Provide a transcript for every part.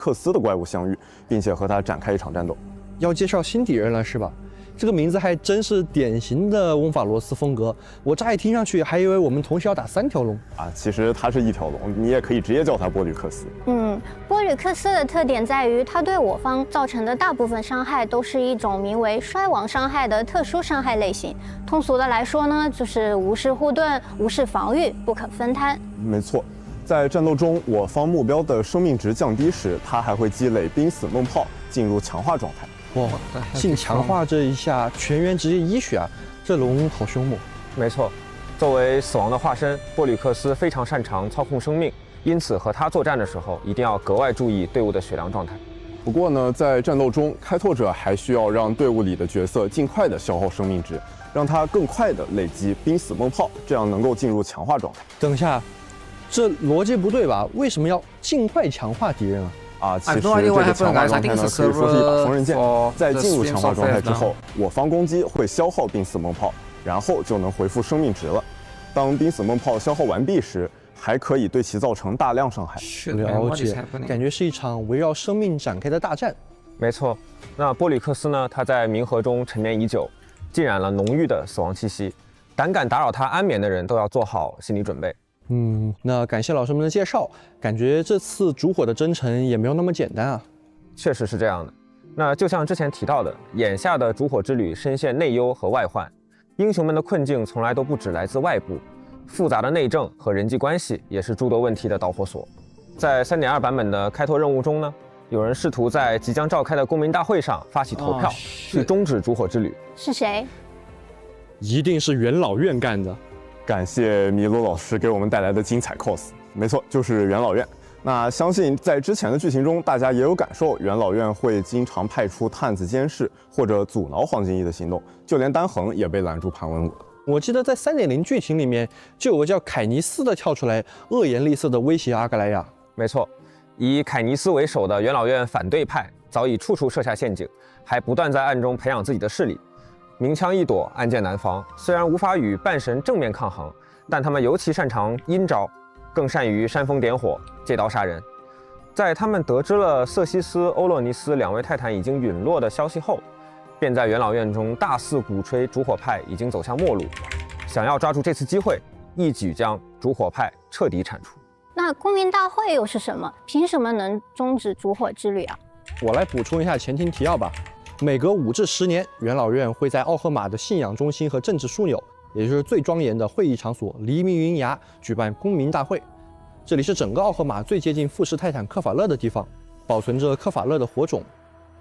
克斯的怪物相遇，并且和他展开一场战斗。要介绍新敌人了是吧？这个名字还真是典型的翁法罗斯风格。我乍一听上去还以为我们同时要打3条龙啊，其实它是一条龙，你也可以直接叫它波吕克斯。波吕克斯的特点在于，它对我方造成的大部分伤害都是一种名为衰亡伤害的特殊伤害类型。通俗的来说呢，就是无视护盾、无视防御，不可分摊。没错，在战斗中，我方目标的生命值降低时，它还会积累濒死梦泡，进入强化状态。哇，进强化这一下，全员直接1血啊！这龙好凶猛。没错，作为死亡的化身，波吕克斯非常擅长操控生命，因此和他作战的时候，一定要格外注意队伍的血量状态。不过呢，在战斗中，开拓者还需要让队伍里的角色尽快的消耗生命值，让他更快的累积濒死梦泡，这样能够进入强化状态。等一下，这逻辑不对吧？为什么要尽快强化敌人啊？其实这个强化状态呢，可以说是一把双刃剑。在进入强化状态之后，我方攻击会消耗濒死梦泡，然后就能恢复生命值了。当濒死梦泡消耗完毕时，还可以对其造成大量伤害。了解，感觉是一场围绕生命展开的大战。没错，那波吕克斯呢？他在冥河中沉眠已久，浸染了浓郁的死亡气息，胆敢打扰他安眠的人都要做好心理准备。那感谢老师们的介绍，感觉这次烛火的征程也没有那么简单啊。确实是这样的。那就像之前提到的，眼下的烛火之旅深陷内忧和外患，英雄们的困境从来都不只来自外部，复杂的内政和人际关系也是诸多问题的导火索。在 3.2 版本的开拓任务中呢，有人试图在即将召开的公民大会上发起投票，去终止烛火之旅。是谁？一定是元老院干的。感谢麋鹿老师给我们带来的精彩 cos， 没错，就是元老院。那相信在之前的剧情中，大家也有感受，元老院会经常派出探子监视或者阻挠黄金翼的行动，就连丹恒也被拦住盘问路。我记得在 3.0 剧情里面，就有个叫凯尼斯的跳出来，恶言厉色的威胁阿格莱亚。没错，以凯尼斯为首的元老院反对派早已处处设下陷阱，还不断在暗中培养自己的势力。明枪易躲，暗箭难防。虽然无法与半神正面抗衡，但他们尤其擅长阴招，更善于煽风点火、借刀杀人。在他们得知了瑟西斯、欧洛尼斯2位泰坦已经陨落的消息后，便在元老院中大肆鼓吹烛火派已经走向末路，想要抓住这次机会，一举将烛火派彻底铲除。那公民大会又是什么？凭什么能终止烛火之旅啊？我来补充一下前情提要吧。每隔5至10年，元老院会在奥赫玛的信仰中心和政治枢纽，也就是最庄严的会议场所黎明云崖举办公民大会。这里是整个奥赫玛最接近副食泰坦科法勒的地方，保存着科法勒的火种。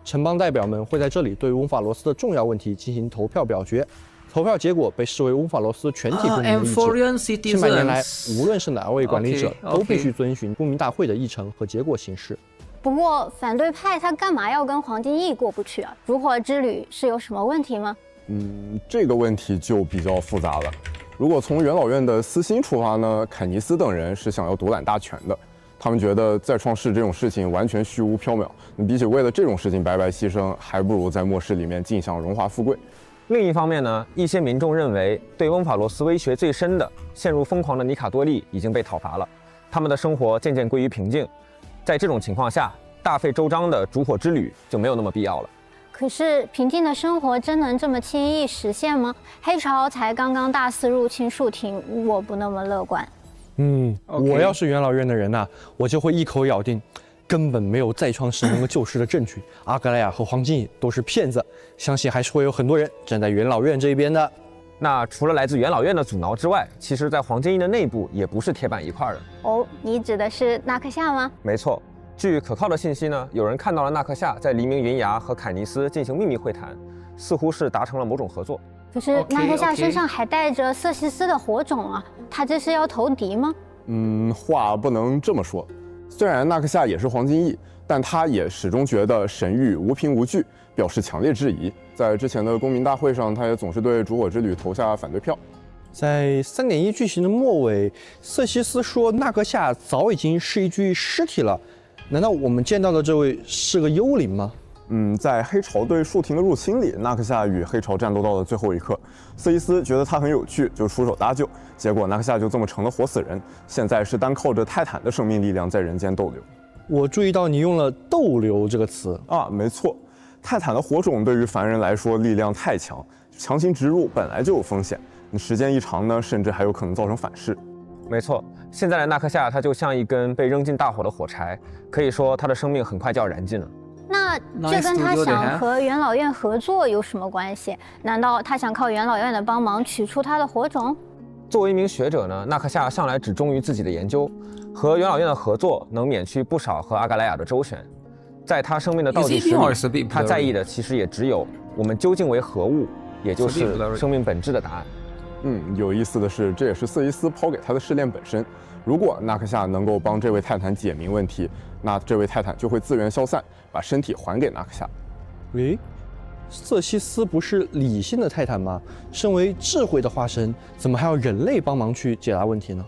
城邦代表们会在这里对翁法罗斯的重要问题进行投票表决，投票结果被视为翁法罗斯全体公民的意志。千百年来，无论是哪位管理者，都必须遵循公民大会的议程和结果行事。不过反对派他干嘛要跟黄金翼过不去啊？烛火之旅是有什么问题吗？这个问题就比较复杂了。如果从元老院的私心出发呢，凯尼斯等人是想要独揽大权的。他们觉得再创世这种事情完全虚无缥缈，比起为了这种事情白白牺牲，还不如在末世里面尽享荣华富贵。另一方面呢，一些民众认为对翁法罗斯威胁最深的、陷入疯狂的尼卡多利已经被讨伐了，他们的生活渐渐归于平静。在这种情况下，大费周章的烛火之旅就没有那么必要了。可是平静的生活真能这么轻易实现吗？黑潮才刚刚大肆入侵树亭，我不那么乐观。我要是元老院的人我就会一口咬定，根本没有再创世能够救世的证据。阿格莱亚和黄金翼都是骗子，相信还是会有很多人站在元老院这一边的。那除了来自元老院的阻挠之外，其实在黄金翼的内部也不是铁板一块的。哦，你指的是纳克夏吗？没错，据可靠的信息呢，有人看到了纳克夏在黎明云崖和凯尼斯进行秘密会谈，似乎是达成了某种合作。可是纳克夏身上还带着瑟西斯的火种啊，他这是要投敌吗？话不能这么说。虽然纳克夏也是黄金翼，但他也始终觉得神域无凭无据，表示强烈质疑。在之前的公民大会上，他也总是对烛火之旅投下反对票。在 3.1 剧情的末尾，瑟西斯说纳克夏早已经是一具尸体了，难道我们见到的这位是个幽灵吗？在黑潮对树亭的入侵里，纳克夏与黑潮战斗到了最后一刻，瑟西斯觉得他很有趣，就出手搭救，结果纳克夏就这么成了活死人，现在是单靠着泰坦的生命力量在人间逗留。我注意到你用了逗留这个词啊，没错，泰坦的火种对于凡人来说力量太强，强行植入本来就有风险，你时间一长呢，甚至还有可能造成反噬。没错，现在的纳克夏它就像一根被扔进大火的火柴，可以说它的生命很快就要燃尽了。那这跟他想和元老院合作有什么关系？难道他想靠元老院的帮忙取出他的火种？作为一名学者呢，纳克夏向来只忠于自己的研究，和元老院的合作能免去不少和阿格莱亚的周旋。在他生命的倒计时里，他在意的其实也只有我们究竟为何物，也就是生命本质的答案。有意思的是，这也是瑟伊斯抛给他的试炼本身。如果纳克夏能够帮这位泰坦解明问题，那这位泰坦就会自愿消散，把身体还给纳克夏。瑟西斯不是理性的泰坦吗？身为智慧的化身，怎么还要人类帮忙去解答问题呢？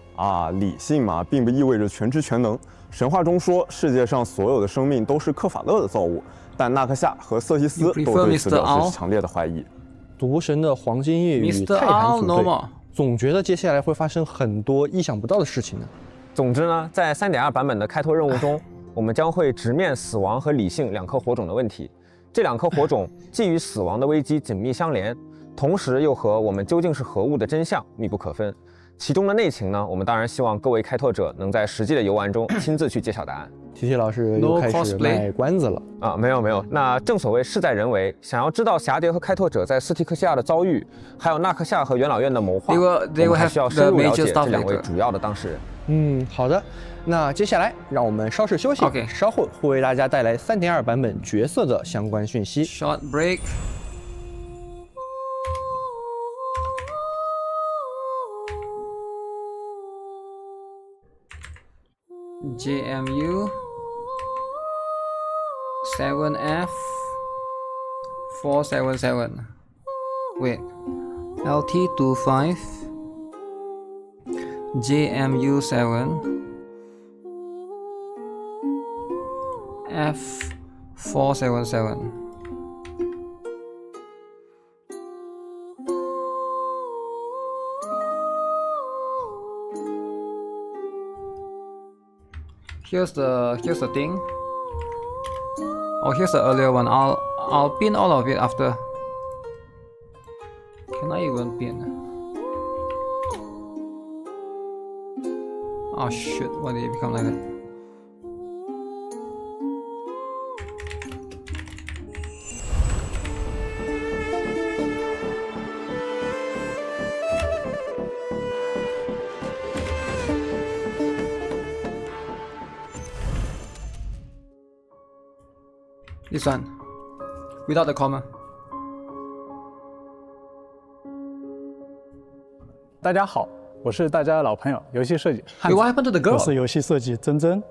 理性嘛，并不意味着全知全能。神话中说，世界上所有的生命都是克法勒的造物，但纳克夏和瑟西斯都对此表示强烈的怀疑。毒神的黄金叶与泰坦组队，总觉得接下来会发生很多意想不到的事情呢。总之呢，在3.2版本的开拓任务中，我们将会直面死亡和理性2颗火种的问题。这2颗火种既与死亡的危机紧密相连，同时又和我们究竟是何物的真相密不可分。其中的内情呢，我们当然希望各位开拓者能在实际的游玩中亲自去揭晓答案。TT 老师又开始卖关子了没有。那正所谓事在人为，想要知道霞蝶和开拓者在斯提克西亚的遭遇，还有纳克夏和元老院的谋划，我们还需要深入了解这2位主要的当事人。好的。那接下来让我们稍事休息，稍后会为大家带来3.2版本角色的相关讯息。 Short break。JMU 7F 477 wait LT25 JMU 7 F477 Here's the thing. Oh, here's the earlier one. I'll pin all of it after. Can I even pin? Oh shit! Why did it become like that? This one, without the comma. 大家好，我是大家的老朋友，游戏设计。Wait, what happened to the girl? 我是游戏设计珍珍。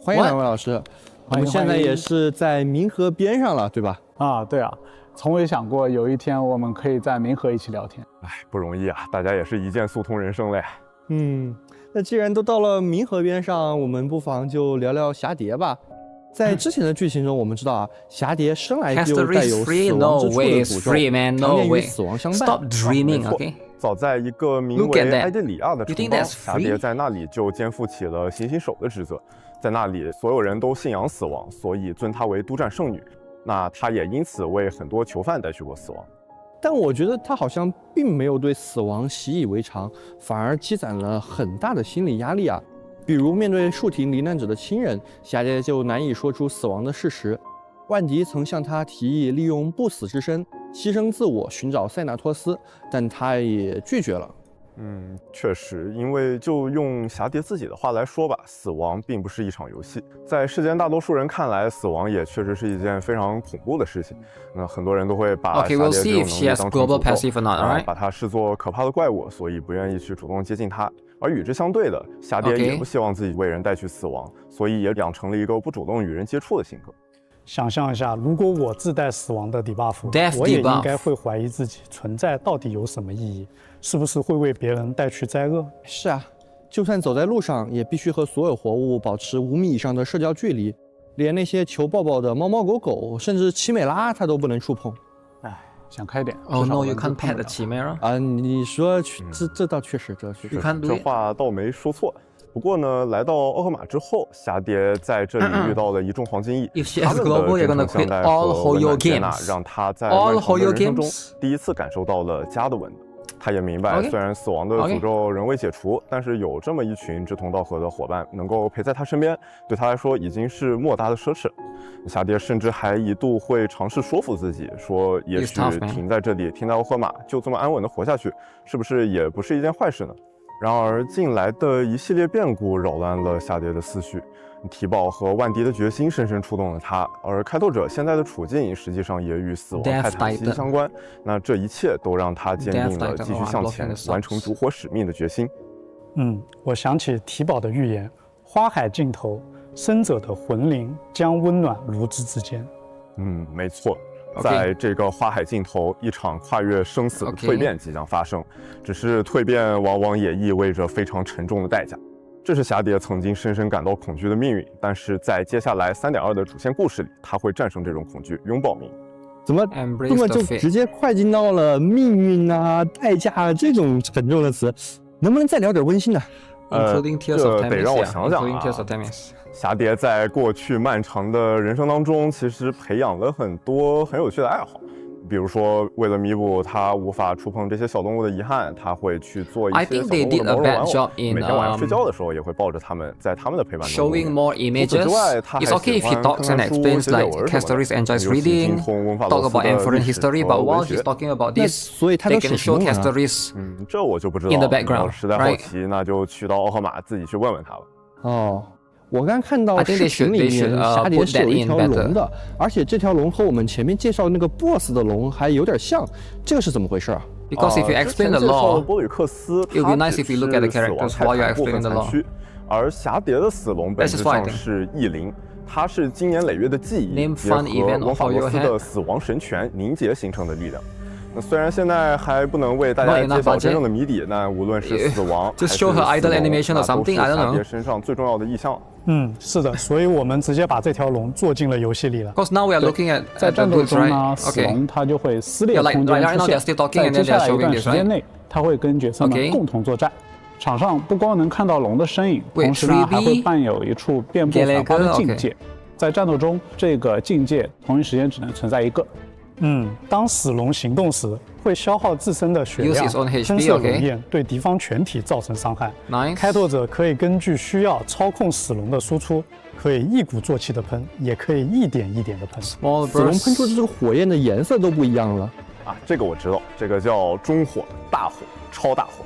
欢迎2位老师。我们现在也是在冥河边上了，对吧？对啊，从未想过有一天我们可以在冥河一起聊天。不容易啊，大家也是一键速通人生嘞。那既然都到了冥河边上，我们不妨就聊聊霞蝶吧。在之前的剧情中，我们知道啊，霞蝶生来就带有死亡之处的诅咒，常年与死亡相伴。 Stop dreaming, OK? 早在一个名为埃迪里亚的城邦，霞蝶在那里就肩负起了行刑手的职责。在那里，所有人都信仰死亡，所以尊她为督战圣女。那她也因此为很多囚犯带去过死亡。但我觉得她好像并没有对死亡习以为常，反而积攒了很大的心理压力啊。比如面对数体罹难者的亲人，霞蝶就难以说出死亡的事实。万迪曾向他提议利用不死之身牺牲自我寻找塞纳托斯，但他也拒绝了。确实，因为就用霞蝶自己的话来说吧，死亡并不是一场游戏。在世间大多数人看来，死亡也确实是一件非常恐怖的事情。那很多人都会把霞蝶这种能力当成诅咒，把它视作可怕的怪物，所以不愿意去主动接近它。而与之相对的，霞蝶也不希望自己为人带去死亡，所以也养成了一个不主动与人接触的性格。想象一下，如果我自带死亡的 debuff， 我也应该会怀疑自己存在到底有什么意义，是不是会为别人带去灾厄？是啊，就算走在路上，也必须和所有活物保持5米以上的社交距离，连那些求抱抱的猫猫狗狗，甚至奇美拉，它都不能触碰。想开点。Oh no, you can't pet the chimera. 你说这倒确实，这话倒没说错。不过呢，来到奥赫玛之后，霞蝶在这里遇到了一众黄金翼，他们的真诚相待和温暖接纳，让他在漫长的人生中第一次感受到了家的温暖。他也明白，虽然死亡的诅咒仍未解除，但是有这么一群志同道合的伙伴能够陪在他身边，对他来说已经是莫大的奢侈了。霞蝶甚至还一度会尝试说服自己，说也许停在这里，停在奥赫玛，就这么安稳的活下去，是不是也不是一件坏事呢？然而近来的一系列变故扰乱了霞蝶的思绪，提宝和万敌的决心深深触动了他，而开拓者现在的处境实际上也与死亡泰坦息息相关。那这一切都让他坚定了继续向前、完成烛火使命的决心。我想起提宝的预言：花海尽头，生者的魂灵将温暖炉之之间。没错。在这个花海尽头，一场跨越生死的蜕变即将发生。只是蜕变往往也意味着非常沉重的代价。这是霞蝶曾经深深感到恐惧的命运，但是在接下来3.2的主线故事里，他会战胜这种恐惧，拥抱命运。怎么这么就直接快进到了命运啊、代价啊这种沉重的词？能不能再聊点温馨的？这得让我想想啊。霞蝶在过去漫长的人生当中，其实培养了很多很有趣的爱好。比如说，为了弥补他无法触碰这些小动物的遗憾，他会去做一些小动物的毛绒玩偶。每天晚上睡觉的时候，也会抱着它们，在他们的陪伴中。Showing more images. It's okay if he talks and explains like Castoris enjoys reading, talk about Amphoran history, but while he's talking about this, they can show Castoris 这我就不知道。 in the background. 实在好奇，那就去到奥赫玛自己去问问他了。我刚看到视频里面霞蝶是有一条龙的，而且这条龙和我们前面介绍的那个 BOSS 的龙还有点像，这个是怎么回事啊 ？Because if you explain the law, 波吕克斯 it would be nice if you look at the characters while you're explaining the law. 而霞蝶的死龙本质上是异灵，它是经年累月的记忆结合罗法罗斯的死亡神权凝结形成的力量。那虽然现在还不能为大家揭晓真正的谜底，那无论是死亡还是死亡，那都是霞蝶身上最重要的意象。是的，所以我们直接把这条龙做进了游戏里了。 Because now we are looking at 在战斗中呢，死龙它就会撕裂空间出现，在接下来一段时间内，它会跟角色们共同作战。场上不光能看到龙的身影，同时呢还会伴有一处遍布繁花的境界。在战斗中，这个境界同一时间只能存在一个。当死龙行动时，会消耗自身的血量，喷射龙焰对敌方全体造成伤害。开拓者可以根据需要操控死龙的输出，可以一鼓作气的喷，也可以一点一点的喷。死龙喷出的这个火焰的颜色都不一样了啊！这个我知道，这个叫中火、大火、超大火。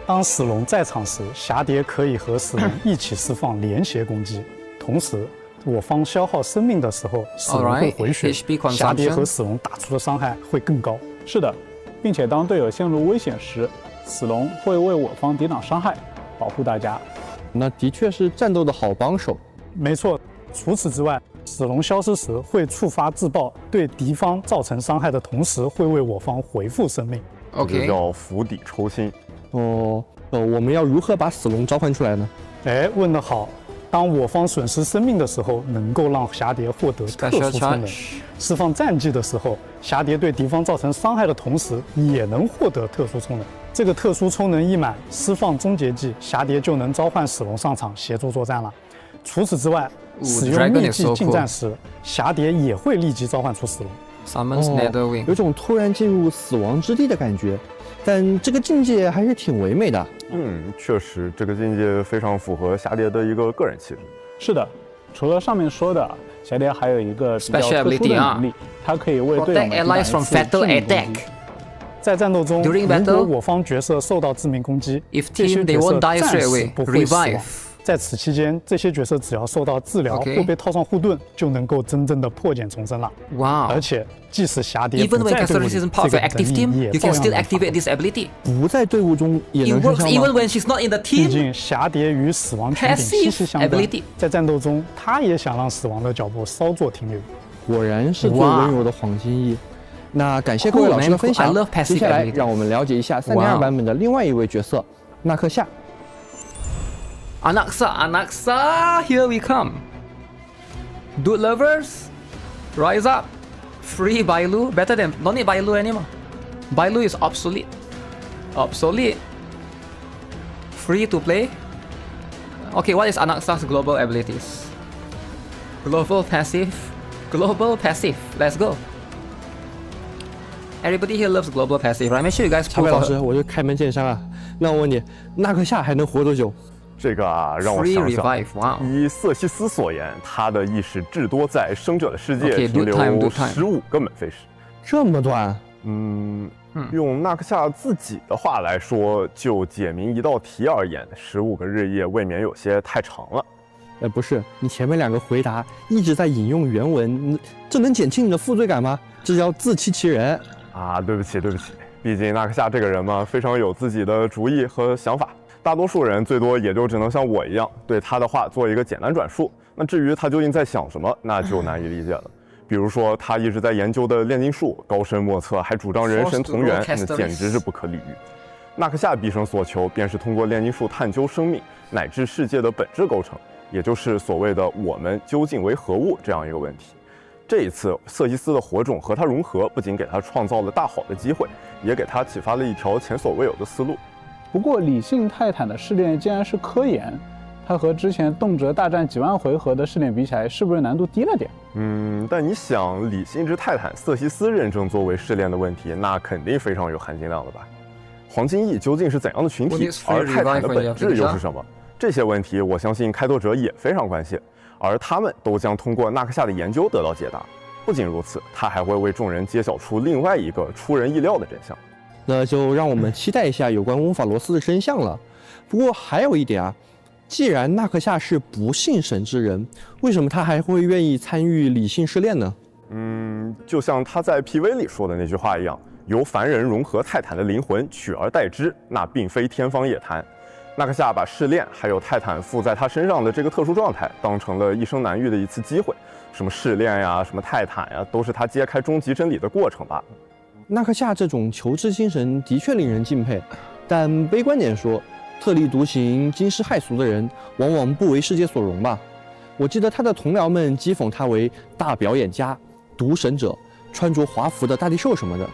当死龙在场时，霞蝶可以和死龙一起释放连携攻击，同时我方消耗生命的时候，死龙会回血，霞蝶和死龙打出的伤害会更高。是的，并且当队友陷入危险时，死龙会为我方抵挡伤害，保护大家。那的确是战斗的好帮手。没错，除此之外，死龙消失时会触发自爆，对敌方造成伤害的同时，会为我方回复生命。这叫釜底抽薪。我们要如何把死龙召唤出来呢？问得好。当我方损失生命的时候，能够让霞蝶获得特殊充能；释放战绩的时候，霞蝶对敌方造成伤害的同时，也能获得特殊充能。这个特殊充能一满，释放终结技，霞蝶就能召唤死龙上场协助作战了。除此之外，使用秘技近战时，霞蝶也会立即召唤出死龙。有种突然进入死亡之地的感觉，但这个境界还是挺唯美的。确实，这个境界非常符合霞蝶的一个个人气质。是的，除了上面说的，霞蝶还有一个比较特殊的能力，它可以为队友们抵挡一次致命攻击。在战斗中，如果我方角色受到致命攻击，这些角色暂时不会死亡。在此期间，这些角色只要受到治疗或被套上护盾，就能够真正的破茧重生了。而且，即使霞蝶不在队伍里，这个能力也照样能发。不在队伍中也能生效吗？毕竟霞蝶与死亡权柄息息相关，在战斗中，他也想让死亡的脚步稍作停留。果然是最温柔的黄金翼。那感谢各位老师的分享。接下来，让我们了解一下3.2版本的另外一位角色纳克夏。Anaxa, here we come. Dude lovers, rise up. Free Bailu, better than don't need Bailu anymore. Bailu is obsolete. Free to play. Okay, what is Anaxa's global abilities? Global passive. Global passive. Let's go. Everybody here loves global passive. Right? Make sure you guys 乔 pull 贝老 for 师， her. 我就开门见山啊。那我问你，纳克夏还能活多久？这个啊，让我 Free 想想。 revive. Wow. 依瑟西斯所言，他的意识至多在生者的世界 Okay, 停 do 留 time, do time. 15个门飞时。这么短？用纳克夏自己的话来说，就解谜一道题而言，15个日夜未免有些太长了。不是，你前面2个回答一直在引用原文，这能减轻你的负罪感吗？这叫自欺欺人啊！对不起，对不起，毕竟纳克夏这个人嘛，非常有自己的主意和想法。大多数人最多也就只能像我一样，对他的话做一个简单转述。那至于他究竟在想什么，那就难以理解了。比如说，他一直在研究的炼金术，高深莫测，还主张人神同源，那简直是不可理喻。纳克夏毕生所求，便是通过炼金术探究生命乃至世界的本质构成，也就是所谓的我们究竟为何物这样一个问题。这一次，瑟西斯的火种和他融合，不仅给他创造了大好的机会，也给他启发了一条前所未有的思路。不过，理性泰坦的试炼既然是科研，它和之前动辄大战几万回合的试炼比起来，是不是难度低了点？但你想，理性之泰坦瑟西斯认证作为试炼的问题，那肯定非常有含金量的吧？黄金翼究竟是怎样的群体？而泰坦的本质又是什么？这些问题，我相信开拓者也非常关心，而他们都将通过纳克夏的研究得到解答。不仅如此，他还会为众人揭晓出另外一个出人意料的真相。那就让我们期待一下有关翁法罗斯的真相了。不过还有一点啊，既然纳克夏是不信神之人，为什么他还会愿意参与理性试炼呢？就像他在 PV 里说的那句话一样，由凡人融合泰坦的灵魂取而代之，那并非天方夜谭。纳克夏把试炼还有泰坦附在他身上的这个特殊状态当成了一生难遇的一次机会，什么试炼呀，什么泰坦呀，都是他揭开终极真理的过程罢了。纳克夏这种求知精神的确令人敬佩，但悲观点说，特立独行、惊世骇俗的人往往不为世界所容吧。我记得他的同僚们讥讽他为大表演家、独神者、穿着华服的大地兽什么的。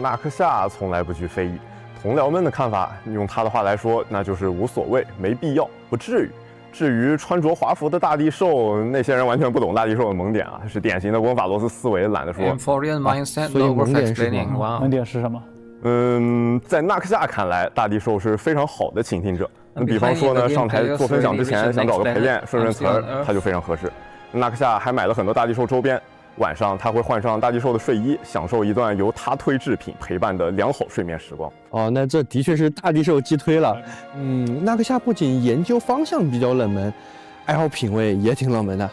纳克夏从来不惧非议，同僚们的看法，用他的话来说，那就是无所谓、没必要、不至于。至于穿着华服的大地兽，那些人完全不懂大地兽的萌点啊，是典型的翁法罗斯思维，懒得说。Foreign mindset, 所以 no 萌 worth 点是什 explaining. 么？ Wow. 萌点是什么？在纳克夏看来，大地兽是非常好的倾听者。那比方说呢，上台做分享之前想找个陪练顺词儿，他就非常合适。纳克夏还买了很多大地兽周边，晚上他会换上大地兽的睡衣，享受一段由他推制品陪伴的良好睡眠时光。那这的确是大地兽击推了。纳克夏不仅研究方向比较冷门，爱好品味也挺冷门的。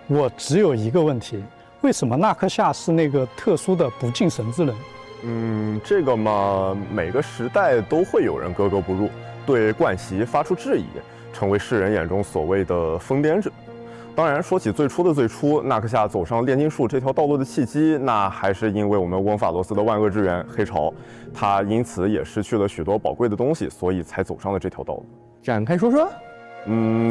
我只有一个问题，为什么纳克夏是那个特殊的不敬神之人？这个嘛，每个时代都会有人格格不入，对惯习发出质疑，成为世人眼中所谓的疯癫者。当然，说起最初的最初，纳克夏走上炼金术这条道路的契机，那还是因为我们翁法罗斯的万恶之源黑潮，他因此也失去了许多宝贵的东西，所以才走上了这条道路。展开说说。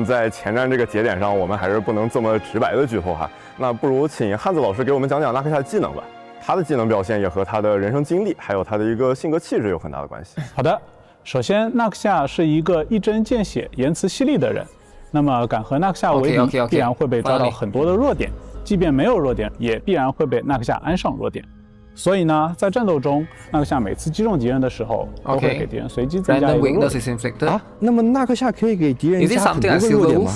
在前瞻这个节点上，我们还是不能这么直白的剧透哈。那不如请汉子老师给我们讲讲纳克夏的技能吧。他的技能表现也和他的人生经历，还有他的一个性格气质有很大的关系。好的，首先纳克夏是一个一针见血、言辞犀利的人，那么敢和纳克夏为敌，必然会被抓到很多的弱点，即便没有弱点，也必然会被纳克夏安上弱点。所以呢，在战斗中，纳克夏每次击中敌人的时候，都会给敌人随机增加一个弱点。那么纳克夏可以给敌人加很多个弱点吗？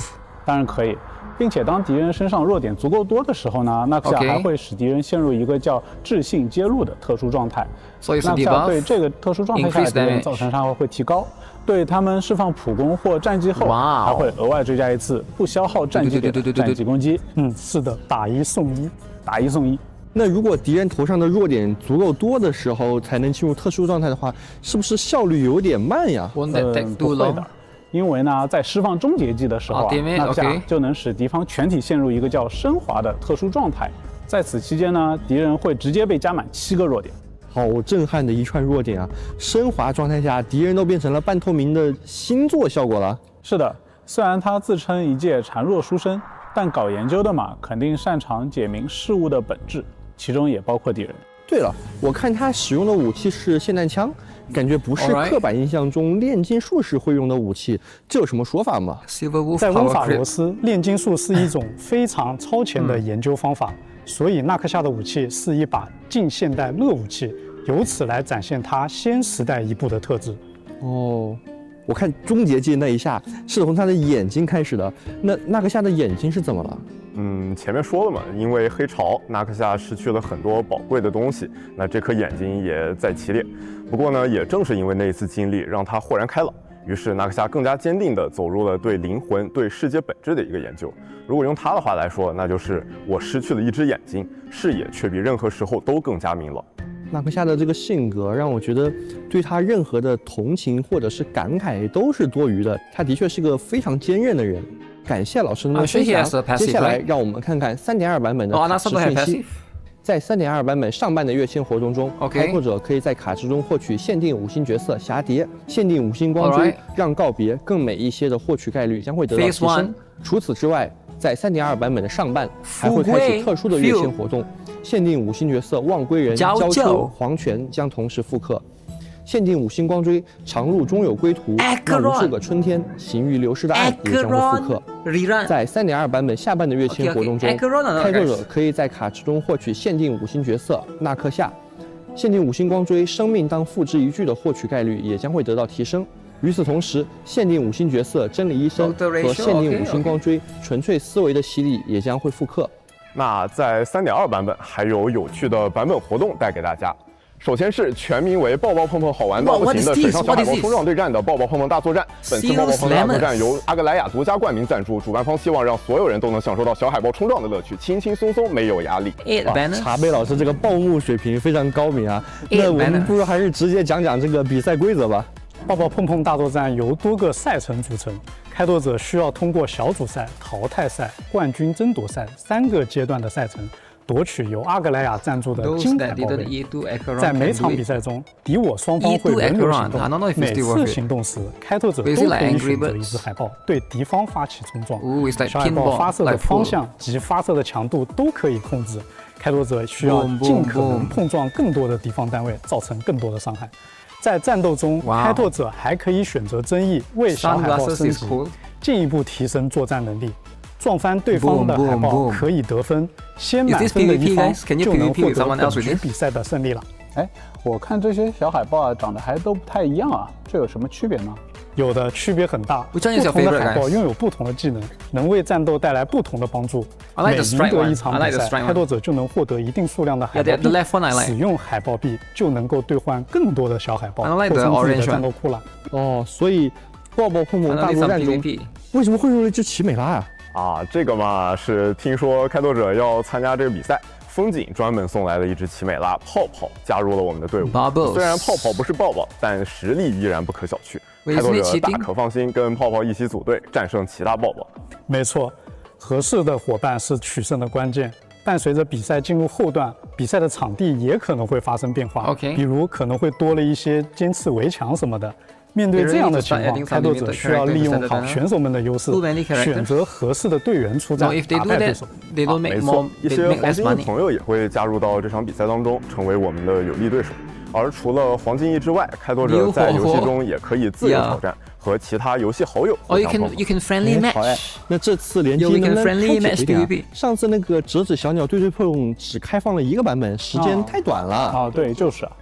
当然可以，并且当敌人身上弱点足够多的时候呢，纳克夏还会使敌人陷入一个叫智性揭露的特殊状态。纳克夏对这个特殊状态下的敌人造成伤害会提高，对他们释放普攻或战绩后，还会额外追加一次不消耗战绩点的战绩攻击。是的，打一送一，打一送一。那如果敌人头上的弱点足够多的时候才能进入特殊状态的话，是不是效率有点慢呀？不会的，因为呢，在释放终结技的时候纳克夏就能使敌方全体陷入一个叫升华的特殊状态。在此期间呢，敌人会直接被加满7个弱点。好震撼的一串弱点啊！升华状态下，敌人都变成了半透明的星座效果了。是的，虽然他自称一介孱弱书生，但搞研究的嘛，肯定擅长解明事物的本质。其中也包括敌人。对了，我看他使用的武器是霰弹枪，感觉不是刻板印象中炼金术士会用的武器，这有什么说法吗？在温法罗斯，炼金术是一种非常超前的研究方法，所以纳克夏的武器是一把近现代热武器，由此来展现它先时代一步的特质。哦，我看终结技那一下是从他的眼睛开始的，那纳克夏的眼睛是怎么了？前面说了嘛，因为黑潮，纳克夏失去了很多宝贵的东西，那这颗眼睛也在其列。不过呢，也正是因为那一次经历，让他豁然开朗，于是纳克夏更加坚定地走入了对灵魂、对世界本质的一个研究。如果用他的话来说，那就是我失去了一只眼睛，视野却比任何时候都更加明朗。纳克夏的这个性格让我觉得，对他任何的同情或者是感慨都是多余的。他的确是个非常坚韧的人。感谢老师的分享。接下来让我们看看 3.2 版本的卡池讯息。在 3.2 版本上半的跃迁活动中，开拓者可以在卡池中获取限定5星角色霞蝶、限定5星光锥，让告别更美一些的获取概率将会得到提升。除此之外，在 3.2 版本的上半还会开启特殊的跃迁活动，限定5星角色望归人、娇秋、黄泉将同时复刻。限定5星光锥长路终有归途，让无数个春天行于流失的爱也将会复刻。在 3.2 版本下半的跃迁活动中，开拓者可以在卡池中获取限定5星角色纳克夏，限定5星光锥生命当付之一炬的获取概率也将会得到提升。与此同时，限定5星角色真理医生和限定5星光锥纯粹思维的洗礼也将会复刻。那在 3.2 版本还有有趣的版本活动带给大家。首先是全名为抱抱碰碰好玩到不行的水上小海豹冲撞对战的抱抱碰碰大作战。本次抱抱碰碰大作战由阿格莱亚独家冠名赞助，主办方希望让所有人都能享受到小海豹冲撞的乐趣，轻轻松松没有压力。茶杯老师这个报幕水平非常高明啊，那我们不如还是直接讲讲这个比赛规则吧。抱抱碰碰大作战由多个赛程组成，开拓者需要通过小组赛、淘汰赛、冠军争夺赛3个阶段的赛程，夺取由阿格莱亚赞助的金海豹杯。在每场比赛中，敌我双方会轮流行动，每次行动时，开拓者都可以选择一只海豹对敌方发起冲撞。小海豹发射的方向及发射的强度都可以控制，开拓者需要尽可能碰撞更多的敌方单位，造成更多的伤害。在战斗中，开拓者还可以选择争议为小海豹升级，进一步提升作战能力。撞翻对方的海豹可以得分，先满分的一方就能获得本局比赛的胜利了。哎，我看这些小海豹啊，长得还都不太一样啊，这有什么区别吗？有的，区别很大。不同的海豹拥有不同的技能，能为战斗带来不同的帮助。每赢得一场比赛，开拓者就能获得一定数量的海豹币，使用海豹币就能够兑换更多的小海豹，扩充自己的战斗库了。哦，所以抱抱碰碰大作战中，为什么会用了一只奇美拉呀？这个嘛是听说开拓者要参加这个比赛，风景专门送来了一只奇美拉泡泡加入了我们的队伍。虽然泡泡不是抱抱，但实力依然不可小觑。开拓者大可放心，跟泡泡一起组队，战胜其他抱抱。没错，合适的伙伴是取胜的关键。伴随着比赛进入后段，比赛的场地也可能会发生变化，比如可能会多了一些尖刺围墙什么的。面对这样的情况，开拓者需要利用好选手们的优势，选择合适的队员出战，打败对手。没错，一些黄金翼朋友也会加入到这场比赛当中，成为我们的有力对手。而除了黄金翼之外，开拓者在游戏中也可以自由挑战，和其他游戏好友互相碰撞。好哎，那这次联机能不能开久一点啊？上次那个折纸小鸟对碰只开放了1个版本，时间太短了。对，就是啊。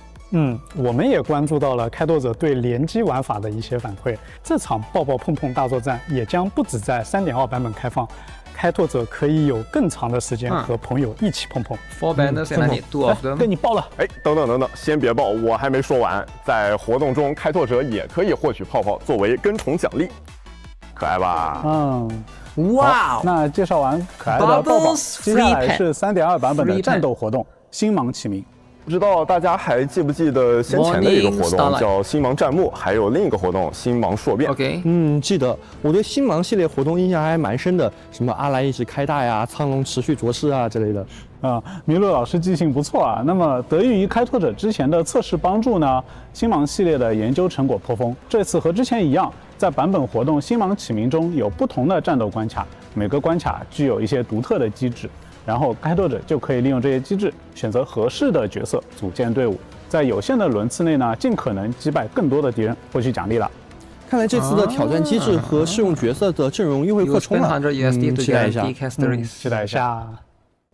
我们也关注到了开拓者对联机玩法的一些反馈。这场抱抱碰碰大作战也将不止在 3.2 版本开放，开拓者可以有更长的时间和朋友一起碰碰。跟你爆了！等等，先别爆，我还没说完。在活动中，开拓者也可以获取泡泡作为跟宠奖励，可爱吧？哇！那介绍完可爱的抱抱，接下来是 3.2 版本的战斗活动——星芒启明。不知道大家还记不记得先前的一个活动叫星芒战幕，还有另一个活动星芒硕变。记得。我对星芒系列活动印象还蛮深的，什么阿兰一直开大呀、苍龙持续着势啊之类的。麋鹿老师记性不错啊。那么得益于开拓者之前的测试帮助呢，星芒系列的研究成果颇丰。这次和之前一样，在版本活动星芒启明中有不同的战斗关卡，每个关卡具有一些独特的机制。然后开拓者就可以利用这些机制，选择合适的角色组建队伍，在有限的轮次内呢，尽可能击败更多的敌人，获取奖励了。看来这次的挑战机制和试用角色的阵容又会扩充了，期待一下，期待一下。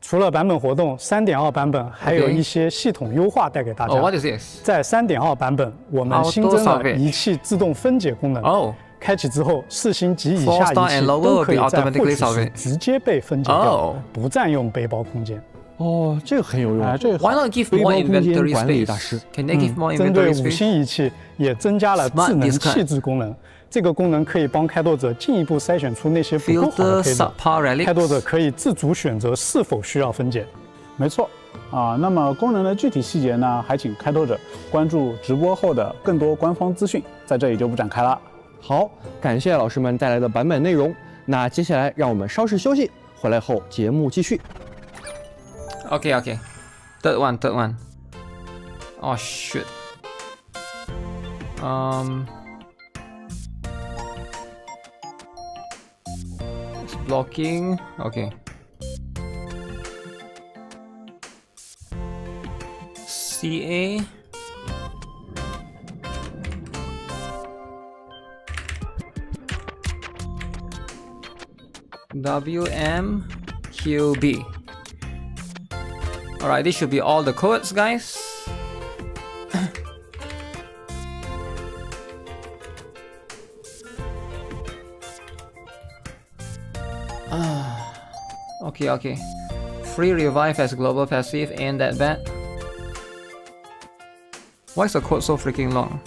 除了版本活动，3.2版本还有一些系统优化带给大家。在3.2版本，我们新增了仪器自动分解功能。开启之后，4星及以下仪器都可以在获取时直接被分解掉，不占用背包空间。哦，这个很有用。这个Why not give 背 more 包空间 inventory 管理 space？ 大师。Can they give more 针对 inventory 5 space？ 星仪器也增加了智能弃置功能。这个功能可以帮开拓者进一步筛选出那些不够好的配置。开拓者可以自主选择是否需要分解。没错。那么功能的具体细节呢，还请开拓者关注直播后的更多官方资讯，在这里就不展开了。好，感谢老师们带来的版本内容。那接下来让我们稍事休息，回来后节目继续。Okay. Third one. Oh shit. It's blocking. Okay. CA. WMQB. Alright, this should be all the codes, guys. Okay. Free revive as global passive, ain't that bad. Why is the code so freaking long?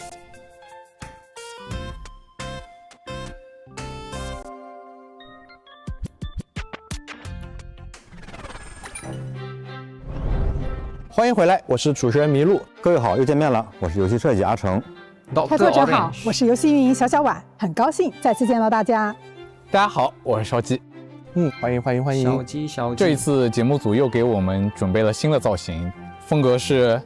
欢迎回来，我是主持人麋鹿。各位好，又见面了，我是游戏设计阿成。开拓者好，我是游戏运营小小婉，很高兴再次见到大家。大家好，我是烧鸡。欢迎。小鸡。这一次节目组又给我们准备了新的造型，风格是……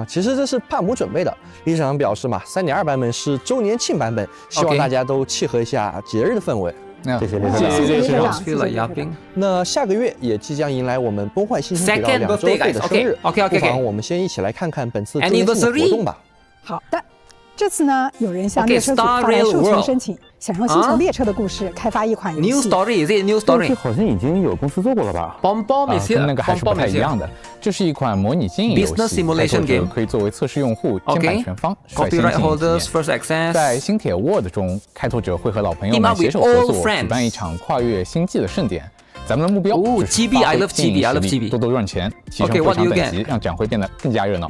其实这是帕姆准备的。理事长表示嘛，3.2版本是周年庆版本，希望大家都契合一下节日的氛围。谢谢理事长。那下个月也即将迎来我们崩坏星星频道2周岁的生日，不妨我们先一起来看看本次周年庆的活动吧。好的，这次呢，有人向列车组发来授权申请，想用星球列车的故事开发一款游戏。 New story， is it new story？ 这好像已经有公司做过了吧？跟那个还是不太一样的。这是一款模拟经营游戏， simulation game， 可以作为测试用户兼版权方，率先进行。在新铁 World 中，开拓者会和老朋友们携手合作，举办一场跨越星际的盛典。咱们的目标就是发挥经营实力，多多赚钱，提升会场等级，让展会变得更加热闹。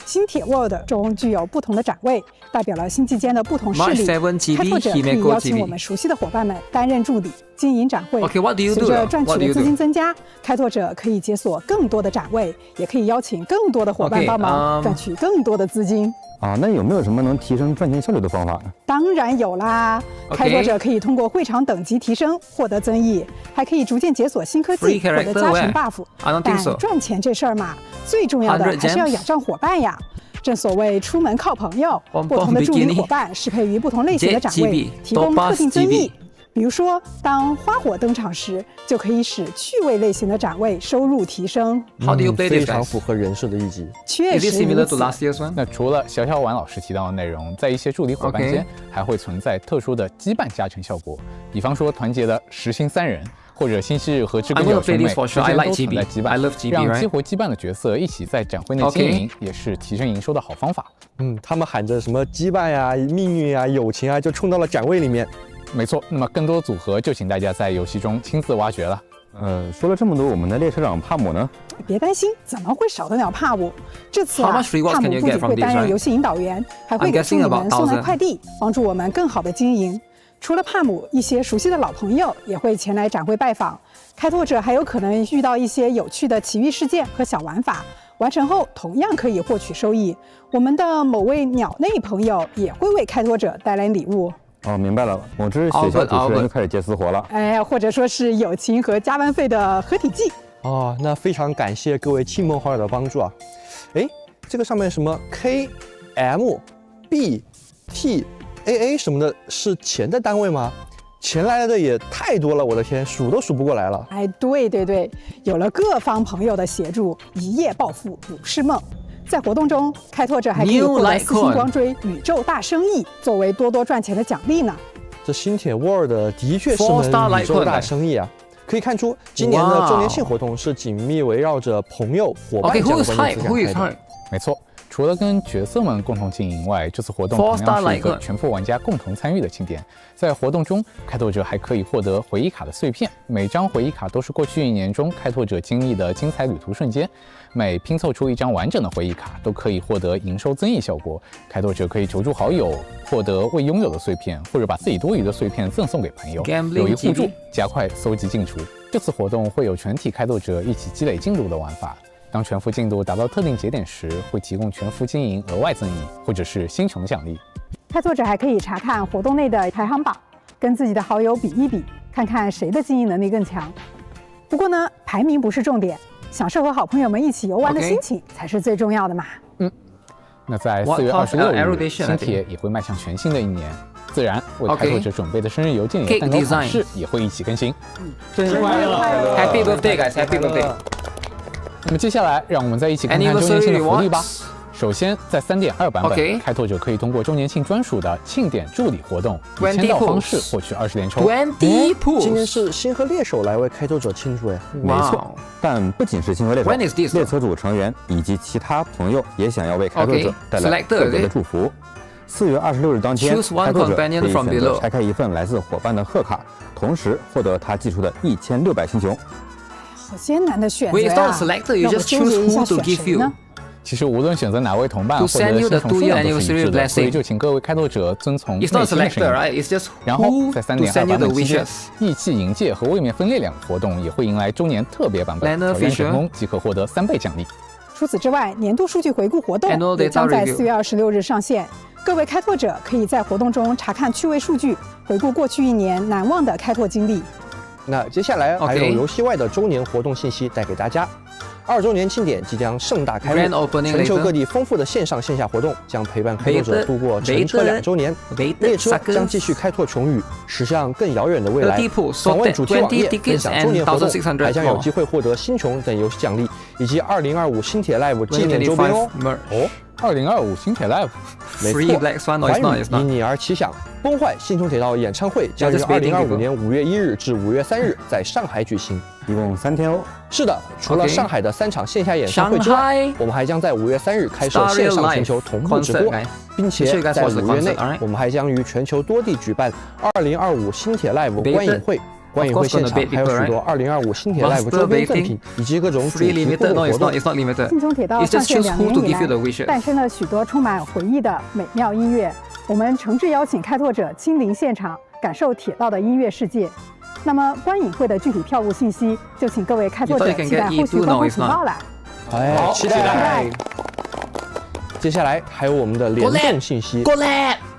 新铁 World 中具有不同的展位，代表了星际间的不同势力。开拓者可以邀请我们熟悉的伙伴们担任助理，经营展会。随着赚取的资金增加，开拓者可以解锁更多的展位，也可以邀请更多的伙伴帮忙，赚取更多的资金。那有没有什么能提升赚钱效率的方法呢？当然有啦！开拓者可以通过会场等级提升获得增益，还可以逐渐解锁新科技获得加成 buff。但赚钱这事儿嘛，最重要的还是要仰仗伙伴呀。正所谓出门靠朋友，不同的助理伙伴适配于不同类型的展位，提供特定增益。比如说，当花火登场时，就可以使趣味类型的展位收入提升。非常符合人设的一集。确实如此。那除了小小婉老师提到的内容，在一些助理伙伴间还会存在特殊的羁绊加成效果，比方说团结的10星3人，或者星期日和知更角兄妹之间都存在羁绊，让激活羁绊的角色一起在展会内经营，也是提升营收的好方法。他们喊着什么羁绊呀、命运呀、友情啊，就冲到了展位里面。没错，那么更多组合就请大家在游戏中亲自挖掘了。说了这么多，我们的列车长帕姆呢？别担心，怎么会少得了帕姆？这次帕姆不仅会担任游戏引导员，还会给助理们送来快递，帮助我们更好的经营。除了帕姆，一些熟悉的老朋友也会前来展会拜访。开拓者还有可能遇到一些有趣的奇遇事件和小玩法，完成后同样可以获取收益。我们的某位鸟内朋友也会为开拓者带来礼物。明白了。我这学校主持人就开始接私活了。或者说是友情和加班费的合体技。那非常感谢各位亲朋好友的帮助啊。这个上面什么 KMBTAA 什么的是钱的单位吗？钱来的也太多了，我的天，数都数不过来了。哎，对，有了各方朋友的协助，一夜暴富不是梦。在活动中，开拓者还可以获得4星光锥宇宙大生意作为多赚钱的奖励呢。这新铁 World 的确是门宇宙大生意啊！可以看出，今年的周年庆活动是紧密围绕着朋友、伙伴这样的关键词展开的。没错。除了跟角色们共同经营外，这次活动同样是一个全副玩家共同参与的庆典。在活动中，开拓者还可以获得回忆卡的碎片，每张回忆卡都是过去1年中开拓者经历的精彩旅途瞬间。每拼凑出一张完整的回忆卡，都可以获得营收增益效果。开拓者可以求助好友，获得未拥有的碎片，或者把自己多余的碎片赠送给朋友，友谊互助，加快搜集进出。这次活动会有全体开拓者一起积累进度的玩法。当全服进度达到特定节点时，会提供全服经营额外赠益，或者是星穹奖励。开拓者还可以查看活动内的排行榜，跟自己的好友比一比，看看谁的经营能力更强。不过呢，排名不是重点，享受和好朋友们一起游玩的心情才是最重要的嘛。那在4月26日，新铁也会迈向全新的一年，自然为开拓者准备的生日邮件蛋糕款式也会一起更新。生日快乐 ！Happy birthday, guys! Happy birthday! 那么接下来，让我们再一起看看周年庆的福利吧。首先，在3.2版本，开拓者可以通过周年庆专属的庆典助理活动，以签到方式获取20连抽。今年是星河猎手来为开拓者庆祝哎，没错。但不仅是星河猎手，列车组成员以及其他朋友也想要为开拓者带来特别的祝福。4月26日当天，开拓者可以选择拆开一份来自伙伴的贺卡，同时获得他寄出的1600星球。好艰难的选择呀！让我纠结一下选谁呢？其实无论选择哪位同伴，获得星球数量都是一致的，所以就请各位开拓者遵从内心的声音。然后在3.2版本期间，义气营界和位面分裂2个活动也会迎来周年特别版本，挑战成功即可获得3倍奖励。除此之外，年度数据回顾活动也将在4月26日上线。各位开拓者可以在活动中查看趣味数据，回顾过去1年难忘的开拓经历。那接下来还有游戏外的周年活动信息带给大家。2周年庆典即将盛大开幕，全球各地丰富的线上线下活动将陪伴开拓者度过乘车2周年。列车将继续开拓穹宇，驶向更遥远的未来。访问主题网页，分享周年活动，还将有机会获得星穹等游戏奖励，以及2025新铁 Live 纪念周边哦。2025新铁 Live， 没错，寰宇因你而起响。崩坏星穹铁道演唱会将于2025年5月1日至5月3日在上海举行，一共3天哦。是的，除了上海的3场线下演唱会之外，我们还将在5月3日开设线上全球同步直播，并且在5月内，我们还将于全球多地举办2025新铁 Live 观影会。观影会现场还有许多2025新铁 Live 周边赠品，以及各种主题互动活动。星穹铁道上线2年以来，诞生了许多充满回忆的美妙音乐。我们诚挚邀请开拓者亲临现场，感受铁道的音乐世界。那么观影会的具体票务信息，就请各位开拓者期待后续官方情报了。哎，期待！接下来还有我们的联动信息。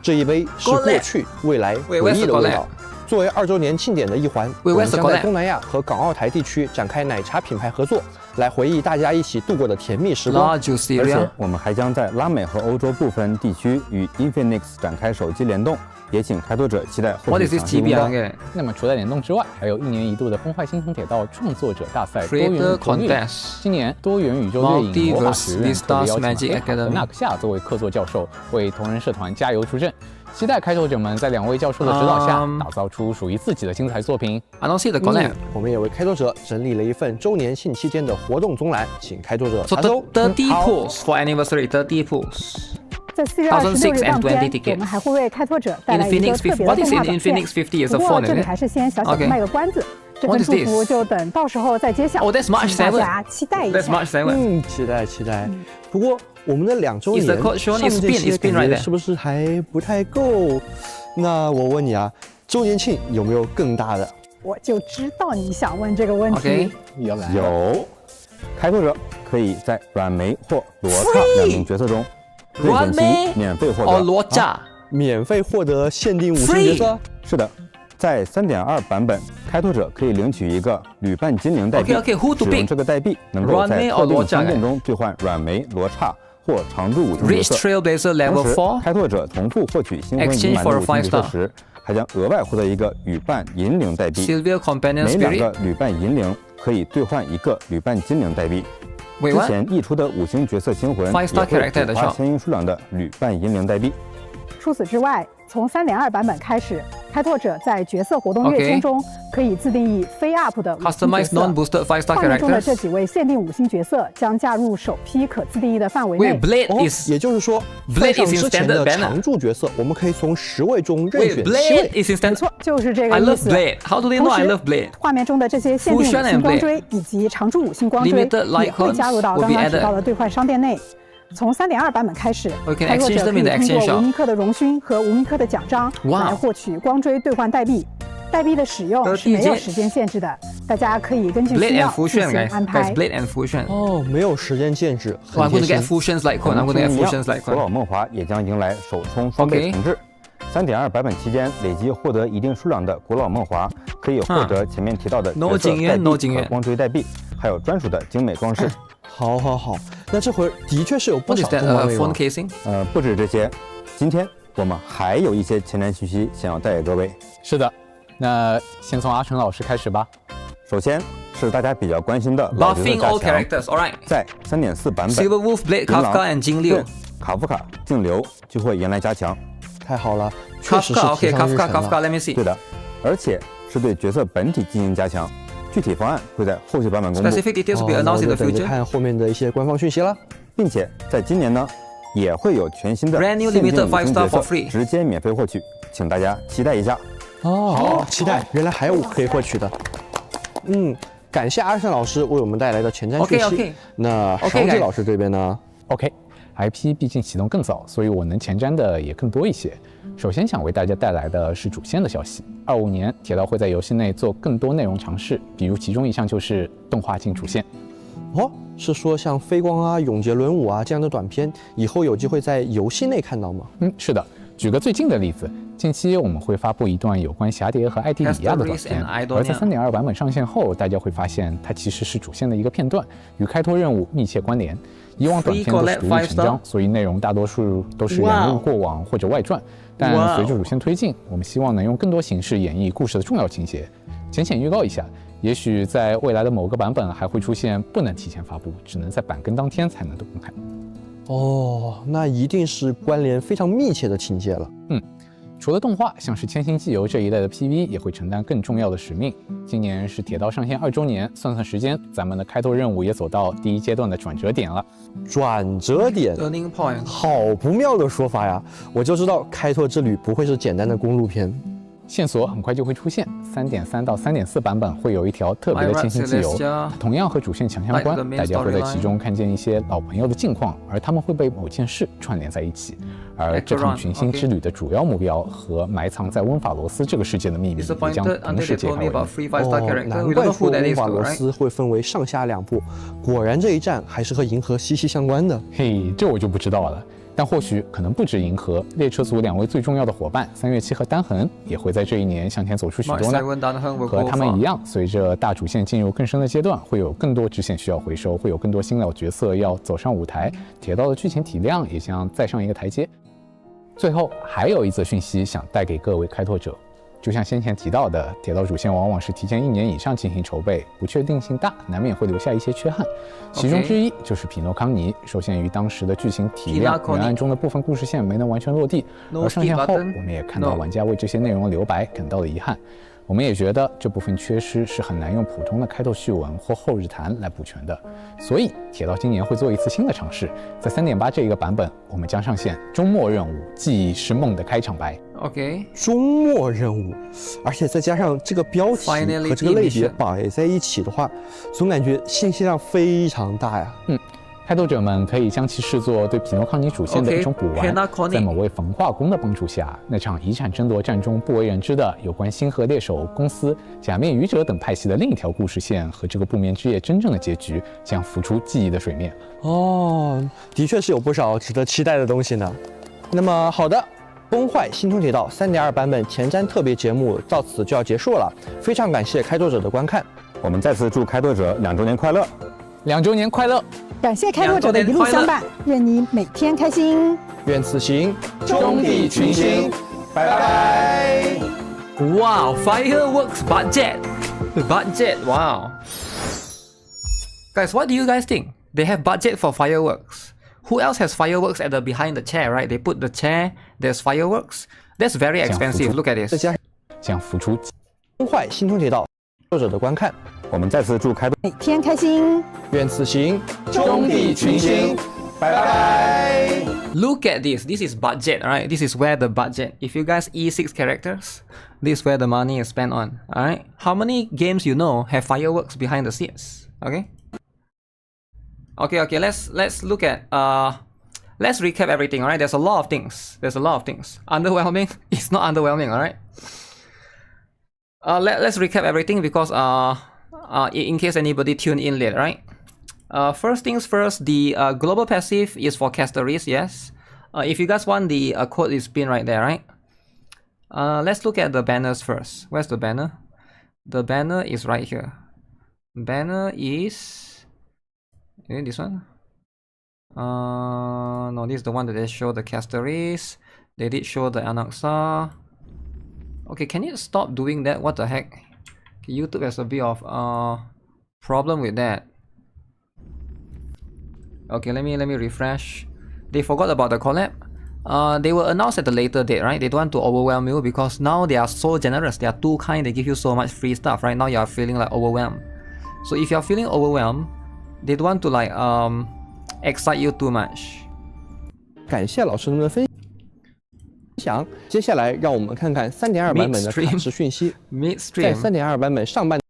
这一杯是过去、未来、回忆的味道。作为2周年庆典的一环，我们将在东南亚和港澳台地区展开奶茶品牌合作，来回忆大家一起度过的甜蜜时光。而且我们还将在拉美和欧洲部分地区与 Infinix 展开手机联动，也请开拓者期待后续详细公告。那么除了联动之外，还有1年1度的崩坏星穹铁道创作者大赛多元宇宙掠影。今年多元宇宙掠影魔法学院特别邀请了和纳克夏作为客座教授，为同人社团加油助阵。期待开拓者们在2位教授的指导下，打造出属于自己的精彩作品。我们也为开拓者整理了一份周年庆期间的活动总览，请开拓者查收。30 pools for anniversary, 30 pools。在4月26日当天，我们还会为开拓者带来一个特别的动画短片。不过这里还是先小小的卖个关子，这份祝福就等到时候再揭晓。请大家期待一下。期待。不过我们的2周年上面这些感觉是不是还不太够？那我问你啊，周年庆有没有更大的？我就知道你想问这个问题。有，开拓者可以在软梅或罗刹2名角色中，对本期免费获得罗刹，免费获得限定5星角色。是的。在3.2版本，开拓者可以领取一个旅伴精灵代币，使用这个代币能够在特定商店中兑换软梅、罗刹或常驻5星角色。同时，开拓者同步获取星魂银满的5星角色时，还将额外获得一个旅伴银铃代币，每2个旅伴银铃可以兑换1个旅伴精灵代币。之前溢出的5星角色星魂也会补发相应数量的旅伴银铃代币。除此之外，从3.2版本开始，开拓者在角色活动跃迁中可以自定义非 UP 的5星角色。画面中的这几位限定5星角色将加入首批可自定义的范围内。也就是说，在上之前的常驻角色，我们可以从10位中任选7位。没错，就是这个意思。同时，画面中的这些限定5星光锥以及常驻5星光锥也会加入到刚刚提到的兑换商店内。从3.2版本开始，开拓者可以通过无名课的荣勋和无名课的奖章来获取光锥兑换代币。代币的使用是没有时间限制的，大家可以根据需要自行安排。哦，没有时间限制，很贴心。古老梦华也将迎来首充双倍重置。3.2版本期间累计获得一定数量的古老梦华，可以获得前面提到的角色代币和光锥代币，还有专属的精美装饰。好，那这回的确是有不少动漫内容。不止这些，今天我们还有一些前瞻信息想要带给各位。是的，那先从阿成老师开始吧。首先是大家比较关心的老角色加强，在3.4版本，银狼、卡夫卡、净流就会迎来加强。太好了，确实是提上日程了。对的，而且是对角色本体进行加强。具体方案会在后续版本公布。那就等着看后面的一些官方讯息了。并且在今年呢，也会有全新的限定5星角色直接免费获取，请大家期待一下。好，期待！原来还有可以获取的。感谢阿胜老师为我们带来的前瞻讯息。那勺子老师这边呢 ？IP 毕竟启动更早，所以我能前瞻的也更多一些。首先想为大家带来的是主线的消息。25年，铁道会在游戏内做更多内容尝试，比如其中一项就是动画进主线。是说像飞光啊、永劫轮舞啊这样的短片，以后有机会在游戏内看到吗？是的。举个最近的例子，近期我们会发布一段有关霞蝶和艾蒂里亚的短片，而在3.2版本上线后，大家会发现它其实是主线的一个片段，与开拓任务密切关联。以往短片都是独立成章，所以内容大多数都是人物过往或者外传。但随着主线推进，我们希望能用更多形式演绎故事的重要情节。浅预告一下，也许在未来的某个版本还会出现不能提前发布，只能在版更当天才能公开。那一定是关联非常密切的情节了。除了动画，像是《千星纪游》这一类的 PV 也会承担更重要的使命。今年是铁道上线2周年，算时间，咱们的开拓任务也走到第1阶段的转折点了。转折点，好不妙的说法呀！我就知道开拓之旅不会是简单的公路片。线索很快就会出现，3.3到3.4版本会有一条特别的千星纪游，同样和主线强相关，大家会在其中看见一些老朋友的近况，而他们会被某件事串联在一起。而这趟群星之旅的主要目标和埋藏在温法罗斯这个世界的秘密也将同时揭开为例。难怪说温法罗斯会分为上下2部，果然这一战还是和银河息息相关的。这我就不知道了。但或许可能不止银河，列车组2位最重要的伙伴3月7和丹恒也会在这一年向前走出许多呢。和他们一样，随着大主线进入更深的阶段，会有更多支线需要回收，会有更多新老角色要走上舞台，铁道的剧情体量也将再上一个台阶。最后还有一则讯息想带给各位开拓者。就像先前提到的，铁道主线往往是提前1年以上进行筹备，不确定性大，难免会留下一些缺憾。其中之一就是匹诺康尼，受限于当时的剧情体量，原案中的部分故事线没能完全落地，而上线后我们也看到玩家为这些内容留白感到了遗憾。我们也觉得这部分缺失是很难用普通的开拓序文或后日谈来补全的，所以铁道今年会做一次新的尝试，在3.8这一个版本，我们将上线周末任务《记忆是梦》的开场白。周末任务，而且再加上这个标题和这个类别摆在一起的话，总感觉信息量非常大呀。开拓者们可以将其视作对匹诺康尼主线的一种补完。在某位焚化工的帮助下，那场遗产争夺战中不为人知的有关星河猎手公司、假面愚者等派系的另一条故事线和这个不眠之夜真正的结局将浮出记忆的水面。的确是有不少值得期待的东西呢。那么好的，崩坏星穹铁道3.2版本前瞻特别节目到此就要结束了，非常感谢开拓者的观看，我们再次祝开拓者2周年快乐！2周年快乐！感谢开拓者的一路相伴，愿你每天开心，愿此行终抵群星，拜拜。Wow, fireworks budget. Budget, wow. Guys, what do you guys think? They have budget for fireworks. Who else has fireworks at the behind the chair, right? They put the chair, there's fireworks. That's very expensive. Look at this. 将付出崩坏新春铁道作者的观看。我们再次祝开每天开心，愿此行兄弟群星，拜拜。Look at this. This is budget, alright? This is where the budget. If you guys E6 characters, this is where the money is spent on. Alright? How many games you know have fireworks behind the scenes? Okay? Okay, let's look at let's recap everything, alright? There's a lot of things. Underwhelming? It's not underwhelming, alright? Let's recap everything because in case anybody tuned in late, right? First things first, the global passive is for casteries, yes. If you guys want, the code is pinned right there, right? Let's look at the banners first. Where's the banner? The banner is right here. Banner is this one? No, this is the one that they show the casteries. They did show the Anaxa. Okay, can you stop doing that? What the heck? Okay, YouTube has a bit of problem with that. Okay, let me refresh. They forgot about the collab. They will announce at a later date, right? They don't want to overwhelm you because now they are so generous. They are too kind. They give you so much free stuff. Right now you are feeling like overwhelmed. So if you are feeling overwhelmed, they don't want to like excite you too much. 感谢老师们的分享。接下来让我们看看 3.2 版本的卡池讯息。在 3.2 版本上半。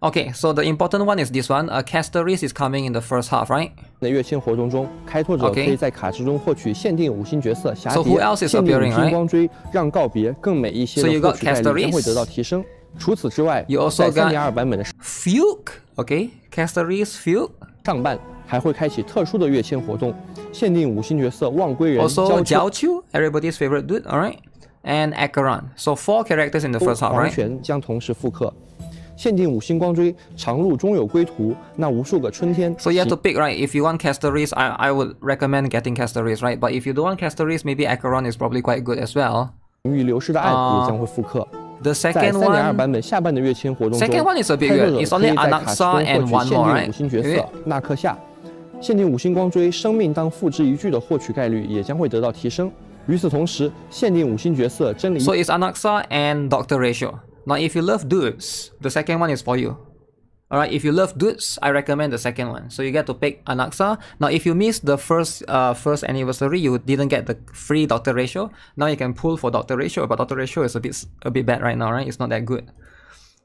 Okay, so the important one is this one. Casteries is coming in the first half, right? 的跃迁活动中，开拓者可以在卡池中获取限定5星角色霞蝶、限定5星光锥、让告别更美一些的获取概率将会得到提升。除此之外，在 3.2 版本的 Fuke, okay, Casteries Fuke 上半还会开启特殊的跃迁活动，限定5星角色望归人、焦丘 everybody's favorite dude, alright, and Acheron. So 4 characters in the first half, right? 黄泉将同时复刻。 限定5星光锥，长路终有归途。那无数个春天。So you have to pick, right? If you want Casteries, I would recommend getting Casteries, right? But if you don't want Casteries, maybe Acheron is probably quite good as well. 与流逝的爱也将会复刻。 The second one, 3.2 版本下半的跃迁活动中 second one is a bit good. It's only Anaxa and one more, right? 5星角色纳克夏，限定5星光锥，生命当付之一炬的获取概率也将会得到提升。与此同时，限定5星角色真理。So it's Anaxa and Doctor Ratio. Now, if you love dudes, the second one is for you. Alright, if you love dudes, I recommend the second one. So you get to pick Anaxa. Now, if you missed the first anniversary, you didn't get the free Doctor Ratio. Now you can pull for Doctor Ratio, but Doctor Ratio is a bit bad right now, right? It's not that good.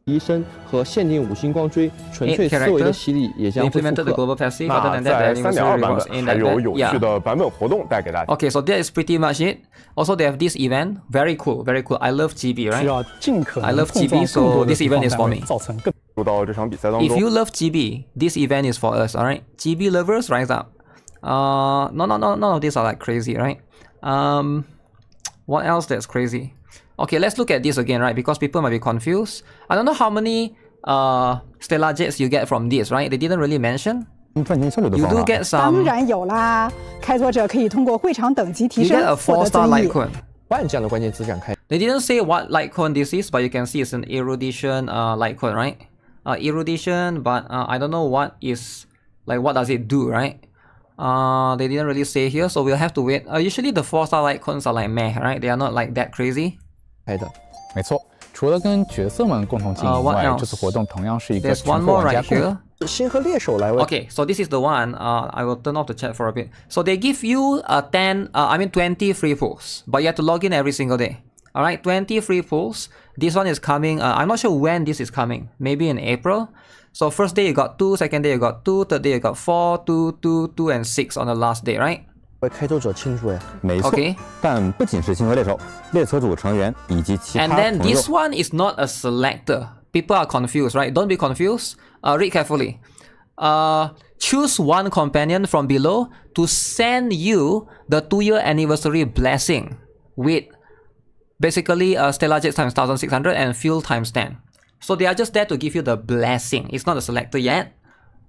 医生和限定5星光锥，纯粹思维的洗礼也将会复刻。Implemented the global passive. 那在 3.2 版本还有有趣的版本活动带给大家。Okay, so that is pretty much it. Also, they have this event. Very cool, very cool. I love GB, right? I love GB, so this event is for me. 入到这场比赛当中。 If you love GB, this event is for us, alright? GB lovers, rise up. None of these are like crazy, right? What else that's crazy? Okay, let's look at this again, right? Because people might be confused. I don't know how many Stellar Jets you get from this, right? They didn't really mention. You do get some. 当然有啦，开拓者可以通过会场等级提升 a 获得 4-star 增益。 Litecoin. 这样的关键词展开。 They didn't say what Litecoin this is, but you can see it's an erudition Litecoin, right? Erudition, but I don't know what does it do, right? They didn't really say here, so we'll have to wait. Usually the 4-star Litecoins are like meh, right? They are not like that crazy. 没错，除了跟角色们共同经营外，这次活动同样是一个 There's one more right here. 星河猎手来为。 Okay, so this is the one. I will turn off the chat for a bit. So they give you 20 free pulls, but you have to log in every single day. Alright, 20 free pulls. This one is coming. I'm not sure when this is coming. Maybe in April. So first day you got 2, second day you got 2, third day you got 4, 2, 2, 2, and 6 on the last day, right? 为开拓者庆祝呀，没错。但不仅是星河猎手、猎车组成员以及其他 And then this one is not a selector. People are confused, right? Don't be confused. Read carefully. Choose one companion from below to send you the 2-year anniversary blessing with basically Stellar Jets times 1600 and fuel times 10. So they are just there to give you the blessing. It's not a selector yet.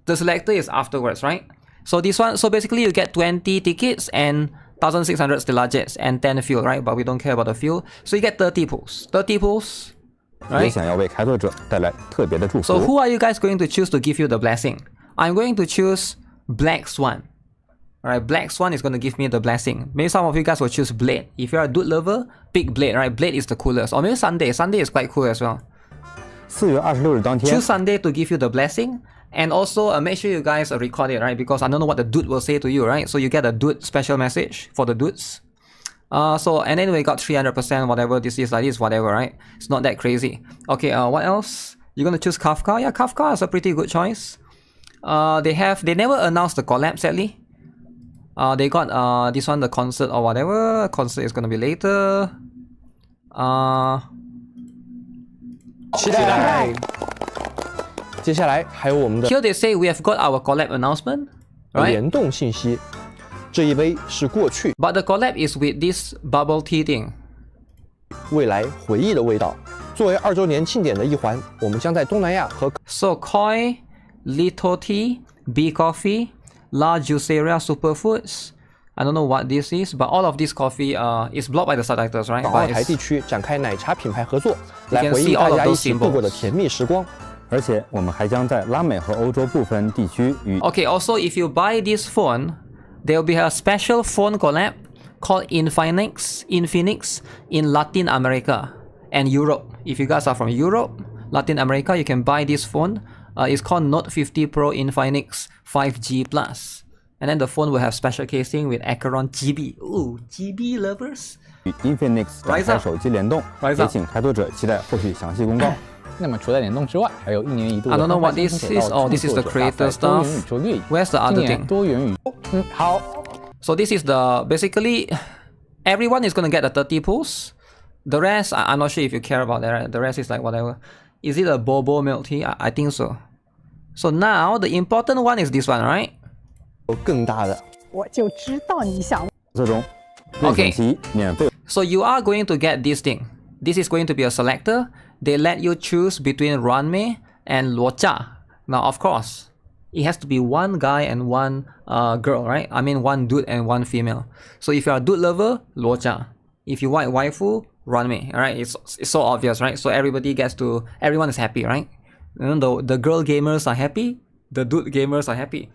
The selector is afterwards, right? So this one, so basically you get 20 tickets and 1,600 stellar jets and 10 fuel, right? But we don't care about the fuel. So you get 30 pulls. 30 pulls, right? 也想要为开拓者带来特别的祝福。 So who are you guys going to choose to give you the blessing? I'm going to choose Black Swan. Alright, Black Swan is going to give me the blessing. Maybe some of you guys will choose Blade. If you're a dude lover, pick Blade, right? Blade is the coolest. Or maybe Sunday. Sunday is quite cool as well. 4月26日当天 Choose Sunday to give you the blessing. And also make sure you guys record it, right? Because I don't know what the dude will say to you, right? So you get a dude special message for the dudes. And then we got 300%, whatever this is, like this, whatever, right? It's not that crazy. Okay, what else? You're gonna choose Kafka? Yeah, Kafka is a pretty good choice. They never announced the collab, sadly. They got this one, the concert or whatever. Concert is gonna be later. 期待。接下来还有我们的 Here they say we have got our collab announcement, right? 联动信息。这一杯是过去， But the collab is with this bubble tea thing. 未来回忆的味道。作为2周年庆典的一环，我们将在东南亚和 So Koi, Little Tea, Bee Coffee, La Juiceria Superfoods. I don't know what this is, but all of this coffee is blocked by the subtitles, right? 港澳台地区展开奶茶品牌合作，来回忆大家一起度过的甜蜜时光。而且我们还将在拉美和欧洲部分地区与 Okay, also if you buy this phone, there will be a special phone collab called Infinix in Latin America and Europe. If you guys are from Europe, Latin America, you can buy this phone. It's called Note 50 Pro Infinix 5G Plus. And then the phone will have special casing with Acheron GB. Ooh, GB lovers. 与 Infinix 展开手机联动，也请开拓者期待后续详细公告。那么除了联动之外，还有1年1度的 I don't know what this is. Oh, this is the creator stuff. Where's the other thing? 多元宇好。So this is the basically everyone is gonna get the 30 pulls. The rest, I'm not sure if you care about that. Right? The rest is like whatever. Is it a bobo milk tea? I think so. So now the important one is this one, right? 更大的，我就知道你想。这种任选题免费。So you are going to get this thing. This is going to be a selector. They let you choose between Ranmei and Luocha. Now, of course, it has to be one guy and one girl, right? I mean, one dude and one female. So if you're a dude lover, Luocha. If you want waifu, Ranmei. All right, it's so obvious, right? So everyone is happy, right? And the girl gamers are happy. The dude gamers are happy.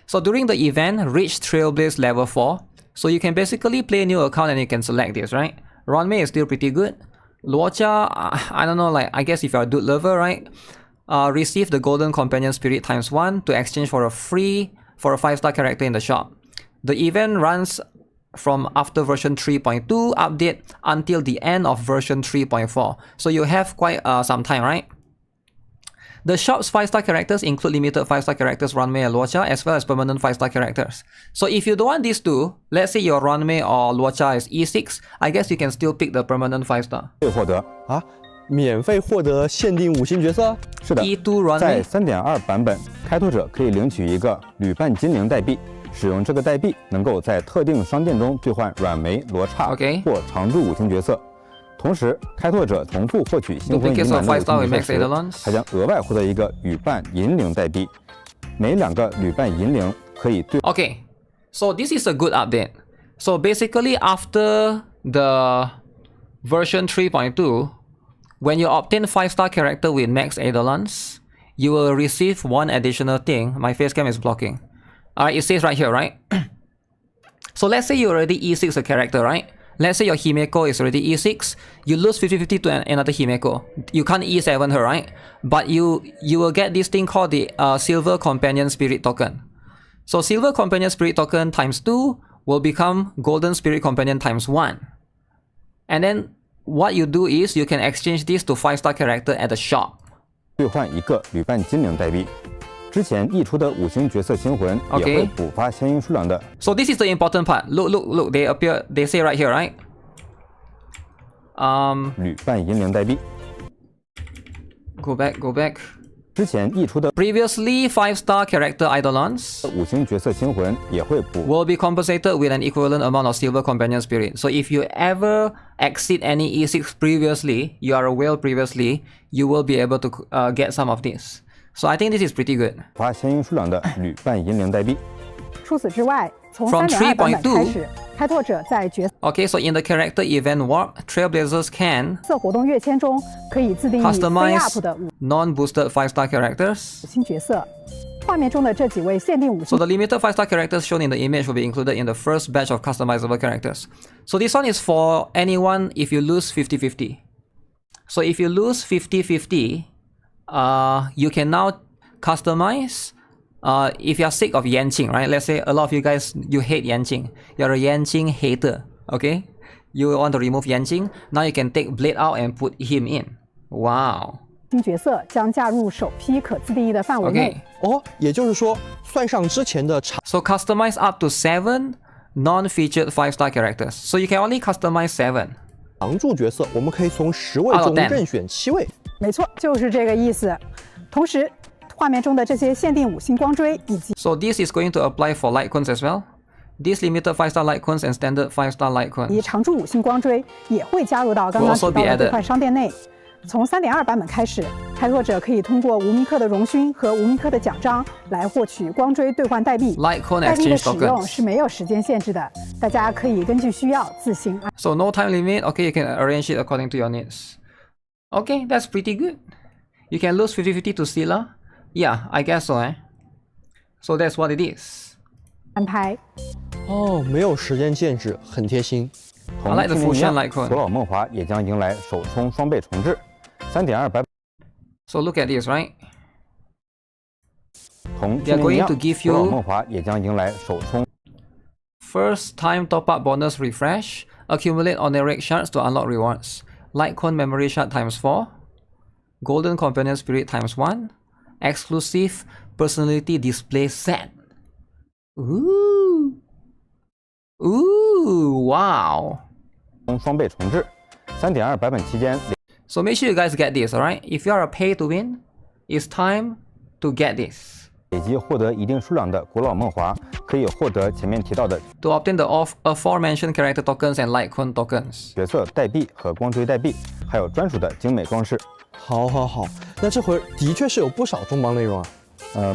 So during the event, reach Trailblaze level 4. So you can basically play a new account and you can select this, right? Ranmei is still pretty good. Luocha, I don't know, like, I guess if you're a dude lover, right? Receive the Golden Companion Spirit ×1 to exchange for a 5-star character in the shop. The event runs from after version 3.2 update until the end of version 3.4. So you have quite some time, right? The shop's 5-star characters include limited 5-star characters Ranmei and Luocha as well as permanent 5-star characters. So if you don't want these two, let's say your Ranmei or Luocha is E6, I guess you can still pick the permanent 5-star. 获得啊，免费获得限定5星角色。是的， E2 Ranmei 在 3.2 版本，开拓者可以领取一个旅伴精灵代币，使用这个代币能够在特定商店中兑换软梅、罗刹或常驻5星角色。同时，开拓者重复获取新婚已满的5星角色时，还将额外获得一个旅伴银铃代币。每2个旅伴银铃可以兑。Okay, so this is a good update. So basically, after the version 3.2, when you obtain 5-star character with max eidolons, you will receive one additional thing. My face cam is blocking. Alright, it says right here, right? So let's say you already E6 a character, right? Let's say your Himeko is already E6, you lose 50-50 to another Himeko. You can't E7 her, right? But you will get this thing called the Silver Companion Spirit Token. So Silver Companion Spirit Token ×2 will become Golden Spirit Companion ×1. And then what you do is you can exchange this to 5-star character at the shop. 兑换一个旅伴精灵代币。之前溢出的5星角色星魂也会补发相应数量的。So this is the important part. Look. They say right here, right? 旅伴银铃代币。Go back. 之前溢出的 previously 5-star character eidolons 5星角色星魂也会补 will be compensated with an equivalent amount of Silver Companion Spirit. So if you ever exceed any E6 previously, you are a whale previously, you will be able to get some of this. So I think this is pretty good. 发相应数量的旅伴银铃代币。除此之外，从3.2版本开始，开拓者在角 Okay, so in the character event warp, Trailblazers can 色活动跃迁中可以自定义 customize up 的non-boosted 5-star characters. 5星角色。画面中的这几位限定5星。 So the limited 5-star characters shown in the image will be included in the first batch of customizable characters. So this one is for anyone if you lose 50-50. So if you lose 50-50, you can now customize. If you're sick of Yanqing, right? Let's say a lot of you guys, you hate Yanqing. You're a Yanqing hater, okay? You want to remove Yanqing. Now you can take Blade out and put him in. Wow. 新角色将加入首批可自定义的范围内。哦，也就是说，算上之前的常。So customize up to 7 non-featured 5-star characters. So you can only customize 7. 常驻角色，我们可以从10位中任选7位。没错，就是这个意思。同时，画面中的这些限定5星光锥以及 So this is going to apply for light cones as well. These limited 5-star light cones and standard 5-star light cones. 常驻5星光锥也会加入到刚刚提到的兑换商店内。从 3.2 版本开始，开拓者可以通过无名课的荣勋和无名课的奖章来获取光锥兑换代币。Light cone 代币的 exchange 使用 tokens 是没有时间限制的，大家可以根据需要自行安。So no time limit. Okay, you can arrange it according to your needs. Okay, that's pretty good. You can lose 50-50 to Scylla. Yeah, I guess so, eh? So that's what it is. 安排。哦，没有时间限制，很贴心。I like the fusion light cone. 古老梦华也将迎来首充双倍重置。3.2版。So look at this, right? 同 They are going to give you 古老梦华也将迎来首充。First time top up bonus refresh. Accumulate honorific shards to unlock rewards. Light cone memory shard times 4. Golden companion spirit times 1. Exclusive personality display set. Ooh. Ooh, wow. 双倍重置。3.2版本期间。So make sure you guys get this, alright? If you are a pay to win, it's time to get this. 累计获得一定数量的古老梦华，可以获得前面提到的 To obtain the aforementioned character tokens and light cone tokens. 角色代币和光锥代币，还有专属的精美装饰。好，那这回的确是有不少重磅内容啊。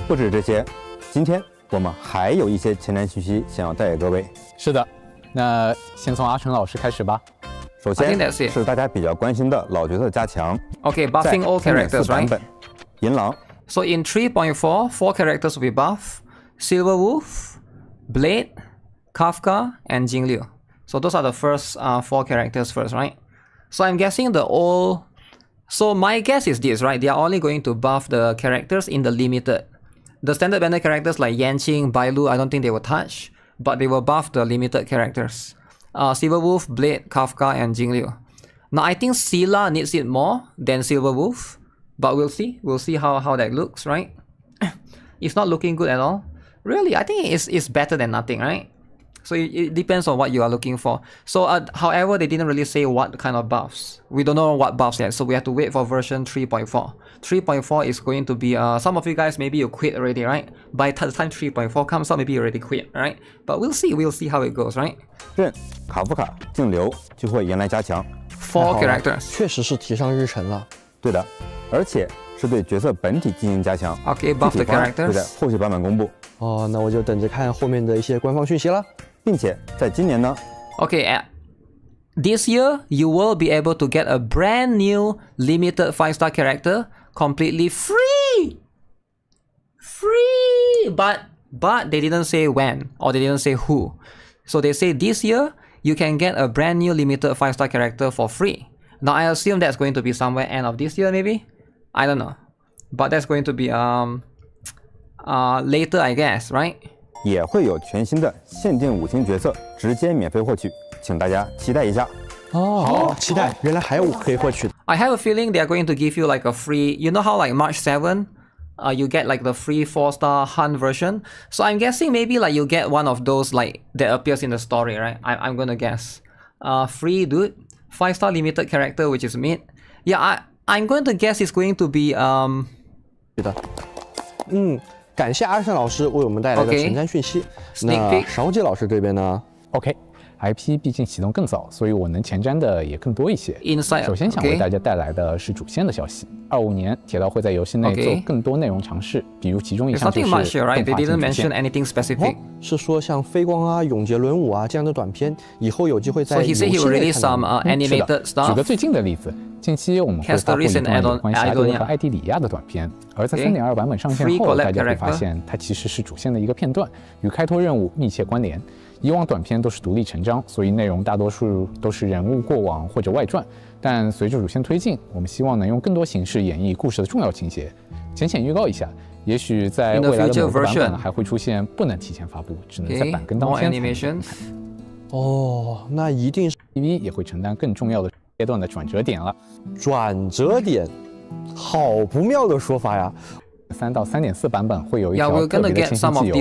不止这些，今天我们还有一些前瞻信息想要带给各位。是的，那先从阿成老师开始吧。首先是大家比较关心的老角色加强。Okay, buffing all characters, right? 银狼。So in 3.4, 4 characters will be buffed: Silver Wolf, Blade, Kafka, and Jingliu. So those are the first 4 characters first, right? So I'm guessing the all. So my guess is this, right? They are only going to buff the characters in the limited. The standard banner characters like Yanqing, Bailu, I don't think they will touch, but they will buff the limited characters. Silver Wolf, Blade, Kafka, and Jingliu. Now I think Scylla needs it more than Silver Wolf, but we'll see. We'll see how that looks, right? It's not looking good at all. Really, I think it's better than nothing, right? So it depends on what you are looking for. So however, they didn't really say what kind of buffs. We don't know what buffs yet, so we have to wait for version 3.4. 3.4 is going to be, some of you guys, maybe you quit already, right? By the time 3.4 comes out, maybe you already quit, right? But we'll see how it goes, right? 任卡夫卡净流就会迎来加强。 4 characters. 确实是提上日程了。对的，而且是对角色本体进行加强。Okay, buff the characters. 会在后续版本公布。哦，那我就等着看后面的一些官方讯息了。并且在今年呢 Okay, this year you will be able to get a brand new limited 5-star character completely free. But they didn't say when, or they didn't say who. So they say this year you can get a brand new limited 5-star character for free. Now I assume that's going to be somewhere end of this year maybe. I don't know, but that's going to be later, I guess, right? 也会有全新的限定5星角色直接免费获取，请大家期待一下。哦，好期待！原来还有可以获取的。I have a feeling they are going to give you like a free. You know how like March 7, you get like the free 4-star hunt version. So I'm guessing maybe like you get one of those like that appears in the story, right? I'm gonna guess. Free dude, 5-star limited character which is mid. Yeah, I'm going to guess it's going to be 是的，感谢阿胜老师为我们带来的前瞻讯息。那勺姐老师这边呢 ？OK， IP 毕竟启动更早，所以我能前瞻的也更多一些。Inside， 首先想为大家带来的是主线的消息。25年，铁道会在游戏内做更多内容尝试，比如其中一项就是动画进主线。是说像飞光啊、永劫轮舞啊这样的短片，以后有机会在游戏内看到。举个最近的例子，近期我们会发布一段有关霞蝶和艾地里亚的短片，而在3.2版本上线后，大家会发现它其实是主线的一个片段，与开拓任务密切关联。以往短片都是独立成章，所以内容大多数都是人物过往或者外传。但随着主线推进，我们希望能用更多形式演绎故事的重要情节。浅预告一下，也许在未来的某个版本还会出现不能提前发布，只能在版更当天才能看。哦，那一定是 TV 也会承担更重要的阶段的转折点了。转折点，好不妙的说法呀！3到3.4版本会有一条特别的前行记游，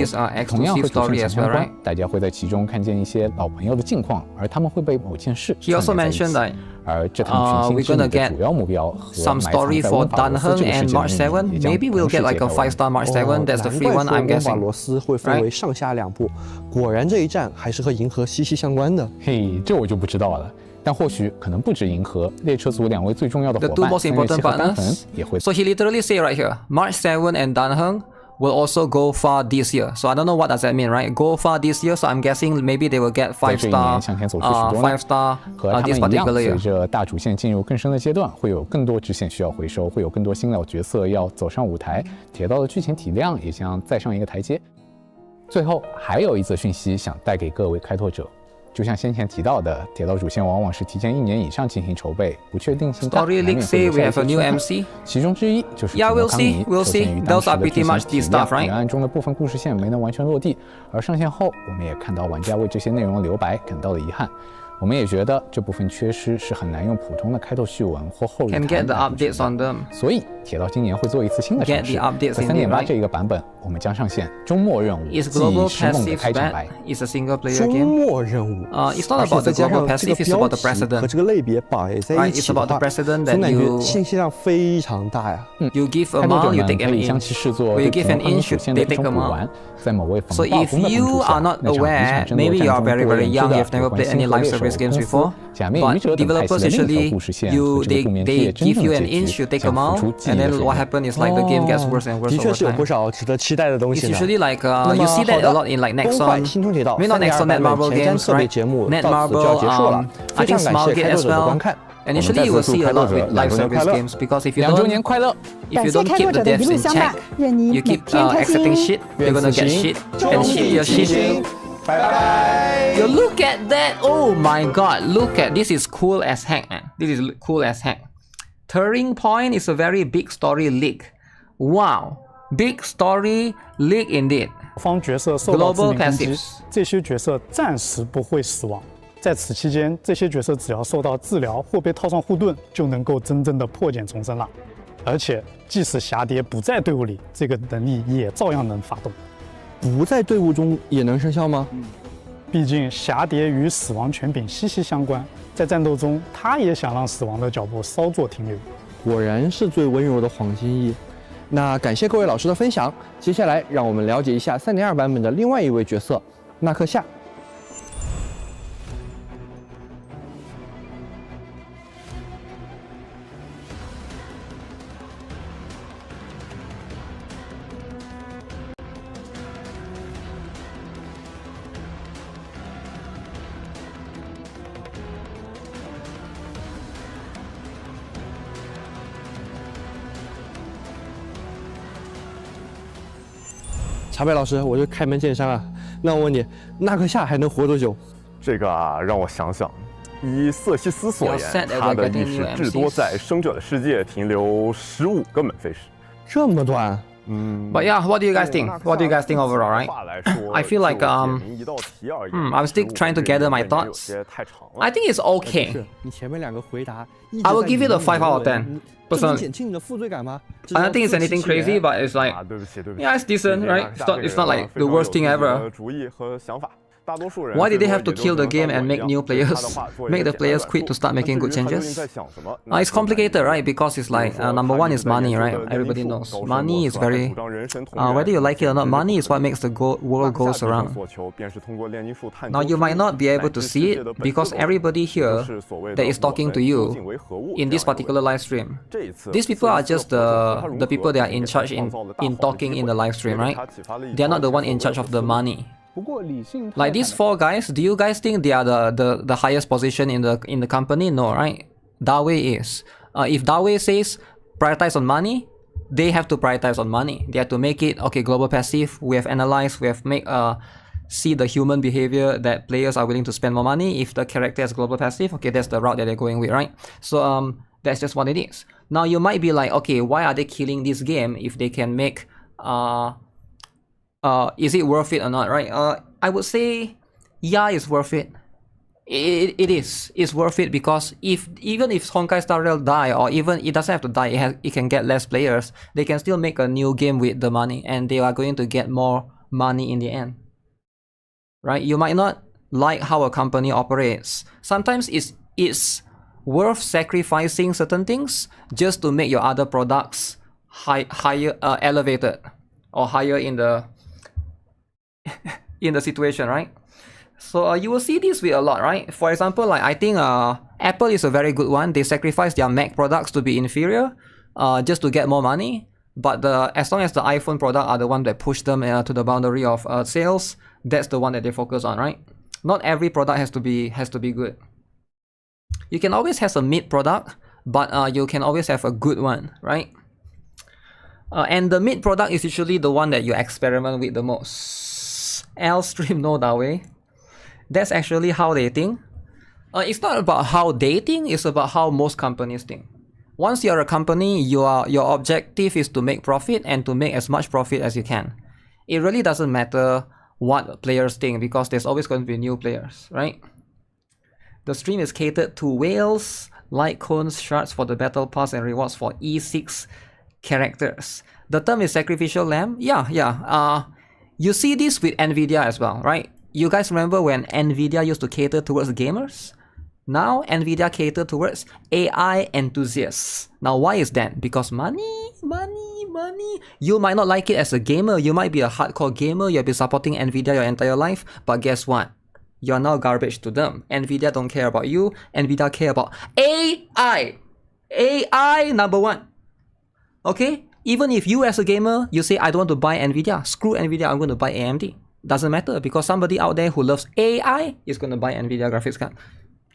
同样会主线相关，大家会在其中看见一些老朋友的近况，而他们会被某件事串联在一起。而这趟群星之旅的主要目标和埋藏在温法罗斯这个世界里面，也将同时揭开。温法罗斯会分为上下2部，果然这一战还是和银河息息相关的。嘿，这我就不知道了。但或许可能不止银河，列车组2位最重要的伙伴3月7和丹恒也会。So he literally say right here, March 7 and Danheng will also go far this year. So I don't know what does that mean, right? Go far this year. So I'm guessing maybe they will get 5 star, 5 star. 和他们一样，随着大主线进入更深的阶段，会有更多支线需要回收，会有更多新老角色要走上舞台，铁道的剧情体量也将再上一个台阶。最后还有一则讯息想带给各位开拓者。就像先前提到的，铁道主线往往是提前1年以上进行筹备，不确定性大，难免会留下一些缺憾。其中之一就是主角康尼受限于当时的剧情体量，原案中的部分故事线没能完全落地，而上线后，我们也看到玩家为这些内容留白感到了遗憾。我们也觉得这部分缺失是很难用普通的开拓序文或后日谈来补全的。所以铁道今年会做一次新的尝试，在3.8这一个版本，我们将上线周末任务，即失梦的开场白。周末任务，it's not about the global passive, it's about the precedent. 和这个类别摆在一起的话，总感觉信息量非常大呀。You give a mile, you take an inch. 将其视作对普通主线的一种补完，在某位So if you are not aware, maybe you are very young, you've never played any live service games before. But developers usually they give you an inch, you take a mile, and then what happens is like the game gets worse and worse over time. 的确是有不少值得期待的东西。It's usually like you see that a lot in like Nexon, maybe not Nexon, Netmarble games, right? Netmarble, I think Smilegate as well. And usually you will see a lot with live service games because if you don't keep the devs in check, you keep accepting shit, you're gonna get shit and shit your shit. You look at that! Oh my god! Look at this is cool as heck, man. This is cool as heck. Turning Point is a very big story leak. Wow, big story leak indeed. 方角色受到致命攻击，这些角色暂时不会死亡。在此期间，这些角色只要受到治疗或被套上护盾，就能够真正的破茧重生了。而且，即使霞蝶不在队伍里，这个能力也照样能发动。不在队伍中也能生效吗？毕竟霞蝶与死亡权柄息息相关，在战斗中，他也想让死亡的脚步稍作停留。果然是最温柔的黄金翼。那感谢各位老师的分享，接下来让我们了解一下3.2版本的另外一位角色纳克夏。茶杯老师，我就开门见山啊。那我问你，纳克夏还能活多久？这个啊，让我想想。依瑟西斯所言，他的意识至多在生者的世界停留15个门飞时。这么短？But yeah, what do you guys think? What do you guys think overall, right? I feel like I'm still trying to gather my thoughts. I think it's okay. 你前面2个回答 I will give it a 5 out of 10. Personally. 减轻你的负罪感吗？ I don't think it's anything crazy, but it's like, yeah, it's decent, right? It's not like the worst thing ever. 主意和想法。Why did they have to kill the game and make new players? Make the players quit to start making good changes? It's complicated, right? Because it's like, number one is money, right? Everybody knows. Money is very... whether you like it or not, money is what makes the world goes around. Now, you might not be able to see it because everybody here that is talking to you in this particular live stream, these people are just the people that are in charge in talking in the live stream, right? They are not the one in charge of the money. Like these four guys, do you guys think they are the highest position in the company? No, right? Dawei is. If Dawei says prioritize on money, they have to prioritize on money. They have to make it, okay, global passive, we have analyzed, we have made see the human behavior that players are willing to spend more money. If the character has global passive, okay, that's the route that they're going with, right? So that's just what it is. Now you might be like, okay, why are they killing this game if they can make is it worth it or not, right? I would say yeah, it's worth it. It is. It's worth it because even if Honkai Star Rail die, or even it doesn't have to die, it can get less players, they can still make a new game with the money and they are going to get more money in the end. Right? You might not like how a company operates. Sometimes it's worth sacrificing certain things just to make your other products higher elevated or higher in the in the situation, right? So you will see this with a lot, right? For example, like I think Apple is a very good one. They sacrifice their Mac products to be inferior just to get more money. But as long as the iPhone product are the one that push them to the boundary of sales, that's the one that they focus on, right? Not every product has to be good. You can always have a mid product, but you can always have a good one, right? And the mid product is usually the one that you experiment with the most. L-stream no Dawei. That's actually how they think. It's not about how they think, it's about how most companies think. Once you're a company, your objective is to make profit and to make as much profit as you can. It really doesn't matter what players think because there's always going to be new players, right? The stream is catered to whales, light cones, shards for the battle pass and rewards for E6 characters. The term is sacrificial lamb. Yeah. You see this with Nvidia as well, right? You guys remember when Nvidia used to cater towards gamers? Now Nvidia cater towards AI enthusiasts. Now why is that? Because money. You might not like it as a gamer. You might be a hardcore gamer. You've been supporting Nvidia your entire life. But guess what? You're now garbage to them. Nvidia don't care about you. Nvidia care about AI. AI number one. Okay? Even if you as a gamer, you say I don't want to buy Nvidia. Screw Nvidia, I'm going to buy AMD. Doesn't matter because somebody out there who loves AI is going to buy Nvidia graphics card.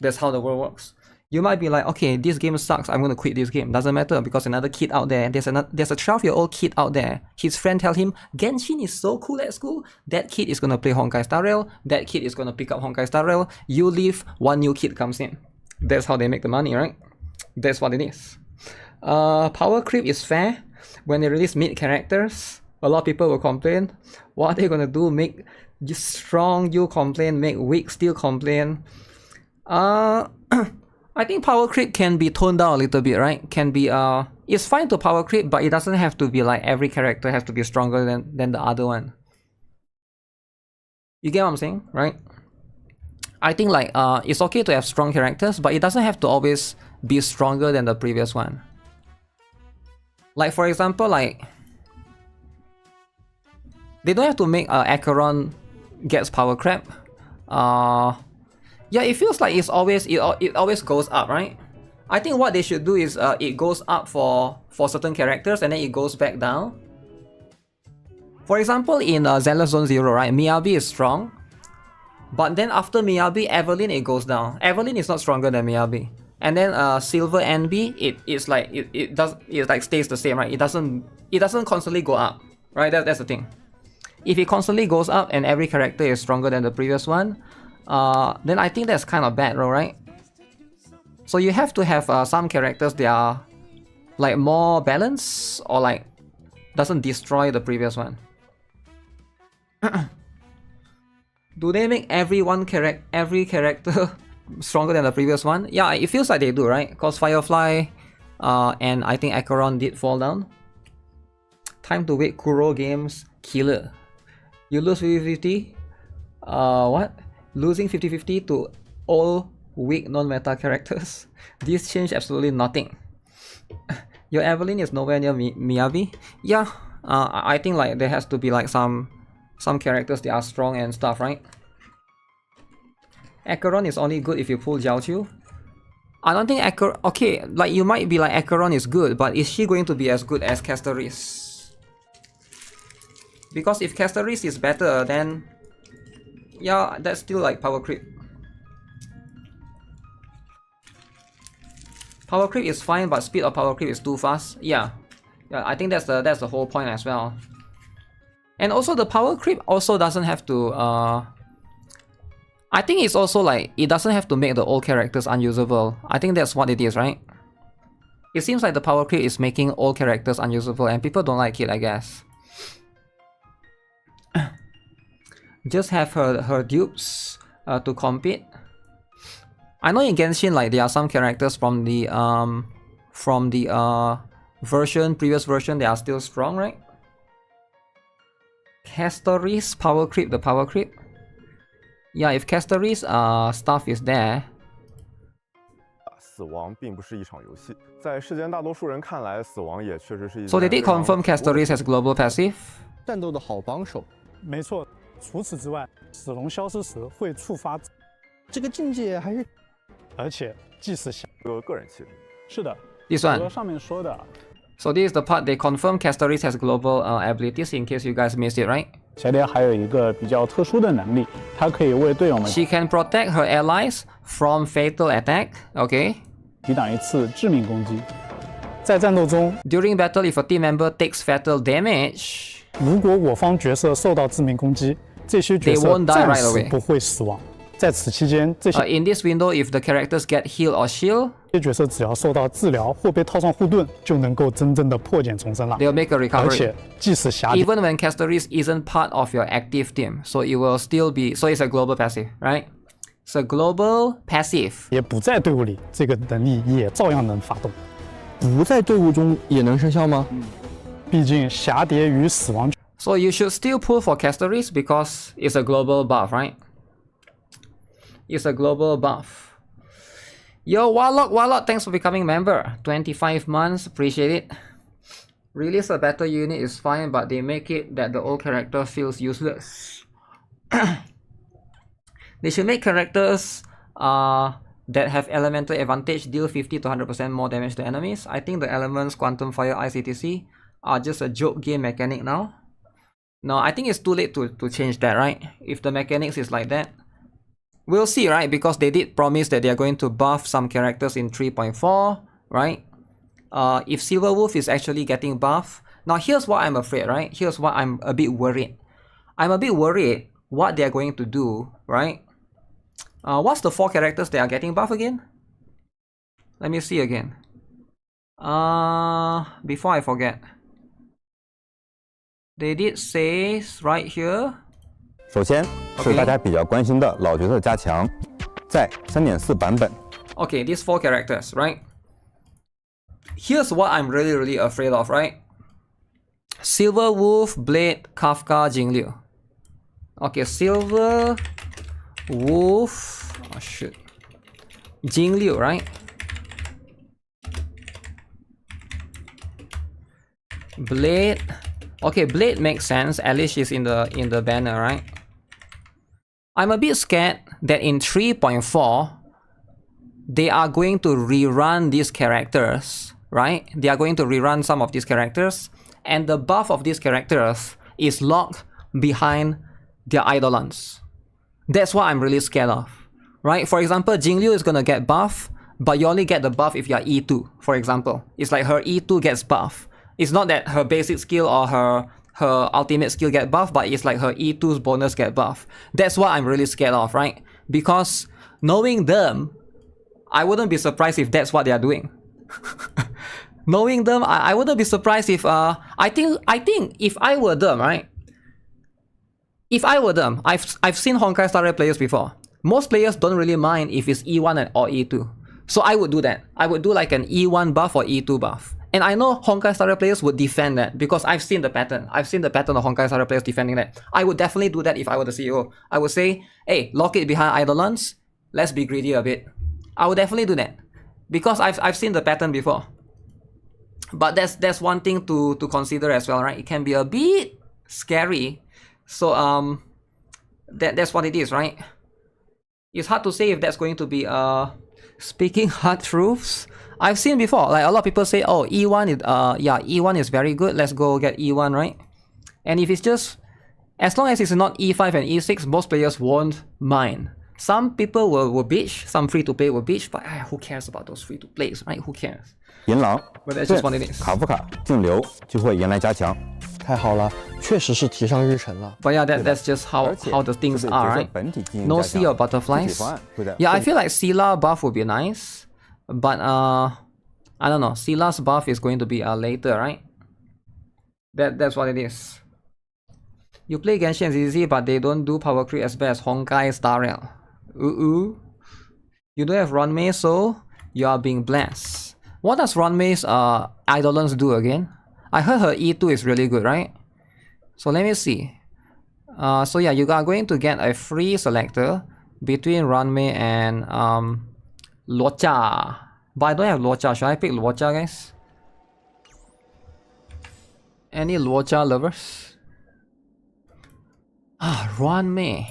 That's how the world works. You might be like, okay, this game sucks, I'm going to quit this game. Doesn't matter because another kid out there, there's a 12-year-old kid out there. His friend tell him, Genshin is so cool at school. That kid is going to play Honkai Star Rail. That kid is going to pick up Honkai Star Rail. You leave, one new kid comes in. That's how they make the money, right? That's what it is. Power creep is fair. When they release mid characters, a lot of people will complain. What are they going to do? Make you strong, you complain. Make weak, still complain. I think power creep can be toned down a little bit, right? Can be it's fine to power creep, but it doesn't have to be like every character has to be stronger than the other one. You get what I'm saying, right? I think like it's okay to have strong characters, but it doesn't have to always be stronger than the previous one. Like for example, like they don't have to make Acheron gets power crap. Yeah, it feels like it always goes up, right? I think what they should do is it goes up for certain characters and then it goes back down. For example, in Zenless Zone 0, right, Miyabi is strong, but then after Miyabi, Evelyn it goes down. Evelyn is not stronger than Miyabi, and then Silver NB it stays the same, right? It doesn't constantly go up, right? That's the thing. If it constantly goes up and every character is stronger than the previous one, then I think that's kind of bad, right? So you have to have some characters that are like more balanced or like doesn't destroy the previous one. Do they make every character stronger than the previous one? Yeah, it feels like they do, right? Because Firefly and I think Acheron did fall down. Time to wait, Kuro Games killer. You lose 50-50? What? losing 50-50 to all weak non-meta characters. This changed absolutely nothing. Your Evelyn is nowhere near Miyabi. Yeah, I think like there has to be like some characters that are strong and stuff, right? Acheron is only good if you pull Jiaoqiu. I don't think Acheron... Okay, like you might be like Acheron is good, but is she going to be as good as Castoris? Because if Castoris is better, then... Yeah, that's still like power creep. Power creep is fine, but speed of power creep is too fast. Yeah, I think that's the whole point as well. And also the power creep also doesn't have to... I think it's also like, it doesn't have to make the old characters unusable. I think that's what it is, right? It seems like the power creep is making old characters unusable and people don't like it, I guess. Just have her dupes to compete. I know in Genshin like there are some characters from the previous version they are still strong, right? Castoris power creep, the power creep. Yeah, if Castoris stuff is there. 死亡并不是一场游戏，在世间大多数人看来，死亡也确实是一。So they did confirm Castoris has global passive. 战斗的好帮手。没错，除此之外，死龙消失时会触发这个境界还是，而且即使个人气。是的， This one. 除了上面说的。 So this is the part they confirm Castoris has global abilities in case you guys missed it, right? 小蝶还有一个比较特殊的能力，它可以为队友们 She can protect her allies from fatal attack. Okay. 抵挡一次致命攻击。在战斗中 ，During battle, if a team member takes fatal damage， 如果我方角色受到致命攻击，这些角色暂时不会死亡。在此期间，这些 in this window, if the characters get heal or shield， 这些角色只要受到治疗或被套上护盾，就能够真正的破茧重生了。They'll make a recovery. 而且，即使霞蝶 ，even when Castoris isn't part of your active team, so it will still be. So it's a global passive, right? It's a global passive. 也不在队伍里，这个能力也照样能发动。不在队伍中也能生效吗？毕竟霞蝶与死亡。So you should still pull for Castoris because it's a global buff, right? It's a global buff. Yo, Warlock, thanks for becoming member. 25 months, appreciate it. Release a battle unit is fine, but they make it that the old character feels useless. They should make characters that have elemental advantage deal 50 to 100% more damage to enemies. I think the elements, Quantum Fire, Ice, etc. are just a joke game mechanic now. No, I think it's too late to change that, right? If the mechanics is like that. We'll see, right? Because they did promise that they are going to buff some characters in 3.4, right? If Silverwolf is actually getting buff. Now, here's what I'm afraid, right? Here's what I'm a bit worried. I'm a bit worried what they're going to do, right? What's the 4 characters that are getting buff again? Let me see again. Before I forget. They did say right here. 首先是大家比较关心的老角色加强，在 3.4 版本。Okay, these 4 characters, right? Here's what I'm really afraid of, right? Silver Wolf, Blade, Kafka, Jingliu. Okay, Silver Wolf. Oh shit. Jingliu, right? Blade. Okay, Blade makes sense. At least she's in the banner, right? I'm a bit scared that in 3.4 they are going to rerun these characters, right? They are going to rerun some of these characters, and the buff of these characters is locked behind their Eidolons. That's what I'm really scared of, right? For example, Jingliu is gonna get buff, but you only get the buff if you're E2, for example. It's like her E2 gets buff. It's not that her basic skill or her ultimate skill get buff, but it's like her E2's bonus get buff. That's what I'm really scared of, right? Because knowing them, I wouldn't be surprised if that's what they are doing. Knowing them, I wouldn't be surprised if I think if I were them, right? If I were them, I've seen Honkai Star Rail players before. Most players don't really mind if it's E1 or E2. So I would do that. I would do like an E1 buff or E2 buff. And I know Honkai starter players would defend that because I've seen the pattern. I've seen the pattern of Honkai starter players defending that. I would definitely do that if I were the CEO. I would say, hey, lock it behind Eidolons. Let's be greedy a bit. I would definitely do that because I've seen the pattern before. But that's one thing to consider as well, right? It can be a bit scary. So that's what it is, right? It's hard to say if that's going to be speaking hard truths. I've seen before, like a lot of people say, oh, E1 is E1 is very good. Let's go get E1, right? And if it's just, as long as it's not E5 and E6, most players won't mind. Some people will bitch, some free-to-play will bitch, but who cares about those free-to-plays, right? Who cares? 银狼 But that's just what it is. 卡夫卡净流就会迎来加强。太好了，确实是提上日程了。But yeah, that's just how the things are, right? No sea or butterflies. Yeah, I feel like Scylla buff would be nice, but I don't know. Scylla's buff is going to be later, right? That's what it is. You play Genshin is easy, but they don't do power creep as bad as Honkai Star Rail. You don't have Runmei, so you are being blessed. What does Runmei's Eidolons do again? I heard her E2 is really good, right? So let me see. So yeah, you are going to get a free selector between Runmei and Luocha. But I don't have Luocha. Should I pick Luocha, guys? Any Luocha lovers? Runmei.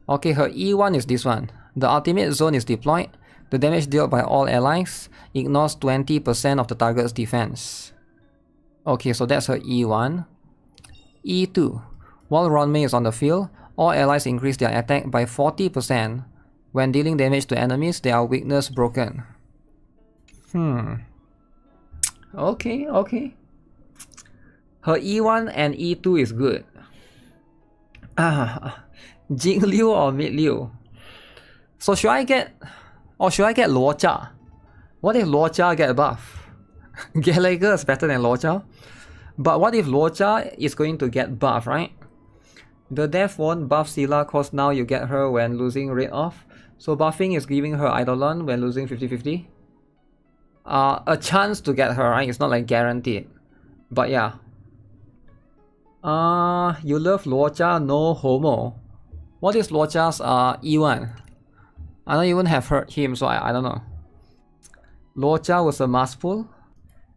Okay, her E1 is this one. The ultimate zone is deployed. The damage dealt by all allies ignores 20% of the target's defense. Okay, so that's her E1. E2. While Runmei is on the field, all allies increase their attack by 40%. When dealing damage to enemies, their weakness broken. Okay. Her E1 and E2 is good. Jing Liu or Mid Liu? So should I get Luocha? What if Luocha get a buff? Gallagher is better than Luocha. But what if Luocha is going to get buff, right? The death won't buff Scylla cause now you get her when losing rate off. So buffing is giving her Eidolon when losing 50-50. A chance to get her, right? It's not like guaranteed. But yeah. You love Luocha, no homo. What is Luocha's E1? I don't even have heard him, so I don't know. Luocha was a mass pull.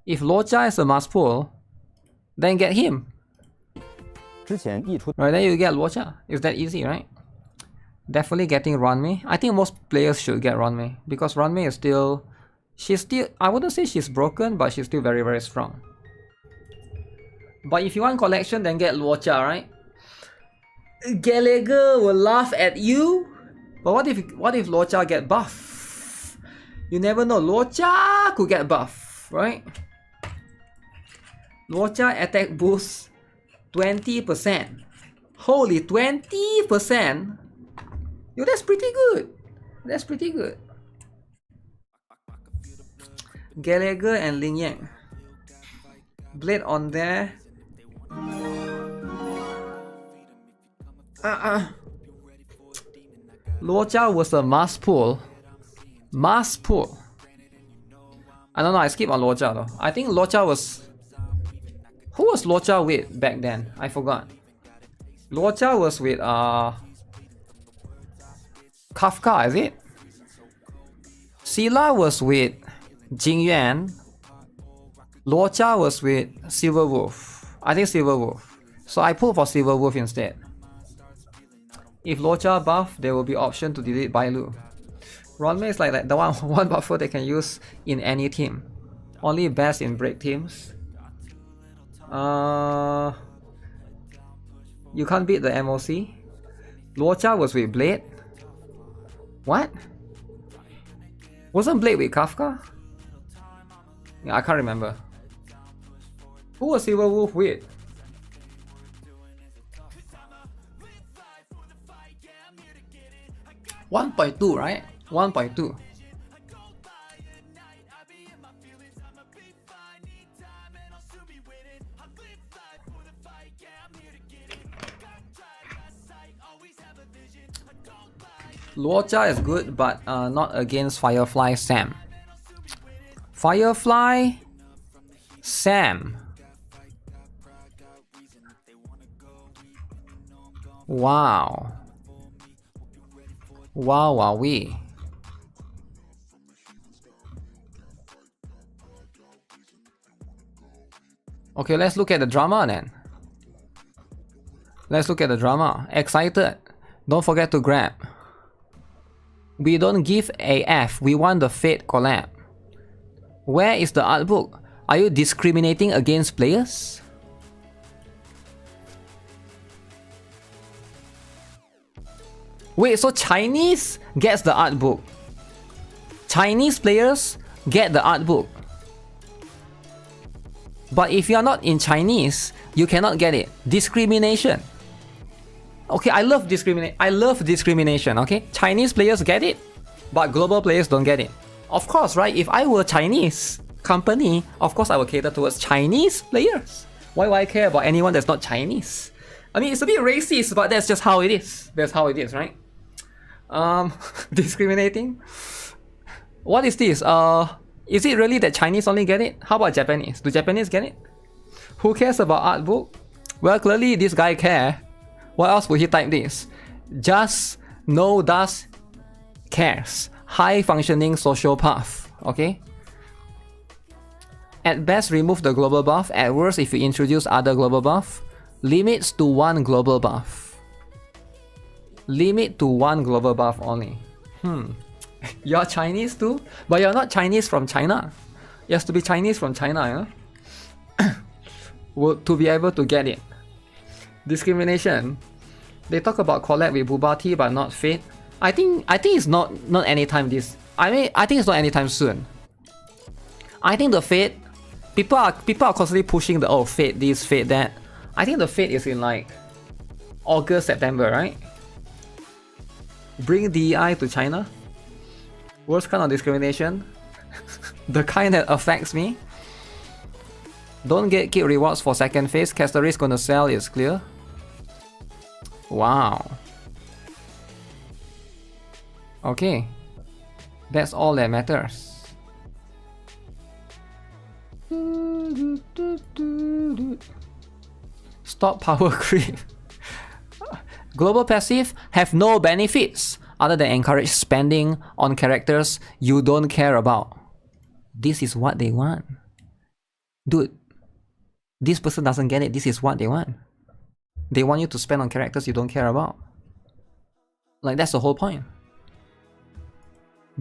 If Luocha is a mass pull, then get him. Right, then you get Luocha. It's that easy, right? Definitely getting Runmei. I think most players should get Runmei because Runmei is still... I wouldn't say she's broken, but she's still very, very strong. But if you want collection, then get Luocha, right? Gallagher will laugh at you. But what if Luocha get buff? You never know. Luocha could get buff, right? Luocha attack boost 20%. Holy, 20%? Yo, that's pretty good. That's pretty good. Gallagher and Ling Yang. Blade on there. Luocha was a mass pull. Mass pull. I don't know, I skip on Luocha though. I think Luocha was... Who was Luocha with back then? I forgot. Luocha was with Kafka, is it? Scylla was with Jingyuan. Luocha was with Silverwolf. I think Silverwolf. So I pull for Silverwolf instead. If Luocha buff, there will be option to delete Bailu. Runmei is like the one buffer they can use in any team. Only best in break teams. You can't beat the MOC. Luocha was with Blade. What? Wasn't Blade with Kafka? Yeah, I can't remember. Who was Silverwolf with? $1.2, right? 1.2. Luocha is good, but not against Firefly Sam. Firefly, Sam. Wow. Wow, wowee. Okay, let's look at the drama then. Let's look at the drama. Excited. Don't forget to grab. We don't give a F. We want the Fate collab. Where is the art book? Are you discriminating against players? Wait, so Chinese gets the art book. Chinese players get the art book. But if you are not in Chinese, you cannot get it. Discrimination. Okay, I love discrimination, okay? Chinese players get it, but global players don't get it. Of course, right? If I were a Chinese company, of course I would cater towards Chinese players. Why would I care about anyone that's not Chinese? I mean, it's a bit racist, but that's just how it is. That's how it is, right? Discriminating? What is this? Is it really that Chinese only get it? How about Japanese? Do Japanese get it? Who cares about art book? Well, clearly this guy care. What else would he type this? Just no does cares. High functioning sociopath. Okay? At best, remove the global buff. At worst, if you introduce other global buff, limits to 1 global buff. Limit to 1 global buff only. You're Chinese too? But you're not Chinese from China. You have to be Chinese from China, yeah? To be able to get it. Discrimination. They talk about collab with Bubati but not Fate. I think it's not anytime this. I think it's not anytime soon. I think the Fate, people are constantly pushing the Fate this, Fate that. I think the Fate is in like August, September, right? Bring DEI to China. Worst kind of discrimination. The kind that affects me. Don't get kit rewards for second phase. Caster is gonna sell, it's clear. Wow. Okay. That's all that matters. Stop power creep. Global passive have no benefits other than encourage spending on characters you don't care about. This is what they want. Dude, this person doesn't get it. This is what they want. They want you to spend on characters you don't care about. Like, that's the whole point.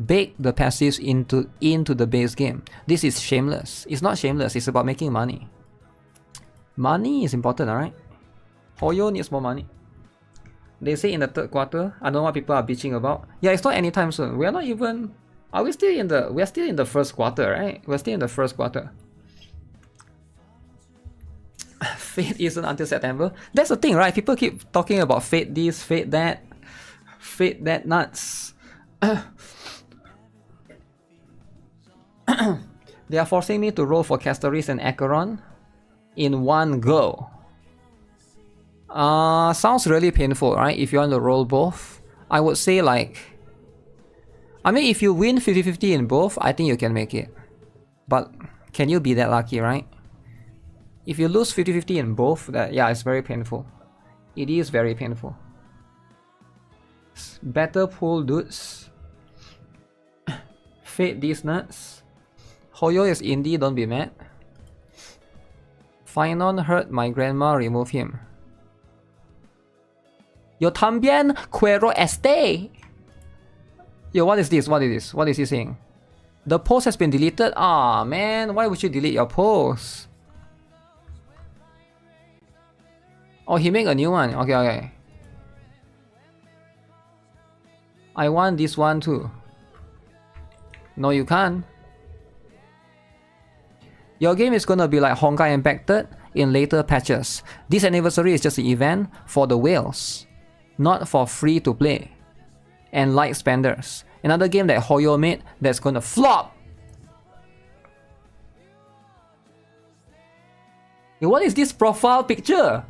Bake the passives into the base game. This is shameless. It's not shameless, it's about making money. Money is important, alright? Hoyo needs more money. They say in the third quarter. I don't know what people are bitching about. Yeah, it's not anytime soon. We are not even... Are we still in the... We are still in the first quarter, right? We're still in the first quarter. Fate isn't until September. That's the thing, right? People keep talking about Fate this, Fate that. Fate that nuts. They are forcing me to roll for Castoris and Acheron in one go. Sounds really painful, right? If you want to roll both. I would say like... I mean, if you win 50-50 in both, I think you can make it. But can you be that lucky, right? If you lose 50-50 in both, yeah, it's very painful. It is very painful. Better pull, dudes. Fate these nuts. Hoyo is indie, don't be mad. Finon hurt my grandma, remove him. Yo también quiero este. Yo, what is this? What is this? What is he saying? The post has been deleted? Aw, man, why would you delete your post? Oh, he made a new one. Okay, okay. I want this one too. No, you can't. Your game is gonna be like Honkai Impacted in later patches. This anniversary is just an event for the whales, not for free to play and light spenders. Another game that Hoyo made that's gonna flop. Hey, what is this profile picture?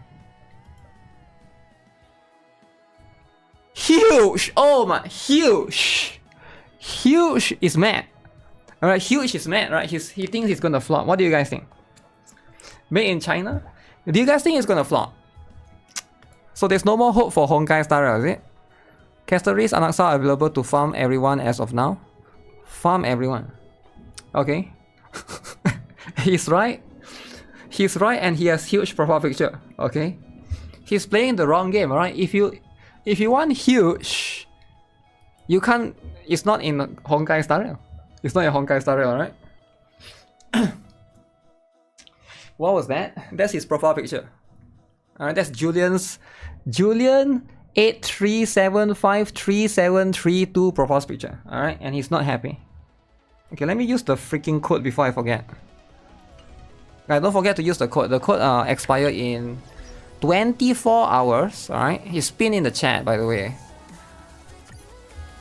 Huge! Oh my, huge! Huge is mad. Alright, huge is mad, right? He thinks it's gonna flop. What do you guys think? Made in China? Do you guys think it's gonna flop? So there's no more hope for Honkai Star Rail, is it? Casteries Anaxa available to farm everyone as of now. Farm everyone. Okay. He's right. He's right, and he has huge profile picture. Okay. He's playing the wrong game, alright? If you want huge, you can't. It's not in Honkai Star Rail. It's not in Honkai Star Rail, alright? What was that? That's his profile picture. Alright, that's Julian 83753732 profile picture. Alright, and he's not happy. Okay, let me use the freaking code before I forget. Guys, don't forget to use the code. The code expire in 24 hours. Alright, he's pinned in the chat, by the way.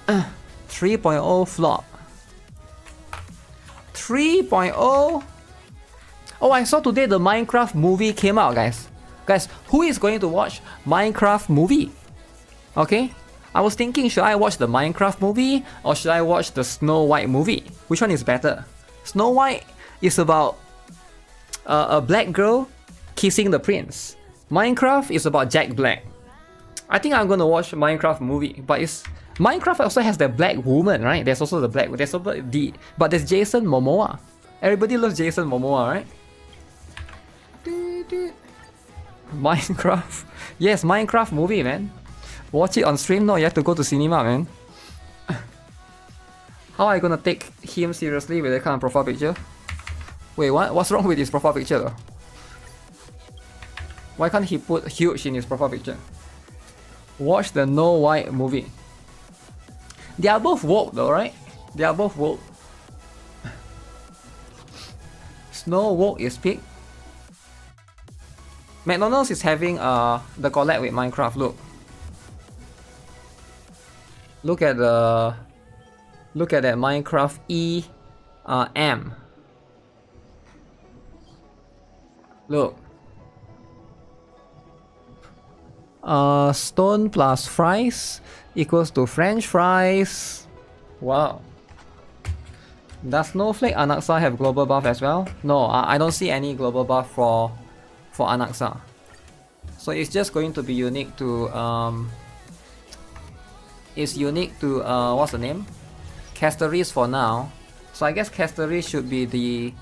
3.0 flop. 3.0. Oh, I saw today the Minecraft movie came out, guys. Guys, who is going to watch Minecraft movie? Okay, I was thinking, should I watch the Minecraft movie or should I watch the Snow White movie? Which one is better? Snow White is about a black girl kissing the prince. Minecraft is about Jack Black. I think I'm gonna watch Minecraft movie, but Minecraft also has the black woman, right? There's also the black. But there's Jason Momoa. Everybody loves Jason Momoa, right? Minecraft. Yes, Minecraft movie, man. Watch it on stream. No, you have to go to cinema, man. How are you gonna take him seriously with that kind of profile picture? Wait, what? What's wrong with his profile picture though? Why can't he put huge in his profile picture? Watch the No White movie. They are both woke though, right? They are both woke. Snow woke is pig. McDonald's is having the collab with Minecraft. Look at that Minecraft M. Look. Stone plus fries equals to French fries. Wow. Does Snowflake Anaxa have global buff as well? No, I don't see any global buff for Anaxa. So it's just going to be unique to what's the name? Casteries for now. So I guess Casteries should be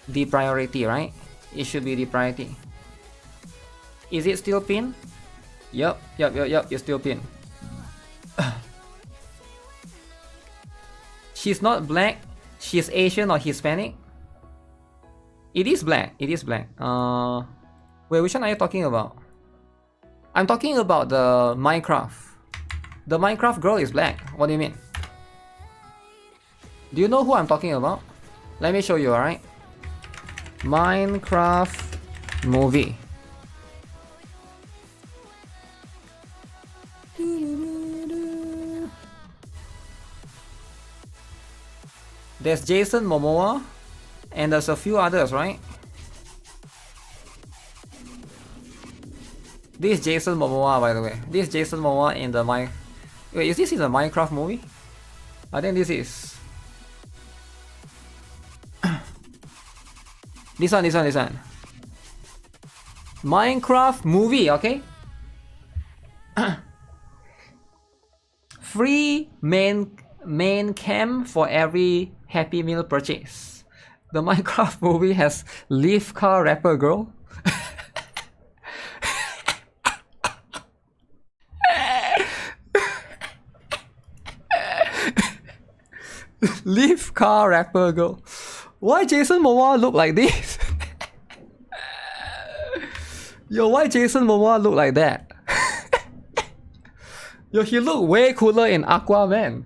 the priority, right? It should be the priority. Is it still pinned? Yup, it's still pinned. She's not black, she's Asian or Hispanic. It is black, wait, which one are you talking about? I'm talking about the Minecraft. The Minecraft girl is black. What do you mean? Do you know who I'm talking about? Let me show you, alright? Minecraft movie. There's Jason Momoa and there's a few others, right? This is Jason Momoa, by the way. This is Jason Momoa in the Wait, is this in the Minecraft movie? I think this is. This one. Minecraft movie, okay? Free main cam for every Happy Meal purchase. The Minecraft movie has Leaf Car Rapper Girl. Leaf Car Rapper Girl. Why Jason Momoa look like this? Yo, why Jason Momoa look like that? Yo, he look way cooler in Aquaman.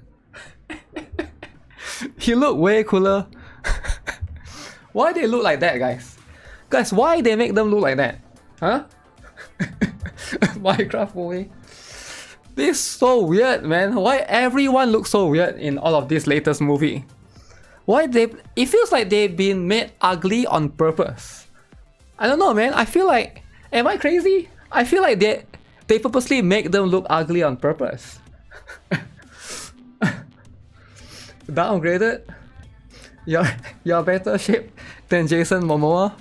He look way cooler. Why they look like that, guys? Guys, why they make them look like that? Huh? Minecraft movie. This is so weird, man. Why everyone looks so weird in all of this latest movie? It feels like they've been made ugly on purpose. I don't know, man. I feel like, am I crazy? I feel like they purposely make them look ugly on purpose. Downgraded? You're better shape than Jason Momoa.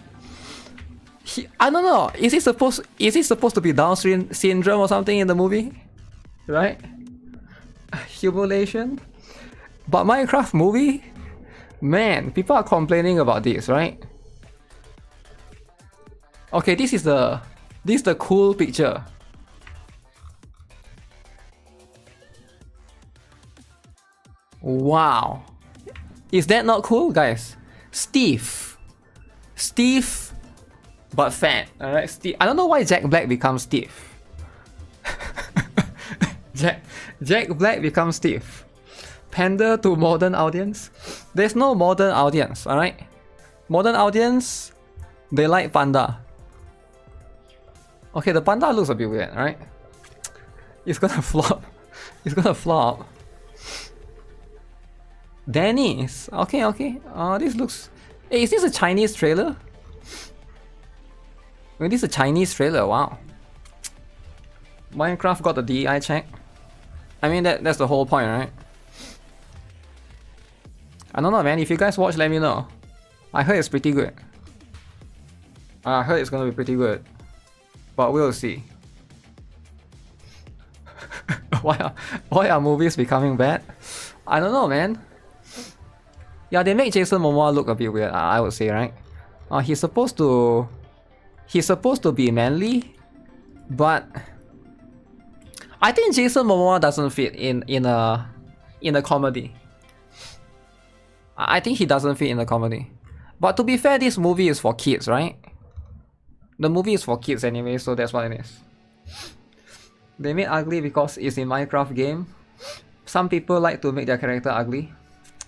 I don't know. Is it supposed to be Down syndrome or something in the movie? Right? Humiliation? But Minecraft movie? Man, people are complaining about this, right? Okay, this is the cool picture. Wow. Is that not cool, guys? Steve, but fat. Alright, Steve. I don't know why Jack Black becomes Steve. Jack Black becomes Steve. Pander to modern audience? There's no modern audience, alright? Modern audience, they like panda. Okay, the panda looks a bit weird, right? It's gonna flop. It's gonna flop. Dennis. Okay. This looks... Hey, is this a Chinese trailer? This is a Chinese trailer, wow. Minecraft got the DEI check. I mean, that's the whole point, right? I don't know, man. If you guys watch, let me know. I heard it's pretty good. I heard it's gonna be pretty good. But we'll see. Why are movies becoming bad? I don't know, man. Yeah, they make Jason Momoa look a bit weird, I would say, right? He's supposed to be manly, but I think Jason Momoa doesn't fit in a comedy. I think he doesn't fit in a comedy. But to be fair, this movie is for kids, right? The movie is for kids anyway, so that's what it is. They made ugly because it's in Minecraft game. Some people like to make their character ugly.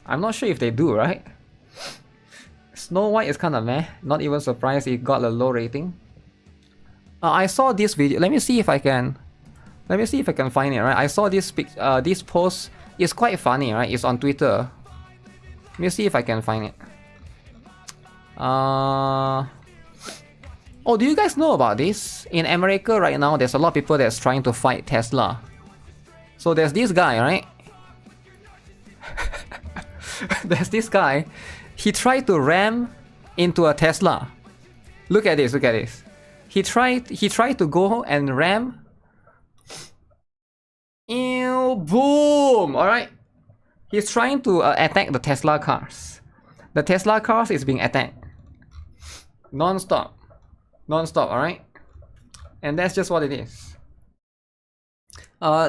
I'm not sure if they do, right? Snow White is kinda meh. Not even surprised it got a low rating. I saw this video. Let me see if I can find it, right? I saw this post. It's quite funny, right? It's on Twitter. Let me see if I can find it. Oh, do you guys know about this? In America right now, there's a lot of people that's trying to fight Tesla. So there's this guy, right? There's this guy. He tried to ram into a Tesla. Look at this, look at this. He tried to go and ram. Ew, boom! Alright. He's trying to attack the Tesla cars. The Tesla cars is being attacked. Non-stop. Non-stop, alright? And that's just what it is.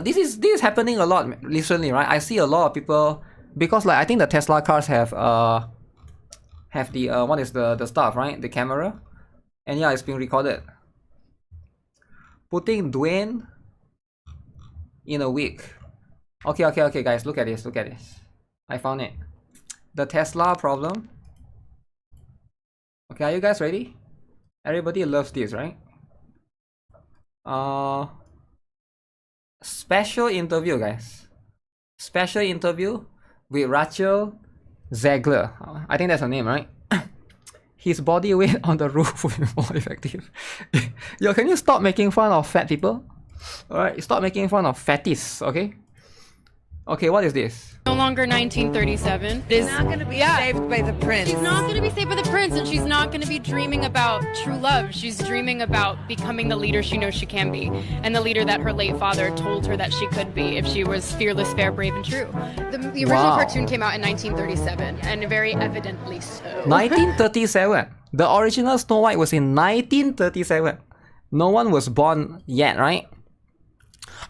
This is happening a lot recently, right? I see a lot of people, because like I think the Tesla cars have the what is the stuff, right? The camera. And yeah, it's being recorded. Putting Dwayne in a wig. Okay, guys, look at this, look at this. I found it. The Tesla problem. Okay, are you guys ready? Everybody loves this, right? Special interview, guys. Special interview with Rachel Zegler. I think that's her name, right? His body weight on the roof will be more effective. Yo, can you stop making fun of fat people? Alright, stop making fun of fatties, okay? Okay, what is this? No longer 1937. She's not going to be saved by the prince. She's not going to be saved by the prince, and she's not going to be dreaming about true love. She's dreaming about becoming the leader she knows she can be, and the leader that her late father told her that she could be if she was fearless, fair, brave, and true. The original cartoon came out in 1937, and very evidently so. 1937. The original Snow White was in 1937. No one was born yet, right?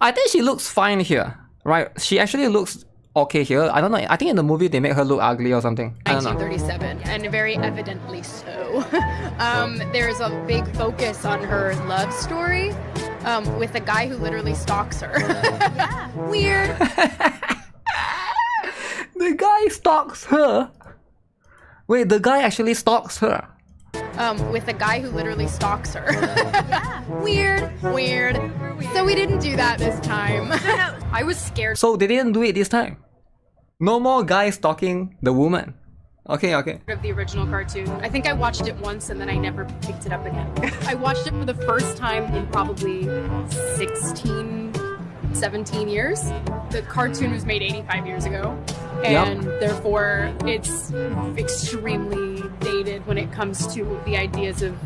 I think she looks fine here. Right, she actually looks okay here. I don't know. I think in the movie they make her look ugly or something. I don't know. 1937, and very evidently so. There's a big focus on her love story with a guy who literally stalks her. Weird. The guy stalks her. Wait, the guy actually stalks her. With a guy who literally stalks her. Weird. So we didn't do that this time. I was scared. So they didn't do it this time. No more guys stalking the woman. Okay. Of the original cartoon. I think I watched it once and then I never picked it up again. I watched it for the first time in probably 16, 17 years. The cartoon was made 85 years ago. and therefore it's extremely dated when it comes to the ideas of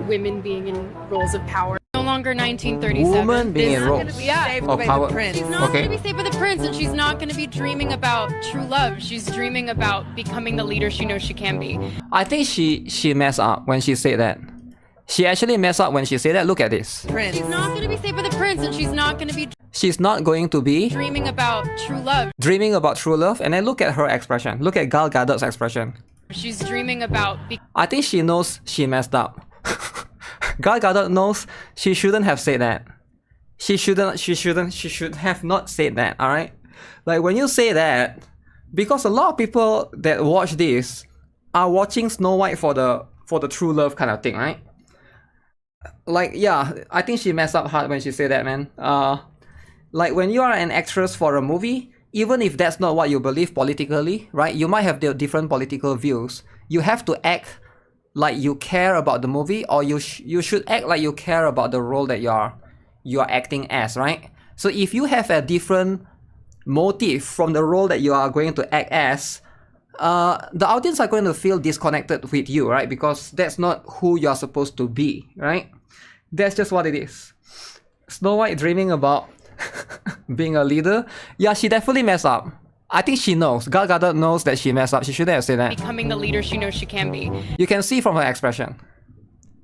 women being in roles of power. No longer 1937. Woman being in roles of power. She's not going to be saved by the prince, and she's not going to be dreaming about true love. She's dreaming about becoming the leader she knows she can be. I think she messed up when she said that. She actually messed up when she said that. Look at this. She's not going to be saved by the prince, and she's not going to be dreaming about true love. Dreaming about true love, and then look at her expression. Look at Gal Gadot's expression. She's dreaming about. I think she knows she messed up. Gal Gadot knows she shouldn't have said that. She should have not said that. All right, like when you say that, because a lot of people that watch this are watching Snow White for the true love kind of thing, right? Like, yeah, I think she messed up hard when she said that, man. Like when you are an actress for a movie, even if that's not what you believe politically, right? You might have the different political views. You have to act like you care about the movie, or you should act like you care about the role that you are acting as, right? So if you have a different motive from the role that you are going to act as, the audience are going to feel disconnected with you, right? Because that's not who you are supposed to be, right? That's just what it is. Snow White dreaming about being a leader. Yeah, she definitely messed up. I think she knows. Gal Gadot knows that she messed up. She shouldn't have said that. Becoming the leader she knows she can be. You can see from her expression.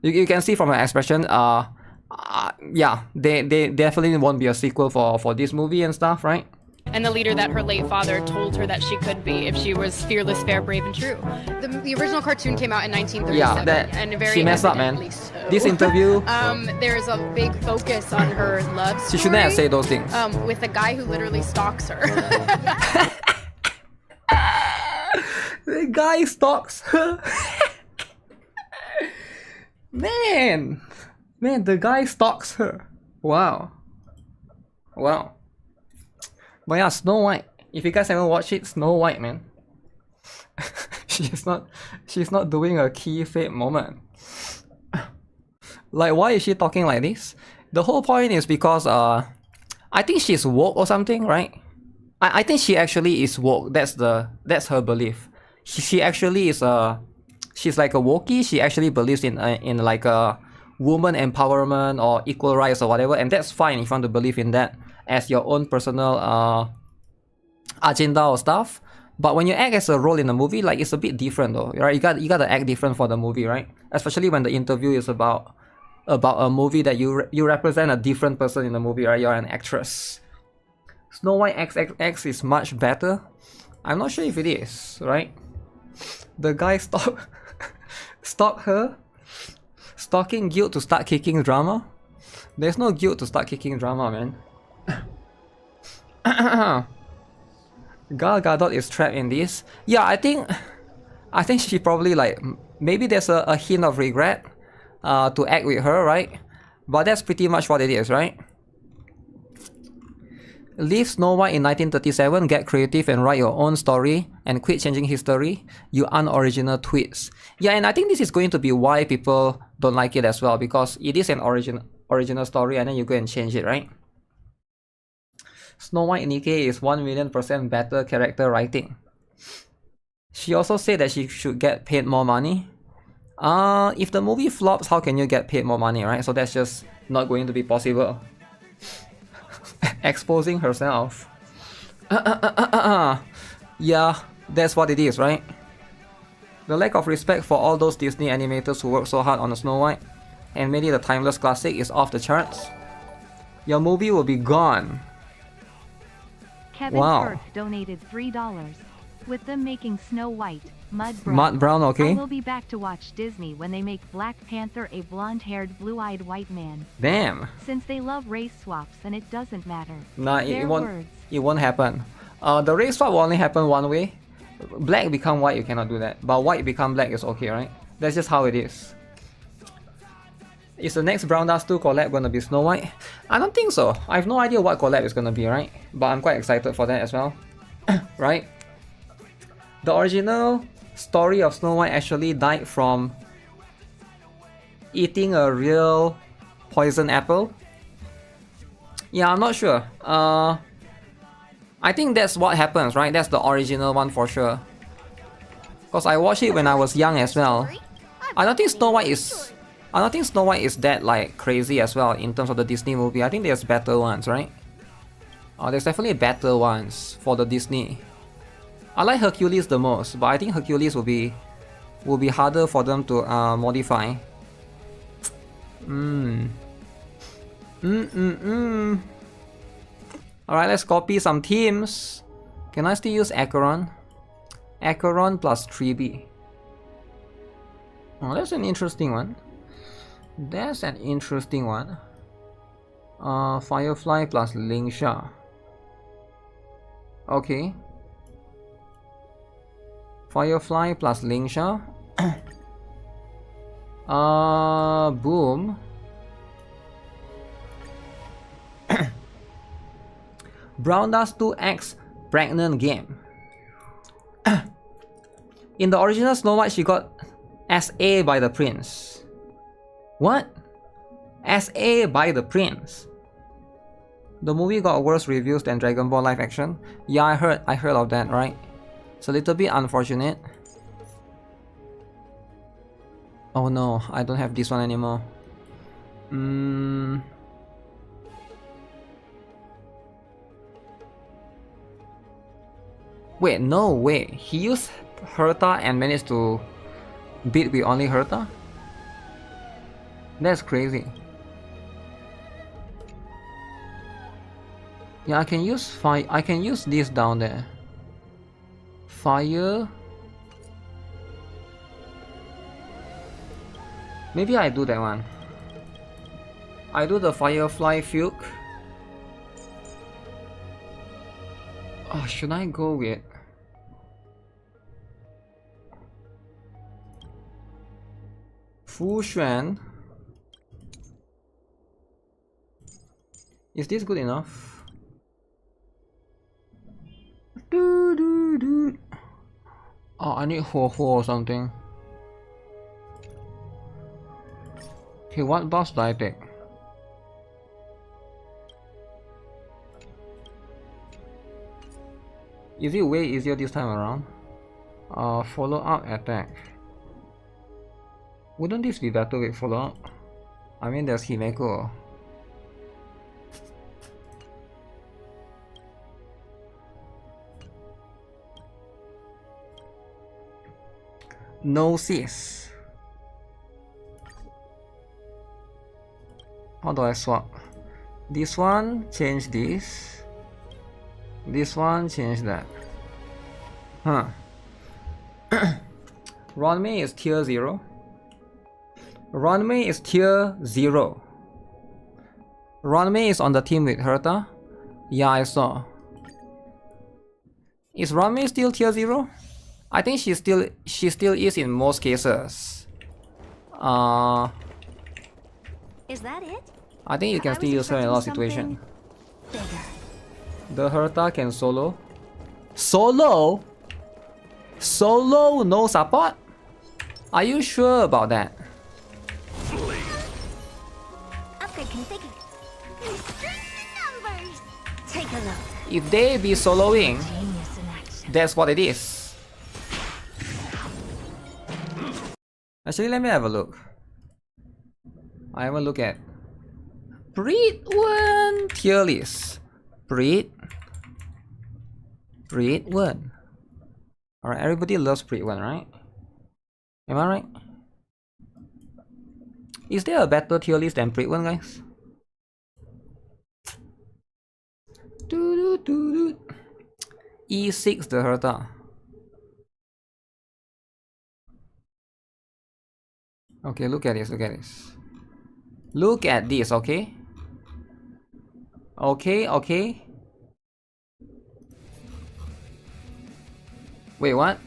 You can see from her expression. Yeah, they definitely won't be a sequel for this movie and stuff, right? And the leader that her late father told her that she could be if she was fearless, fair, brave, and true. The original cartoon came out in 1937. Yeah, she messed up, man. So. This interview. There's a big focus on her love story. She shouldn't have said those things. With a guy who literally stalks her. The guy stalks her. Man, the guy stalks her. Wow. But yeah, Snow White. If you guys haven't watched it, Snow White, man. She's not doing a key fate moment. Like, why is she talking like this? The whole point is because I think she's woke or something, right? I think she actually is woke. That's her belief. She actually is she's like a Wookiee. She actually believes in like a woman empowerment or equal rights or whatever, and that's fine if you want to believe in that as your own personal agenda or stuff. But when you act as a role in a movie, like, it's a bit different though, right? You gotta act different for the movie, right? Especially when the interview is about a movie that you represent a different person in the movie, right? You're an actress. Snow White XXX is much better. I'm not sure if it is, right? The guy stalk her. Stalking guilt to start kicking drama. There's no guilt to start kicking drama, man. Gal Gadot is trapped in this. Yeah, I think she probably, like, maybe there's a hint of regret to act with her, right? But that's pretty much what it is, right? Leave Snow White in 1937, get creative and write your own story, and quit changing history, you unoriginal tweets. Yeah, and I think this is going to be why people don't like it as well, because it is an original story and then you go and change it, right? Snow White NIKKE is 1,000,000% better character writing. She also said that she should get paid more money. If the movie flops, how can you get paid more money, right? So that's just not going to be possible. Exposing herself. Yeah, that's what it is, right? The lack of respect for all those Disney animators who worked so hard on the Snow White and made it a timeless classic is off the charts. Your movie will be gone. Kevin Burke donated $3. With them making Snow White, Mud Brown, okay. I will be back to watch Disney when they make Black Panther a blonde-haired, blue-eyed white man. Damn. Since they love race swaps and it doesn't matter. Nah, it won't happen. The race swap will only happen one way. Black become white, you cannot do that. But white become black is okay, right? That's just how it is. Is the next Brown Dust 2 collab gonna be Snow White? I don't think so. I have no idea what collab is gonna be, right? But I'm quite excited for that as well. Right? The original story of Snow White actually died from eating a real poison apple. Yeah, I'm not sure. I I think that's what happens, right? That's the original one for sure. Because I watched it when I was young as well. I don't think Snow White is that like crazy as well in terms of the Disney movie. I think there's better ones, right? There's definitely better ones for the Disney. I like Hercules the most, but I think Hercules will be harder for them to modify. Alright, let's copy some teams. Can I still use Acheron? Acheron plus 3B. Oh, that's an interesting one. That's an interesting one. Firefly plus Lingsha. Okay. Firefly plus Lingsha. Boom. Brown Dust 2X pregnant game. In the original Snow White, she got SA by the prince. What? SA by the prince. The movie got worse reviews than Dragon Ball live action. Yeah, I heard of that, right? It's a little bit unfortunate. Oh no, I don't have this one anymore. Wait, no way. He used Herta and managed to beat with only Herta? That's crazy. Yeah, I can use fire. I can use this down there. Fire. Maybe I do that one. I do the Firefly Fugue. Oh, should I go with Fu Xuan? Is this good enough? Oh, I need Ho or something. Okay, what buffs do I take? Is it way easier this time around? Follow up attack. Wouldn't this be better with follow up? I mean, there's Himeko. No sis. How do I swap? This one, change this. This one, change that. Huh. Ronmei is tier 0. Ronmei is tier 0. Ronmei is on the team with Herta. Yeah, I saw. Is Ronmei still tier 0? I think she still is in most cases. Is that it? I think you can still use her in a lot of situations. The Herta can solo. Solo? Solo no support? Are you sure about that? Upgrade configured. Numbers. Take a look. If they be soloing, that's what it is. Actually, let me have a look. I have a look at Breed 1 tier list. Breed 1. Alright, everybody loves Breed 1, right? Am I right? Is there a better tier list than Breed 1, guys? E6 the Herta. Okay, look at this, look at this. Look at this, okay? Okay. Wait, what?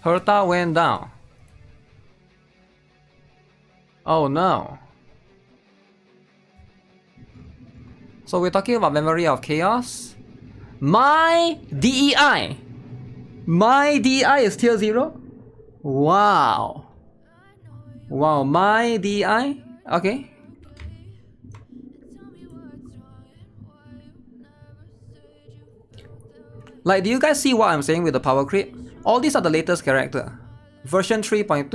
Herta went down. Oh no. So we're talking about Memory of Chaos? My DEI! My DEI is tier 0? Wow. Wow, my DI? Okay. Like, do you guys see what I'm saying with the power creep? All these are the latest character. Version 3.2,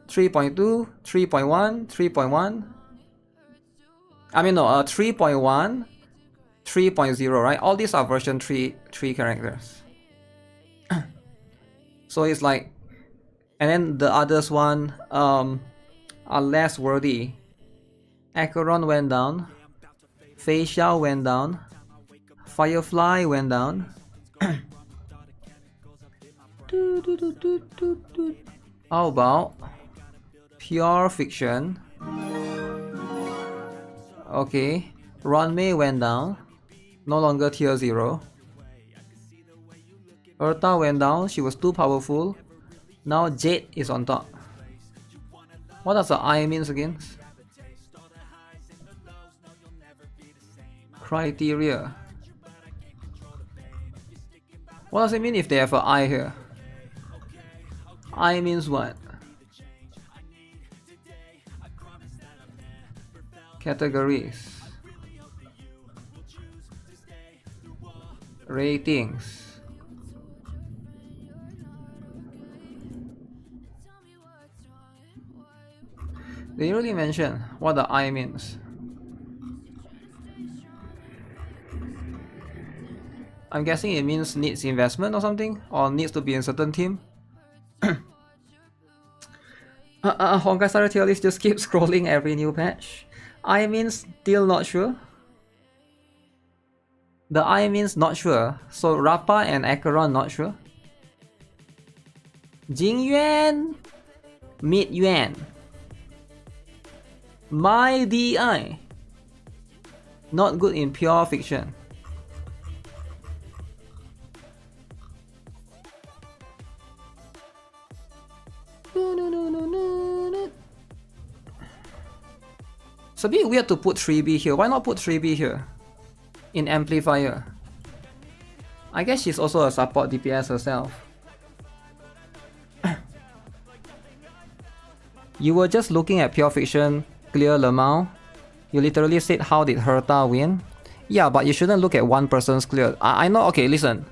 3.2, 3.1, 3.1. I mean, no, 3.1, 3.0, right? All these are version 3 characters. So it's like, and then the others one are less worthy. Acheron went down. Facial went down. Firefly went down. How about Pure Fiction? Okay, Runmei went down. No longer tier 0. Urta went down. She was too powerful. Now Jade is on top. What does the I means again? Criteria. What does it mean if they have an I here? I means what? Categories. Ratings. They really mention what the I means. I'm guessing it means needs investment or something, or needs to be in certain team. Honkai Star tier list just keep scrolling every new patch. I means still not sure. The I means not sure. So Rappa and Acheron not sure. Jingyuan, Mid Yuan. My DI. Not good in Pure Fiction. It's a bit weird to put 3B here. Why not put 3B here? In Amplifier. I guess she's also a support DPS herself. You were just looking at Pure Fiction, clear Lemao. You literally said how did Herta win? Yeah, but you shouldn't look at one person's clear. I know, okay, listen.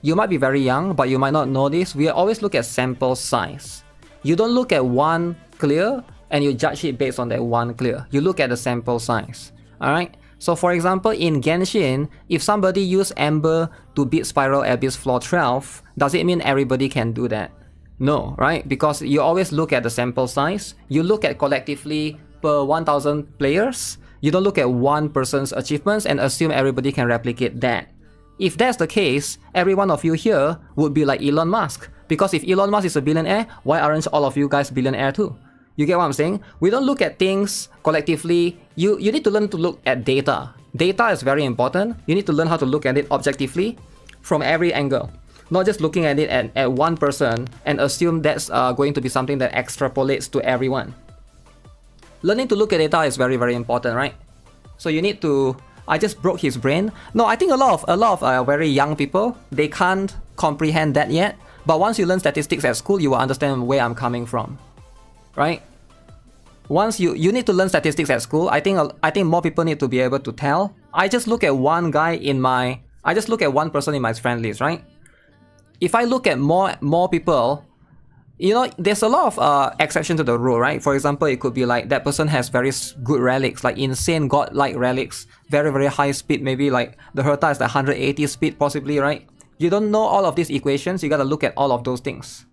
You might be very young, but you might not know this. We always look at sample size. You don't look at one clear and you judge it based on that one clear. You look at the sample size. Alright? So for example, in Genshin, if somebody used Amber to beat Spiral Abyss floor 12, does it mean everybody can do that? No, right? Because you always look at the sample size. You look at collectively per 1,000 players. You don't look at one person's achievements and assume everybody can replicate that. If that's the case, every one of you here would be like Elon Musk. Because if Elon Musk is a billionaire, why aren't all of you guys billionaire too? You get what I'm saying? We don't look at things collectively. You need to learn to look at data. Data is very important. You need to learn how to look at it objectively from every angle. Not just looking at it at one person and assume that's going to be something that extrapolates to everyone. Learning to look at data is very, very important, right? So you need to... I just broke his brain. No, I think a lot of very young people, they can't comprehend that yet. But once you learn statistics at school, you will understand where I'm coming from, right? Once you need to learn statistics at school, I think more people need to be able to tell. I just look at one guy in my... I just look at one person in my friend list, right? If I look at more people, you know, there's a lot of exception to the rule, right? For example, it could be like that person has very good relics, like insane godlike relics, very, very high speed, maybe like the Herta is like 180 speed possibly, right? You don't know all of these equations, you gotta look at all of those things.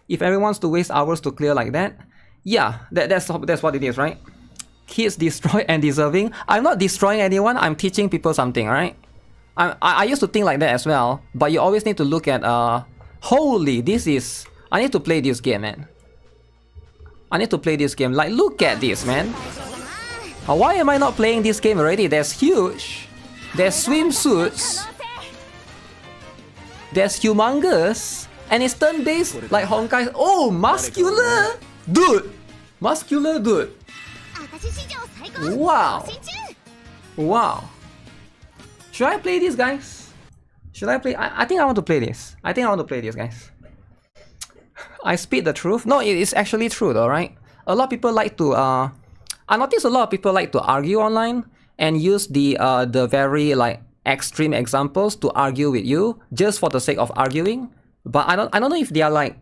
If everyone wants to waste hours to clear like that, yeah, that's what it is, right? Kids destroy and deserving. I'm not destroying anyone, I'm teaching people something, right? I used to think like that as well, but you always need to look at, holy, this is... I need to play this game, man. I need to play this game. Like, look at this, man. Why am I not playing this game already? There's huge. There's swimsuits. There's humongous. And it's turn-based like Honkai. Oh, muscular! Dude! Muscular dude. Wow. Wow. Should I play this, guys? Should I play? I think I want to play this. I think I want to play this, guys. I speak the truth. No, it is actually true though, right? A lot of people like to... I notice a lot of people like to argue online and use the very like extreme examples to argue with you just for the sake of arguing. But I don't know if they are like,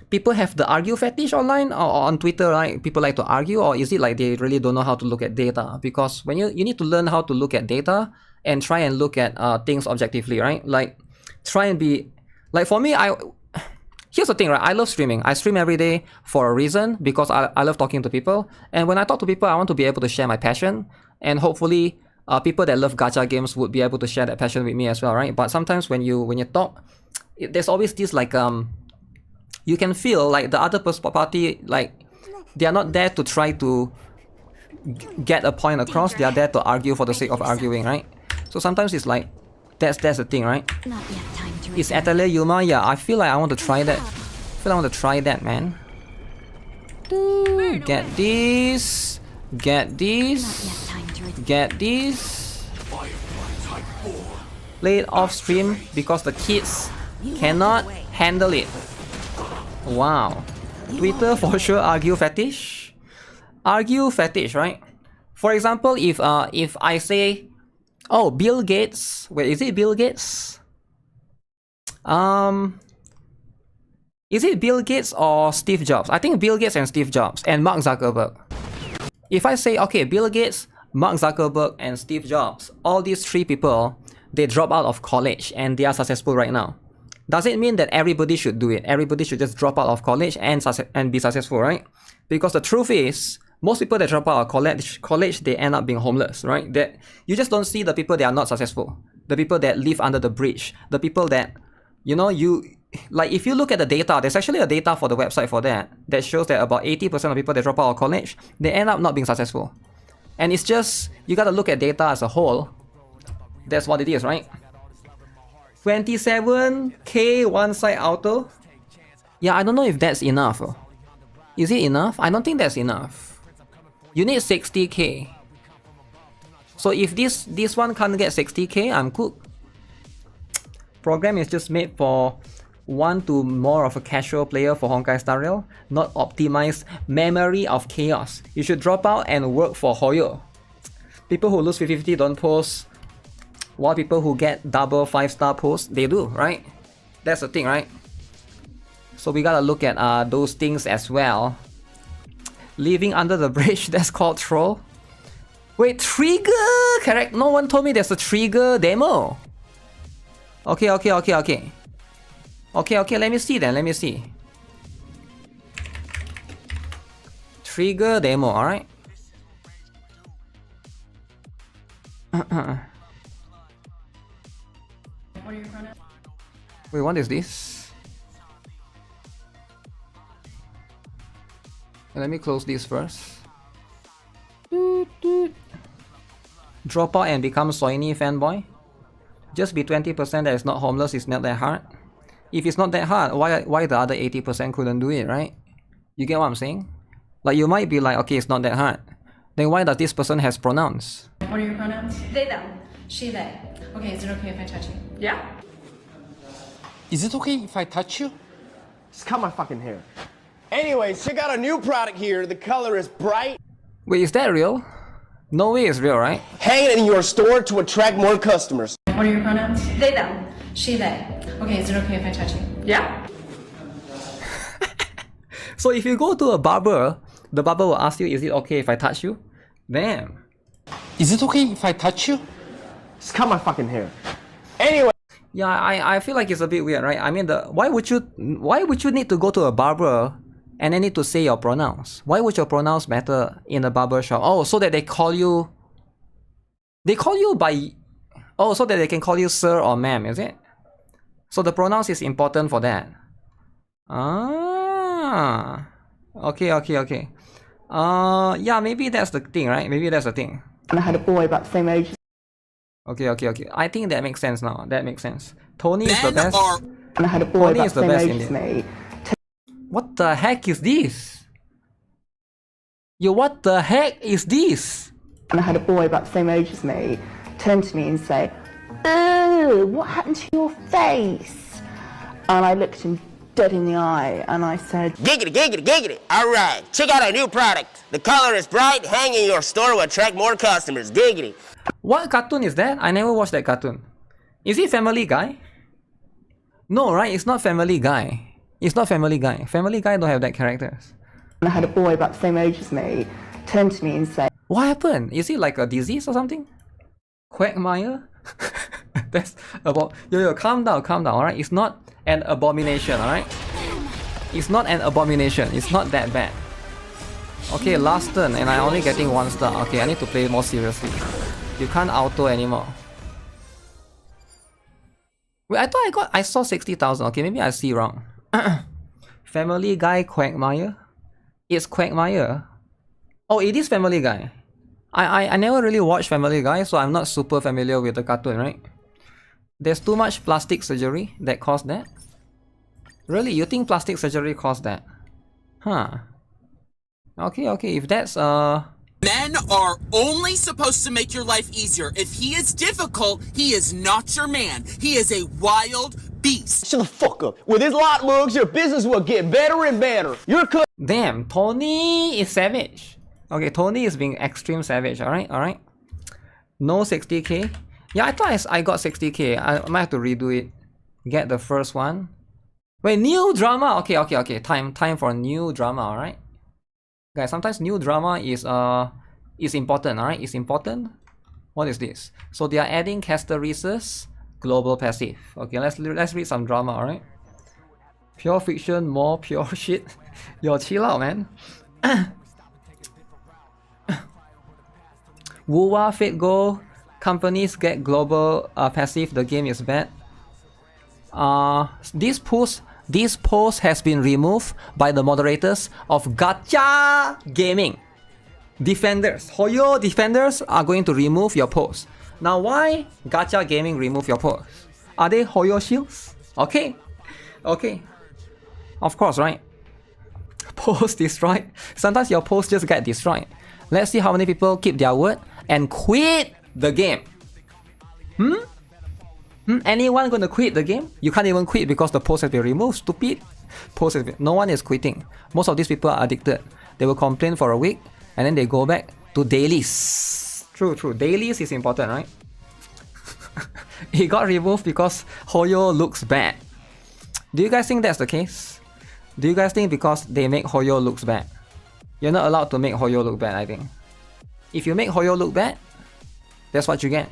people have the argue fetish online or on Twitter, right? People like to argue, or is it like they really don't know how to look at data? Because when you need to learn how to look at data and try and look at things objectively, right? Like try and be, like for me, here's the thing, right? I love streaming. I stream every day for a reason, because I love talking to people. And when I talk to people, I want to be able to share my passion. And hopefully people that love gacha games would be able to share that passion with me as well, right? But sometimes when you talk, there's always this like, you can feel like the other party, like they are not there to try to get a point across. They are there to argue for the sake of arguing, right? So sometimes it's like, that's the thing, right? Is Atelier Yuma? Yeah, I feel like I want to try that. Man. Get this. Get this. Get this. Play it off stream because the kids cannot handle it. Wow. Twitter for sure argue fetish. Argue fetish, right? For example, if I say, oh, Bill Gates. Wait, is it Bill Gates? Is it Bill Gates or Steve Jobs? I think Bill Gates and Steve Jobs and Mark Zuckerberg. If I say, okay, Bill Gates, Mark Zuckerberg, and Steve Jobs, all these three people, they drop out of college and they are successful right now. Does it mean that everybody should do it? Everybody should just drop out of college and be successful, right? Because the truth is, most people that drop out of college, they end up being homeless, right? That you just don't see the people that are not successful, the people that live under the bridge, the people that, you know, like if you look at the data, there's actually a data for the website for that shows that about 80% of people that drop out of college, they end up not being successful. And it's just, you gotta look at data as a whole. That's what it is, right? 27k one-side auto. Yeah, I don't know if that's enough. Is it enough? I don't think that's enough. You need 60k. So if this one can't get 60k, I'm cooked. Program is just made for one to more of a casual player for Honkai Star Rail, not optimized memory of chaos. You should drop out and work for Hoyo. People who lose 50-50 don't post, while people who get double 5-star posts, they do, right? That's the thing, right? So we gotta look at those things as well. Living under the bridge, that's called troll. Wait, trigger, correct? No one told me there's a trigger demo. Okay, let me see then, let me see. Trigger demo, alright? Wait, what is this? Let me close this first. Drop out and become Soini fanboy. Just be 20% that is not homeless is not that hard. If it's not that hard, why the other 80% couldn't do it, right? You get what I'm saying? Like you might be like, okay, it's not that hard. Then why does this person has pronouns? What are your pronouns? They, them. She, they. Okay, is it okay if I touch you? Yeah? Is it okay if I touch you? Just cut my fucking hair. Anyways, check out a new product here. The color is bright. Wait, is that real? No way it's real, right? Hang it in your store to attract more customers. What are your pronouns? They, them. She, they. Okay, is it okay if I touch you? Yeah? So if you go to a barber, the barber will ask you, is it okay if I touch you? Damn. Is it okay if I touch you? Just cut my fucking hair. Anyway. Yeah, I feel like it's a bit weird, right? I mean, why would you need to go to a barber and then need to say your pronouns? Why would your pronouns matter in a barber shop? Oh, so that they call you by, oh, so that they can call you sir or ma'am, is it? So the pronouns is important for that. Ah, okay. Yeah, maybe that's the thing, right? Maybe that's the thing. And I had a boy about the same age. Okay. I think that makes sense now. That makes sense. Tony is the best. And I had a boy about the same age as me. What the heck is this? Yo, what the heck is this? And I had a boy about the same age as me turn to me and say, "Oh, what happened to your face?" And I looked him dead in the eye and I said, Giggity. All right, check out our new product. The color is bright. Hang in your store to attract more customers. Giggity. What cartoon is that? I never watched that cartoon. Is it Family Guy? No, right? It's not Family Guy. It's not Family Guy. Family Guy don't have that characters. I had a boy about the same age as me turn to me and say, what happened? Is it like a disease or something? Quagmire? That's about... Yo, calm down, alright? It's not an abomination, alright? It's not an abomination. It's not that bad. Okay, last turn and I'm only getting 1 star. Okay, I need to play more seriously. You can't auto anymore. Wait, I thought I saw 60,000. Okay, maybe I see wrong. Family Guy Quagmire? It's Quagmire. Oh, it is Family Guy. I never really watched Family Guy, so I'm not super familiar with the cartoon, right? There's too much plastic surgery that caused that? Really? You think plastic surgery caused that? Huh. Okay, if that's Men are only supposed to make your life easier. If he is difficult, he is not your man. He is a wild beast. Shut the fuck up. With his lot looks, your business will get better and better. You're damn, Tony is savage. Okay, Tony is being extreme savage, alright? No 60k. Yeah, I thought I got 60k. I might have to redo it. Get the first one. Wait, new drama? Okay. Time for new drama, alright? Guys, sometimes new drama is important, alright? It's important. What is this? So they are adding Casteris's global passive. Okay, let's read some drama, alright? Pure fiction, more pure shit. Yo, chill out, man. Wuwa, Fate Go, companies get global passive, the game is bad. This post has been removed by the moderators of Gacha Gaming. Defenders, Hoyo defenders are going to remove your post. Now why Gacha Gaming remove your post? Are they Hoyo shields? Okay. Of course, right? Post destroyed. Sometimes your posts just get destroyed. Let's see how many people keep their word and quit the game. Anyone gonna quit the game? You can't even quit because the post has been removed. Stupid. No one is quitting. Most of these people are addicted. They will complain for a week and then they go back to dailies. True. Dailies is important, right? It got removed because Hoyo looks bad. Do you guys think that's the case? Do you guys think because they make Hoyo looks bad? You're not allowed to make Hoyo look bad, I think. If you make Hoyo look bad, that's what you get.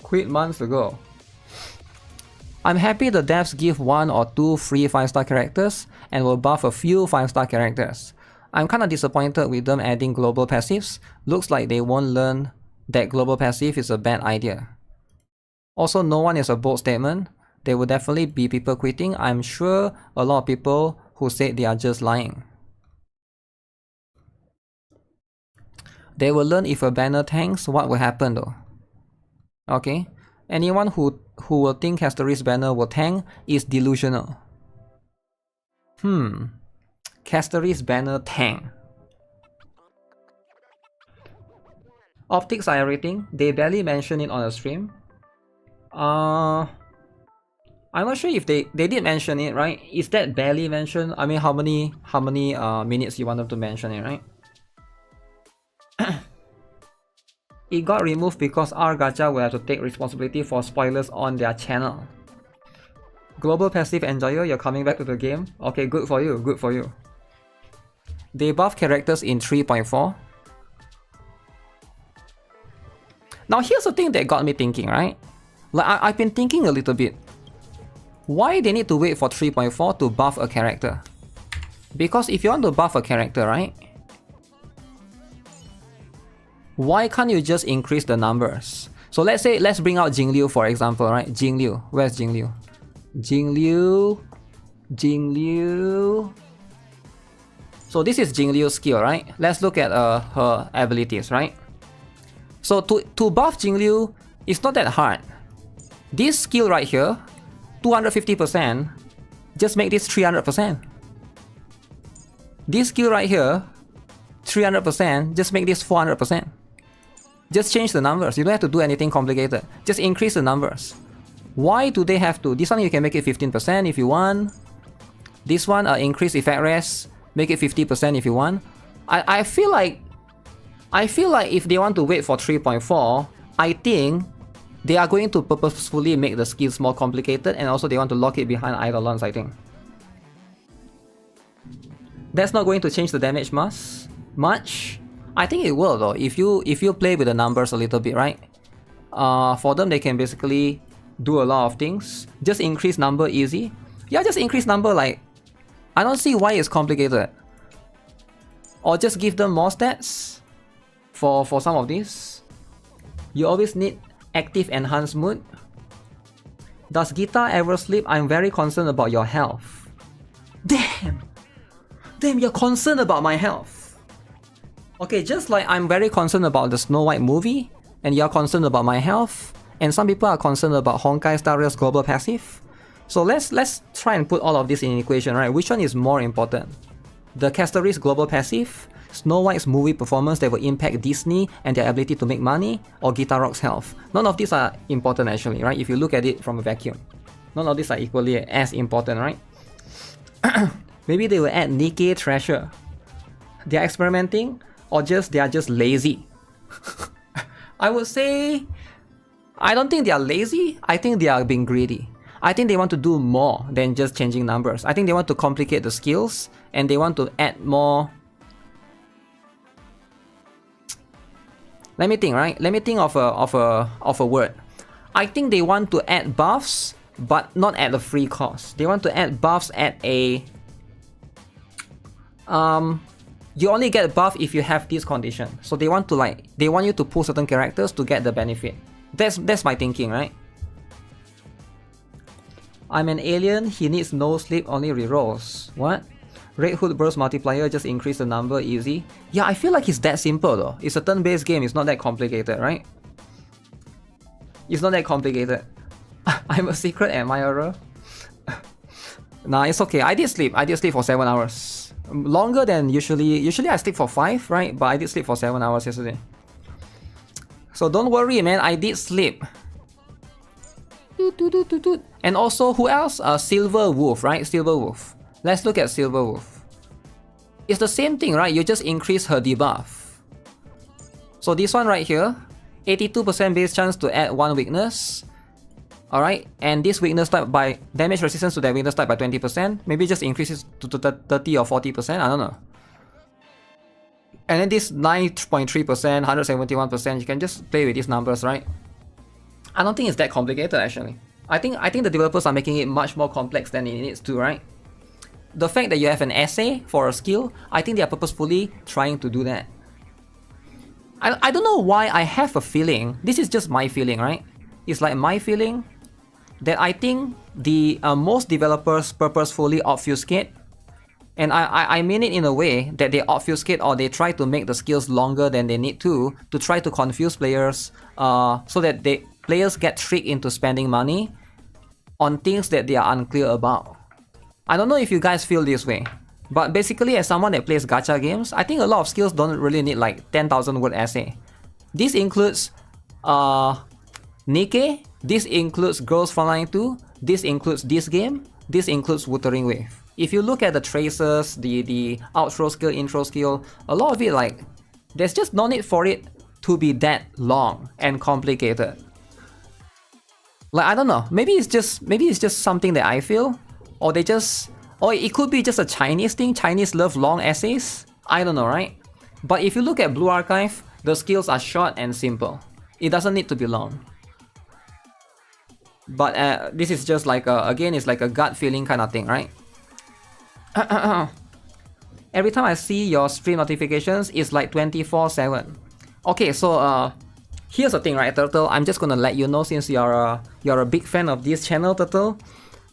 Quit months ago. I'm happy the devs give 1 or 2 free 5-star characters and will buff a few 5-star characters. I'm kinda disappointed with them adding global passives. Looks like they won't learn that global passive is a bad idea. Also, no one is a bold statement. There will definitely be people quitting. I'm sure a lot of people who said they are just lying. They will learn if a banner tanks, what will happen though. Okay, anyone who will think Casteris's banner will tank is delusional. Casteris's banner tank. Optics are everything. They barely mention it on the stream. I'm not sure if they did mention it, right? Is that barely mentioned? I mean, how many minutes you want them to mention it, right? It got removed because our gacha will have to take responsibility for spoilers on their channel. Global passive enjoyer, you're coming back to the game. Okay, good for you. They buff characters in 3.4. Now here's the thing that got me thinking, right? Like I've been thinking a little bit. Why they need to wait for 3.4 to buff a character? Because if you want to buff a character, right? Why can't you just increase the numbers? So let's bring out Jingliu for example, right? Jingliu, where's Jingliu? Jingliu. So this is Jingliu's skill, right? Let's look at her abilities, right? So to buff Jingliu, it's not that hard. This skill right here, 250%, just make this 300%. This skill right here, 300%, just make this 400%. Just change the numbers. You don't have to do anything complicated. Just increase the numbers. Why do they have to? This one you can make it 15% if you want. This one increase effect rest, make it 50% if you want. I feel like I feel like if they want to wait for 3.4, I think they are going to purposefully make the skills more complicated, and also they want to lock it behind Eidolons, I think. That's not going to change the damage much. I think it will though, if you play with the numbers a little bit, right? For them, they can basically do a lot of things. Just increase number easy. Yeah, just increase number, like, I don't see why it's complicated. Or just give them more stats for some of these. You always need active enhanced mood. Does Guitar ever sleep? I'm very concerned about your health. Damn, you're concerned about my health. Okay, just like I'm very concerned about the Snow White movie, and you're concerned about my health, and some people are concerned about Honkai Star Rail's global passive. So let's try and put all of this in an equation, right? Which one is more important? The Caster's global passive, Snow White's movie performance that will impact Disney and their ability to make money, or GuitarRock's health? None of these are important actually, right? If you look at it from a vacuum. None of these are equally as important, right? Maybe they will add NIKKE Treasure. They're experimenting, or they are just lazy. I would say, I don't think they are lazy, I think they are being greedy. I think they want to do more than just changing numbers. I think they want to complicate the skills, and they want to add more. Let me think, right? Let me think of a word. I think they want to add buffs, but not at a free cost. They want to add buffs at a you only get buff if you have this condition. So they want you to pull certain characters to get the benefit. That's my thinking, right? I'm an alien, he needs no sleep, only rerolls. What? Red Hood Burst multiplier, just increase the number easy. Yeah, I feel like it's that simple though. It's a turn-based game, it's not that complicated, right? It's not that complicated. I'm a secret admirer. Nah, it's okay. I did sleep for 7 hours. Longer than usually. Usually I sleep for 5, right? But I did sleep for 7 hours yesterday. So don't worry, man, I did sleep. And also, who else? Silver Wolf, right? Silver Wolf. Let's look at Silver Wolf. It's the same thing, right? You just increase her debuff. So this one right here, 82% base chance to add 1 weakness. Alright, and this weakness type by damage resistance to that weakness type by 20%. Maybe just increases to 30 or 40%, I don't know. And then this 9.3%, 171%, you can just play with these numbers, right? I don't think it's that complicated actually. I think the developers are making it much more complex than it needs to, right? The fact that you have an essay for a skill, I think they are purposefully trying to do that. I don't know why I have a feeling, this is just my feeling, right? It's like my feeling that I think the most developers purposefully obfuscate, and I mean it in a way that they obfuscate or they try to make the skills longer than they need to try to confuse players, so that players get tricked into spending money on things that they are unclear about. I don't know if you guys feel this way, but basically as someone that plays gacha games, I think a lot of skills don't really need like 10,000 word essay. This includes NIKKE, this includes Girls Frontline 2, this includes this game, this includes Wuthering Wave. If you look at the traces, the outro skill, intro skill, a lot of it, like, there's just no need for it to be that long and complicated. Like, I don't know, maybe it's just something that I feel, or it could be just a Chinese thing. Chinese love long essays, I don't know, right? But if you look at Blue Archive, the skills are short and simple. It doesn't need to be long. But this is just like again, it's like a gut feeling kind of thing, right? Every time I see your stream notifications, it's like 24/7. Okay, so here's the thing, right, Turtle? I'm just gonna let you know, since you're a big fan of this channel, Turtle.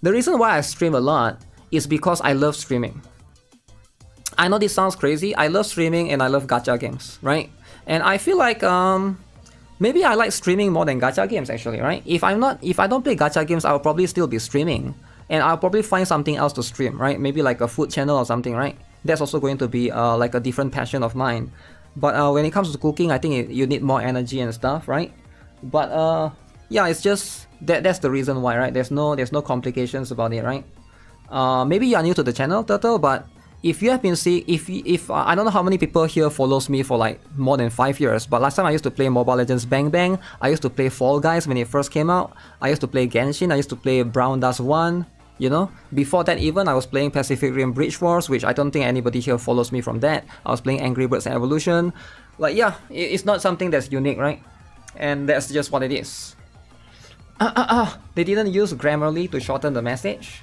The reason why I stream a lot is because I love streaming. I know this sounds crazy. I love streaming and I love gacha games, right? And I feel like maybe I like streaming more than gacha games actually, right? If I don't play gacha games, I'll probably still be streaming, and I'll probably find something else to stream, right? Maybe like a food channel or something, right? That's also going to be like a different passion of mine. But when it comes to cooking, I think you need more energy and stuff, right? But yeah, it's just that's the reason why, right? There's no complications about it, right? Maybe you are new to the channel, Turtle, but if you have been seeing, if I don't know how many people here follows me for like more than 5 years, but last time I used to play Mobile Legends Bang Bang, I used to play Fall Guys when it first came out, I used to play Genshin, I used to play Brown Dust 1, you know. Before that even, I was playing Pacific Rim Bridge Wars, which I don't think anybody here follows me from that. I was playing Angry Birds and Evolution. Like, yeah, it's not something that's unique, right? And that's just what it is. They didn't use Grammarly to shorten the message.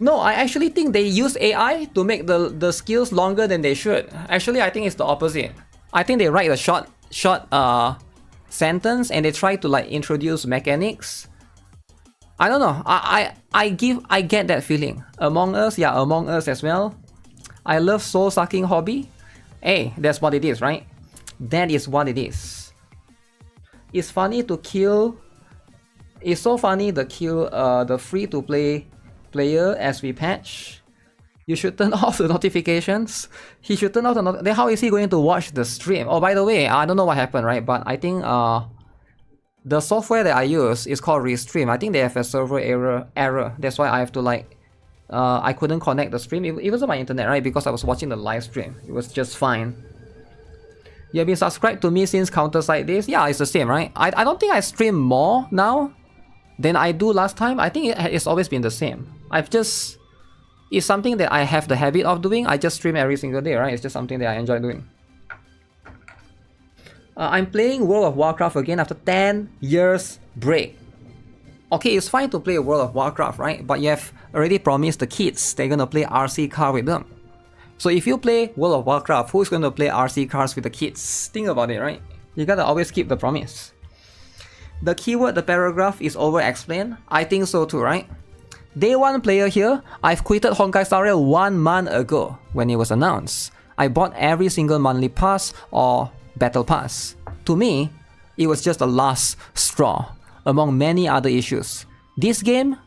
No, I actually think they use AI to make the skills longer than they should. Actually, I think it's the opposite. I think they write a short sentence and they try to like introduce mechanics. I don't know. I get that feeling. Among Us, yeah, Among Us as well. I love soul-sucking hobby. Hey, that's what it is, right? That is what it is. It's funny to kill. It's so funny to kill the free-to-play player as we patch. You should turn off the notifications. He should turn off the then how is he going to watch the stream? Oh, by the way, I don't know what happened, right? But I think the software that I use is called Restream. I think they have a server error. That's why I have to like I couldn't connect the stream. It wasn't my internet, right? Because I was watching the live stream. It was just fine. You have been subscribed to me since Counter-Strike days? Yeah, it's the same, right? I don't think I stream more now than I do last time. I think it's always been the same. It's something that I have the habit of doing. I just stream every single day, right? It's just something that I enjoy doing. I'm playing World of Warcraft again after 10 years break. Okay, it's fine to play World of Warcraft, right? But you have already promised the kids they're gonna play RC car with them. So if you play World of Warcraft, who's gonna play RC cars with the kids? Think about it, right? You gotta always keep the promise. The keyword, the paragraph is over-explained. I think so too, right? Day 1 player here, I've quitted Honkai Star Rail 1 month ago when it was announced. I bought every single monthly pass or battle pass. To me, it was just a last straw among many other issues. This game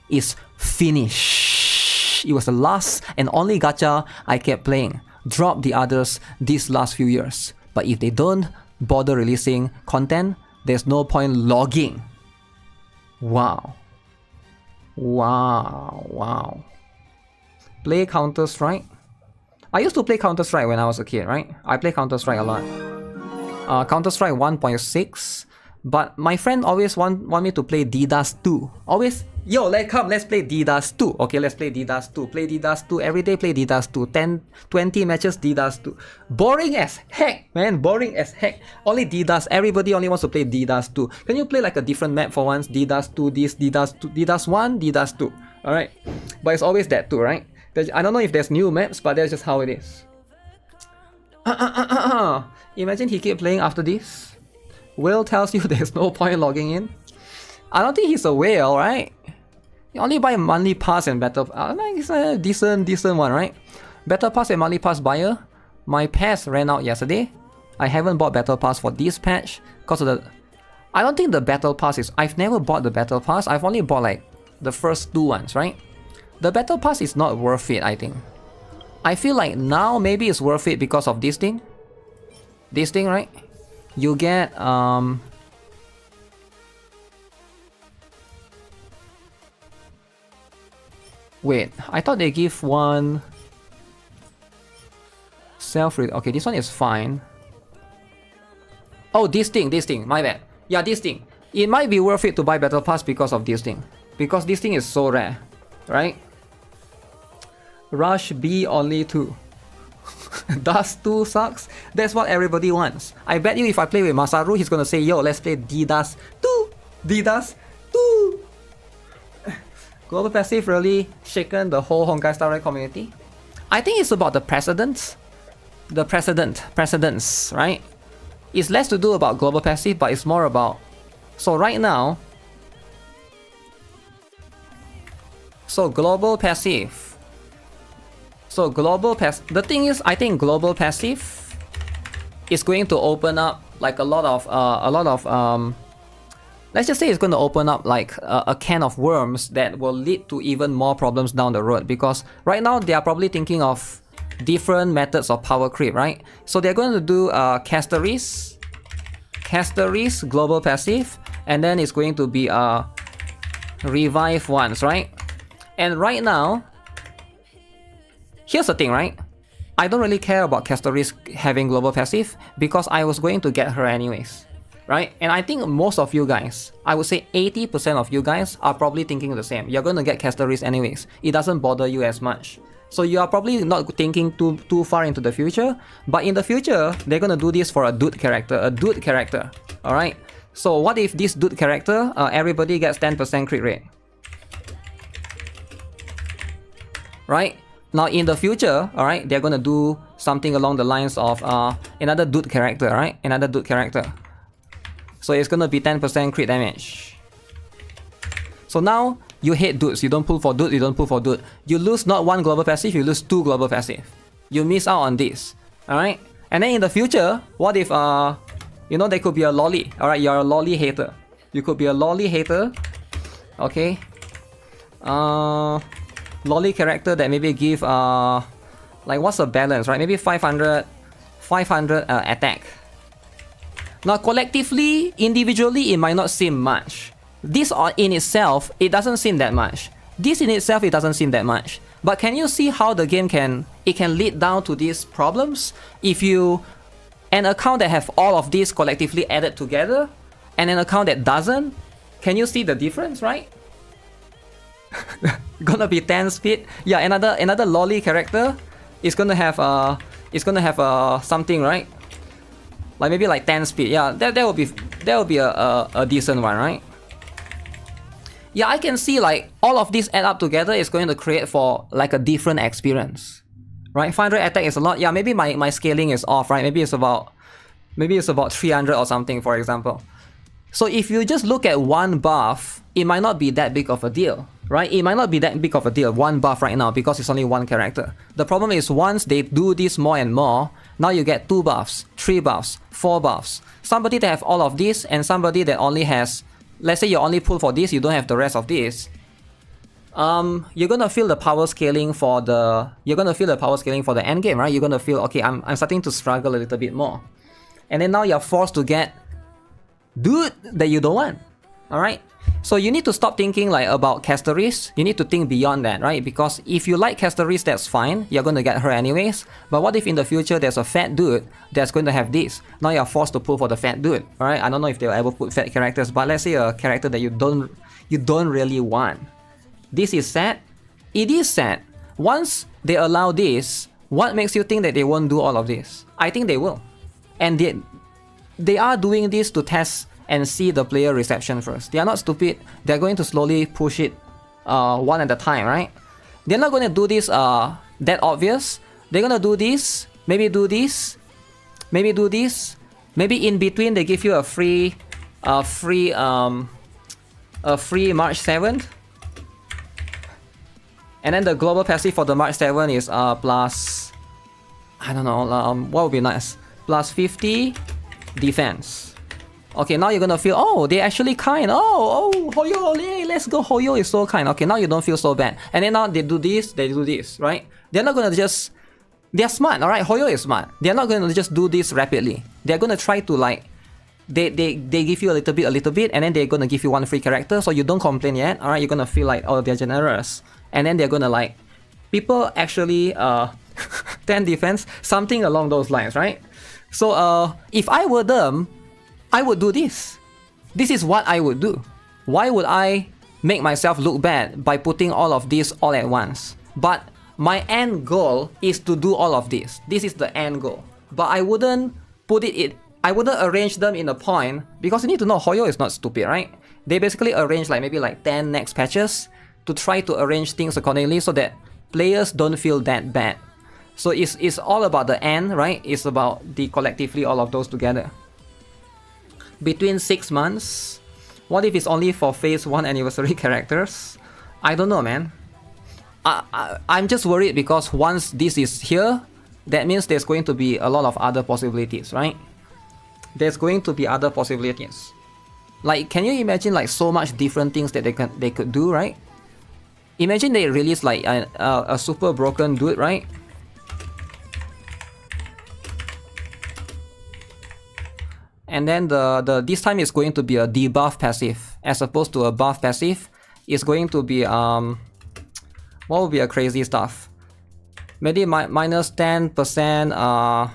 is finished. It was the last and only gacha I kept playing. Dropped the others these last few years. But if they don't bother releasing content, there's no point logging. Wow. Wow. Play Counter-Strike. I used to play Counter-Strike when I was a kid, right? I play Counter-Strike a lot. Counter-Strike 1.6. But my friend always want me to play DDoS 2. Always, yo, let's play DDoS 2. Okay, let's play DDoS 2. Play DDoS 2. Every day play DDoS 2. 20 matches DDoS 2. Boring as heck, man. Boring as heck. Only DDoS. Everybody only wants to play DDoS 2. Can you play like a different map for once? DDoS 2, this, DDoS 2, DDoS 1, DDoS 2. Alright. But it's always that 2, right? I don't know if there's new maps, but that's just how it is. Imagine he keep playing after this. Will tells you there's no point logging in. I don't think he's a whale, right? You only buy a monthly pass and battle. It's a decent one, right? Battle pass and monthly pass buyer. My pass ran out yesterday. I haven't bought battle pass for this patch because of the. I don't think the battle pass is. I've never bought the battle pass. I've only bought like the first 2 ones, right? The battle pass is not worth it, I think. I feel like now maybe it's worth it because of this thing. This thing, right? You get wait, I thought they give one okay, this one is fine. Oh, this thing, my bad. Yeah, this thing. It might be worth it to buy battle pass because of this thing. Because this thing is so rare, right? Rush B only 2. Does 2 sucks? That's what everybody wants. I bet you if I play with Masaru, he's gonna say, yo, let's play DDoS 2! DDoS 2! Global Passive really shaken the whole Honkai Star Rail community. I think it's about the precedence. The precedence, right? It's less to do about Global Passive, but it's more about... So right now... Global Passive... The thing is, I think Global Passive is going to open up like a lot of let's just say it's going to open up like a can of worms that will lead to even more problems down the road, because right now they are probably thinking of different methods of power creep, right? So they're going to do Casteris, Global Passive, and then it's going to be Revive ones, right? And right now here's the thing, right? I don't really care about Castoris having global passive because I was going to get her anyways, right? And I think most of you guys, I would say 80% of you guys are probably thinking the same. You're going to get Castoris anyways. It doesn't bother you as much. So you are probably not thinking too far into the future, but in the future, they're going to do this for a dude character, alright? So what if this dude character, everybody gets 10% crit rate? Right? Now in the future, alright, they're gonna do something along the lines of another dude character, right? Another dude character. So it's gonna be 10% crit damage. So now you hate dudes, you don't pull for dude, You lose not one global passive, you lose 2 global passive. You miss out on this, alright? And then in the future, what if you know, there could be a lolly, alright? You're a lolly hater. You could be a lolly hater, okay? Lolly character that maybe give like what's the balance, right? Maybe 500 attack. Now collectively, individually, it might not seem much. This in itself, it doesn't seem that much. This in itself, it doesn't seem that much. But can you see how the game can lead down to these problems? If you an account that have all of these collectively added together and an account that doesn't, can you see the difference, right? Gonna be 10 speed. Yeah, another lolly character is gonna have something, right? Like maybe like 10 speed. Yeah, that will be a decent one, right? Yeah, I can see like all of these add up together is going to create for like a different experience, right? 500 attack is a lot. Yeah, maybe my scaling is off, right? Maybe it's about 300 or something, for example. So if you just look at one buff, it might not be that big of a deal, right? It might not be that big of a deal, one buff right now, because it's only one character. The problem is once they do this more and more, now you get 2 buffs, 3 buffs, 4 buffs. Somebody that have all of this and somebody that only has, let's say you only pull for this, you don't have the rest of this. You're gonna feel the power scaling for the end game, right? You're gonna feel, okay, I'm starting to struggle a little bit more. And then now you're forced to get dude that you don't want, alright? So you need to stop thinking like about Castoris. You need to think beyond that, right? Because if you like Castoris, that's fine. You're going to get her anyways. But what if in the future there's a fat dude that's going to have this? Now you're forced to pull for the fat dude, alright? I don't know if they'll ever put fat characters, but let's say a character that you don't really want. This is sad. It is sad. Once they allow this, what makes you think that they won't do all of this? I think they will. And they are doing this to test and see the player reception first. They are not stupid. They're going to slowly push it one at a time, right? They're not going to do this that obvious. They're going to do this, maybe do this, maybe do this. Maybe in between they give you a free March 7th. And then the global passive for the March 7 is plus, I don't know, what would be nice? Plus 50 defense. Okay, now you're gonna feel, oh, they're actually kind. Oh, Hoyo, yay, let's go. Hoyo is so kind. Okay, now you don't feel so bad. And then now they do this, right? They're not gonna just, they're smart, alright? Hoyo is smart. They're not gonna just do this rapidly. They're gonna try to like, they give you a little bit, and then they're gonna give you one free character, so you don't complain yet, alright? You're gonna feel like, oh, they're generous. And then they're gonna like, people actually, 10 defense, something along those lines, right? So, if I were them, I would do this. This is what I would do. Why would I make myself look bad by putting all of this all at once? But my end goal is to do all of this. This is the end goal. But I wouldn't put it in, I wouldn't arrange them in a point, because you need to know Hoyo is not stupid, right? They basically arrange like maybe like 10 next patches to try to arrange things accordingly so that players don't feel that bad. So it's all about the end, right? It's about the collectively all of those together. Between 6 months, what if it's only for phase 1 anniversary characters? I don't know, man. I'm just worried because once this is here, that means there's going to be a lot of other possibilities, right? There's going to be other possibilities. Like, can you imagine like so much different things that they could do, right? Imagine they release like a super broken dude, right? And then this time it's going to be a debuff passive as opposed to a buff passive. It's going to be what would be a crazy stuff? maybe minus 10%.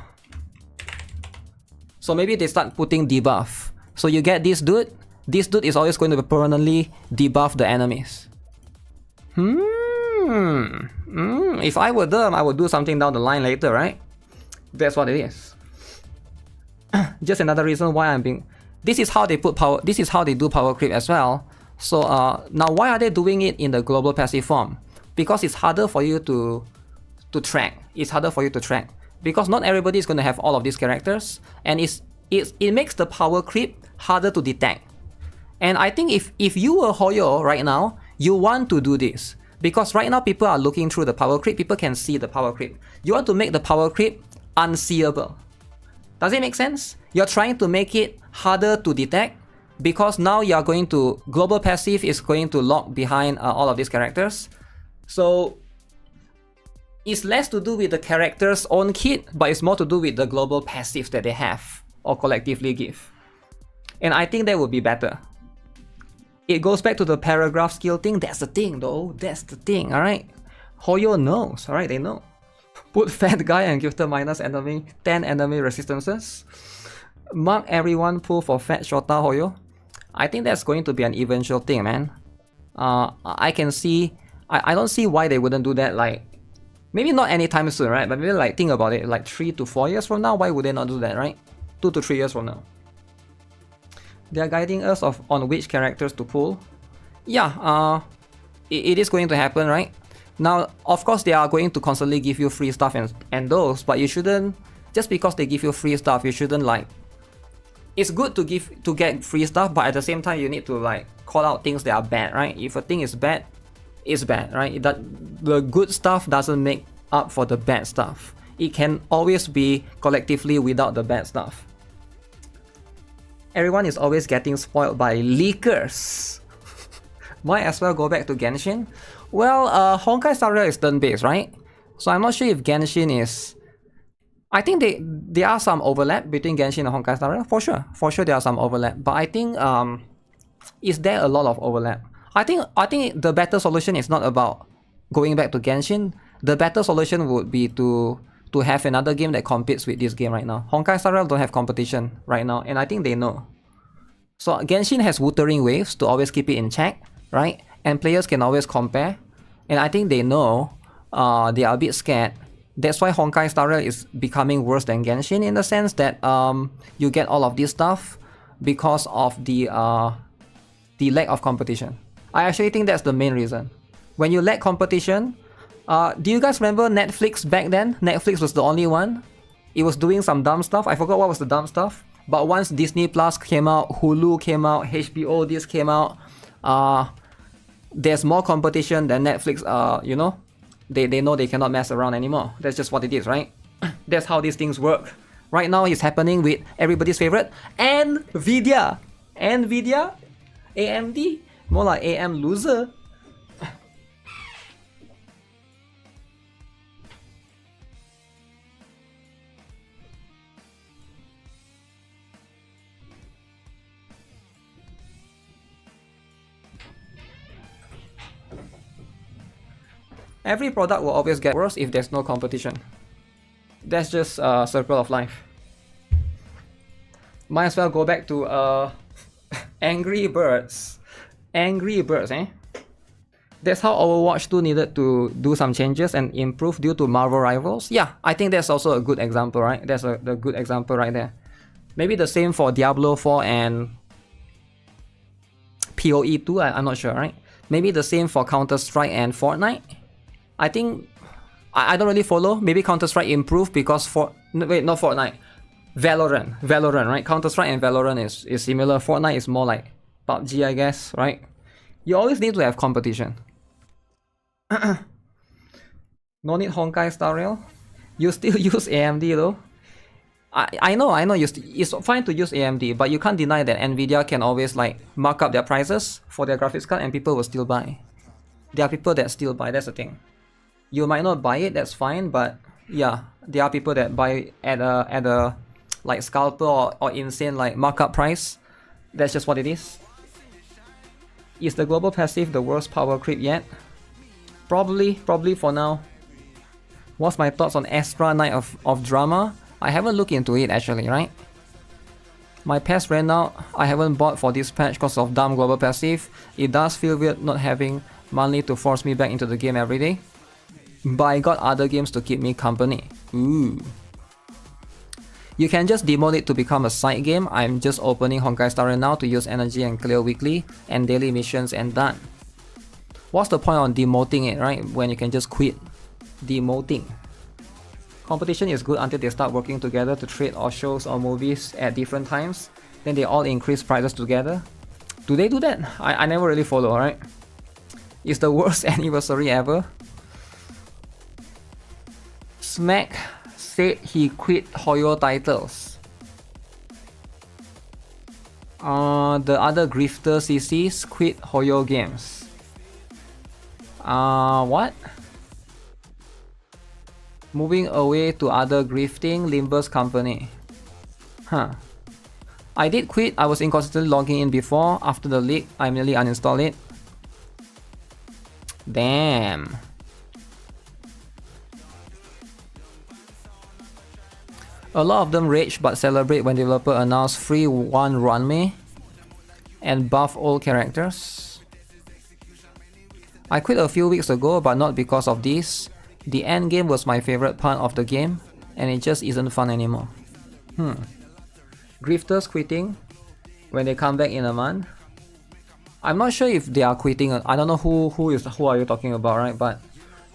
So maybe they start putting debuff. So you get this dude. This dude is always going to permanently debuff the enemies. If I were them, I would do something down the line later, right? That's what it is. Just another reason why I'm being... This is how they put power... This is how they do power creep as well. So now why are they doing it in the global passive form? Because it's harder for you to track. It's harder for you to track. Because not everybody is going to have all of these characters. And it makes the power creep harder to detect. And I think if you were Hoyo right now, you want to do this. Because right now people are looking through the power creep. People can see the power creep. You want to make the power creep unseeable. Does it make sense? You're trying to make it harder to detect. Because now you're going to... Global passive is going to lock behind all of these characters. So... It's less to do with the character's own kit, but it's more to do with the global passives that they have or collectively give. And I think that would be better. It goes back to the paragraph skill thing. That's the thing though. That's the thing, alright? Hoyo knows, alright? They know. Put fat guy and give the minus enemy 10 enemy resistances. Mark everyone pull for fat Shota Hoyo. I think that's going to be an eventual thing, man. I can see... I don't see why they wouldn't do that, like... Maybe not anytime soon, right? But maybe like think about it, like 3 to 4 years from now, why would they not do that, right? 2 to 3 years from now. They are guiding us on which characters to pull. Yeah, it is going to happen, right? Now, of course, they are going to constantly give you free stuff and those, but you shouldn't, just because they give you free stuff, you shouldn't like... It's good to get free stuff, but at the same time, you need to like call out things that are bad, right? If a thing is bad, it's bad, right? The good stuff doesn't make up for the bad stuff. It can always be collectively without the bad stuff. Everyone is always getting spoiled by leakers. Might as well go back to Genshin. Well, Honkai Star Rail is turn-based, right? So I'm not sure if Genshin is... I think there are some overlap between Genshin and Honkai Star Rail, for sure. For sure there are some overlap. But I think, is there a lot of overlap? I think the better solution is not about going back to Genshin. The better solution would be to have another game that competes with this game right now. Honkai Star Rail don't have competition right now, and I think they know. So Genshin has Wuthering waves to always keep it in check, right? And players can always compare. And I think they know they are a bit scared. That's why Honkai Star Rail is becoming worse than Genshin in the sense that you get all of this stuff because of the lack of competition. I actually think that's the main reason. When you lack competition, do you guys remember Netflix back then? Netflix was the only one. It was doing some dumb stuff. I forgot what was the dumb stuff. But once Disney Plus came out, Hulu came out, HBO this came out, there's more competition than Netflix. You know, they know they cannot mess around anymore. That's just what it is, right? That's how these things work. Right now, it's happening with everybody's favorite, NVIDIA. NVIDIA? AMD? More like AM loser. Every product will always get worse if there's no competition. That's just a circle of life. Might as well go back to Angry Birds. Angry Birds, eh? That's how Overwatch 2 needed to do some changes and improve due to Marvel Rivals. Yeah, I think that's also a good example, right? That's the good example right there. Maybe the same for Diablo 4 and PoE 2, I'm not sure, right? Maybe the same for Counter-Strike and Fortnite. I think... I don't really follow. Maybe Counter-Strike improved because wait, not Fortnite. Valorant, right? Counter-Strike and Valorant is similar. Fortnite is more like PUBG, I guess, right? You always need to have competition. No need Honkai Star Rail. You still use AMD though. I know. It's fine to use AMD, but you can't deny that Nvidia can always like mark up their prices for their graphics card and people will still buy. There are people that still buy. That's the thing. You might not buy it. That's fine, but yeah, there are people that buy at a like scalper or insane like markup price. That's just what it is. Is the global passive the worst power creep yet? Probably for now. What's my thoughts on Extra Night of Drama? I haven't looked into it actually, right? My pass ran out. I haven't bought for this patch because of dumb global passive. It does feel weird not having money to force me back into the game every day. But I got other games to keep me company. Ooh. You can just demote it to become a side game. I'm just opening Honkai Star right now to use energy and clear weekly and daily missions and done. What's the point on demoting it, right? When you can just quit. Demoting. Competition is good until they start working together to trade or shows or movies at different times. Then they all increase prices together. Do they do that? I never really follow, right? It's the worst anniversary ever. Smack said he quit Hoyo titles. The other grifter CCs quit Hoyo games. What? Moving away to other grifting Limbus company. Huh. I did quit. I was inconsistently logging in before. After the leak, I merely uninstalled it. Damn. A lot of them rage but celebrate when developer announce free one runway and buff old characters. I quit a few weeks ago, but not because of this. The end game was my favorite part of the game, and it just isn't fun anymore. Grifters quitting when they come back in a month. I'm not sure if they are quitting. I don't know who are you talking about, right? But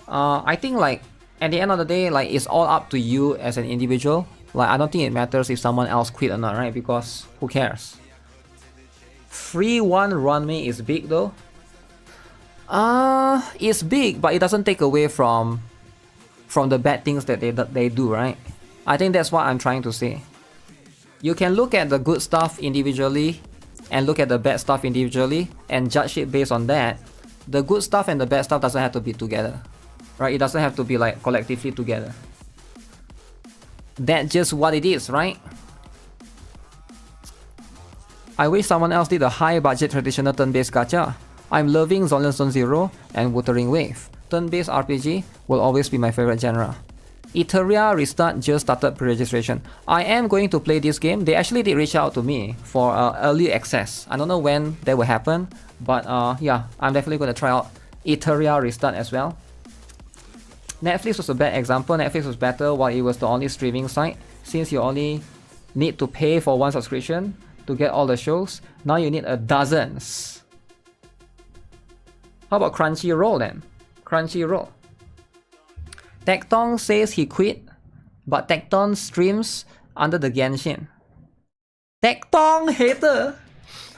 I think like at the end of the day, like it's all up to you as an individual. Like I don't think it matters if someone else quit or not, right? Because who cares? Free one runway is big though. It's big, but it doesn't take away from the bad things that they do, right? I think that's what I'm trying to say. You can look at the good stuff individually and look at the bad stuff individually and judge it based on that. The good stuff and the bad stuff doesn't have to be together, right? It doesn't have to be like collectively together. That's just what it is, right? I wish someone else did a high budget traditional turn-based gacha. I'm loving Zenless Zone Zero and Wuthering Wave. Turn-based RPG will always be my favorite genre. Iteria Restart just started pre-registration. I am going to play this game. They actually did reach out to me for early access. I don't know when that will happen, but yeah, I'm definitely going to try out Iteria Restart as well. Netflix was a bad example. Netflix was better while it was the only streaming site. Since you only need to pay for one subscription to get all the shows, now you need dozens. How about Crunchyroll then? Crunchyroll. Tecton says he quit, but Tecton streams under the Genshin. Tecton hater!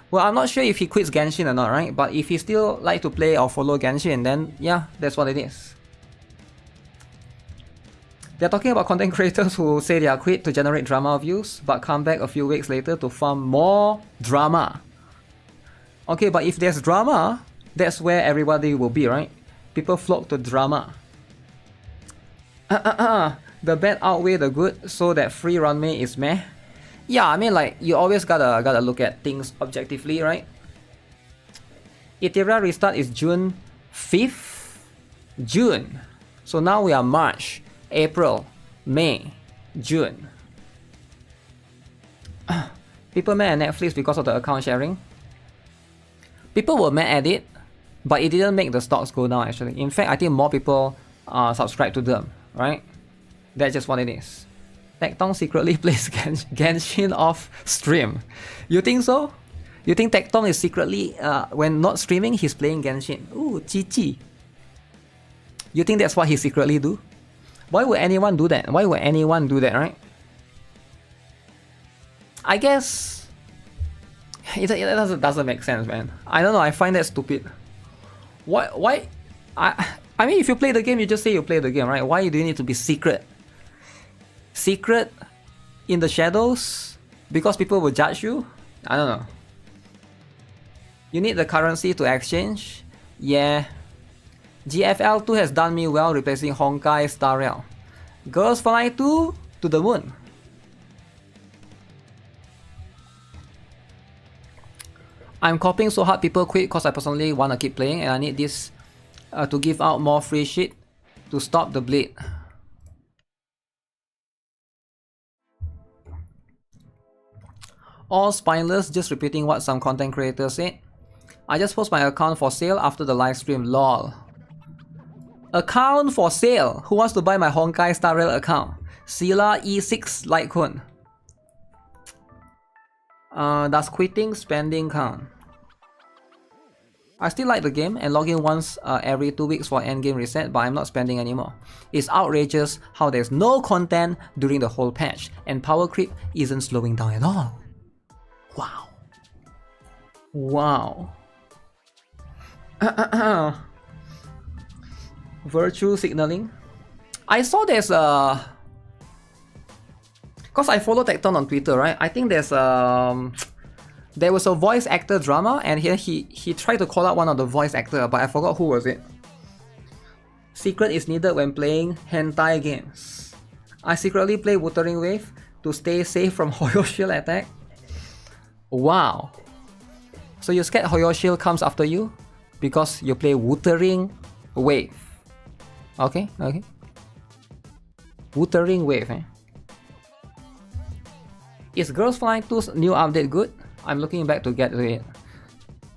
Well, I'm not sure if he quits Genshin or not, right? But if he still like to play or follow Genshin, then yeah, that's what it is. They're talking about content creators who say they are quit to generate drama views, but come back a few weeks later to farm more drama. Okay, but if there's drama, that's where everybody will be, right? People flock to drama. The bad outweigh the good, so that free runway is meh. Yeah, I mean like you always gotta look at things objectively, right? Iteria Restart is June 5th? June. So now we are March, April, May, June. People mad at Netflix because of the account sharing. People were mad at it, but it didn't make the stocks go down actually. In fact, I think more people subscribe to them, right? That's just what it is. Tecton secretly plays Genshin off stream. You think so? You think Tecton is secretly, when not streaming, he's playing Genshin? Ooh, chichi. You think that's what he secretly do? Why would anyone do that? Why would anyone do that, right? I guess it doesn't make sense, man. I don't know, I find that stupid. Why? I mean, if you play the game, you just say you play the game, right? Why do you need to be secret? Secret in the shadows? Because people will judge you? I don't know. You need the currency to exchange? Yeah. GFL 2 has done me well replacing Honkai Star Rail. Girls Fly 2 to the moon. I'm copying so hard people quit because I personally want to keep playing and I need this to give out more free shit to stop the bleed. All spineless, just repeating what some content creators said. I just post my account for sale after the live stream, lol. Account for sale? Who wants to buy my Honkai Star Rail account? Sila E6 Litecoin. Does quitting spending count? I still like the game and log in once every 2 weeks for endgame reset, but I'm not spending anymore. It's outrageous how there's no content during the whole patch, and power creep isn't slowing down at all. Wow. Wow. Virtue signaling. I saw there's a... Cause I follow Tecton on Twitter, right? I think there's there was a voice actor drama, and here he tried to call out one of the voice actor, but I forgot who was it. Secret is needed when playing hentai games. I secretly play Wuthering Wave to stay safe from Hoyo Shield attack. Wow. So you scared Hoyo Shield comes after you because you play Wuthering Wave. Okay, okay. Wuthering Wave, eh? Is Girls Flying 2's new update good? I'm looking back to get to it.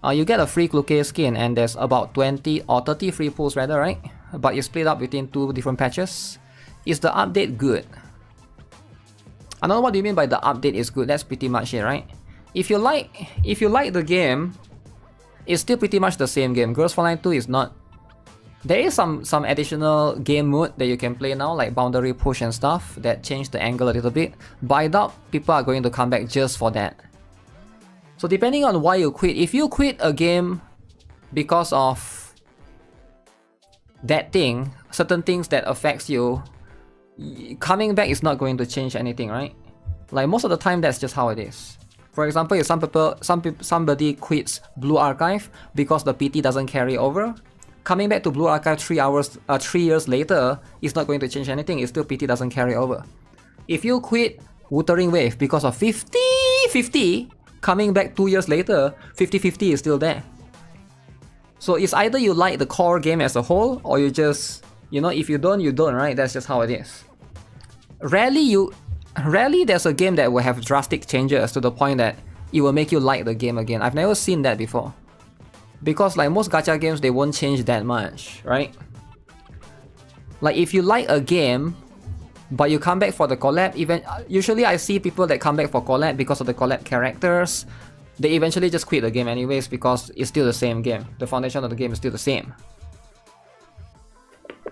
You get a free Kluke skin, and there's about 20 or 30 free pulls rather, right? But you split up between 2 different patches. Is the update good? I don't know what do you mean by the update is good. That's pretty much it, right? If you like the game, it's still pretty much the same game. Girls Flying 2 is not. There is some additional game mode that you can play now, like boundary push and stuff, that change the angle a little bit. But I doubt people are going to come back just for that. So depending on why you quit, if you quit a game because of that thing, certain things that affects you, coming back is not going to change anything, right? Like most of the time, that's just how it is. For example, if somebody quits Blue Archive because the PT doesn't carry over, coming back to Blue Archive 3 years later is not going to change anything. It's still PT doesn't carry over. If you quit Wuthering Wave because of 50-50, coming back 2 years later, 50-50 is still there. So it's either you like the core game as a whole, or you just, you know, if you don't, you don't, right? That's just how it is. Rarely there's a game that will have drastic changes to the point that it will make you like the game again. I've never seen that before. Because like most gacha games, they won't change that much, right? Like if you like a game, but you come back for the collab, usually I see people that come back for collab because of the collab characters. They eventually just quit the game anyways because it's still the same game. The foundation of the game is still the same.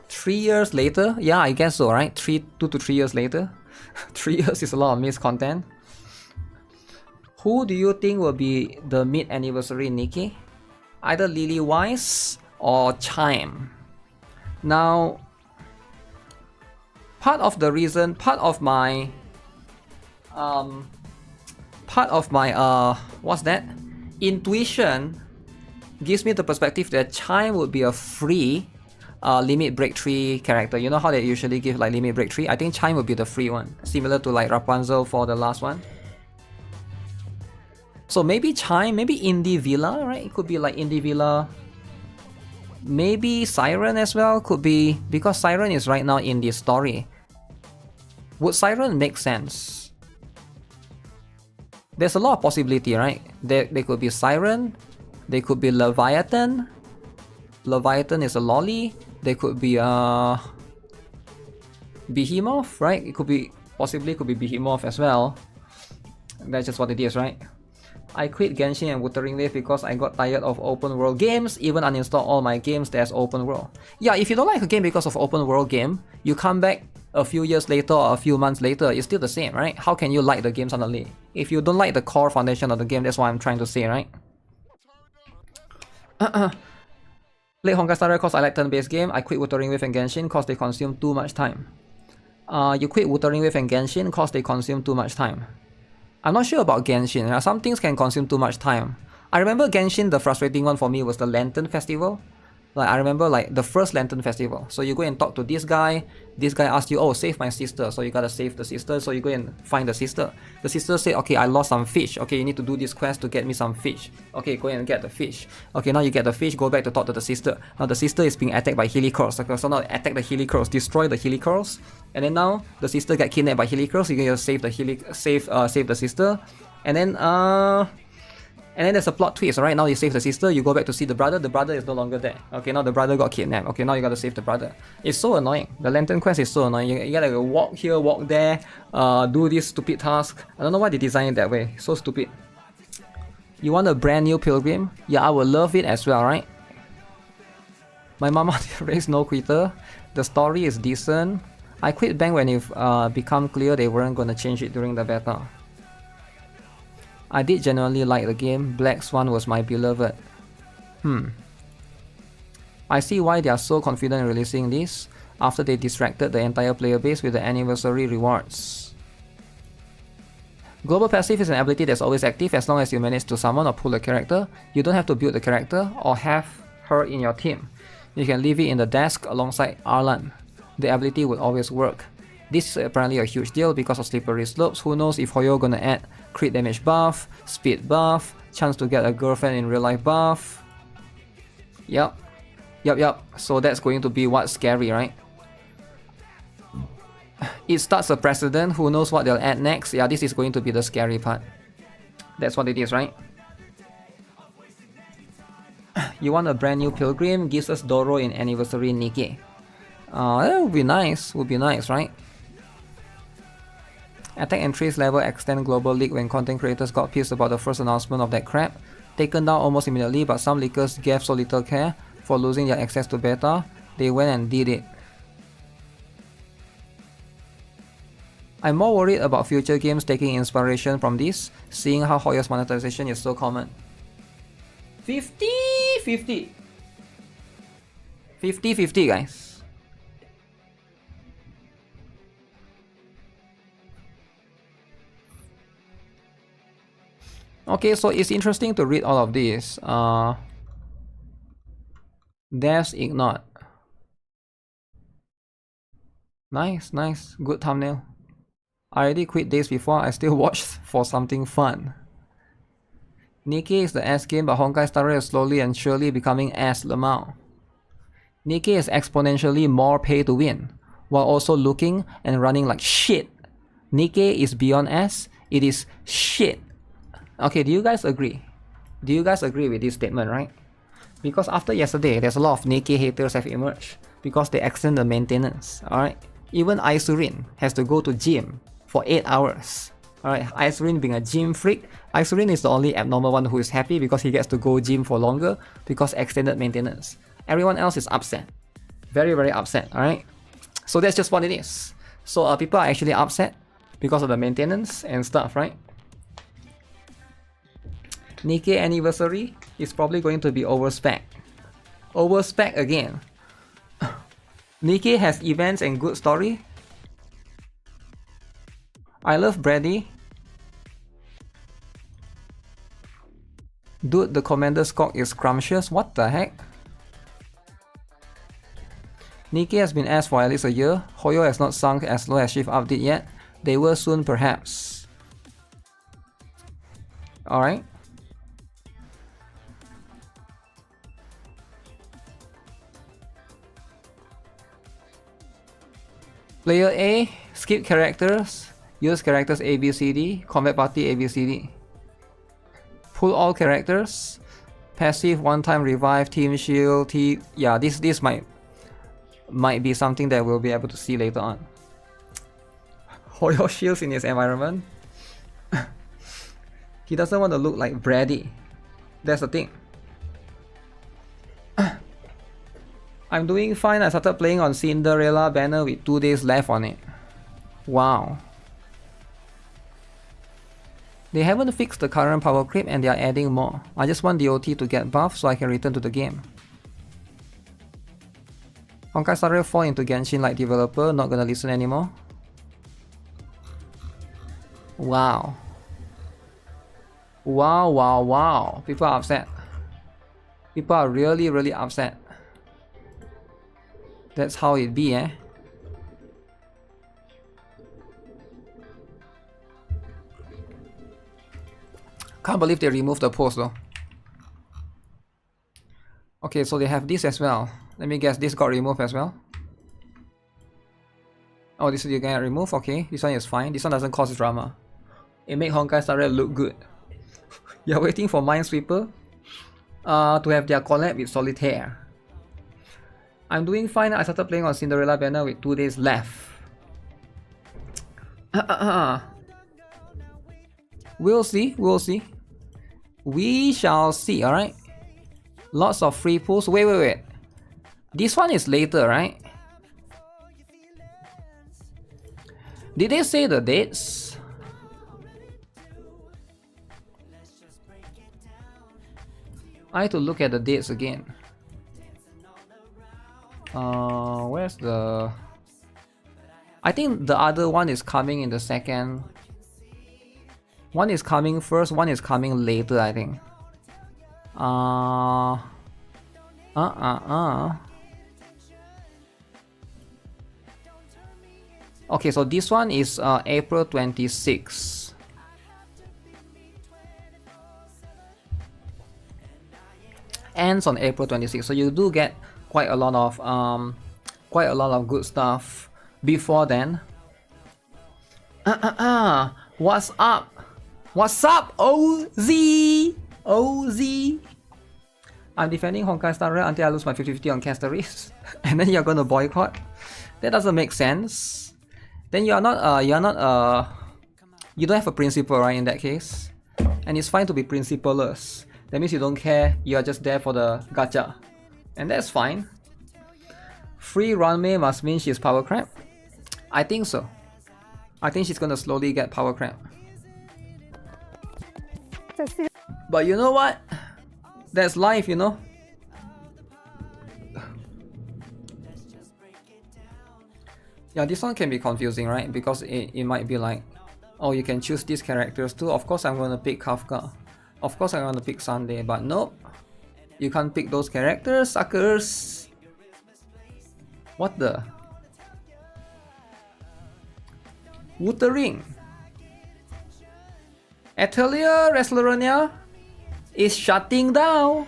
3 years later? Yeah, I guess so, right? 2 to 3 years later. 3 years is a lot of missed content. Who do you think will be the mid-anniversary NIKKE? Either Lily Wise or Chime. Now, part of my what's that? Intuition gives me the perspective that Chime would be a free limit break 3 character. You know how they usually give like limit break 3? I think Chime would be the free one, similar to like Rapunzel for the last one. So maybe Chime, maybe Indie Villa, right? It could be like Indie Villa. Maybe Siren as well, could be, because Siren is right now in the story. Would Siren make sense? There's a lot of possibility, right? They could be Siren, they could be Leviathan. Leviathan is a lolly. They could be Behemoth, right? It could be, possibly could be Behemoth as well. That's just what it is, right? I quit Genshin and Wuthering Wave because I got tired of open world games, even uninstall all my games that's open world. Yeah, if you don't like a game because of open world game, you come back a few years later or a few months later, it's still the same, right? How can you like the game suddenly? If you don't like the core foundation of the game, that's what I'm trying to say, right? Play Honkai Star Rail cause I like turn-based game. I quit Wuthering Wave and Genshin cause they consume too much time. You quit Wuthering Wave and Genshin cause they consume too much time. I'm not sure about Genshin. Some things can consume too much time. I remember Genshin, the frustrating one for me was the Lantern Festival. Like I remember like the first Lantern Festival. So you go and talk to this guy asks you, oh, save my sister. So you gotta save the sister, so you go and find the sister. The sister said, okay, I lost some fish. Okay, you need to do this quest to get me some fish. Okay, go and get the fish. Okay, now you get the fish, go back to talk to the sister. Now the sister is being attacked by Helicross. Okay, so now attack the Helicross, destroy the Helicross. And then now the sister got kidnapped by Helicross, you can just save the sister. And then there's a plot twist, alright? Now you save the sister, you go back to see the brother is no longer there. Okay, now the brother got kidnapped. Okay, now you gotta save the brother. It's so annoying. The Lantern Quest is so annoying. You gotta go walk here, walk there, do this stupid task. I don't know why they designed it that way. So stupid. You want a brand new Pilgrim? Yeah, I would love it as well, right? My mama raised no quitter. The story is decent. I quit Bang when it became clear they weren't gonna change it during the beta. I did genuinely like the game. Black Swan was my beloved. I see why they are so confident in releasing this after they distracted the entire player base with the anniversary rewards. Global Passive is an ability that's always active as long as you manage to summon or pull a character. You don't have to build the character or have her in your team. You can leave it in the desk alongside Arlan. The ability will always work. This is apparently a huge deal because of slippery slopes. Who knows if Hoyo gonna add crit damage buff, speed buff, chance to get a girlfriend in real life buff. Yup. So that's going to be what's scary, right? It starts a precedent. Who knows what they'll add next? Yeah, this is going to be the scary part. That's what it is, right? You want a brand new Pilgrim? Gives us Doro in Anniversary NIKKE. That would be nice. Right? Attack and Trace level extend global leak when content creators got pissed about the first announcement of that crap. Taken down almost immediately, but some leakers gave so little care for losing their access to beta, they went and did it. I'm more worried about future games taking inspiration from this, seeing how Hoyo's monetization is so common. 50-50 guys. Okay, so it's interesting to read all of this. Devs ignored. Nice. Good thumbnail. I already quit days before. I still watched for something fun. NIKKE is the S game, but Honkai Star Rail is slowly and surely becoming S Lamau. NIKKE is exponentially more pay to win, while also looking and running like shit. NIKKE is beyond S. It is shit. Okay, do you guys agree? Do you guys agree with this statement, right? Because after yesterday, there's a lot of NIKKE haters have emerged because they extend the maintenance, alright? Even Isurin has to go to gym for 8 hours. Alright, Isurin being a gym freak, Isurin is the only abnormal one who is happy because he gets to go gym for longer because extended maintenance. Everyone else is upset. Very, very upset, alright? So that's just what it is. So people are actually upset because of the maintenance and stuff, right? NIKKE Anniversary is probably going to be overspec. Overspec again. NIKKE has events and good story. I love Brady. Dude, the Commander's cock is scrumptious. What the heck? NIKKE has been asked for at least a year. Hoyo has not sunk as low as Shift Up did yet. They will soon, perhaps. Alright. Player A, skip characters, use characters ABCD, combat party ABCD. Pull all characters, passive one-time revive, team shield, yeah, this might be something that we'll be able to see later on. Hoyo shields in his environment. He doesn't want to look like Brady. That's the thing. I'm doing fine. I started playing on Cinderella banner with 2 days left on it. Wow. They haven't fixed the current power creep and they are adding more. I just want DOT to get buffed so I can return to the game. Honkai Star Rail fall into Genshin like developer, not gonna listen anymore. Wow. Wow. People are upset. People are really upset. That's how it be, eh? Can't believe they removed the post though. Okay, so they have this as well. Let me guess, this got removed as well. Oh, this is you get removed. Okay, this one is fine. This one doesn't cause drama. It makes Honkai Star Rail look good. You're waiting for Minesweeper to have their collab with Solitaire. I'm doing fine. I started playing on Cinderella banner with 2 days left. We'll see. We shall see, alright? Lots of free pulls. Wait. This one is later, right? Did they say the dates? I have to look at the dates again. Where's the... I think the other one is coming in the second. One is coming first, one is coming later, I think. Okay, so this one is April 26. Ends on April 26, so you do get quite a lot of good stuff before then. What's up? What's up, OZ? I'm defending Honkai Star Rail until I lose my 50-50 on Casteries, and then you're gonna boycott? That doesn't make sense. Then you don't have a principle, right? In that case, and it's fine to be principleless. That means you don't care. You are just there for the gacha, and that's fine. Free Runmei must mean she's power crap. I think so. I think she's gonna slowly get power crap. But you know what? That's life, you know. Yeah, this one can be confusing, right? Because it might be like, oh, you can choose these characters too. Of course I'm gonna pick Kafka. Of course I'm gonna pick Sunday, but nope. You can't pick those characters, suckers. What the? Wuthering. Atelier Wrestlerania is shutting down.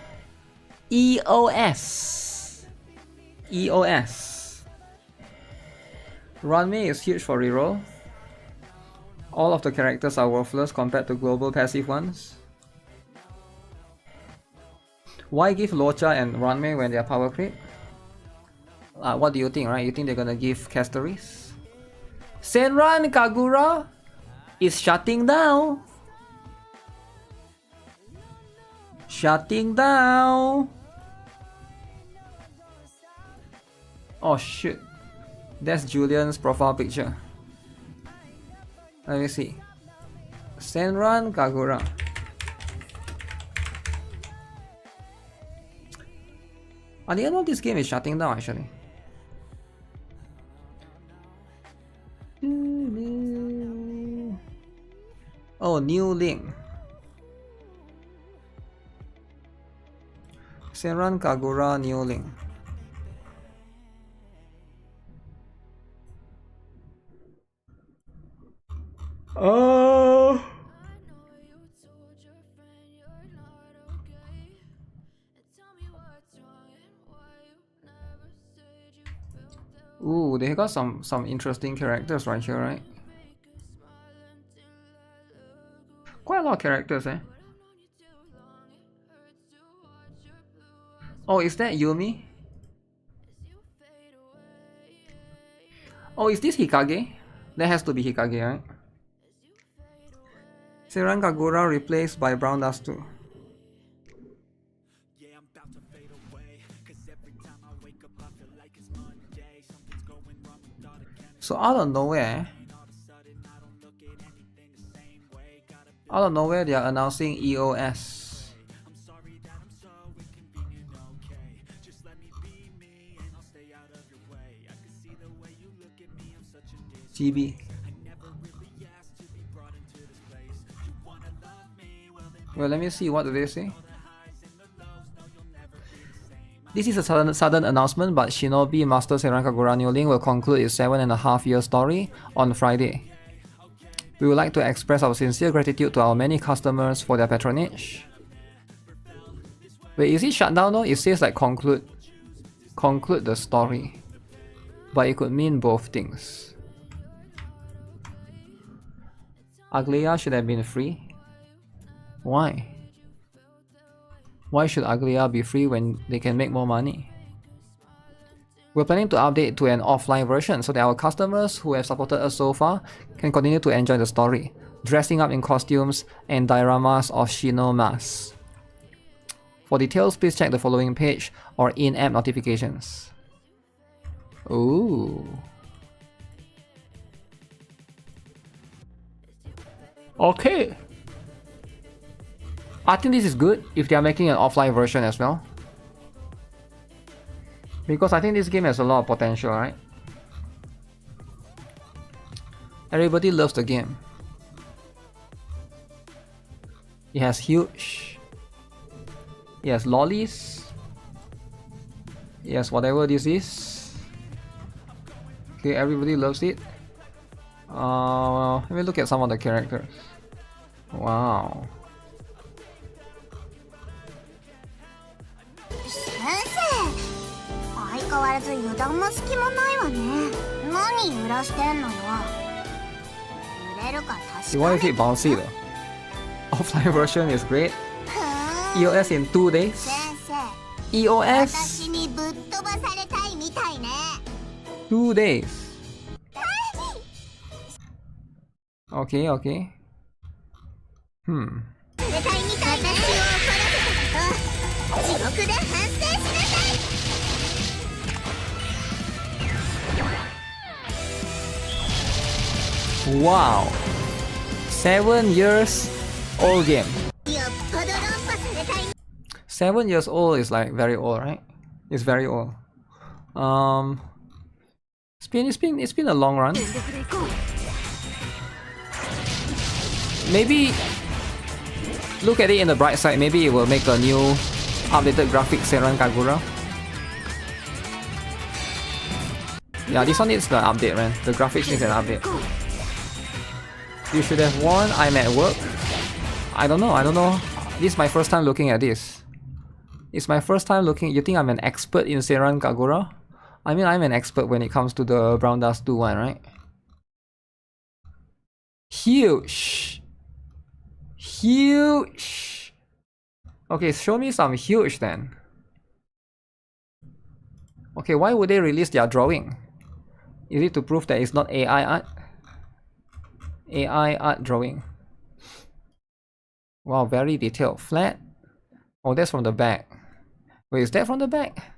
EOS. Runmei is huge for reroll. All of the characters are worthless compared to global passive ones. Why give Locha and Runmei when they are power creep? What do you think, right? You think they're gonna give Casteries? Senran Kagura is shutting down. Oh shit. That's Julian's profile picture. Let me see. Senran Kagura. I didn't know this game is shutting down actually. Oh, new link. Senran Kagura new link. Oh. Ooh, they got some interesting characters right here, right? Quite a lot of characters, eh? Oh, is that Yumi? Oh, is this Hikage? That has to be Hikage, right? Senran Kagura replaced by Brown Dust 2. So out of nowhere, they are announcing EOS. GB. Well, let me see, what do they say? This is a sudden announcement, but Shinobi Master Senran Kagura New Link will conclude its 7.5-year story on Friday. We would like to express our sincere gratitude to our many customers for their patronage. Wait, is it shut down though? It says like conclude the story, but it could mean both things. Aglia should have been free. Why? Why should Aglia be free when they can make more money? We're planning to update to an offline version so that our customers who have supported us so far can continue to enjoy the story, dressing up in costumes and dioramas of Shinomas. For details, please check the following page or in-app notifications. Ooh. Okay. I think this is good if they are making an offline version as well. Because I think this game has a lot of potential, right? Everybody loves the game. It has huge. It has lollies. It has whatever this is. Okay, everybody loves it. Let me look at some of the characters. Wow. Why is it bouncy though? Offline version is great. EOS in 2 days. EOS 2 days. Okay, okay. Wow. 7 years old game. 7 years old is like very old, right? It's very old. It's been a long run. Maybe look at it in the bright side. Maybe it will make a new updated graphics Senran Kagura. Yeah, this one needs the update, man. The graphics needs an update. You should have won. I'm at work. I don't know. This is my first time looking at this. It's my first time looking. You think I'm an expert in Senran Kagura? I mean, I'm an expert when it comes to the Brown Dust 2 one, right? Huge. Huge. Okay, show me some huge then. Okay, why would they release their drawing? Is it to prove that it's not AI art? AI art drawing. Wow, very detailed. Flat. Oh, that's from the back. Wait, is that from the back?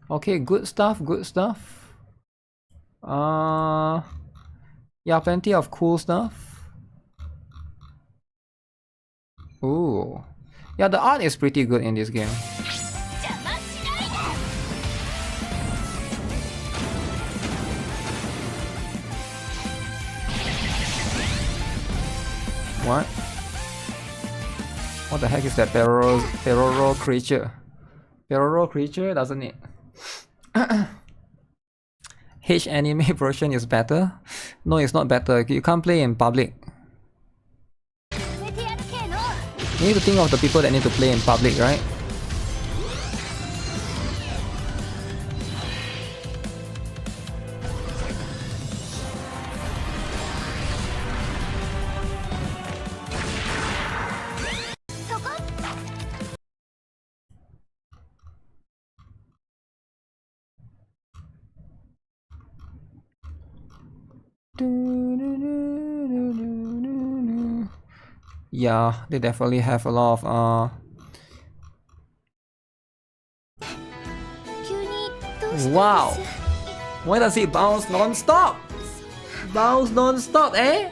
Okay, good stuff, good stuff. Yeah, plenty of cool stuff. Ooh. Yeah, the art is pretty good in this game. What? What the heck is that Peroro creature? Peroro creature, doesn't it? H anime version is better? No, it's not better. You can't play in public. You need to think of the people that need to play in public, right? Yeah, they definitely have a lot of wow! Why does it bounce non-stop? Bounce non-stop, eh?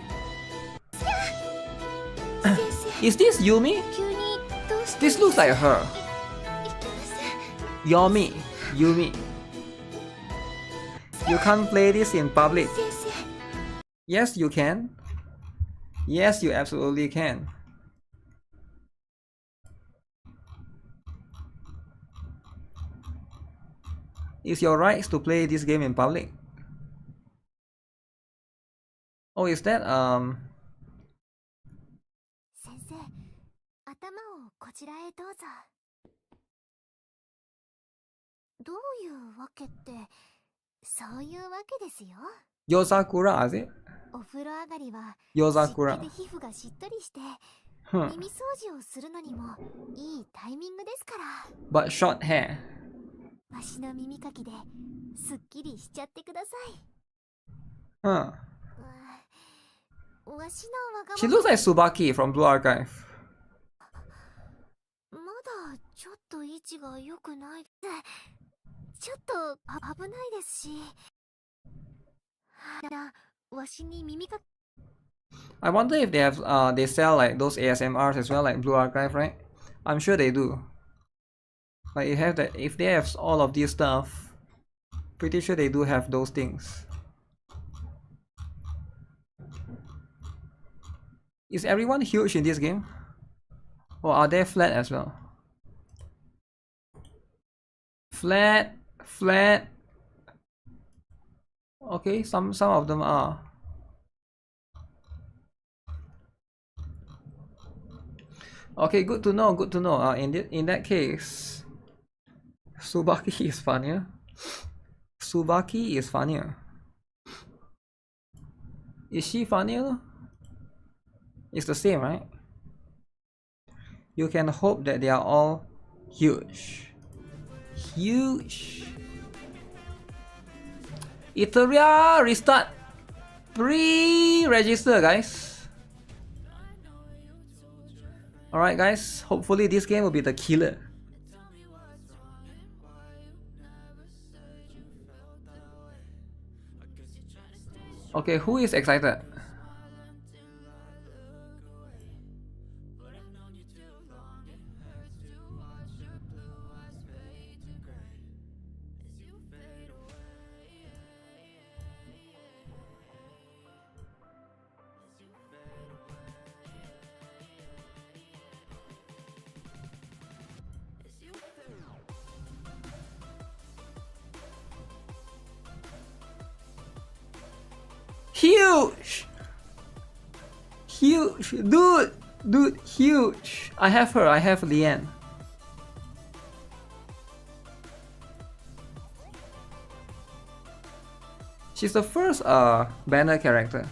Is this Yumi? This looks like her. Yumi. You can't play this in public. Yes, you can. Yes, you absolutely can. It's your rights to play this game in public. Oh, is that 先生、頭をこちらへどうぞ。どういうわけって、そういうわけですよ。Yozakura, is it? お風呂上がりは Yozakura. 湿気で皮膚がしっとりして Hmm. 耳掃除をするのにもいいタイミングですから But short hair. わしの耳かきですっきりしちゃってください Huh. わしのわが She ま looks like Tsubaki from Blue Archive. まだちょっと位置が良くないちょっと危ないですしわしに耳かき I wonder if they sell like those ASMRs as well, like Blue Archive, right? I'm sure they do. Like if they have all of these stuff, pretty sure they do have those things. Is everyone huge in this game? Or are they flat as well? Flat. Okay, some of them are. Okay, good to know. In that case, Tsubaki is funnier. Is she funnier? It's the same, right? You can hope that they are all huge. Iteria restart. Pre-register, guys. Alright guys, hopefully this game will be the killer. Okay, who is excited? Huge, dude, huge. I have her. I have Leanne. She's the first banner character.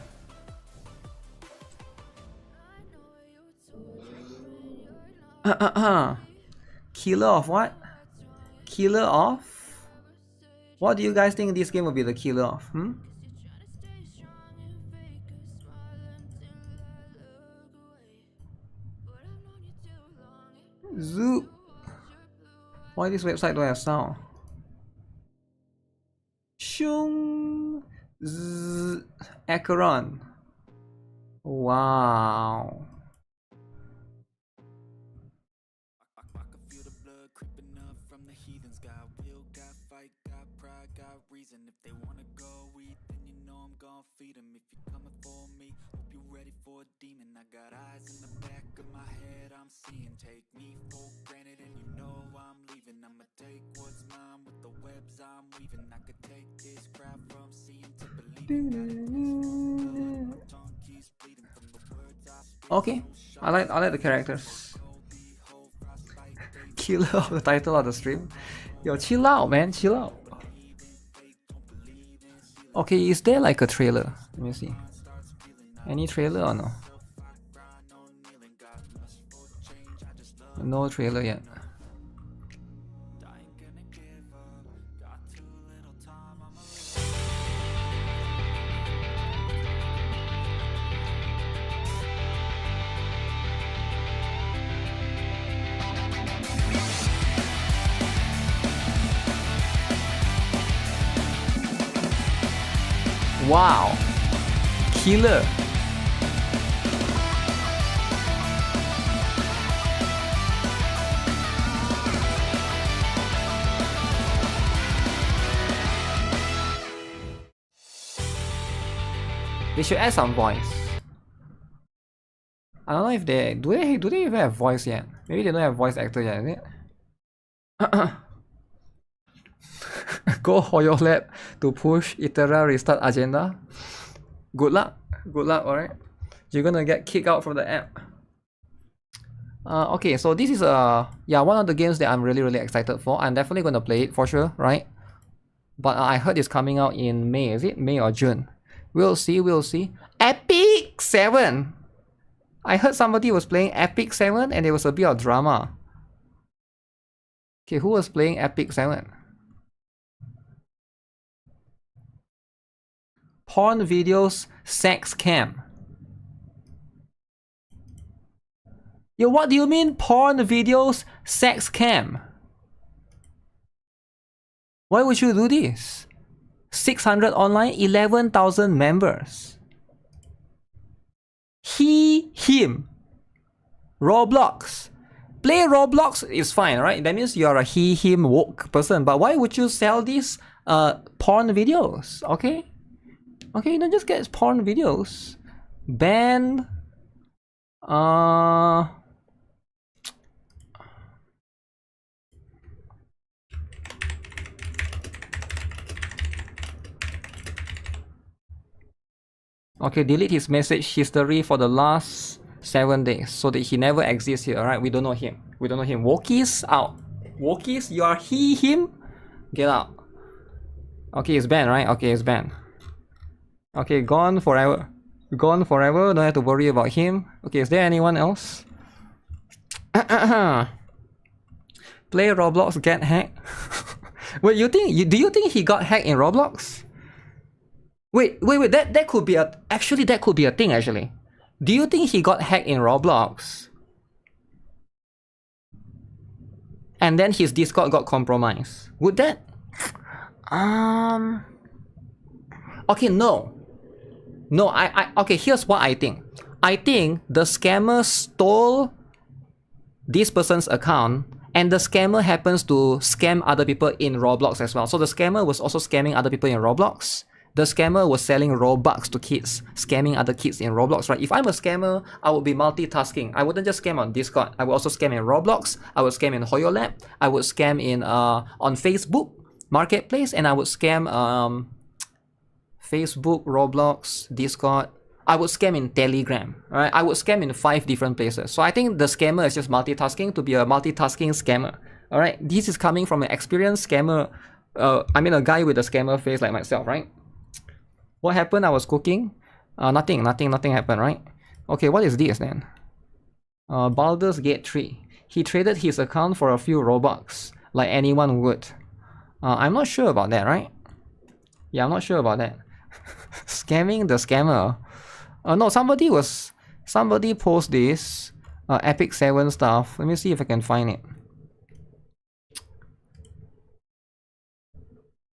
Killer of what? Killer of? What do you guys think this game will be the killer of? Zoop. Why this website don't have sound? Shung. Z. Acheron. Wow. Okay, I like the characters. Killer of the title of the stream. Yo, chill out, man, chill out. Okay, is there like a trailer? Let me see. Any trailer or no? No trailer yet. Wow, killer. They should add some voice. I don't know if they do they even have voice yet? Maybe they don't have voice actor yet, is it? Go for your lab to push Iteria restart agenda. Good luck, alright? You're gonna get kicked out from the app. Okay, so this is one of the games that I'm really excited for. I'm definitely gonna play it for sure, right? But I heard it's coming out in May, is it? May or June? We'll see, we'll see. Epic 7! I heard somebody was playing Epic 7 and there was a bit of drama. Okay, who was playing Epic 7? Porn videos, sex cam. Yo, what do you mean porn videos, sex cam? Why would you do this? 600 online, 11,000 members. He, him. Roblox. Play Roblox is fine, right? That means you're a he, him, woke person. But why would you sell these porn videos? Okay? Okay, don't just get porn videos. Ban. Okay, delete his message history for the last 7 days so that he never exists here. Alright, we don't know him. We don't know him. Wokies, out. Wokies, you are he, him. Get out. Okay, it's banned, right? Okay, it's banned. Okay, gone forever. Gone forever. Don't have to worry about him. Okay, is there anyone else? Play Roblox, get hacked. Wait, do you think he got hacked in Roblox? Wait, that could be a... Actually, that could be a thing, actually. Do you think he got hacked in Roblox? And then his Discord got compromised? Would that... Okay, no. No, okay, here's what I think. I think the scammer stole this person's account and the scammer happens to scam other people in Roblox as well. So the scammer was also scamming other people in Roblox. The scammer was selling Robux to kids, scamming other kids in Roblox, right? If I'm a scammer, I would be multitasking. I wouldn't just scam on Discord. I would also scam in Roblox. I would scam in HoYoLab. I would scam in on Facebook Marketplace, and I would scam Facebook, Roblox, Discord. I would scam in Telegram, right? I would scam in 5 different places. So I think the scammer is just multitasking to be a multitasking scammer. All right, this is coming from an experienced scammer. I mean, a guy with a scammer face like myself, right? What happened? I was cooking. Nothing happened, right? Okay, what is this then? Baldur's Gate 3. He traded his account for a few Robux, like anyone would. I'm not sure about that, right? Yeah, I'm not sure about that. Scamming the scammer. No, somebody post this Epic 7 stuff. Let me see if I can find it.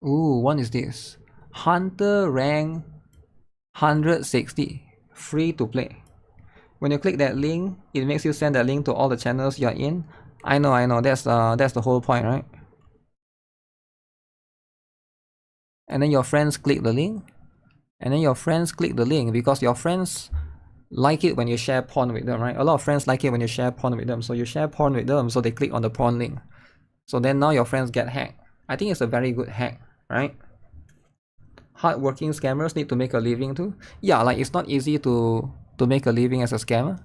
Ooh, what is this? Hunter rank 160, free to play. When you click that link, it makes you send that link to all the channels you're in. I know. That's the whole point, right? And then your friends click the link. And then your friends click the link because your friends like it when you share porn with them, right? A lot of friends like it when you share porn with them. So you share porn with them, so they click on the porn link. So then now your friends get hacked. I think it's a very good hack, right? Hardworking scammers need to make a living too. Yeah, like it's not easy to make a living as a scammer.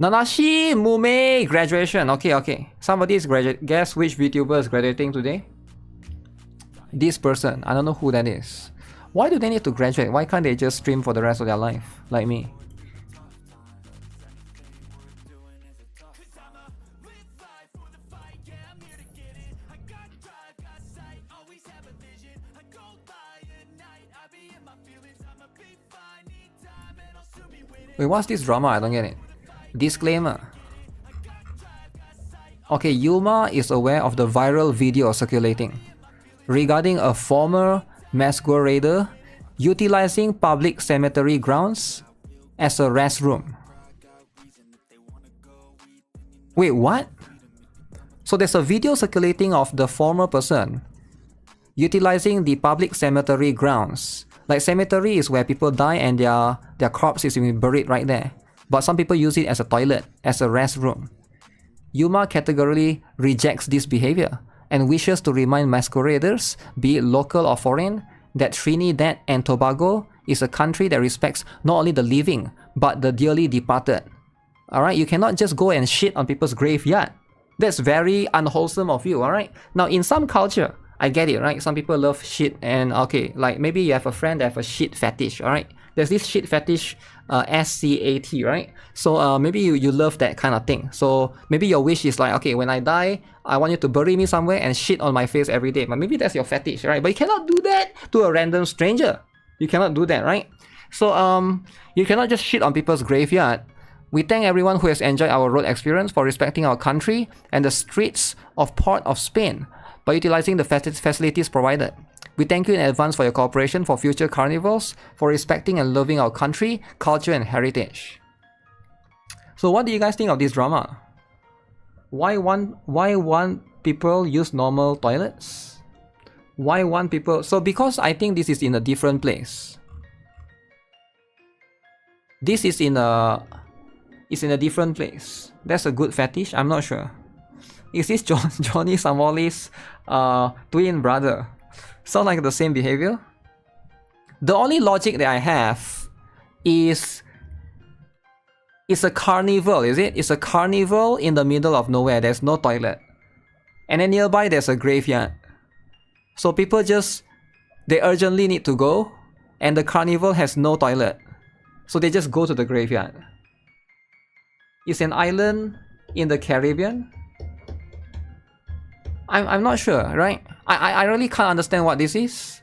Nanashi Mume graduation. Okay. Somebody is graduating. Guess which VTuber is graduating today? This person. I don't know who that is. Why do they need to graduate? Why can't they just stream for the rest of their life like me? Wait, what's this drama? I don't get it. Disclaimer. Okay, Yuma is aware of the viral video circulating regarding a former masquerader utilizing public cemetery grounds as a restroom. Wait, what? So there's a video circulating of the former person utilizing the public cemetery grounds. Like cemetery is where people die and their corpse is buried right there. But some people use it as a toilet, as a restroom. Yuma categorically rejects this behavior and wishes to remind masqueraders, be it local or foreign, that Trinidad and Tobago is a country that respects not only the living, but the dearly departed. Alright, you cannot just go and shit on people's graveyard. That's very unwholesome of you, alright? Now, in some culture, I get it, right? Some people love shit and okay, like maybe you have a friend that have a shit fetish, alright? There's this shit fetish, SCAT, right? So maybe you love that kind of thing. So maybe your wish is like, okay, when I die, I want you to bury me somewhere and shit on my face every day. But maybe that's your fetish, right? But you cannot do that to a random stranger. You cannot do that, right? So you cannot just shit on people's graveyard. We thank everyone who has enjoyed our road experience for respecting our country and the streets of Port of Spain by utilizing the facilities provided. We thank you in advance for your cooperation for future carnivals, for respecting and loving our country, culture and heritage. So what do you guys think of this drama? Why want people use normal toilets? Why want people... So because I think this is in a different place. This is in a... It's in a different place. That's a good fetish? I'm not sure. Is this Johnny Samoli's twin brother? Sound like the same behavior? The only logic that I have is... It's a carnival, is it? It's a carnival in the middle of nowhere. There's no toilet. And then nearby there's a graveyard. So people just... They urgently need to go. And the carnival has no toilet. So they just go to the graveyard. It's an island in the Caribbean. I'm not sure, right? I really can't understand what this is.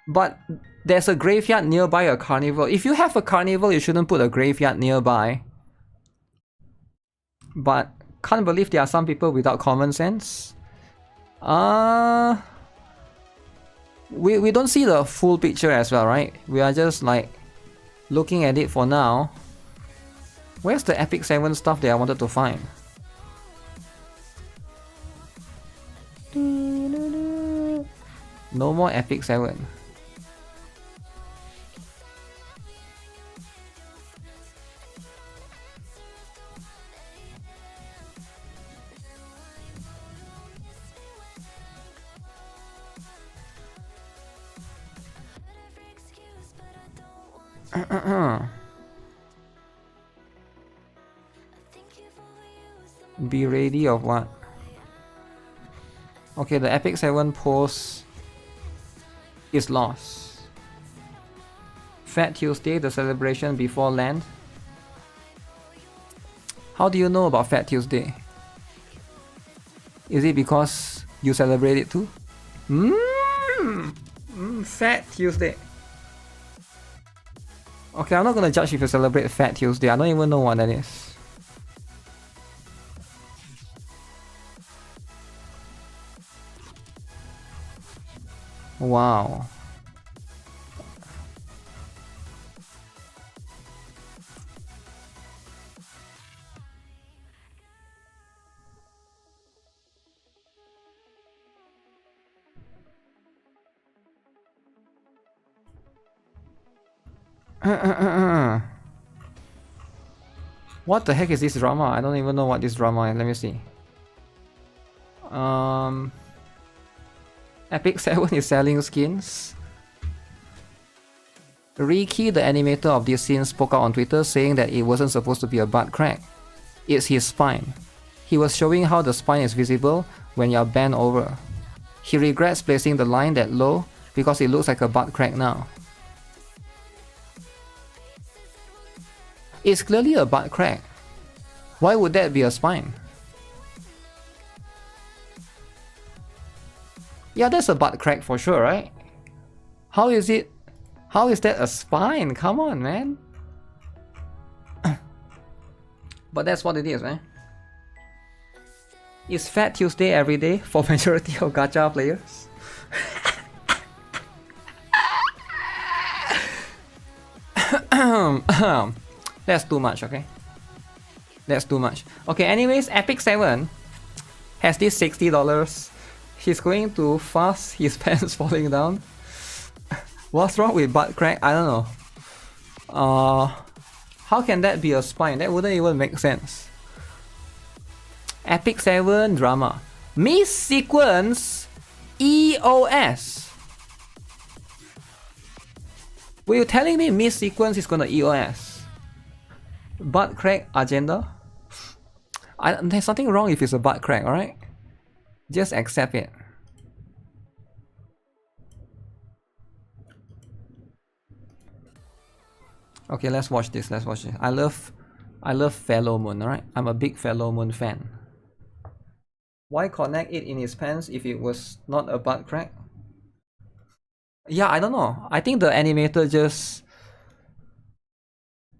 But there's a graveyard nearby a carnival. If you have a carnival, you shouldn't put a graveyard nearby. But can't believe there are some people without common sense. We don't see the full picture as well, right? We are just like looking at it for now. Where's the Epic 7 stuff that I wanted to find? No more Epic 7. Be ready of what? Okay, the Epic 7 post is lost. Fat Tuesday, the celebration before land. How do you know about Fat Tuesday? Is it because you celebrate it too? Fat Tuesday. Okay, I'm not gonna judge if you celebrate Fat Tuesday. I don't even know what that is. Wow. What the heck is this drama? I don't even know what this drama is. Let me see. Epic 7 is selling skins. Riki, the animator of this scene, spoke out on Twitter saying that it wasn't supposed to be a butt crack. It's his spine. He was showing how the spine is visible when you're bent over. He regrets placing the line that low because it looks like a butt crack now. It's clearly a butt crack. Why would that be a spine? Yeah, that's a butt crack for sure, right? How is it? How is that a spine? Come on, man. But that's what it is, man. Is Fat Tuesday every day for majority of gacha players? That's too much, okay? That's too much. Okay, anyways, Epic 7 has this $60. He's going to fast his pants falling down. What's wrong with butt crack? I don't know. How can that be a spine? That wouldn't even make sense. Epic 7 drama. Miss Sequence EOS. Were you telling me mid sequence is gonna EOS? Butt crack agenda? There's something wrong if it's a butt crack, alright? Just accept it. Okay, let's watch this. Let's watch this. I love Fellow Moon, alright? I'm a big Fellow Moon fan. Why connect it in his pants if it was not a butt crack? Yeah, I don't know. I think the animator just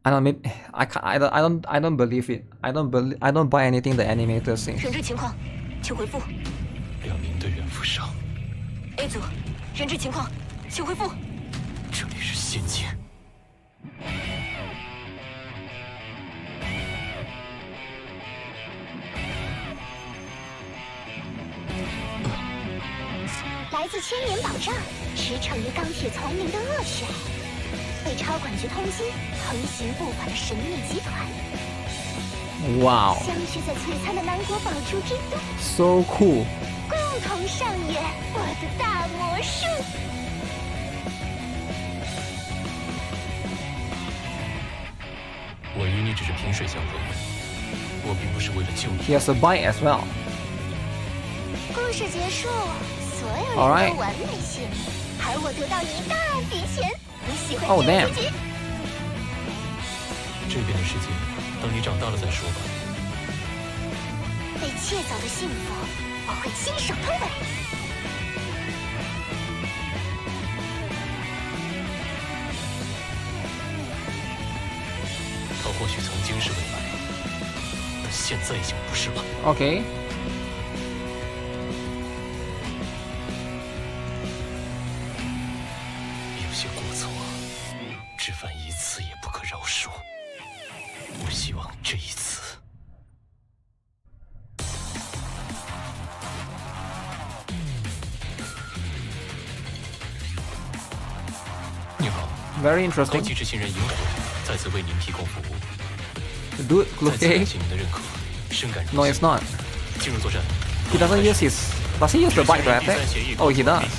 I don't believe it. I don't buy anything the animator says. 人质情况，请回复。2名队员负伤。A 组，人质情况，请回复。这里是陷阱。来自千年宝藏，驰骋于钢铁丛林的恶犬，被超管局通缉，横行不法的神秘集团。Wow. 相聚在璀璨的南国宝珠之都。So cool. 共同上演我的大魔术。我与你只是萍水相逢，我并不是为了救你。He has a bite as well. 故事结束，所有人都完美谢幕，而我得到一大笔钱。你喜欢这个结局？这边的世界，等你长大了再说吧。被窃走的幸福，我会亲手偷回。它或许曾经是未来，但现在已经不是了。Okay. 有些过错，只犯一次也不可饶恕。我希望这一次。你好 ，Very interesting. 高级执行人萤火再次为您提供服务。Dude, okay. 感谢您的认可，深感荣幸。 No, it's not. 进入作战。He doesn't use his. Does he use the bike to attack? Oh, he does.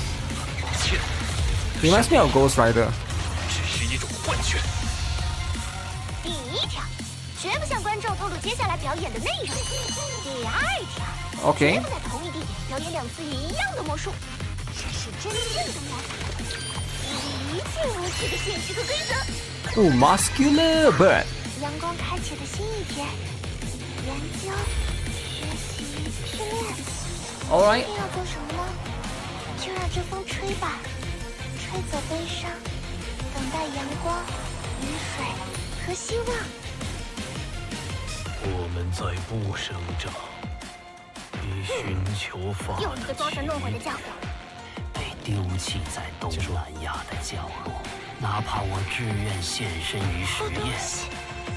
Reminds me of Ghost Rider. 只是一种幻觉。第一条，绝不向观众透露接下来表演的内容。第二条， OK. 绝不在同一地点表演2次一样的魔术，这是真正的魔法。一切无趣的现实和规则。Ooh, muscular bird. 阳光开启的新一天，研究、学习、拼练。 Alright. 要做什么呢？就让这风吹吧，吹走悲伤，等待阳光、雨水和希望。我们在不生长，以寻求法。又一个装神弄鬼的家伙。 被丢弃在东南亚的角落，哪怕我志愿献身于实验，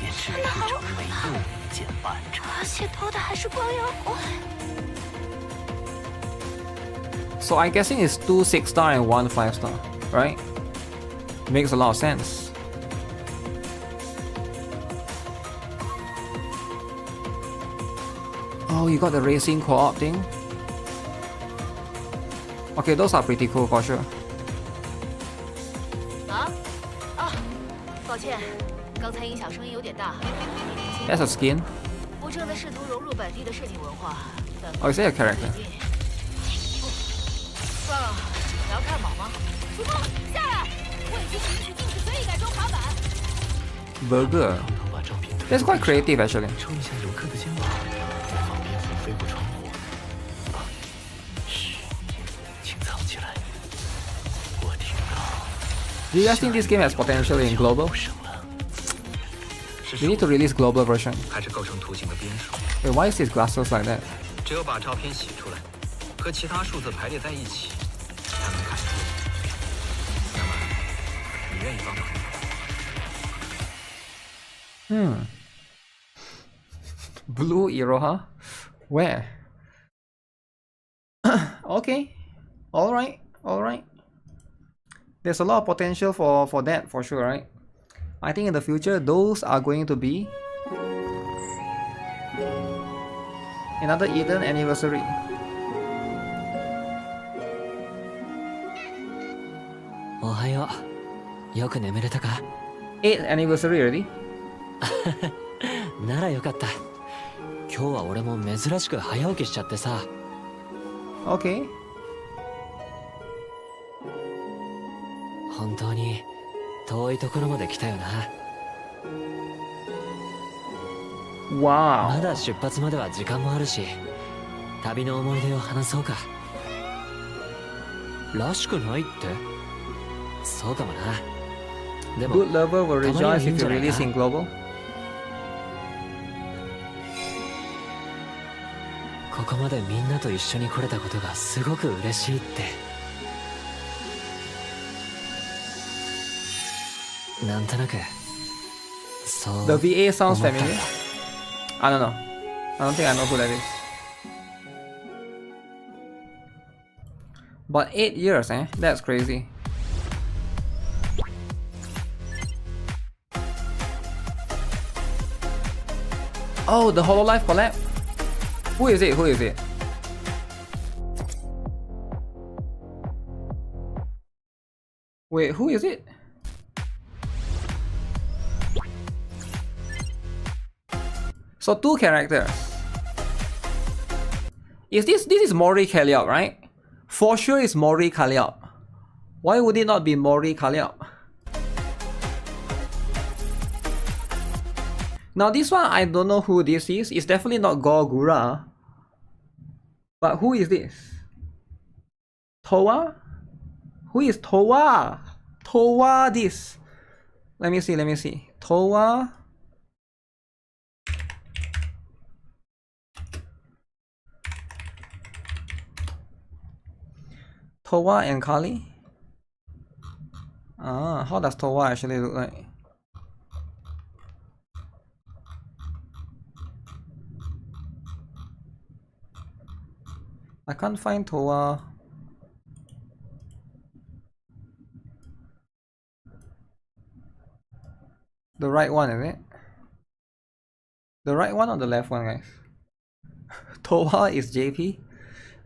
也只是成为又一件半成。而且偷的还是光耀环。 So I'm guessing it's 2 6-star and 1 5-star, right? Makes a lot of sense. Oh, you got the racing co-op thing? Okay, those are pretty cool for sure. 抱歉，刚才音响声音有点大。 That's a skin. 我正在试图融入本地的市井文化。 Oh, is that a character? 算了，你要看榜吗？出发，下来！我已经允许禁止随意改装滑板。 Burger. That's quite creative actually. 抽一下游客的肩膀，模仿蝙蝠飞过窗户。嘘，请藏起来。我听到。 Do you guys think this game has potential in global? We need to release global version. 还是构成图形的边数。 Wait, why is his glasses like that? 只有把照片洗出来，和其他数字排列在一起，才能看出。那么，你愿意帮忙？ Blue Iroha? Where? Okay. Alright. Alright. There's a lot of potential for that for sure, right? I think in the future those are going to be another Eden anniversary. 8th anniversary already? ならよかった。今日は俺も珍しく早起きしちゃってさ。Okay. 本当に遠いところまで来たよな。Wow. まだ出発までは時間もあるし、旅の思い出を話そうか。らしくないって？そうかもな。でも Good lover will rejoice if you release in global. ここまでみんなと一緒に来れたことがすごく嬉しいって。なんとなくそう。 The VA sounds familiar. I don't know. I don't think I know who that is. But 8 years, eh? That's crazy. Oh, the Hololive collab? Who is it? Who is it? Wait, who is it? So 2 characters. This is Mori Kaliop, right? For sure it's Mori Kaliop. Why would it not be Mori Kaliop? Now this one I don't know who this is. It's definitely not Gogura. But who is this? Towa? Who is Towa? Towa this. Let me see. Towa. Towa and Kali? Ah, how does Towa actually look like? I can't find Towa. The right one, is it? The right one or the left one, guys? Towa is JP?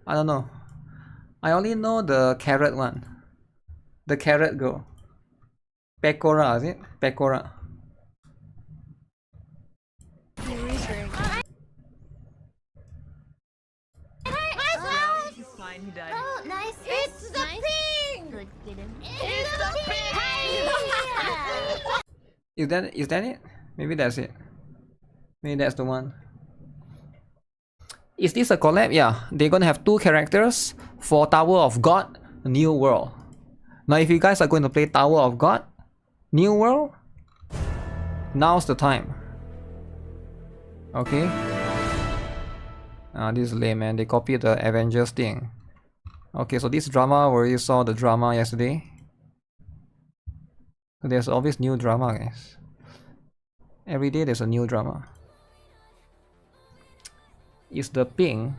I don't know. I only know the carrot one. The carrot girl. Pekora, is it? Pekora. Oh, nice. It's the pink. It's the pink. Is that it? Maybe that's it. Maybe that's the one. Is this a collab? Yeah, they're gonna have 2 characters for Tower of God, New World. Now if you guys are going to play Tower of God, New World, now's the time. Okay. This is lame, man. They copied the Avengers thing. Okay, so this drama, we already saw the drama yesterday. So there's always new drama, guys. Every day there's a new drama. Is the ping?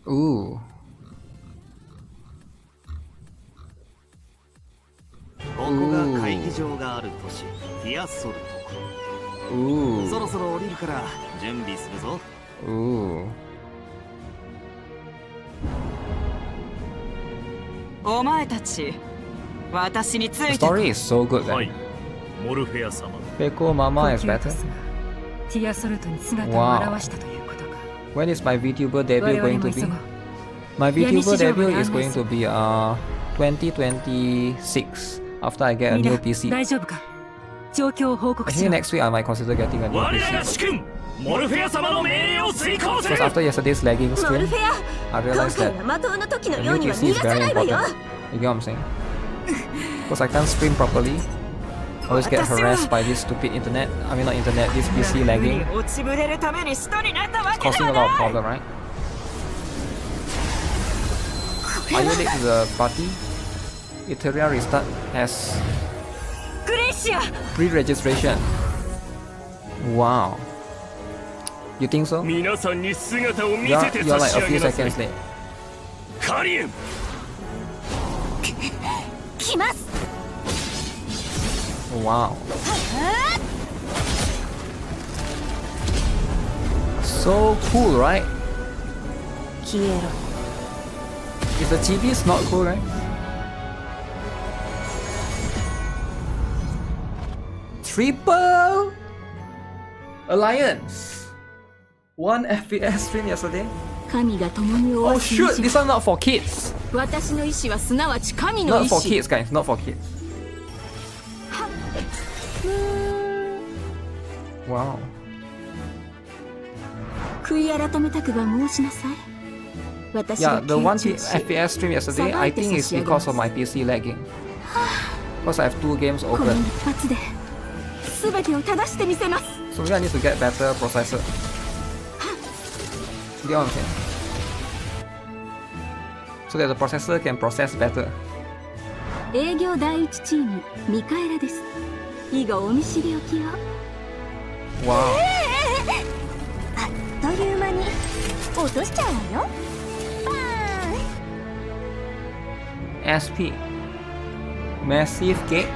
Ooh. ここが会議場がある都市ティアソルト。そろそろ降りるから準備するぞ。お前たち、私について。 The story is so good then. モルフェア様。Peko Mama is better. ティアソルトに姿を現したということか。When is my VTuber debut going to be? My VTuber debut is going to be 2026 after I get a new PC. 大丈夫か？状況を報告し Actually ろ。 next week I might consider getting a new 我らが PC. 主君、モルフェア様の命令を遂行する。 Because after yesterday's lagging stream, I realized that the new PC is very important. You get what I'm saying? Because I can't stream properly. I always get harassed by this stupid internet. I mean not internet, this PC lagging. It's causing a lot of problem, right? Are you late to the party? Ethereal Restart has pre-registration. Wow. You think so? You're like a few seconds late. カリエン。来ます。 Wow. So cool, right? Is the GBs not cool, right? Triple Alliance. 1 FPS stream yesterday. Oh shoot, this one not for kids. Not for kids, guys, not for kids. Wow. Yeah, the 1 FPS stream yesterday, I think it's because of my PC lagging. Because I have 2 games open. So maybe I need to get better processor. Get what I'm saying? So that the processor can process better. Wow. SP. Massive cake.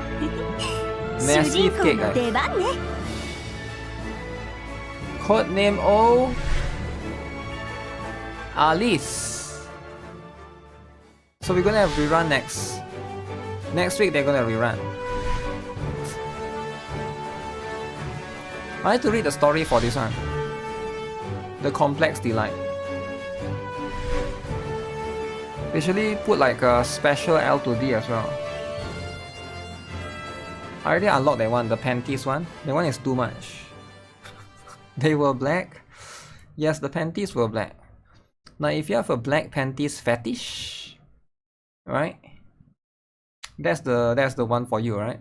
Massive cake, guys. Codename O. Alice. So we're gonna have rerun next. Next week they're gonna rerun. I like to read the story for this one. The Complex Delight. They actually put like a special L to D as well. I already unlocked that one, the panties one. That one is too much. They were black. Yes, the panties were black. Now if you have a black panties fetish, right? That's the one for you, right?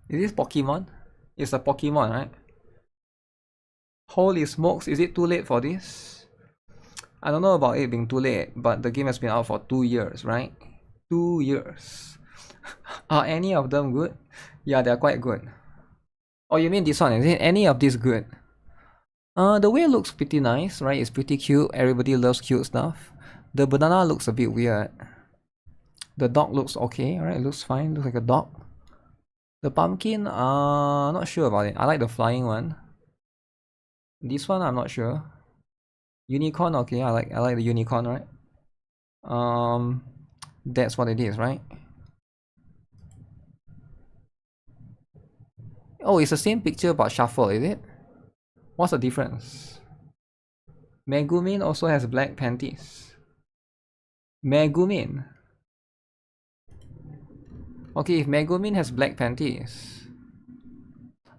Is this Pokemon? It's a Pokemon, right? Holy smokes, is it too late for this? I don't know about it being too late, but the game has been out for 2 years, right? 2 years. Are any of them good? Yeah, they're quite good. Oh, you mean this one? Is it any of this good? The way it looks pretty nice, right? It's pretty cute. Everybody loves cute stuff. The banana looks a bit weird. The dog looks okay, right? It looks fine. Looks like a dog. The pumpkin, not sure about it. I like the flying one. This one, I'm not sure. Unicorn, okay. I like the unicorn, right? That's what it is, right? Oh, it's the same picture but shuffle, is it? What's the difference? Megumin also has black panties. Megumin. Okay, if Megumin has black panties.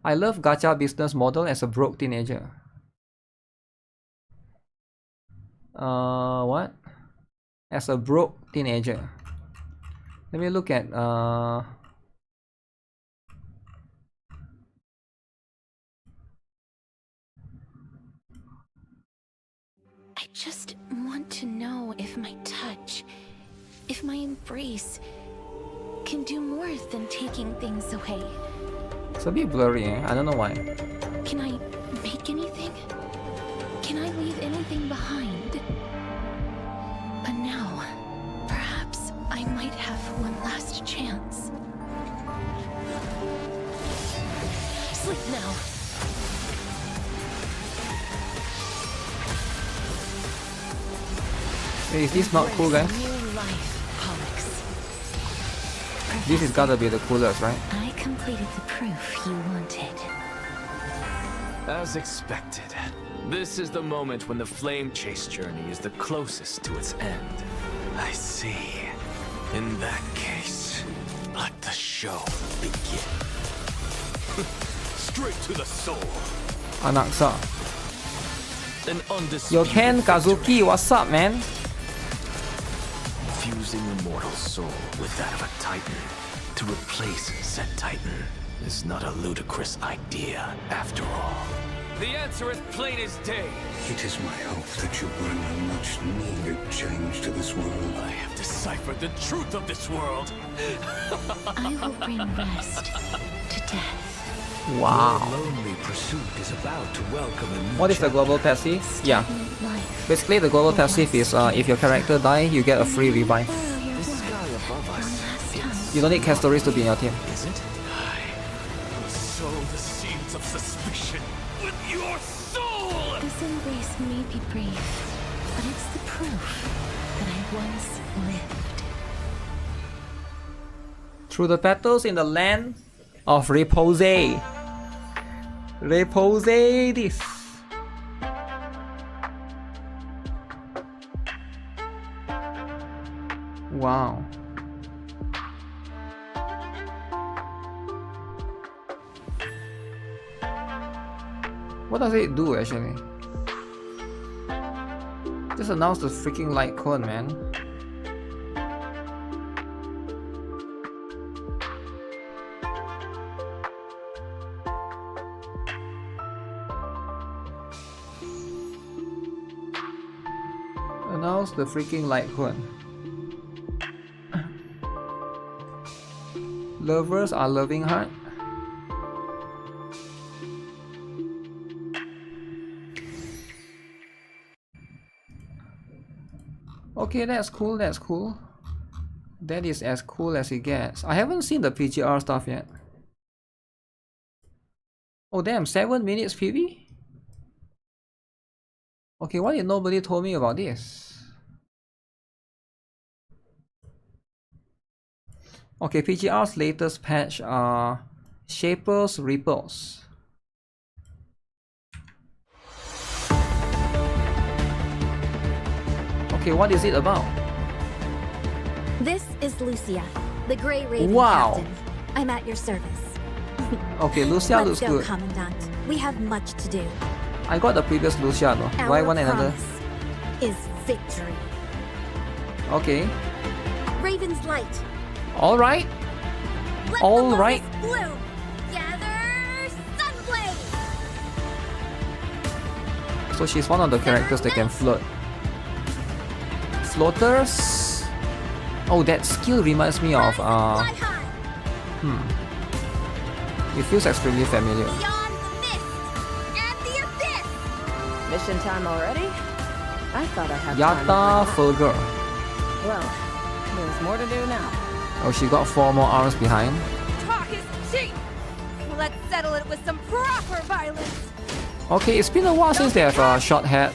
I love gacha business model as a broke teenager. What? As a broke teenager. Let me look at I just want to know if my touch, if my embrace can do more than taking things away. It's a bit blurry, eh? I don't know why. Can I make anything? Can I leave anything behind? But now, perhaps I might have one last chance. Sleep now. Hey, is this not cool, guys? This is gotta be the coolest, right? I completed the proof you wanted. As expected, this is the moment when the flame chase journey is the closest to its end. I see. In that case, let the show begin. Straight to the soul. Anaksa. An undisputed Yo, Ken Kazuki, what's up, man? Fusing immortal soul with that of a titan to replace said titan is not a ludicrous idea after all. The answer is plain as day. It is my hope that you bring a much-needed change to this world. I have deciphered the truth of this world. I will bring rest to death. Wow. Lonely pursuit is about to welcome a new What is the global passive? Yeah. Basically, the global passive is if your character dies, you get a free revive. The sky above us. You don't need castories to be in your team. Is it? I will sow the seeds of suspicion with your soul! This embrace may be brief, but it's the proof that I once lived. Through the battles in the land of repose. Repose this. Wow. What does it do actually? Just announce the freaking light cone, man. Announce the freaking light cone. Lovers are loving hard. Okay, that's cool, that's cool. That is as cool as it gets. I haven't seen the PGR stuff yet. Oh damn, 7 minutes PV? Okay, why did nobody told me about this? Okay, PGR's latest patch are Shaper's Ripples. Okay, what is it about? This is Lucia, the Grey Raven Wow. Captain. I'm at your service. Okay, Lucia looks Let's go, good. Commandant. We have much to do. I got the previous Lucia though. Why one another? promise is victory. Okay. Raven's light. Alright. Alright. Blue. Gather Sunblade. So she's one of the characters that can float. Floaters. Oh, that skill reminds me of It feels extremely familiar. Beyond the mist and the abyss. Mission time already? I thought I had Yata Fulgur. Well, there's more to do now. Oh, she got 4 more arms behind. Talk is cheap. Let's settle it with some proper violence. Okay, it's been a while since they have a short-haired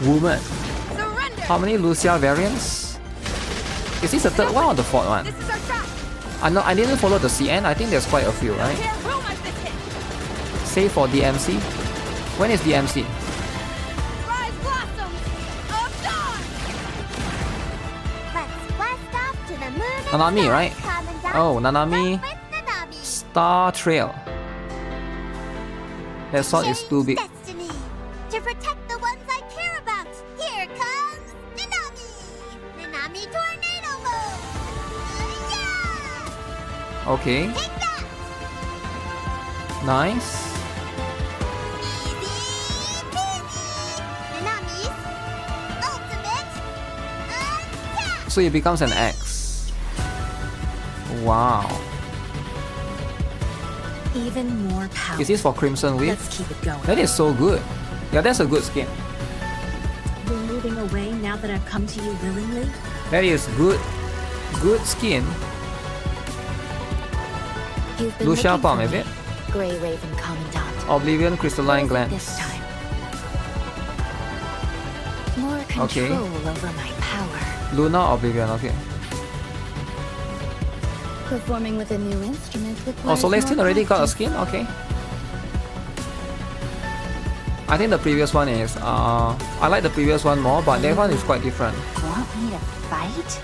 woman. Surrender. How many Lucia variants? Is this the 3rd one or the 4th one? This is our shot. I didn't follow the CN. I think there's quite a few, right? Save for DMC. When is DMC? Rise blossoms of dawn. Let's blast off to the moon and Nanami, stars, right? Commandant. Oh, Nanami. Star Trail. That sword is too big. Destiny. To protect the ones I care about. Here comes Nanami. Nanami Tornado Mode. Yeah! Okay. Take that. Nice. Nanami's ultimate attack. So it becomes an X. Wow. Even more power. Is this for Crimson Wave? Let's keep it going. That is so good. Yeah, that's a good skin. You're moving away now that I've come to you willingly? That is good. Good skin. You've been Lucia looking Palm, for is me, it? Grey Raven Commandant. Oblivion Crystalline What is it Glance. this time? More control Okay. over my power. Luna Oblivion, okay. Performing with a new instrument Oh, requires Celestine more already got a practice. skin? Okay. I think the previous one is, I like the previous one more, but that one is quite different. Want me to fight?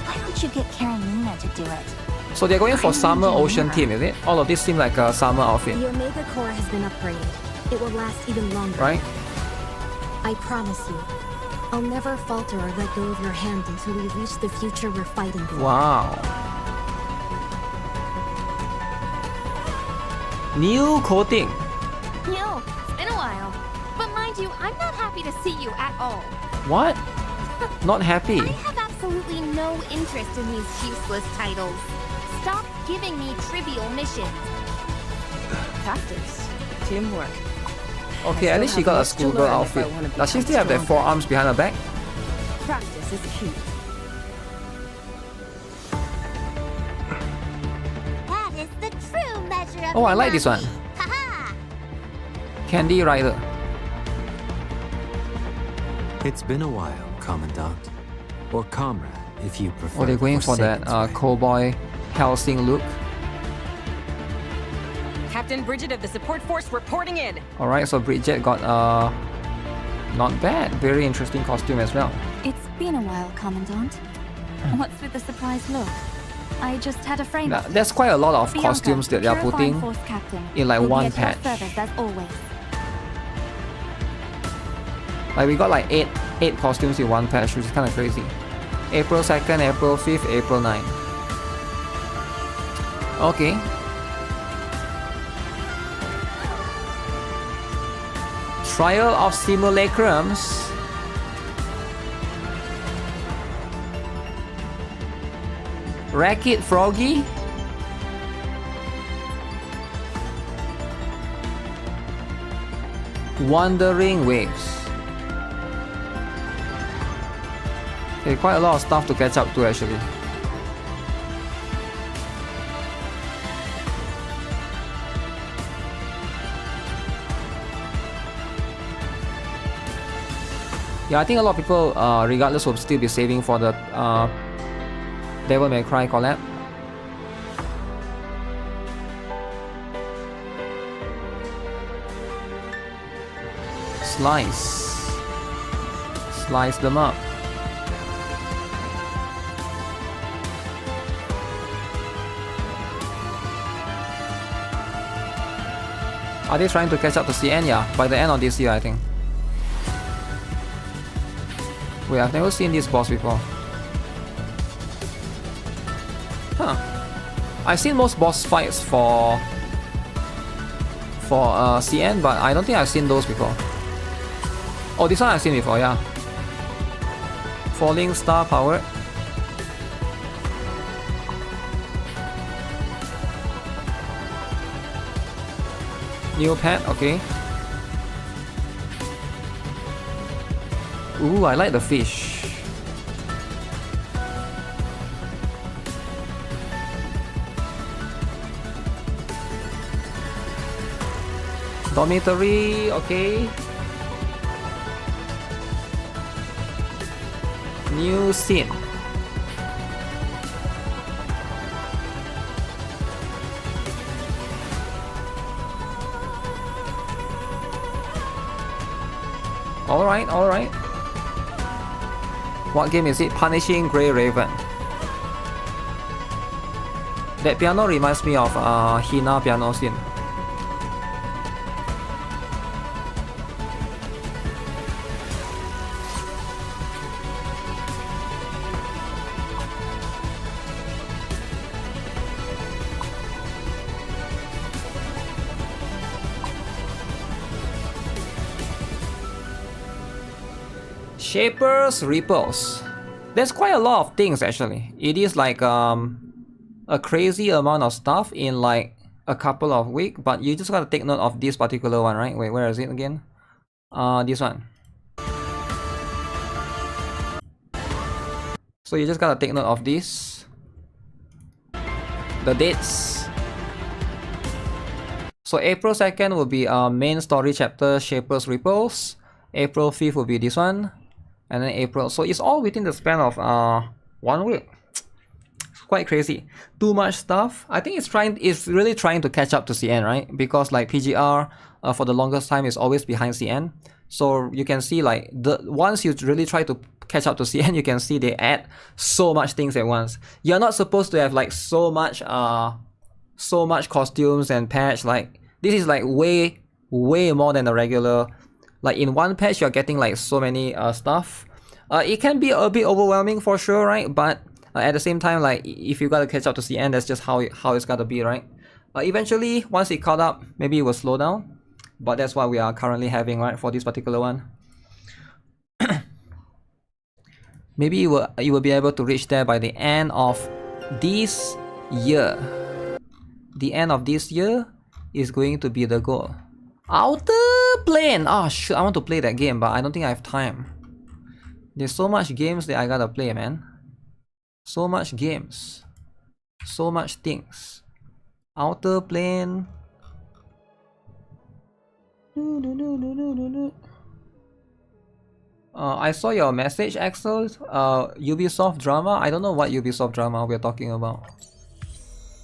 Why don't you get Karenina to do it? So they're going for Summer Ocean team, is it? All of this seem like a summer outfit, The Omega Core has been upgraded. It will last even longer. right? I promise you, I'll never falter or let go of your hand until we reach the future we're fighting for. Wow. New coating. No, it's been a while. But mind you, I'm not happy to see you at all. What? Not happy. I have absolutely no interest in these useless titles. Stop giving me trivial missions. Practice. Teamwork. Okay, at least she got a schoolgirl outfit. Does she still have the forearms behind her back? Practice is key. That is the true measure of Oh, I like this one. Haha! Candy Rider. It's been a while, Commandant. Or comrade, if you prefer. Oh, they're going for that cowboy Helsing look. Captain Bridget of the support force reporting in. Alright, so Bridget got not bad. Very interesting costume as well. It's been a while, Commandant. What's with the surprise look? I just had a frame. There's quite a lot of Bianca, costumes that they are putting Force Captain, in like will be one at your patch. service as always. Like we got like 8 costumes in one patch, which is kind of crazy. April 2nd, April 5th, April 9th. Okay. Trial of Simulacrums. Racket Froggy. Wandering Waves. Okay, quite a lot of stuff to catch up to actually. Yeah, I think a lot of people, regardless, will still be saving for the Devil May Cry collab. Slice them up. Are they trying to catch up to CN? Yeah, by the end of this year, I think. Wait, I've never seen this boss before. Huh. I've seen most boss fights for CN, but I don't think I've seen those before. Oh, this one I've seen before, yeah. Falling Star Power. New pet, okay. Ooh, I like the fish. Dormitory, okay. New scene. Alright, alright. What game is it? Punishing Grey Raven. That piano reminds me of Hina piano scene. Shaper's Ripples. There's quite a lot of things actually. It is like a crazy amount of stuff in like a couple of weeks, but you just gotta take note of this particular one, right? Wait, where is it again? This one. So you just gotta take note of this. The dates. So April 2nd will be main story chapter Shaper's Ripples. April 5th will be this one. And then April, so it's all within the span of 1 week. It's quite crazy. Too much stuff. I think it's really trying to catch up to CN, right? Because like PGR for the longest time is always behind CN. So you can see like once you really try to catch up to CN, you can see they add so much things at once. You're not supposed to have like so much costumes and patch. Like this is like way more than the regular. Like in one patch, you're getting like so many stuff. It can be a bit overwhelming for sure, right? But at the same time, like if you gotta catch up to CN, that's just how it's gotta be, right? Eventually, once it caught up, maybe it will slow down. But that's what we are currently having, right, for this particular one. Maybe you will be able to reach there by the end of this year. the end of this year is going to be the goal. Outer Plane! Oh shoot, I want to play that game, but I don't think I have time. There's so much games that I gotta play, man. So much games. So much things. Outer Plane. I saw your message, Axel. Ubisoft drama. I don't know what Ubisoft drama we're talking about.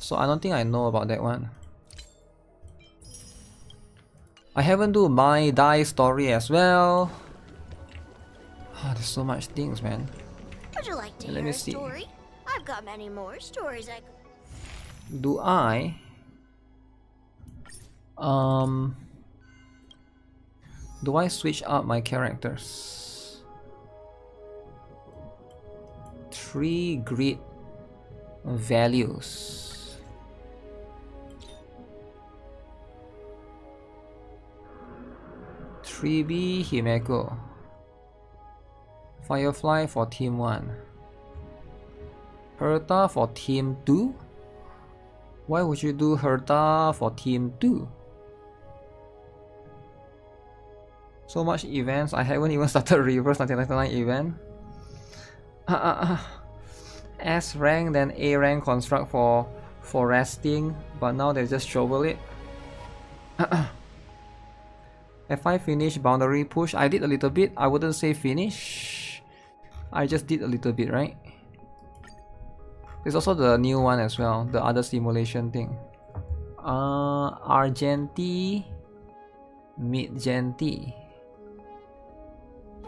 So I don't think I know about that one. I haven't do my die story as well. Oh, there's so much things, man. Would you like to Let hear me a see. story? I've got many more stories I could... Do I? Do I switch up my characters? 3 grid values. 3B Himeko. Firefly for team 1. Herta for team 2? Why would you do Herta for team 2? So much events, I haven't even started reverse 1999 event. S rank, then A rank construct for resting, but now they just shovel it. F5 finish boundary push, I did a little bit, I wouldn't say finish. I just did a little bit, right? There's also the new one as well, the other simulation thing. Argenti, Mid-Genti,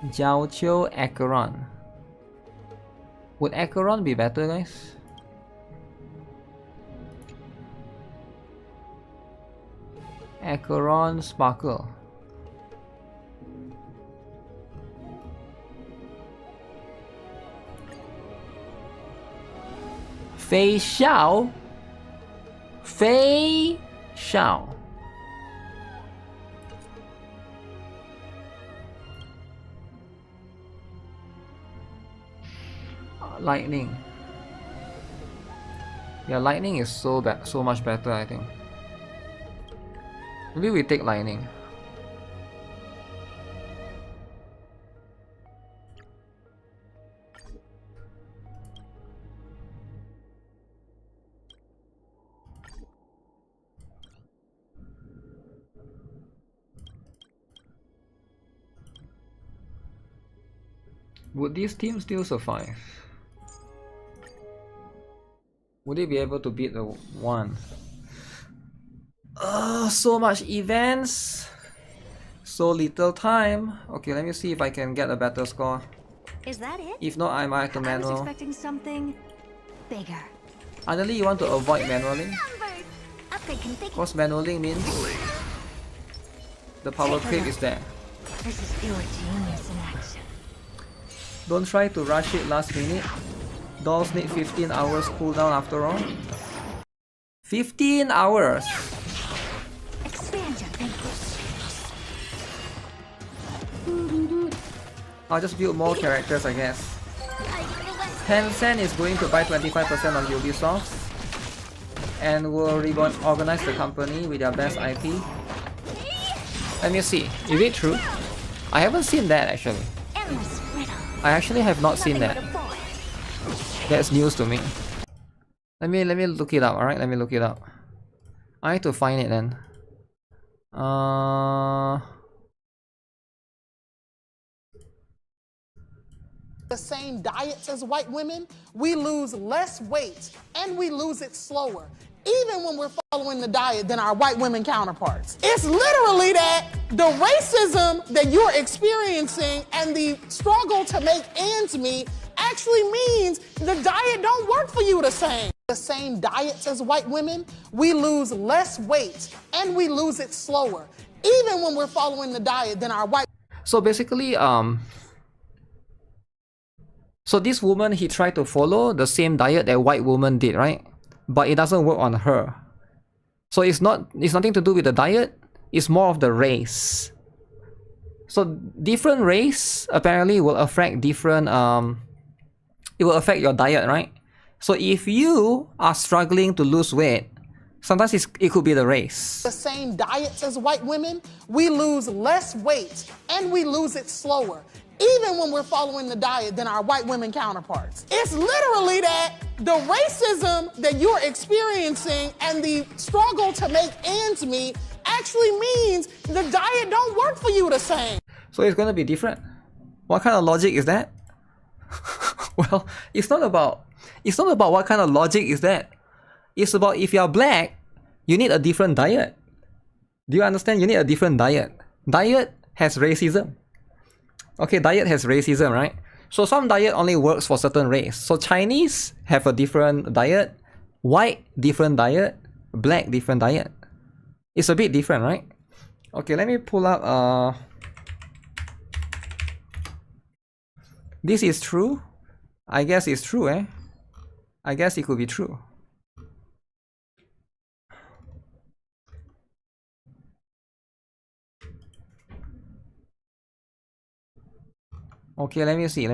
Jiaoqiu, Acheron. Would Acheron be better, guys? Acheron, Sparkle. Fei Xiao. Fei Xiao. Lightning. Yeah, lightning is so much better, I think. Maybe we take lightning. Would this team still survive? Would they be able to beat the one? So much events, so little time. Okay, let me see if I can get a better score. Is that it? If not, I might have to I was manual. expecting something bigger. Ideally, you want to avoid manualing. Because manualing means the power creep is there. This is pure genius in action. Don't try to rush it last minute. Dolls need 15 hours cooldown after all. 15 hours! Expand your thinking. I'll just build more characters, I guess. Tencent is going to buy 25% of Ubisoft and will reorganize the company with their best IP. Let me see. Is it true? I haven't seen that actually. I actually have not seen that. That's news to me. Let me look it up, alright? Let me look it up. I need to find it then. The same diets as white women, we lose less weight and we lose it slower, even when we're following the diet, than our white women counterparts. It's literally that the racism that you're experiencing and the struggle to make ends meet actually means the diet don't work for you the same. The same diets as white women, we lose less weight and we lose it slower, even when we're following the diet, than our white. So basically, so this woman, he tried to follow the same diet that white woman did, right? But it doesn't work on her. So it's nothing to do with the diet, it's more of the race. So different race apparently will affect different it will affect your diet, right? So if you are struggling to lose weight, Sometimes it could be the race. The same diets as white women, we lose less weight and we lose it slower, even when we're following the diet than our white women counterparts. It's literally that the racism that you're experiencing and the struggle to make ends meet actually means the diet don't work for you the same. So it's going to be different. What kind of logic is that? Well, it's not about what kind of logic is that. It's about if you are black, you need a different diet. Do you understand? You need a different diet. Diet has racism. Okay, diet has racism, right? So some diet only works for certain race. So Chinese have a different diet, white different diet, black different diet. It's a bit different, right? Okay, let me pull up this is true. I guess it's true, eh? I guess it could be true. Okay, let me see.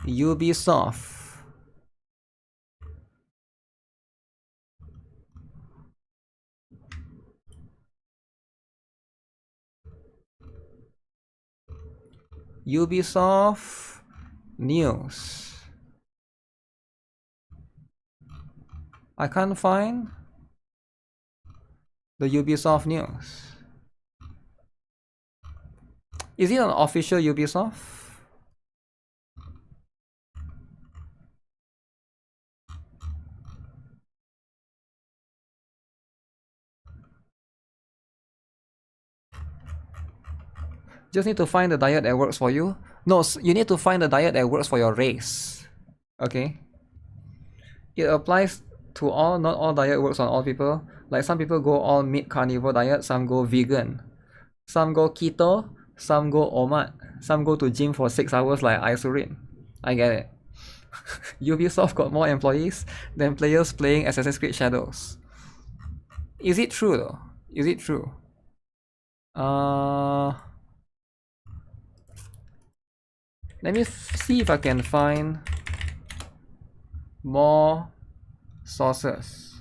Ubisoft. Ubisoft news. I can't find the Ubisoft news. Is it an official Ubisoft? Just need to find the diet that works for you. No, you need to find the diet that works for your race. Okay? It applies to all, not all diet works on all people. Like some people go all meat carnivore diet, some go vegan. Some go keto, some go OMAD. Some go to gym for 6 hours like Isurin. I get it. Ubisoft got more employees than players playing Assassin's Creed Shadows. Is it true though? Is it true? Let me see if I can find more sources.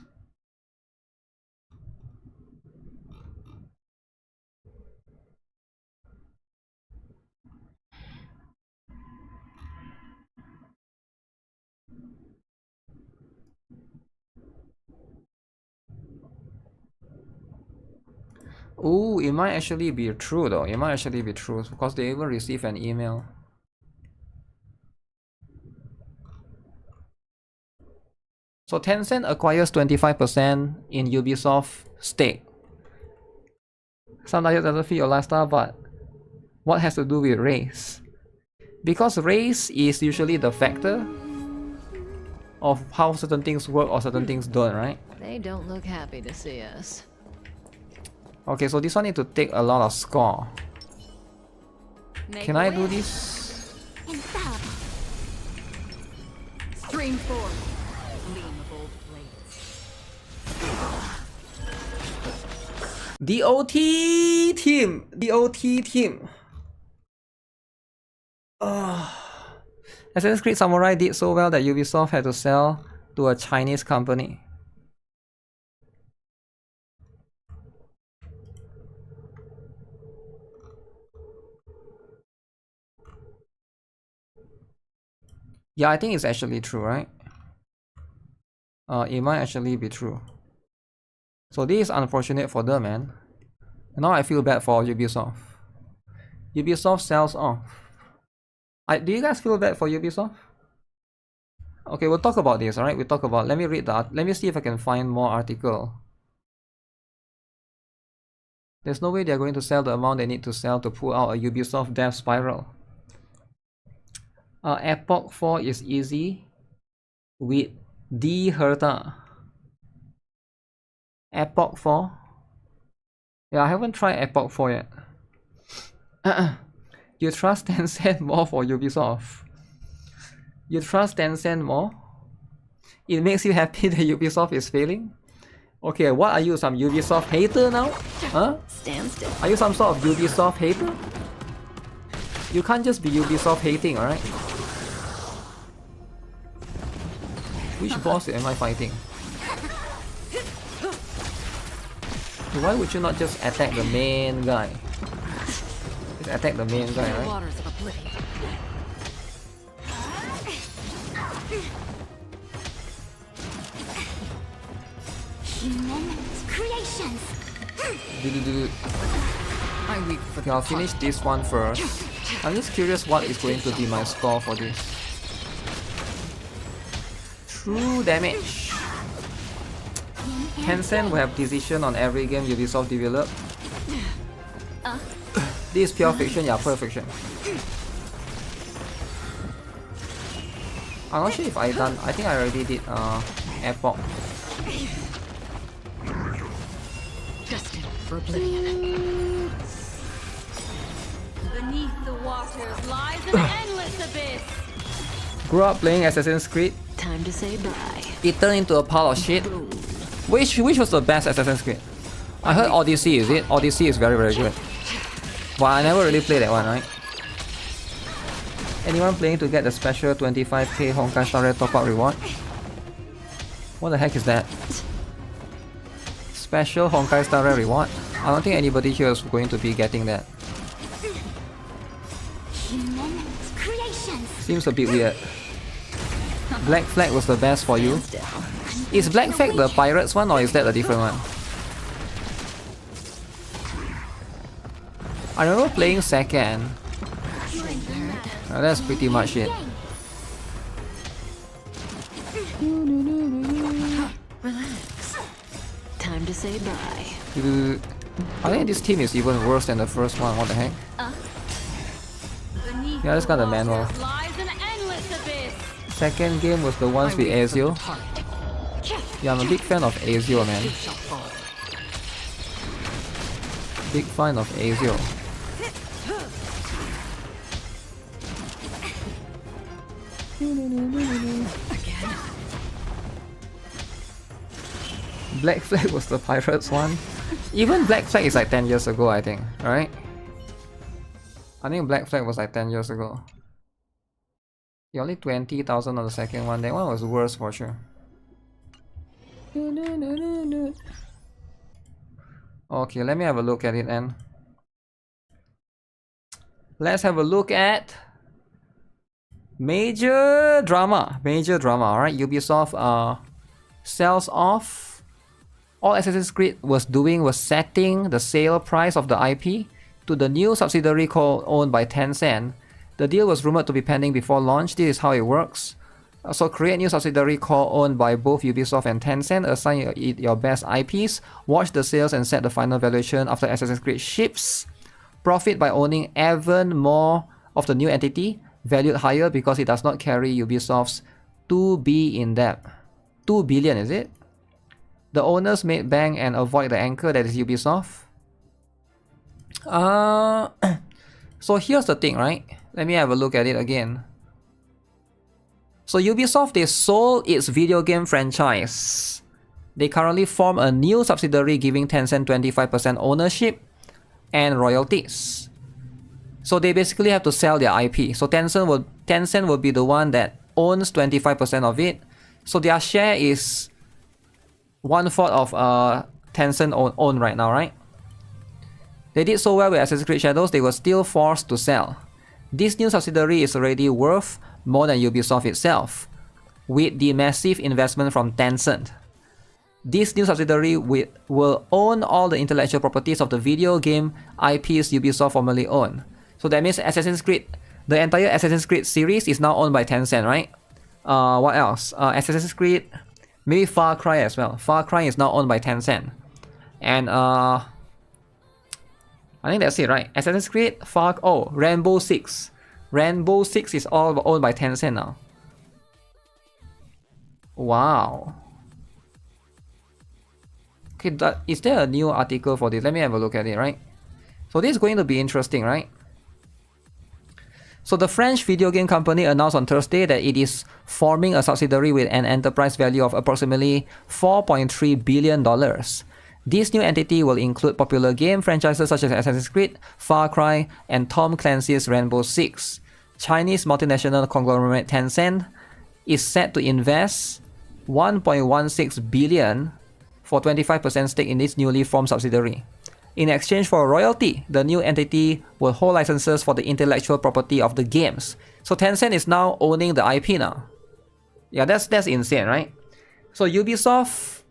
Ooh, it might actually be true though. It might actually be true because they even received an email. So Tencent acquires 25% in Ubisoft stake. Some diet doesn't fit your lifestyle, but what has to do with race? Because race is usually the factor of how certain things work or certain things don't, right? They don't look happy to see us. Okay, so this one need to take a lot of score. Can I do this? Stream forward. DOT team! DOT team! Assassin's Creed Samurai did so well that Ubisoft had to sell to a Chinese company. Yeah, I think it's actually true, right? It might actually be true. So this is unfortunate for them, man. Now I feel bad for Ubisoft. Ubisoft sells off. Do you guys feel bad for Ubisoft? Okay, we'll talk about this, alright? We'll talk about, let me read that. Let me see if I can find more article. There's no way they're going to sell the amount they need to sell to pull out a Ubisoft death spiral. Epoch 4 is easy with D Herta. Epoch 4? Yeah, I haven't tried Epoch 4 yet. You trust Tencent more for Ubisoft? You trust Tencent more? It makes you happy that Ubisoft is failing? Okay, what are you, some Ubisoft hater now? Huh? Stand still. Are you some sort of Ubisoft hater? You can't just be Ubisoft hating, alright? Which boss am I fighting? Why would you not just attack the main guy? Just attack the main guy, right? Waters of oblivion. Creations. Okay, I'll finish this one first. I'm just curious what is going to be my score for this. True damage. Tencent will have decision on every game Ubisoft develop. This is pure fiction, yeah, pure fiction. I'm not sure if I think I already did Airport. Destined for oblivion. Beneath the waters lies an endless abyss. Grew up playing Assassin's Creed. Time to say bye. It turned into a pile of shit. Which was the best Assassin's Creed? I heard Odyssey, is it? Odyssey is very good. But I never really played that one, right? Anyone playing to get the special 25k Honkai Star Rail top-up reward? What the heck is that? Special Honkai Star Rail reward? I don't think anybody here is going to be getting that. Seems a bit weird. Black Flag was the best for you. Is Black Flag the pirates one or is that a different one? I remember playing second. That's pretty much it. Relax. Time to say bye. I think this team is even worse than the first one. What the heck? Yeah, let's got the manual. Second game was the ones with Ezio. Yeah, I'm a big fan of Ezio, man. Big fan of Ezio. Black Flag was the pirates one. Even Black Flag is like 10 years ago, I think, right? I think Black Flag was like 10 years ago. Yeah, only 20,000 on the second one. That one was worse for sure. Okay, let me have a look at it then. Let's have a look at major drama. Alright, Ubisoft sells off. All Assassin's Creed was doing was setting the sale price of the IP to the new subsidiary owned by Tencent. The deal was rumored to be pending before launch. This is how it works. So create new subsidiary owned by both Ubisoft and Tencent, assign your best IPs, watch the sales and set the final valuation after Assassin's Creed ships. Profit by owning even more of the new entity, valued higher because it does not carry Ubisoft's 2 B in debt. 2 billion, is it? The owners made bank and avoid the anchor that is Ubisoft. So here's the thing, right? Let me have a look at it again. So Ubisoft, they sold its video game franchise. They currently form a new subsidiary giving Tencent 25% ownership and royalties. So they basically have to sell their IP. So Tencent will be the one that owns 25% of it. So their share is 1/4 of Tencent own right now, right? They did so well with Assassin's Creed Shadows, they were still forced to sell. This new subsidiary is already worth more than Ubisoft itself, with the massive investment from Tencent. This new subsidiary will own all the intellectual properties of the video game IPs Ubisoft formerly owned. So that means Assassin's Creed, the entire Assassin's Creed series is now owned by Tencent, right? What else? Assassin's Creed, maybe Far Cry as well. Far Cry is now owned by Tencent. And I think that's it, right? Assassin's Creed, Rainbow Six. Rainbow Six is all owned by Tencent now. Wow. Okay, is there a new article for this? Let me have a look at it, right? So this is going to be interesting, right? So the French video game company announced on Thursday that it is forming a subsidiary with an enterprise value of approximately $4.3 billion. This new entity will include popular game franchises such as Assassin's Creed, Far Cry, and Tom Clancy's Rainbow Six. Chinese multinational conglomerate Tencent is set to invest 1.16 billion for 25% stake in this newly formed subsidiary. In exchange for a royalty, the new entity will hold licenses for the intellectual property of the games. So Tencent is now owning the IP now. Yeah, that's insane, right? So Ubisoft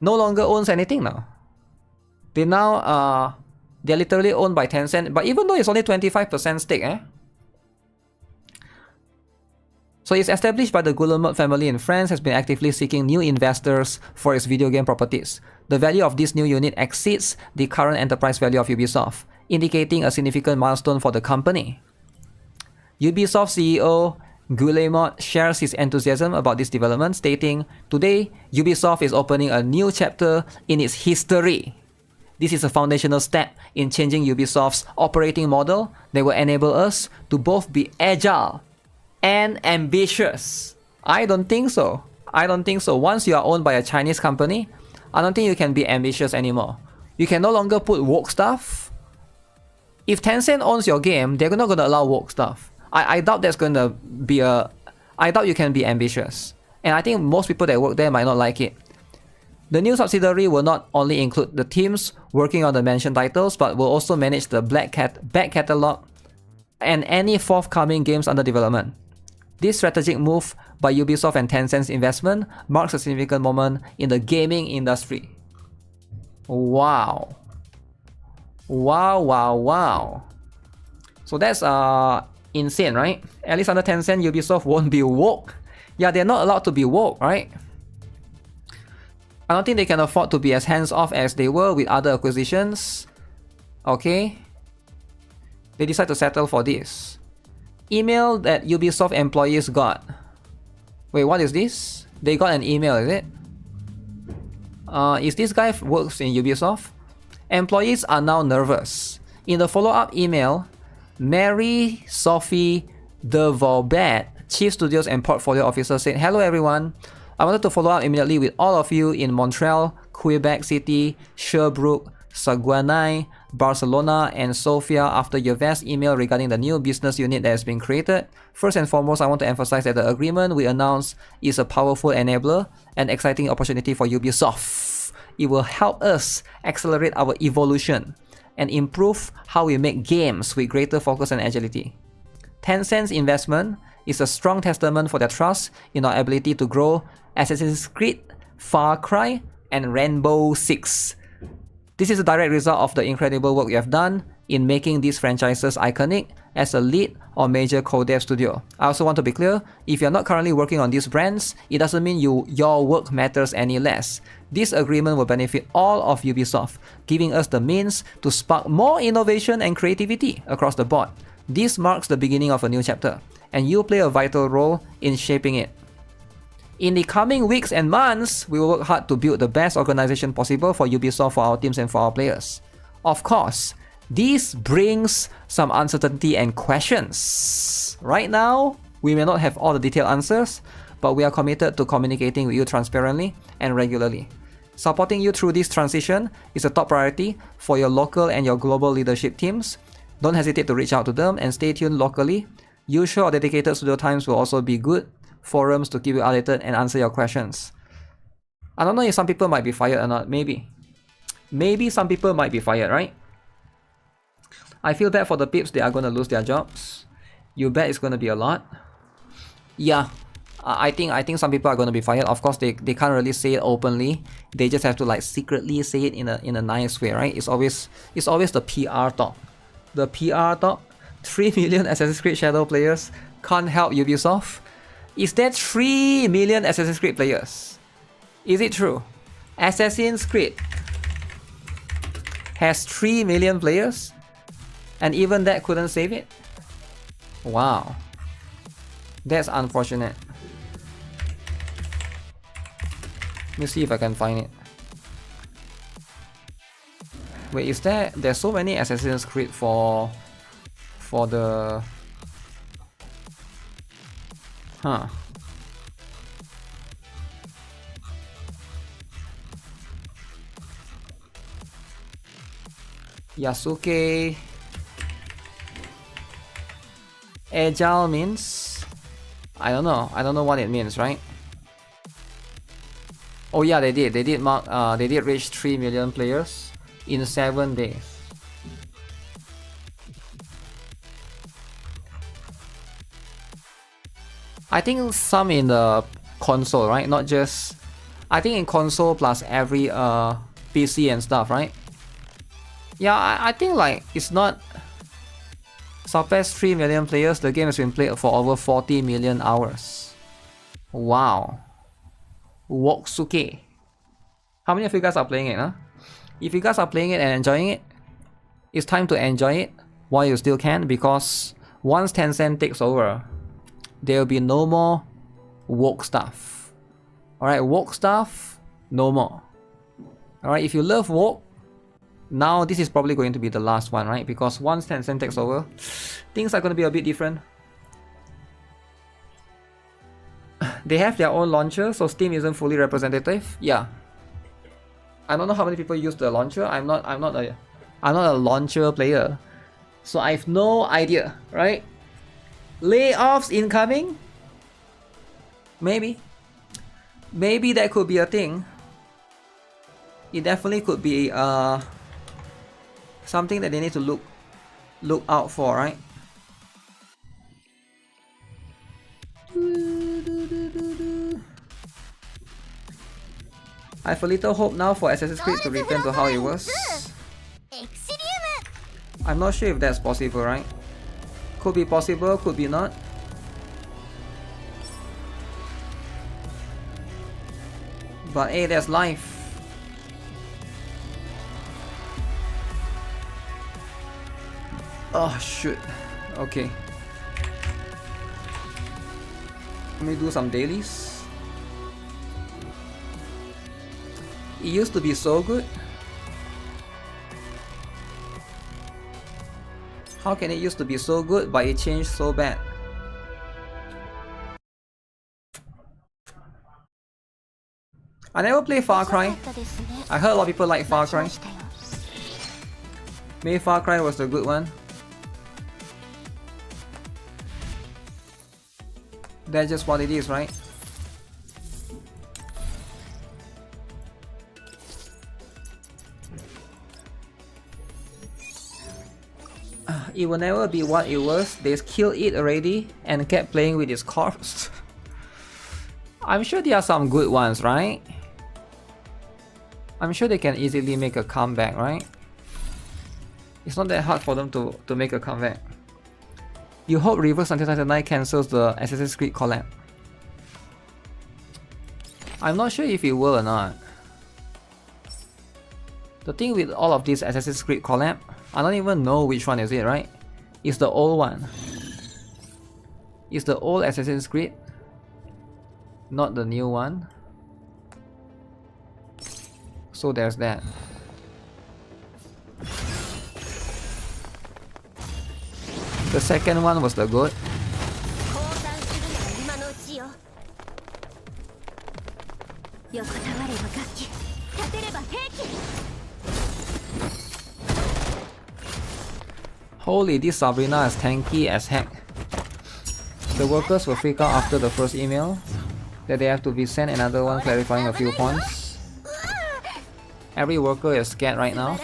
no longer owns anything now. They're literally owned by Tencent, but even though it's only 25% stake, So it's established by the Guillemot family in France, has been actively seeking new investors for its video game properties. The value of this new unit exceeds the current enterprise value of Ubisoft, indicating a significant milestone for the company. Ubisoft CEO Guillemot shares his enthusiasm about this development, stating, "Today, Ubisoft is opening a new chapter in its history. This is a foundational step in changing Ubisoft's operating model that will enable us to both be agile and ambitious." I don't think so. Once you are owned by a Chinese company, I don't think you can be ambitious anymore. You can no longer put woke stuff. If Tencent owns your game, they're not going to allow woke stuff. I doubt that's going to be I doubt you can be ambitious. And I think most people that work there might not like it. The new subsidiary will not only include the teams working on the mentioned titles, but will also manage the back catalog and any forthcoming games under development. This strategic move by Ubisoft and Tencent's investment marks a significant moment in the gaming industry. Wow. Wow. So that's insane, right? At least under Tencent, Ubisoft won't be woke. Yeah, they're not allowed to be woke, right? I don't think they can afford to be as hands-off as they were with other acquisitions. Okay. They decide to settle for this. Email that Ubisoft employees got. Wait, what is this? They got an email, is it? Is this guy works in Ubisoft? Employees are now nervous. In the follow-up email, Mary Sophie de Vaubat, Chief Studios and Portfolio Officer, said, "Hello everyone. I wanted to follow up immediately with all of you in Montreal, Quebec City, Sherbrooke, Saguenay, Barcelona, and Sofia after your vast email regarding the new business unit that has been created. First and foremost, I want to emphasize that the agreement we announced is a powerful enabler and exciting opportunity for Ubisoft. It will help us accelerate our evolution and improve how we make games with greater focus and agility. Tencent's investment is a strong testament for their trust in our ability to grow Assassin's Creed, Far Cry, and Rainbow Six. This is a direct result of the incredible work we have done in making these franchises iconic as a lead or major co-dev studio. I also want to be clear, if you're not currently working on these brands, it doesn't mean your work matters any less. This agreement will benefit all of Ubisoft, giving us the means to spark more innovation and creativity across the board. This marks the beginning of a new chapter, and you play a vital role in shaping it. In the coming weeks and months, we will work hard to build the best organization possible for Ubisoft, for our teams, and for our players. Of course, this brings some uncertainty and questions. Right now, we may not have all the detailed answers, but we are committed to communicating with you transparently and regularly. Supporting you through this transition is a top priority for your local and your global leadership teams. Don't hesitate to reach out to them and stay tuned locally. Usual or dedicated studio times will also be good forums to keep you updated and answer your questions. I don't know if some people might be fired or not. Maybe some people might be fired, right? I feel bad for the peeps. They are going to lose their jobs. You bet it's going to be a lot. Yeah, I think some people are going to be fired. Of course, they can't really say it openly. They just have to like secretly say it in a nice way, right? It's always the PR talk. The PR talk. 3 million Assassin's Creed Shadow players can't help Ubisoft. Is there 3 million Assassin's Creed players? Is it true? Assassin's Creed has 3 million players? And even that couldn't save it? Wow. That's unfortunate. Let me see if I can find it. Wait, is there's so many Assassin's Creed for the... Huh. Yasuke. Agile means... I don't know what it means, right? Oh yeah, they did. They did mark. They did reach 3 million players in 7 days. I think some in the console, right? Not just. I think in console plus every PC and stuff, right? Yeah, I think like it's not surpassed 3 million players. The game has been played for over 40 million hours. Wow. Woksuke. How many of you guys are playing it, huh? If you guys are playing it and enjoying it, it's time to enjoy it while you still can, because once Tencent takes over, there will be no more woke stuff. Alright, woke stuff, no more. Alright, if you love woke, now this is probably going to be the last one, right? Because once Tencent takes over, things are going to be a bit different. They have their own launcher, so Steam isn't fully representative. Yeah. I don't know how many people use the launcher. I'm not a launcher player. So I have no idea, right? Layoffs incoming? Maybe. Maybe that could be a thing. It definitely could be something that they need to look out for, right? I have a little hope now for Assassin's Creed to return to how it was. I'm not sure if that's possible, right? Could be possible, could be not. But hey, that's life. Oh shoot. Okay. Let me do some dailies. It used to be so good. How can it used to be so good but it changed so bad? I never played Far Cry. I heard a lot of people like Far Cry. Maybe Far Cry was the good one. That's just what it is, right? It will never be what it was. They killed it already and kept playing with its corpse. I'm sure there are some good ones, right? I'm sure they can easily make a comeback, right? It's not that hard for them to make a comeback. You hope Reverse 1999 cancels the Assassin's Creed collab. I'm not sure if it will or not. The thing with all of these Assassin's Creed collab, I don't even know which one is it, right? It's the old one. It's the old Assassin's Creed, not the new one. So there's that. The second one was the good. Holy, this Sabrina is tanky as heck. The workers will freak out after the first email that they have to be sent another one clarifying a few points. Every worker is scared right now.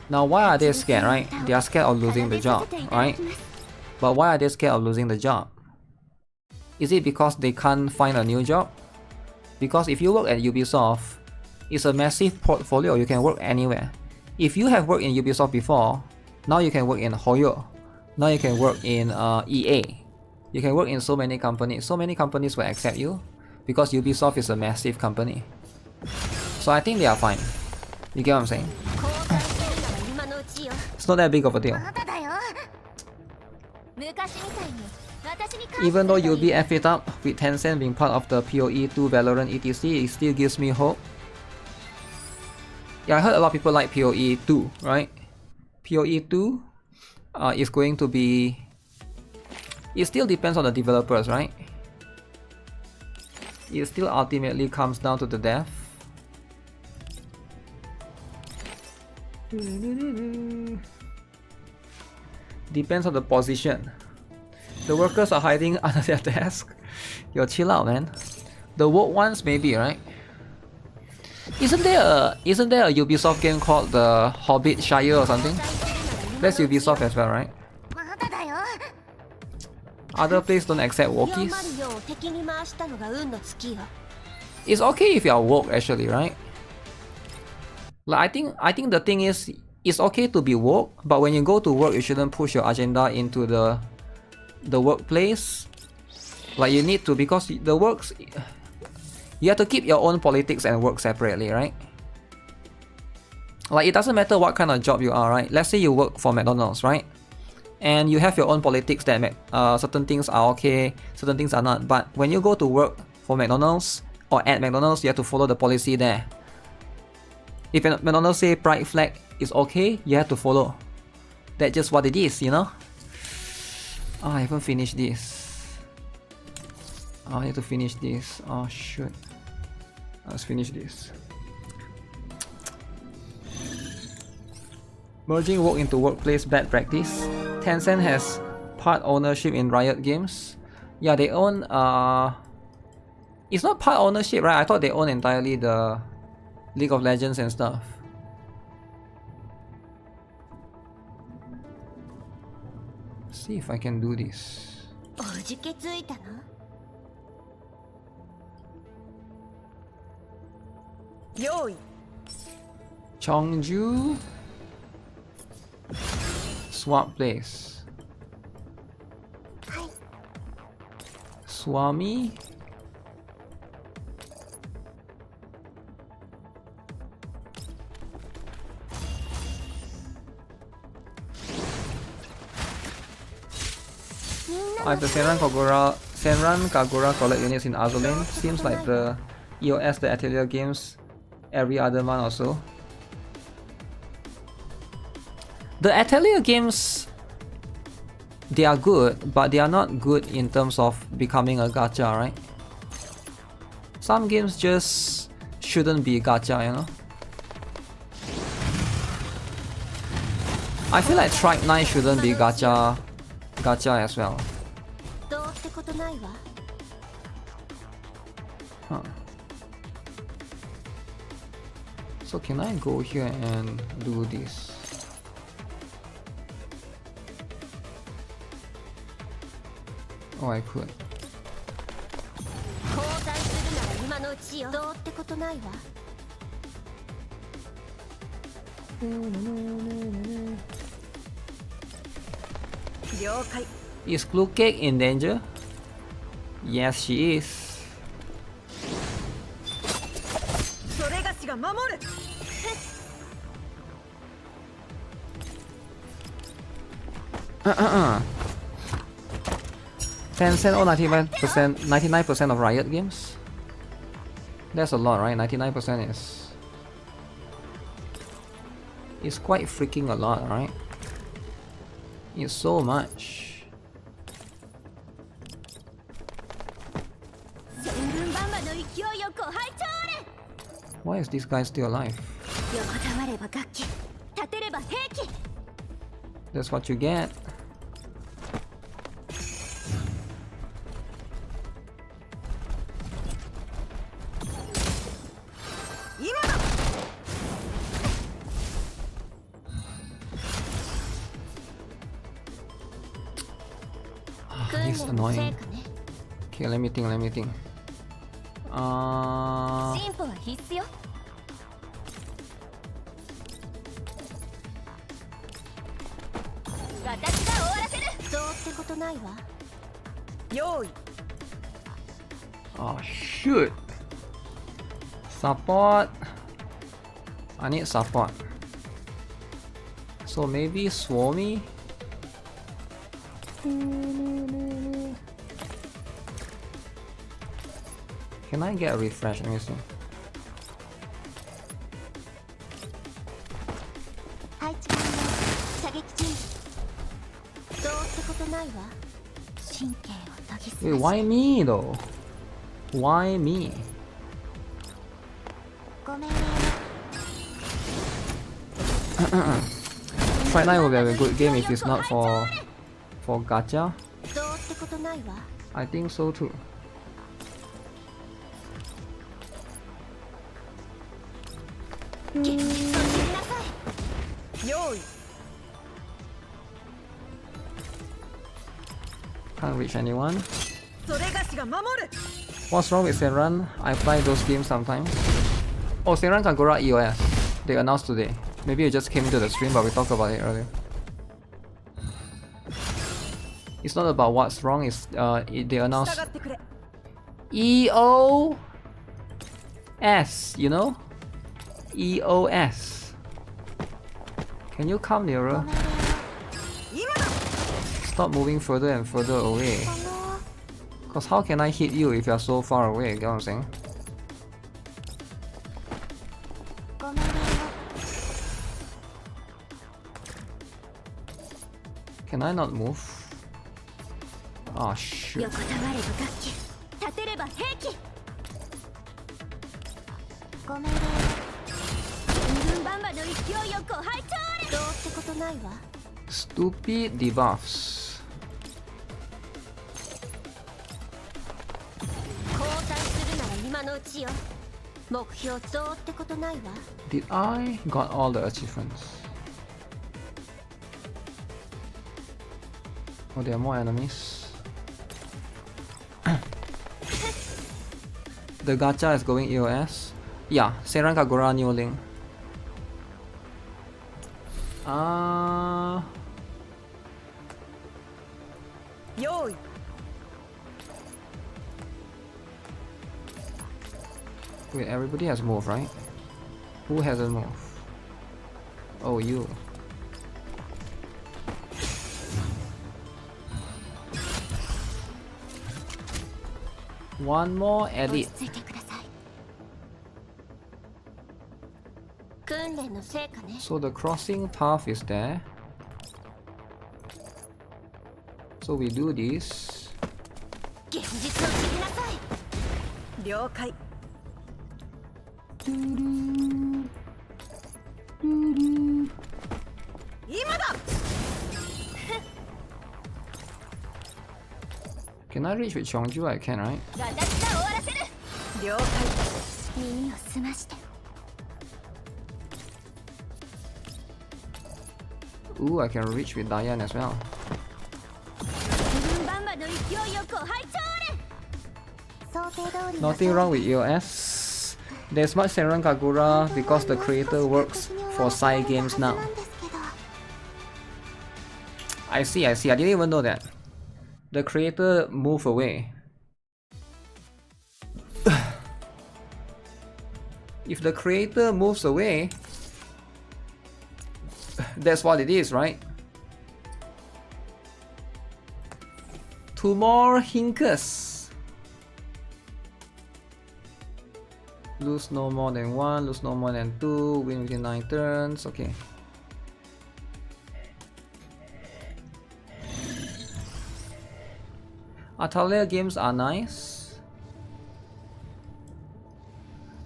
Now why are they scared, right? They are scared of losing the job, right? But why are they scared of losing the job? Is it because they can't find a new job? Because if you work at Ubisoft, it's a massive portfolio, you can work anywhere. If you have worked in Ubisoft before, now you can work in Hoyo. Now you can work in EA. You can work in so many companies. So many companies will accept you because Ubisoft is a massive company. So I think they are fine. You get what I'm saying? It's not that big of a deal. Even though you'll be F it up with Tencent being part of the PoE2 Valorant etc, it still gives me hope. Yeah, I heard a lot of people like PoE2, right? PoE2 is going to be... It still depends on the developers, right? It still ultimately comes down to the dev. Depends on the position. The workers are hiding under their desk. Yo, chill out, man. The woke ones maybe, right? Isn't there a Ubisoft game called the Hobbit Shire or something? That's Ubisoft as well, right? Other places don't accept wokies. It's okay if you are woke actually, right? Like I think the thing is, it's okay to be woke, but when you go to work, you shouldn't push your agenda into the workplace. Like you need to, because the works, you have to keep your own politics and work separately, right? Like it doesn't matter what kind of job you are, right? Let's say you work for McDonald's, right? And you have your own politics that certain things are okay, certain things are not. But when you go to work for McDonald's or at McDonald's, you have to follow the policy there. If McDonald's say pride flag is okay, you have to follow. That's just what it is, you know? Oh, I haven't finished this. Oh, I need to finish this. Oh shoot. Let's finish this. Merging work into workplace bad practice. Tencent has part ownership in Riot Games. Yeah, they own it's not part ownership, right? I thought they own entirely the League of Legends and stuff. Let's see if I can do this. Chongju. Swap place. Swami. I have the Senran Kagura collect units in Azulin. Seems like the EOS, the Atelier games, every other month or so. The Atelier games, they are good, but they are not good in terms of becoming a gacha, right? Some games just shouldn't be gacha, you know? I feel like Strike 9 shouldn't be gacha as well. Huh. So can I go here and do this? Oh, I could. Is Glue Cake in danger? Yes, she is. Tencent own 99% of Riot Games. That's a lot, right? 99% is quite freaking a lot, right? It's so much. Why is this guy still alive? That's what you get. This is annoying. Okay, let me think. Oh shoot. Support. I need support. So maybe Swami. Can I get a refresh? Let me see. Wait, why me though? Why me? Frontline will be a good game if it's not for gacha. I think so too. Can't reach anyone. What's wrong with Senran? I play those games sometimes. Oh, Senran Kagura EOS. They announced today. Maybe you just came into the stream, but we talked about it earlier. It's not about what's wrong, it's they announced EOS, you know? EOS. Can you come nearer? Stop moving further and further away. Cause how can I hit you if you're so far away, you get what I'm saying? Can I not move? Oh shit. Stupid debuffs. Did I got all the achievements? Oh, there are more enemies. The gacha is going EOS. Yeah, Senran Kagura New Link. Wait, everybody has moved, right? Who hasn't moved? Oh, you. One more edit. So the crossing path is there. So we do this. Can I reach with Chongju? I can, right? Ooh, I can reach with Diane as well. Nothing wrong with EOS. There's much Senran Kagura because the creator works for side games now. I see. I didn't even know that. The creator moved away. If the creator moves away, that's what it is, right? Two more hinkers. Lose no more than 1, lose no more than 2, win within 9 turns, okay. Atelier games are nice.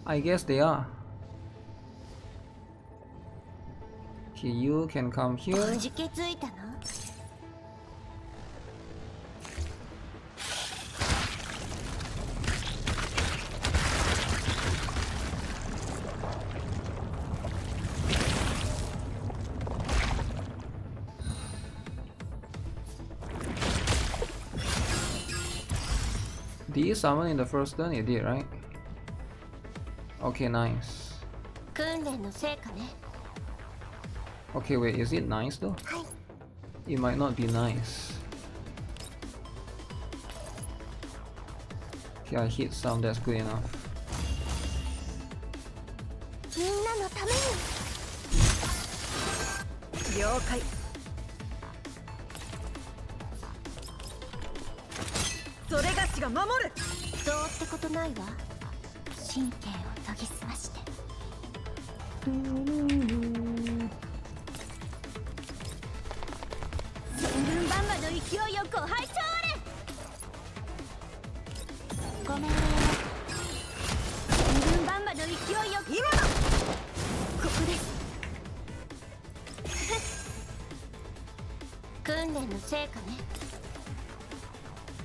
I guess they are. Okay, you can come here. Did you summon in the first turn? You did, right? Okay, nice. Okay, wait, is it nice though? It might not be nice. Okay, I hit some, that's good enough.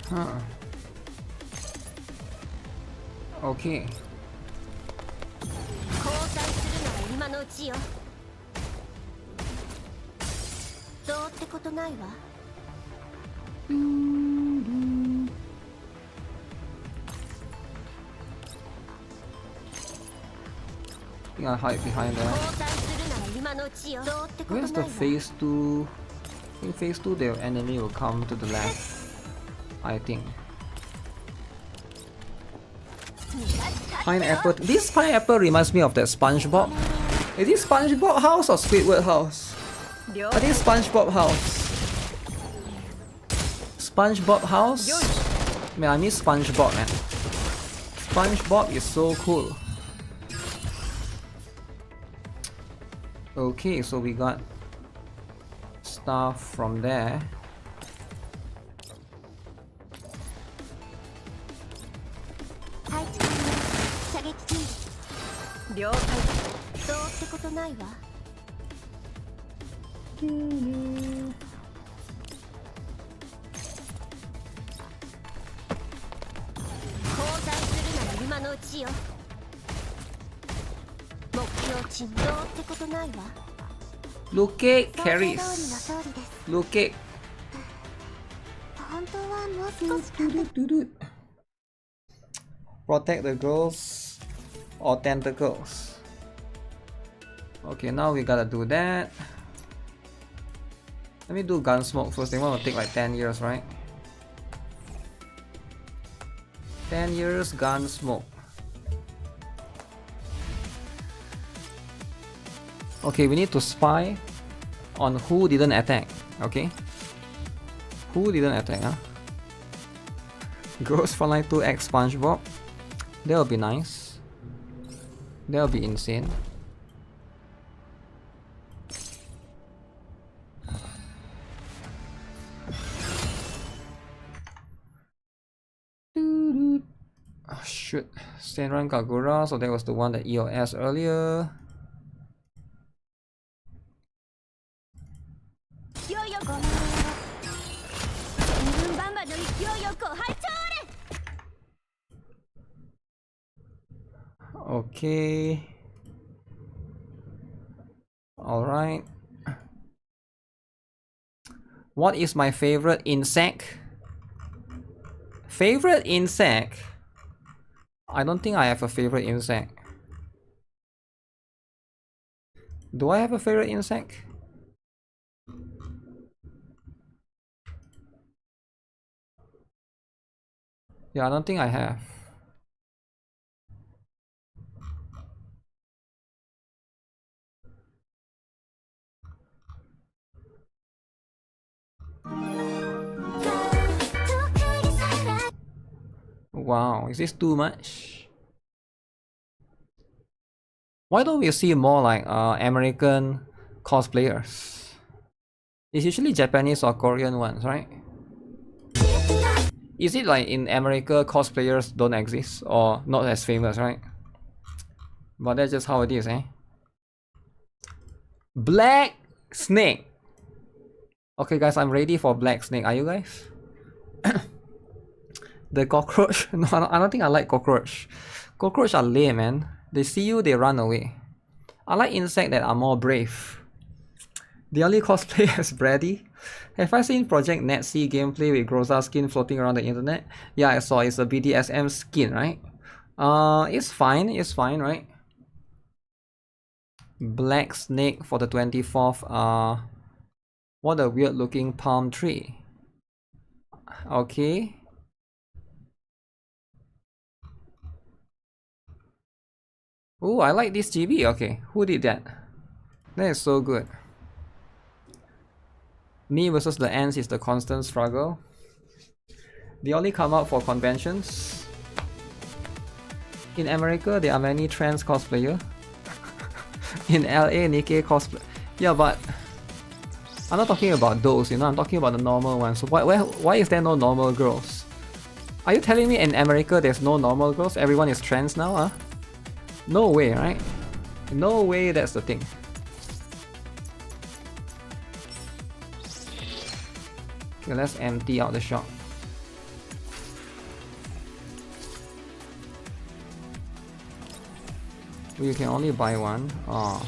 Huh. 今のうちよ。どうってことないわ。I think I hide behind there. Where's the phase 2? In phase 2 the enemy will come to the left, I think. Pineapple. This pineapple reminds me of that SpongeBob. Is it SpongeBob house or Squidward house? I think SpongeBob house. SpongeBob house? Man, I miss SpongeBob, man. SpongeBob is so cool. Okay, so we got stuff from there. Look at carries. Look at. Protect the girls or tentacles. Okay, now we gotta do that. Let me do Gunsmoke first. They want to take like 10 years, right? 10 years Gunsmoke. Okay, we need to spy on who didn't attack. Okay, who didn't attack? Huh? Girls Frontline 2 X SpongeBob. That'll be nice. That'll be insane. Oh shoot, Senran Kagura, so that was the one that EOS earlier. Okay. Alright. What is my favorite insect? Favorite insect? I don't think I have a favorite insect. Do I have a favorite insect? Yeah, I don't think I have. Wow, is this too much? Why don't we see more like American cosplayers? It's usually Japanese or Korean ones, right? Is it like in America cosplayers don't exist or not as famous, right? But that's just how it is, eh? Black Snake. Okay guys, I'm ready for Black Snake. Are you guys? The cockroach? No, I don't think I like cockroach. Cockroach are lame, man. They see you, they run away. I like insects that are more brave. The only cosplay as Brady. Have I seen Project Nazi gameplay with Groza skin floating around the internet? Yeah, I saw. It's a BDSM skin, right? It's fine. It's fine, right? Black Snake for the 24th. What a weird looking palm tree. Okay. Oh, I like this GB. Okay, who did that? That is so good. Me versus the ants is the constant struggle. They only come out for conventions. In America, there are many trans cosplayers. In LA, NIKKE cosplay. Yeah, but I'm not talking about those, you know, I'm talking about the normal ones. So why is there no normal girls? Are you telling me in America there's no normal girls? Everyone is trans now, huh? No way, right? No way that's the thing. Okay, let's empty out the shop. You can only buy one. Oh.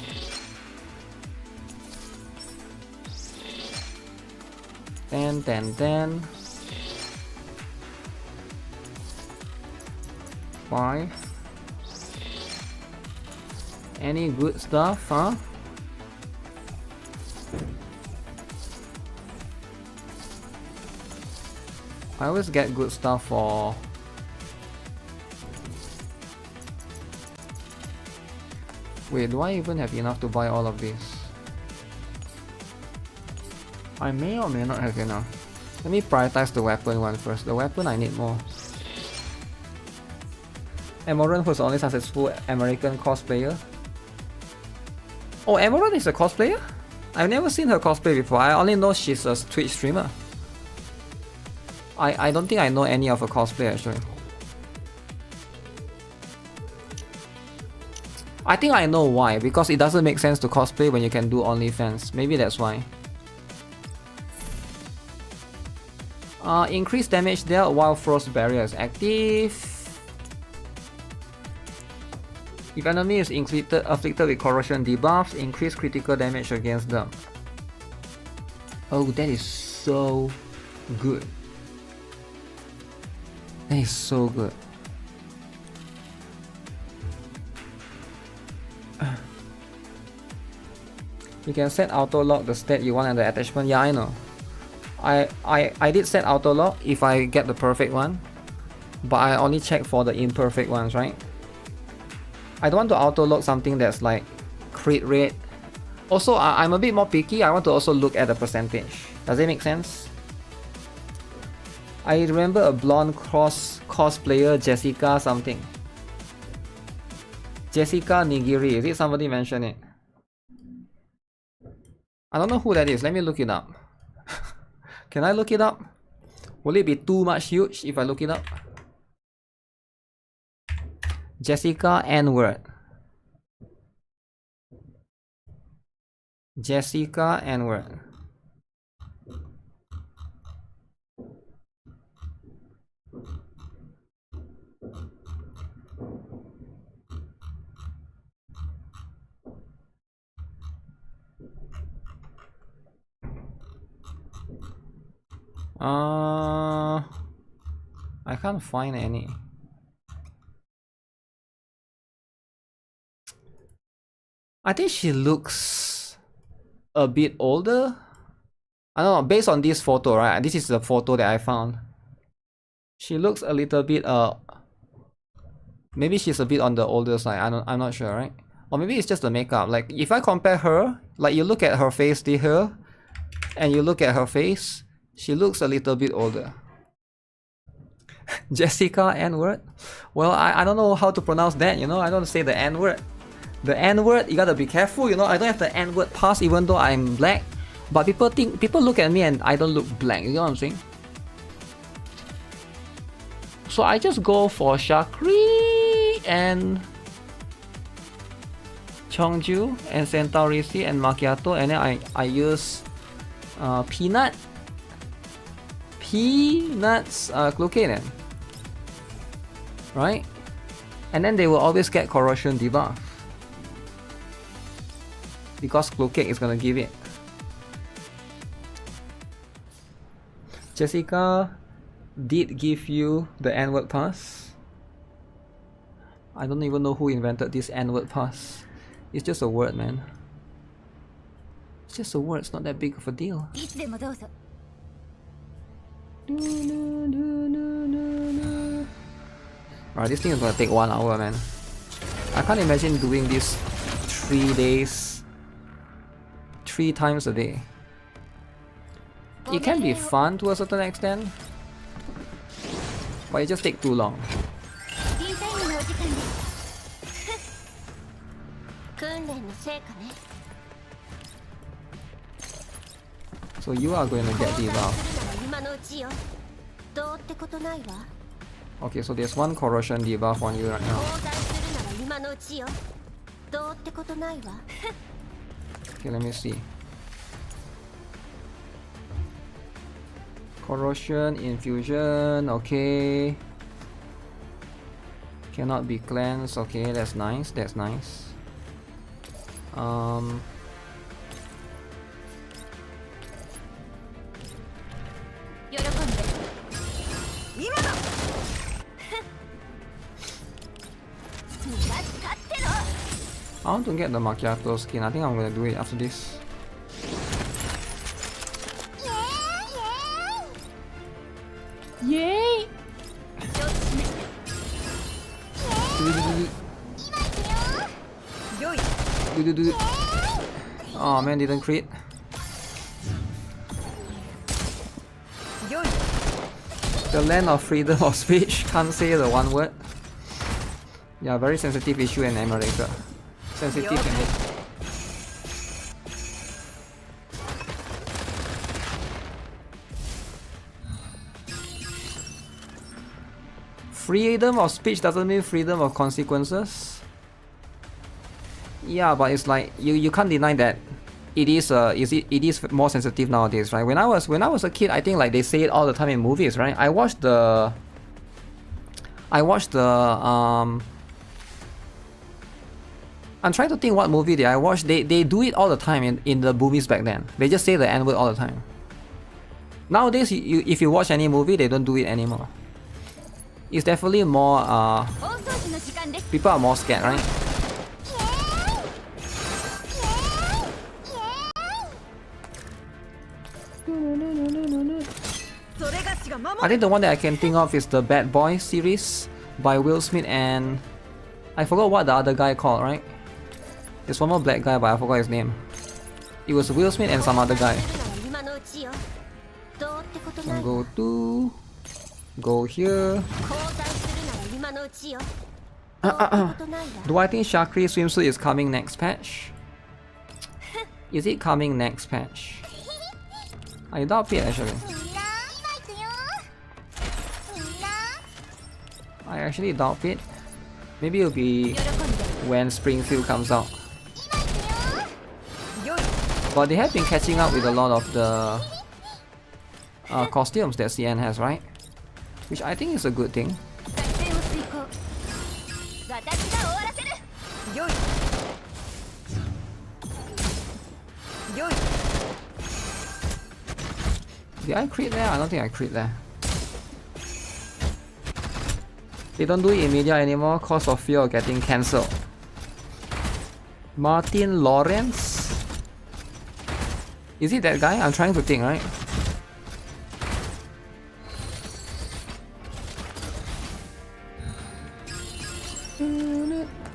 Then. 5. Any good stuff, huh? I always get good stuff for... Wait, do I even have enough to buy all of this? I may or may not have enough. Let me prioritize the weapon one first. The weapon I need more. Emerald, who's the only successful American cosplayer. Oh, Emerald is a cosplayer? I've never seen her cosplay before. I only know she's a Twitch streamer. I don't think I know any of her cosplay actually. I think I know why, because it doesn't make sense to cosplay when you can do OnlyFans. Maybe that's why. Increased damage dealt while frost barrier is active. If enemy is afflicted with corrosion debuffs, increase critical damage against them. Oh, that is so good. That is so good. You can set auto lock the stat you want and the attachment. Yeah, I know. I did set auto lock if I get the perfect one, but I only check for the imperfect ones, right? I don't want to auto lock something that's like crit rate. Also, I'm a bit more picky. I want to also look at the percentage. Does it make sense? I remember a blonde cosplayer, Jessica something. Jessica Nigiri. Is it somebody mentioned it? I don't know who that is. Let me look it up. Can I look it up? Will it be too much huge if I look it up? Jessica N-word. Jessica N-word. I can't find any. I think she looks a bit older. I don't know, based on this photo, right? This is the photo that I found. She looks a little bit maybe she's a bit on the older side. I'm not sure, right? Or maybe it's just the makeup. Like if I compare her, like you look at her face here, and you look at her face, she looks a little bit older. Jessica N-word? Well, I don't know how to pronounce that, you know? I don't say the N-word. The N-word, you gotta be careful, you know? I don't have the N-word pass even though I'm black. But people look at me and I don't look black, you know what I'm saying? So I just go for Shakri and Chongju and Centaurisi and Macchiato, and then I use Peanuts Clocaine, right? And then they will always get corrosion debuff because Clocaine is gonna give it. Jessica did give you the N-word pass. I don't even know who invented this N-word pass. It's just a word, man. It's just a word, it's not that big of a deal. Alright, this thing is gonna take 1 hour, man. I can't imagine doing this 3 days, 3 times a day. It can be fun to a certain extent, but it just takes too long. So you are going to get debuff. Okay, so there's one corrosion debuff on you right now. Okay, let me see. Corrosion, infusion, okay. Cannot be cleansed. Okay, that's nice. That's nice. I want to get the macchiato skin. I think I'm gonna do it after this. Yay! Oh man, didn't crit. The land of freedom of speech, can't say the one word. Yeah, very sensitive issue in America. Sensitive and freedom of speech doesn't mean freedom of consequences. Yeah, but it's like you can't deny that it is more sensitive nowadays, right? When I was a kid, I think like they say it all the time in movies, right? I watched the I'm trying to think what movie did I watch. They do it all the time in the movies back then. They just say the N-word all the time. Nowadays, if you watch any movie, they don't do it anymore. It's definitely more people are more scared, right? I think the one that I can think of is the Bad Boy series by Will Smith and I forgot what the other guy called, right? There's one more black guy, but I forgot his name. It was Will Smith and some other guy. Can go here. Do I think Shakri swimsuit is coming next patch? Is it coming next patch? I doubt it actually. I actually doubt it. Maybe it'll be when Springfield comes out. But they have been catching up with a lot of the costumes that CN has, right? Which I think is a good thing. Did I crit there? I don't think I crit there. They don't do it in media anymore cause of fear of getting cancelled. Martin Lawrence? Is it that guy? I'm trying to think, right?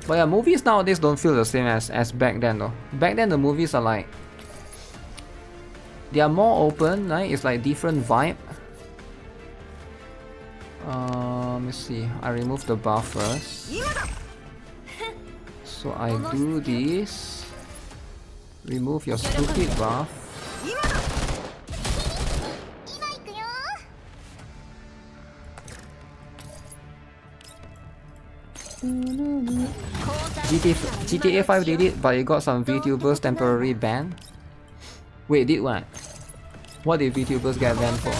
But yeah, movies nowadays don't feel the same as back then though. Back then the movies are like... they are more open, right? It's like different vibe. Let me see. I remove the buff first. So I do this. Remove your stupid buff. GTA 5 did it, but it got some VTubers temporary ban. Wait, did what? What did VTubers get banned for?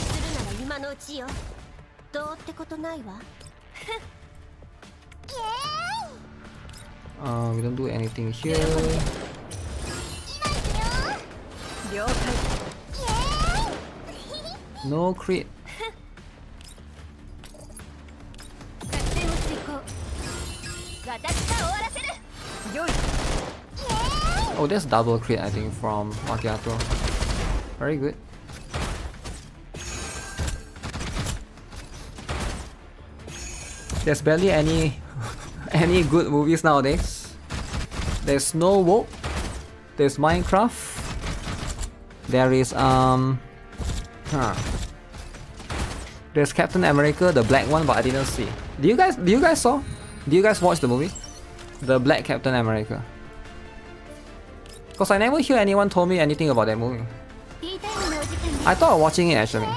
We don't do anything here. No crit. Oh, that's double crit I think from Macchiato. Very good. There's barely any good movies nowadays. There's no Woke. There's Minecraft. There is there's Captain America, the black one, but I didn't see. Do you guys watch the movie? The Black Captain America. Cause I never hear anyone told me anything about that movie. I thought of watching it actually.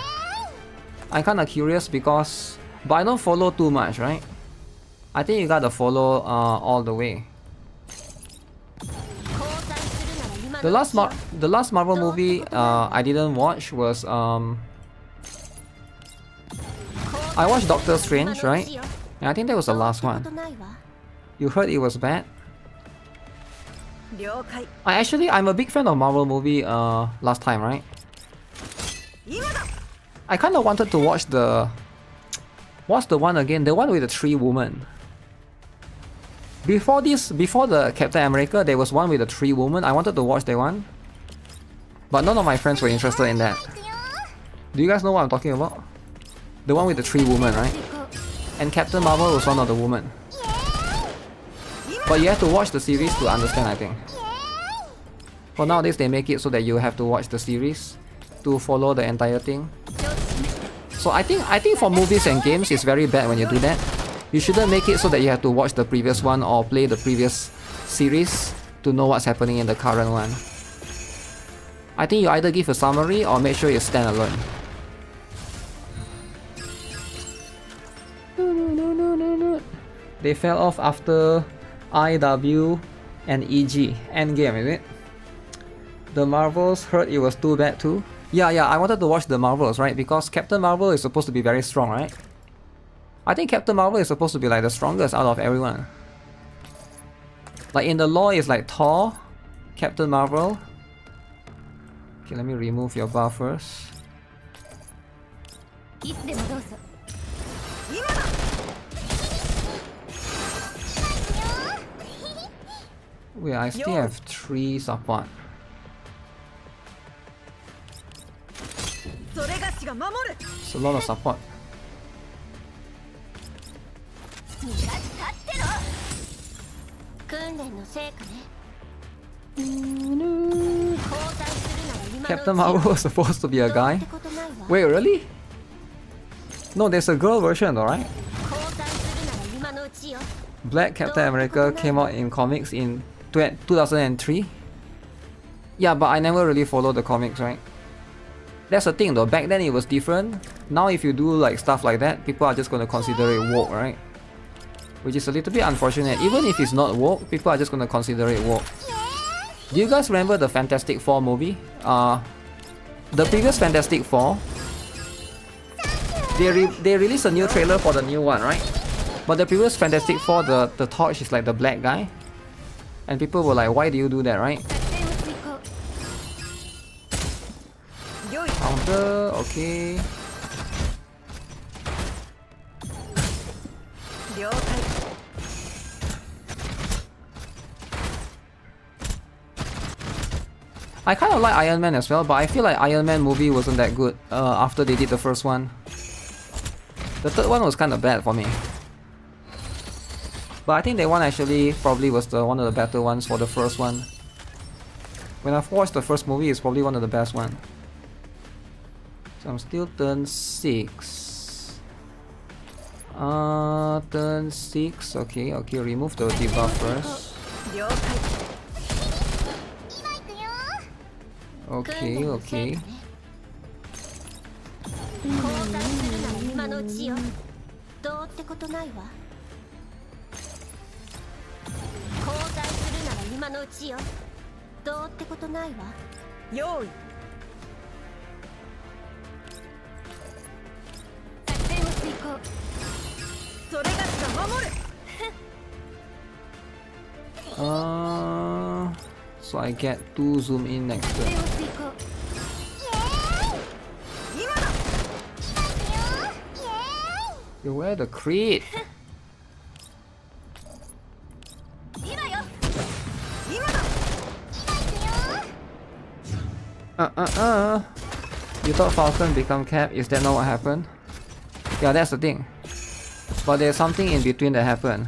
I'm kinda curious because but I don't follow too much, right? I think you gotta follow all the way. The last Marvel movie I didn't watch was I watched Doctor Strange, right? And I think that was the last one. You heard it was bad? I'm a big fan of Marvel movie last time, right? I kind of wanted to watch the... What's the one again? The one with the 3 women. Before the Captain America, there was one with the 3 women. I wanted to watch that one. But none of my friends were interested in that. Do you guys know what I'm talking about? The one with the 3 women, right? And Captain Marvel was one of the women. But you have to watch the series to understand, I think. For nowadays, they make it so that you have to watch the series to follow the entire thing. So I think for movies and games, it's very bad when you do that. You shouldn't make it so that you have to watch the previous one or play the previous series to know what's happening in the current one. I think you either give a summary or make sure it's standalone. They fell off after IW and EG. Endgame, is it? The Marvels heard it was too bad too. Yeah, I wanted to watch the Marvels, right? Because Captain Marvel is supposed to be very strong, right? I think Captain Marvel is supposed to be like the strongest out of everyone. Like in the lore, it's like Thor, Captain Marvel. Okay, let me remove your bar first. Wait, I still have 3 support. It's a lot of support. Captain Marvel was supposed to be a guy? Wait, really? No, there's a girl version, alright? Black Captain America came out in comics in 2003? Yeah, but I never really followed the comics, right? That's the thing though, back then it was different. Now if you do like stuff like that, people are just gonna consider it woke, right? Which is a little bit unfortunate. Even if it's not woke, people are just gonna consider it woke. Do you guys remember the Fantastic Four movie? The previous Fantastic Four, they released a new trailer for the new one, right? But the previous Fantastic Four, the Torch is like the black guy. And people were like, why do you do that, right? Counter, okay. I kind of like Iron Man as well, but I feel like Iron Man movie wasn't that good after they did the first one. The third one was kind of bad for me. But I think that one actually probably was one of the better ones for the first one. When I've watched the first movie, it's probably one of the best ones. So I'm still turn 6. Turn 6. Okay, remove the debuff first. Okay. So I get 2 zoom in next turn. You wear the crit. You thought Falcon become Cap? Is that not what happened? Yeah, that's the thing. But there's something in between that happened.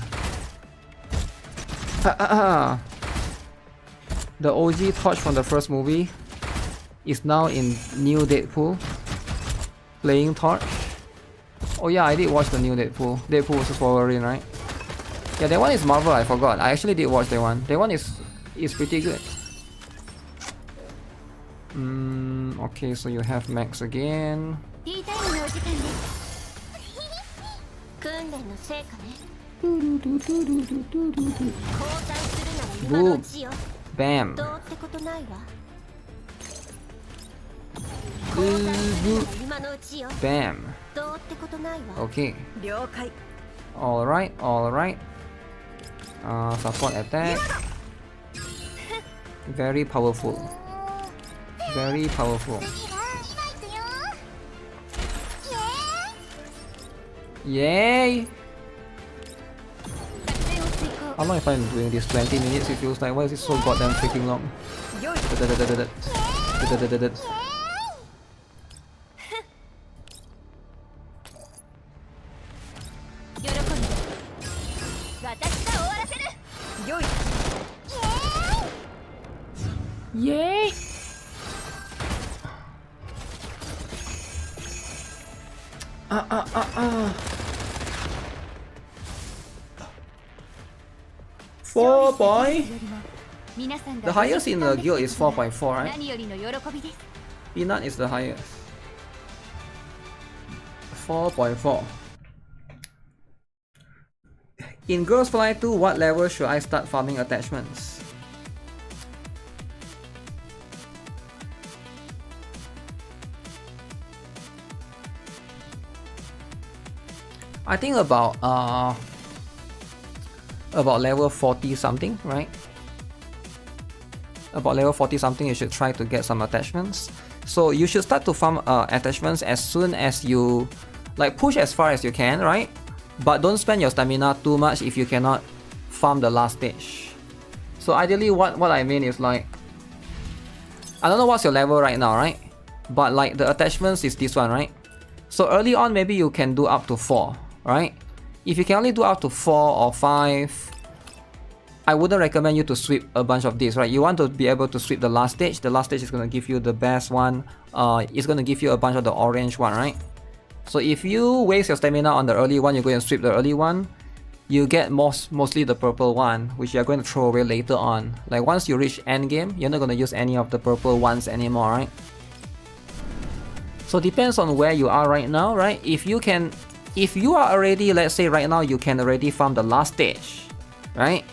The OG Torch from the first movie is now in new Deadpool, playing Torch. Oh yeah, I did watch the new Deadpool. Deadpool vs Wolverine, right? Yeah, that one is Marvel, I forgot. I actually did watch that one. That one is pretty good. Okay, so you have Max again. Boom. Bam. Bam. Okay. Alright, alright. Support attack. Very powerful. Very powerful. Yay! How long have I been doing this? 20 minutes it feels like. Why is it so goddamn freaking long? Yay! Four boy. The highest in the guild is 4.4, right? Peanut is the highest. 4.4. In Girls Fly 2, what level should I start farming attachments? I think about level 40 something, right? About level 40 something, you should try to get some attachments. So you should start to farm attachments as soon as you like push as far as you can, right? But don't spend your stamina too much if you cannot farm the last stage. So ideally what I mean is like, I don't know what's your level right now, right? But like the attachments is this one, right? So early on maybe you can do up to 4, right? If you can only do up to 4 or 5, I wouldn't recommend you to sweep a bunch of these, right? You want to be able to sweep the last stage. The last stage is going to give you the best one. It's going to give you a bunch of the orange one, right? So if you waste your stamina on the early one, you're going to sweep the early one, you get mostly the purple one, which you're going to throw away later on. Like once you reach endgame, you're not going to use any of the purple ones anymore, right? So depends on where you are right now, right? If you are already, let's say right now you can already farm the last stage, right?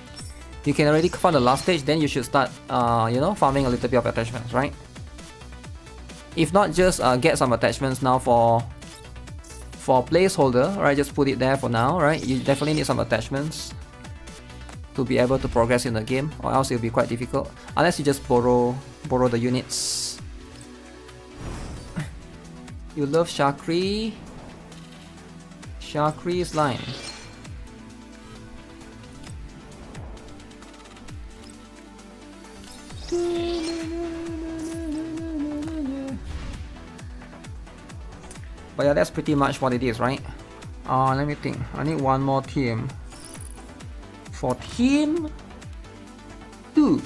You can already farm the last stage, then you should start, you know, farming a little bit of attachments, right? If not, just get some attachments now for placeholder, right? Just put it there for now, right? You definitely need some attachments to be able to progress in the game, or else it'll be quite difficult. Unless you just borrow the units. You love Shakri. Shakri's line. But yeah, that's pretty much what it is, right? Let me think. I need one more team. For team 2.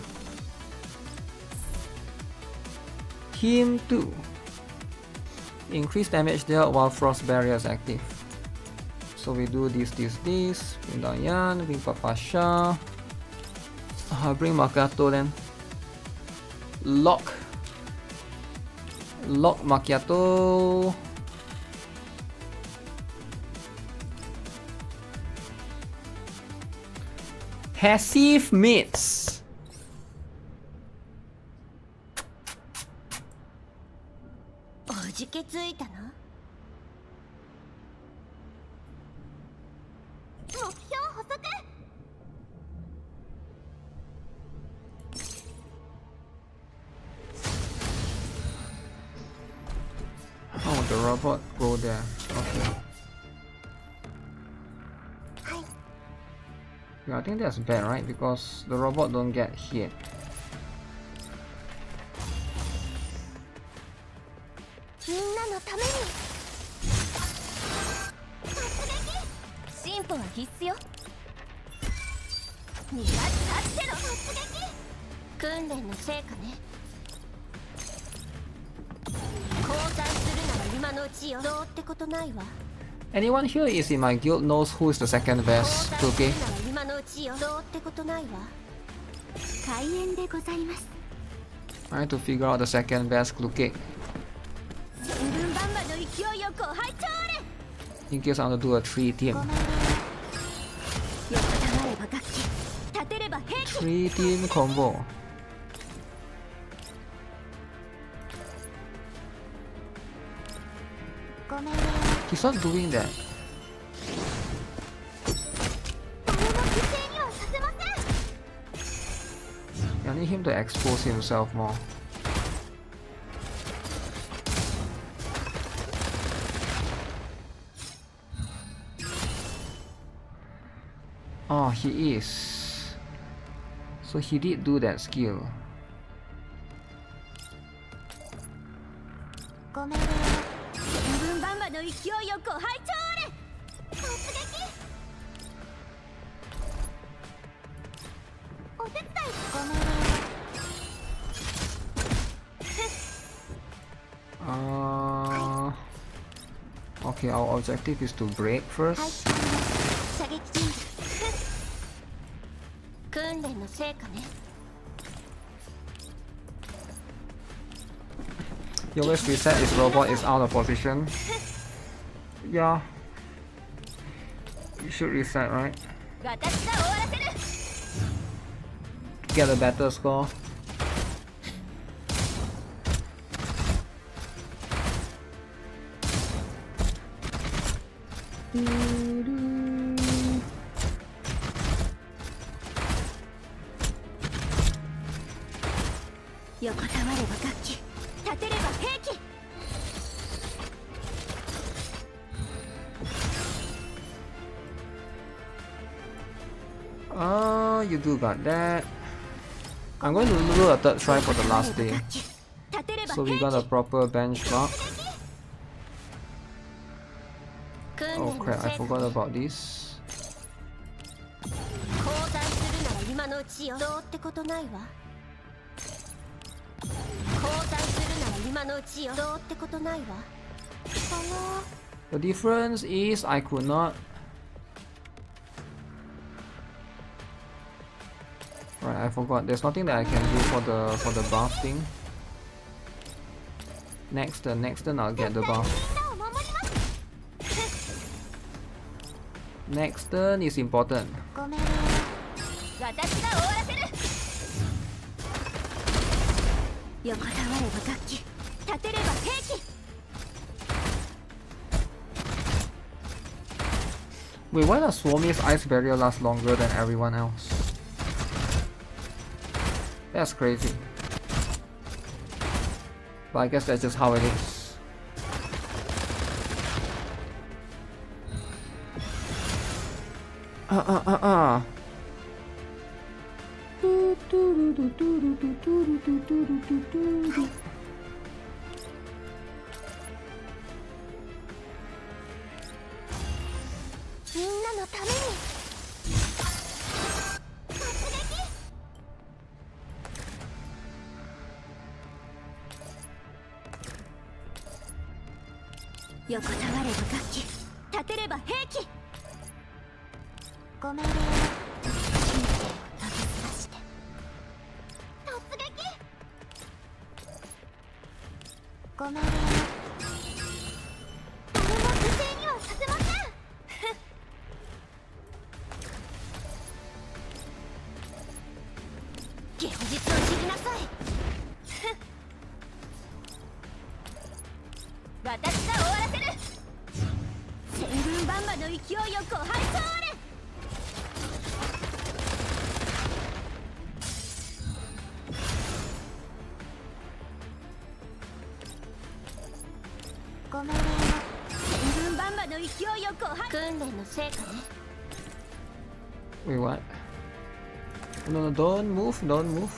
Team 2. Increase damage dealt while frost barrier is active. So we do this. Bring down Yan, bring Papasha. Bring Macchiato then. Lock Macchiato. Passive mids. Oh, the robot go there. Okay. Yeah, I think that's bad, right? Because the robot don't get hit. Anyone here is in my guild knows who is the second best 2K? I need to figure out the second best clue cake. In case I want to do a 3 team. 3 team combo. He's not doing that. need him to expose himself more. Oh, he is. So he did do that skill. Okay, our objective is to break first. You always reset his robot is out of position. Yeah. You should reset, right? Get a better score. You do got that. I'm going to do a third try for the last day, so we got a proper benchmark. Oh crap, I forgot about this. The difference is I could not. Right, I forgot. There's nothing that I can do for the buff thing. Next turn I'll get the buff. Next turn is important. Wait, why does Swami's ice barrier last longer than everyone else? That's crazy. But I guess that's just how it is. Wait, what? No, don't move, don't move.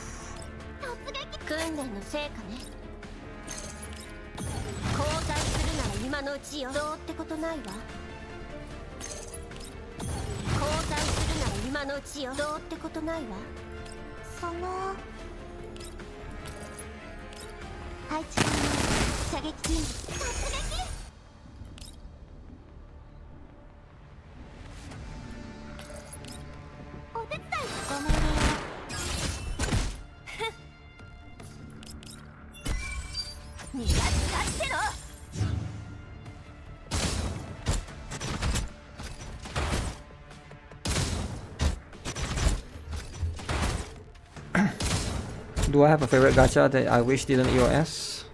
Do I have a favorite gacha that I wish didn't EOS?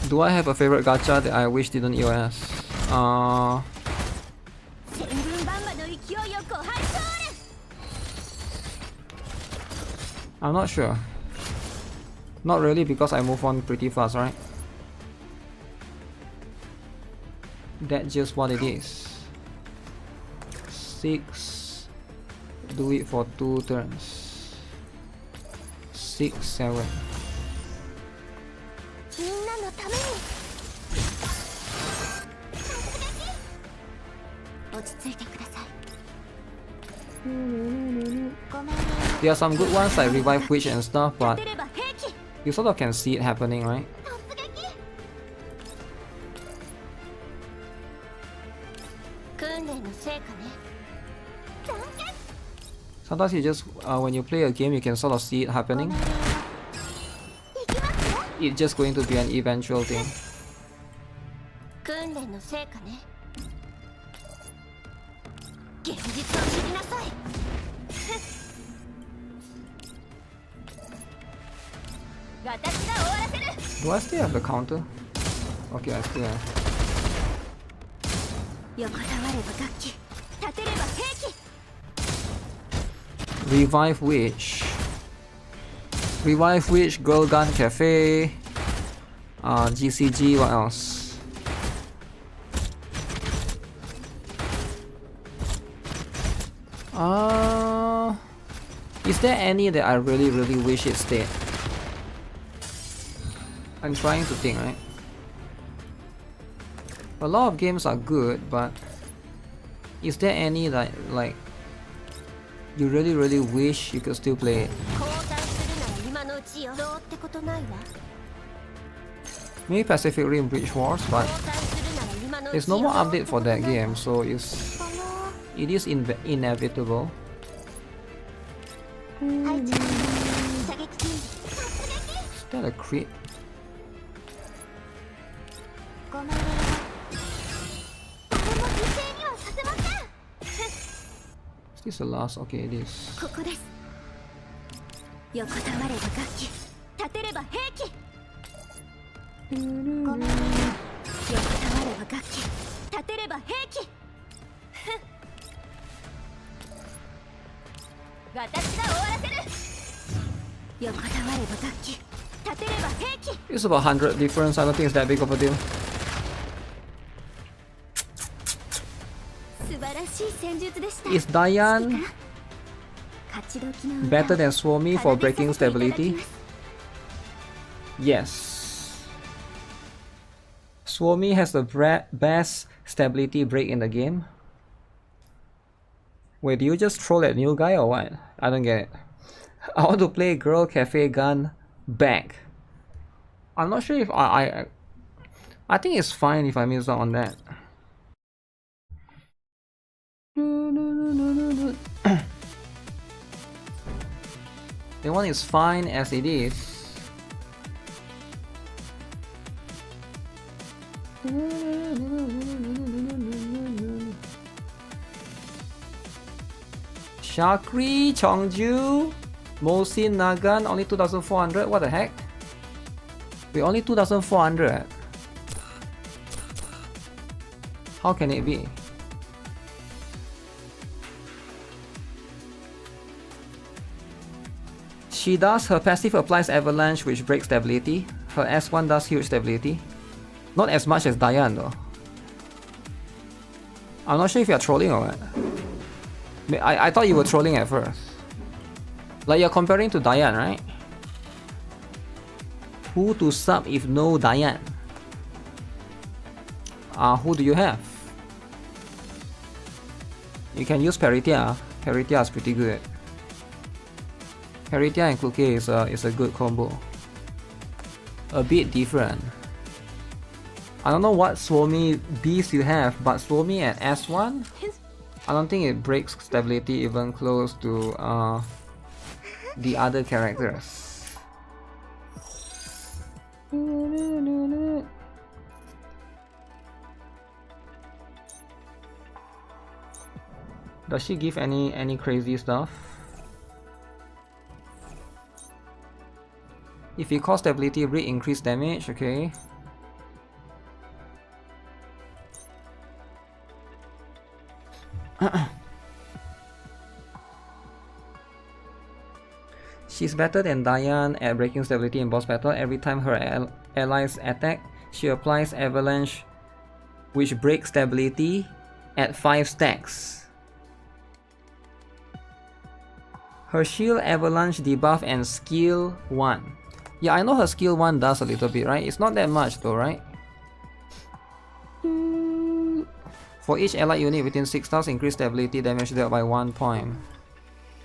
Do I have a favorite gacha that I wish didn't EOS? I'm not sure. Not really, because I move on pretty fast, right? That's just what it is. 6. Do it for 2 turns. 6, 7. There are some good ones like Revive Witch and stuff, but you sort of can see it happening, right? Sometimes you just, when you play a game, you can sort of see it happening. It's just going to be an eventual thing. Do I still have the counter? Okay, I still have. Revive Witch. Revive Witch, Girl Gun Cafe. GCG, what else? Is there any that I really wish it stayed? I'm trying to think, right? A lot of games are good, but is there any that like you really wish you could still play it? Maybe Pacific Rim Bridge Wars, but there's no more update for that game, so it is inevitable. Is that a crit? Is this the last? Okay, it is. It's about 100 difference. I don't think it's that big of a deal. Is Diane better than Suomi for breaking stability? Yes. Suomi has the best stability break in the game. Wait, do you just troll that new guy or what? I don't get it. I want to play Girl Cafe Gun back. I'm not sure if I think it's fine if I miss out on that. The one is fine as it is. Shakri, Chongju, Mosin, Nagan, only 2,400. What the heck? Wait, only 2,400. How can it be? She does, her passive applies avalanche which breaks stability. Her S1 does huge stability. Not as much as Diane though. I'm not sure if you're trolling or what. I thought you were trolling at first. Like you're comparing to Diane, right? Who to sub if no Diane? Who do you have? You can use Peritia. Peritia is pretty good. Peritia and Kluke is a good combo. A bit different. I don't know what Suomi beast you have, but Suomi at S1? I don't think it breaks stability even close to the other characters. Does she give any crazy stuff? If you cause stability, rate increase damage, okay. She's better than Diane at breaking stability in boss battle. Every time her allies attack, she applies avalanche, which breaks stability at 5 stacks. Her shield, avalanche, debuff, and skill 1. Yeah, I know her skill 1 does a little bit, right? It's not that much though, right? For each allied unit within 6 stars, increase stability damage dealt by 1 point.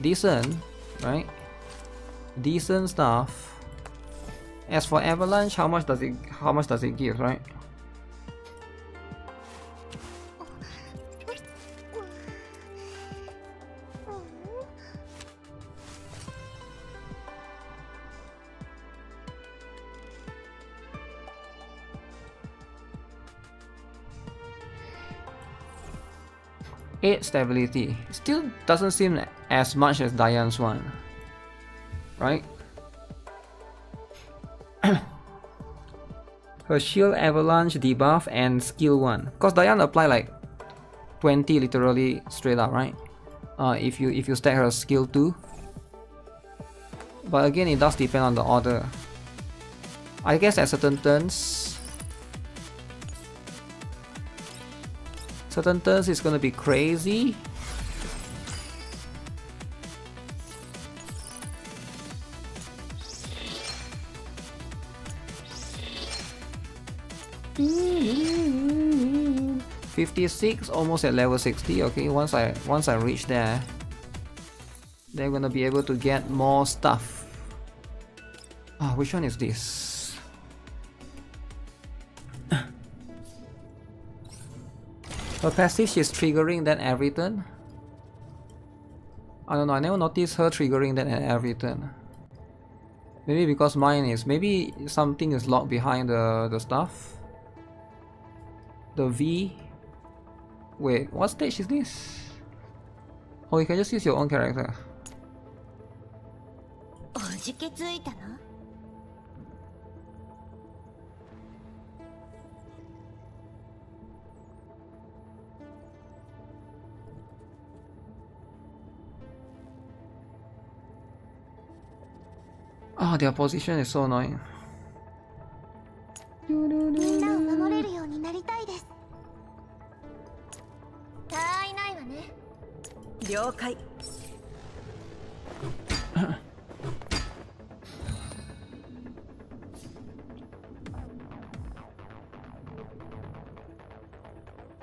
Decent, right? Decent stuff. As for avalanche, how much does it give, right? Eight stability. Still doesn't seem as much as Diane's one, right? Her shield, avalanche, debuff, and skill 1. Cause Diane apply like 20 literally straight up, right? If you stack her skill 2. But again, it does depend on the order. I guess at certain turns it's gonna be crazy. Mm-hmm. 56, almost at level 60. Okay, once I reach there, they're gonna be able to get more stuff. Which one is this? Her passive, she's triggering that every turn. I don't know, I never noticed her triggering that at every turn. Maybe because mine is, maybe something is locked behind the stuff. The V. Wait, what stage is this? Oh, you can just use your own character. Oh, their position is so annoying.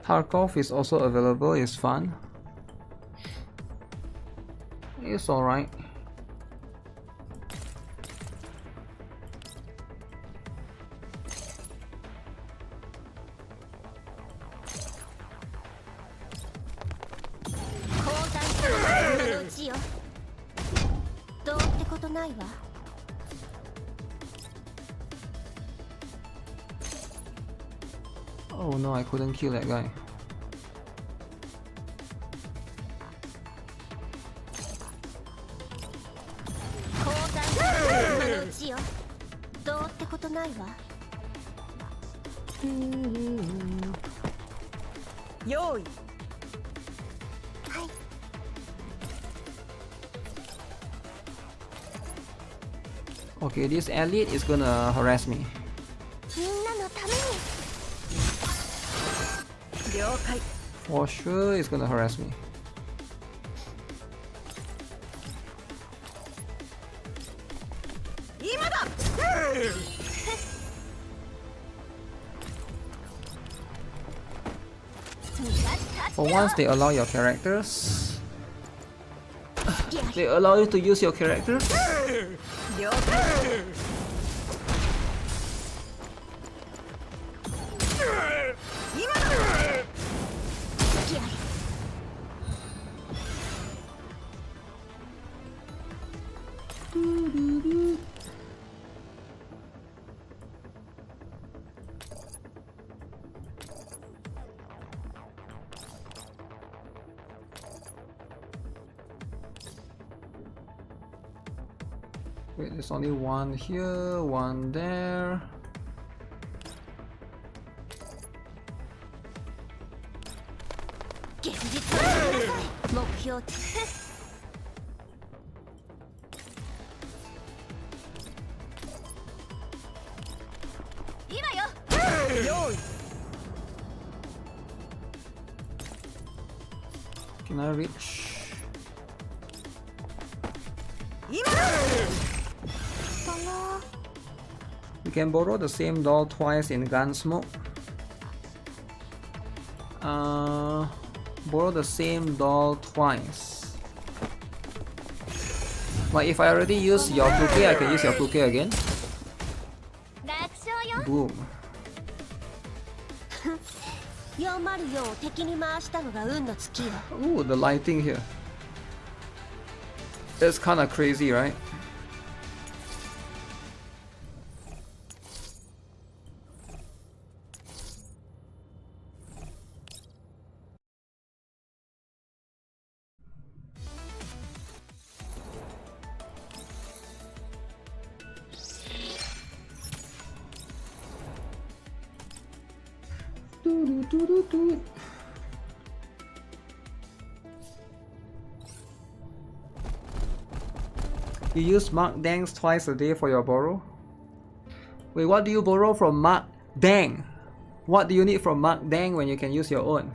Tarkov is also available, it's fun. It's alright. Oh no, I couldn't kill that guy. Okay, this elite is gonna harass me. For sure, it's gonna harass me. For once, they allow your characters. They allow you to use your characters. Wait, there's only one here, one there. Can I reach? We can borrow the same doll twice in Gunsmoke. Borrow the same doll twice. But if I already use your 2K, I can use your 2K again. Boom. Ooh, the lighting here. That's kinda crazy, right? You use Mark Dangs twice a day for your borrow? Wait, what do you borrow from Mark Dang? What do you need from Mark Dang when you can use your own?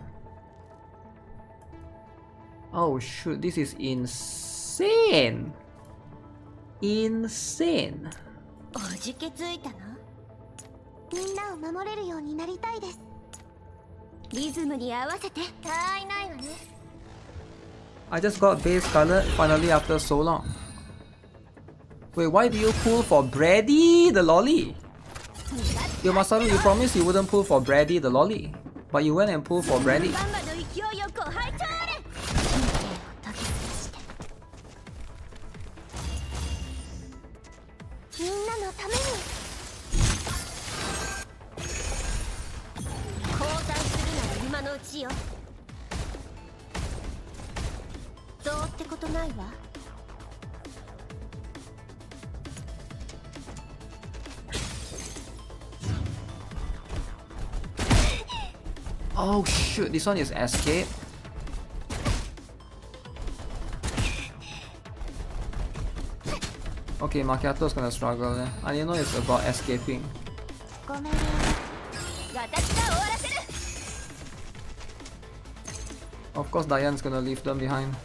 Oh shoot, this is insane! Insane! I just got base colored finally after so long. Wait, why do you pull for Brady the lolly? Yo Masaru, you promised you wouldn't pull for Brady the lolly, but you went and pulled for Brady. Oh shoot, this one is escape. Okay, Macchiato's gonna struggle there. I didn't know it's about escaping. Of course Diane's gonna leave them behind.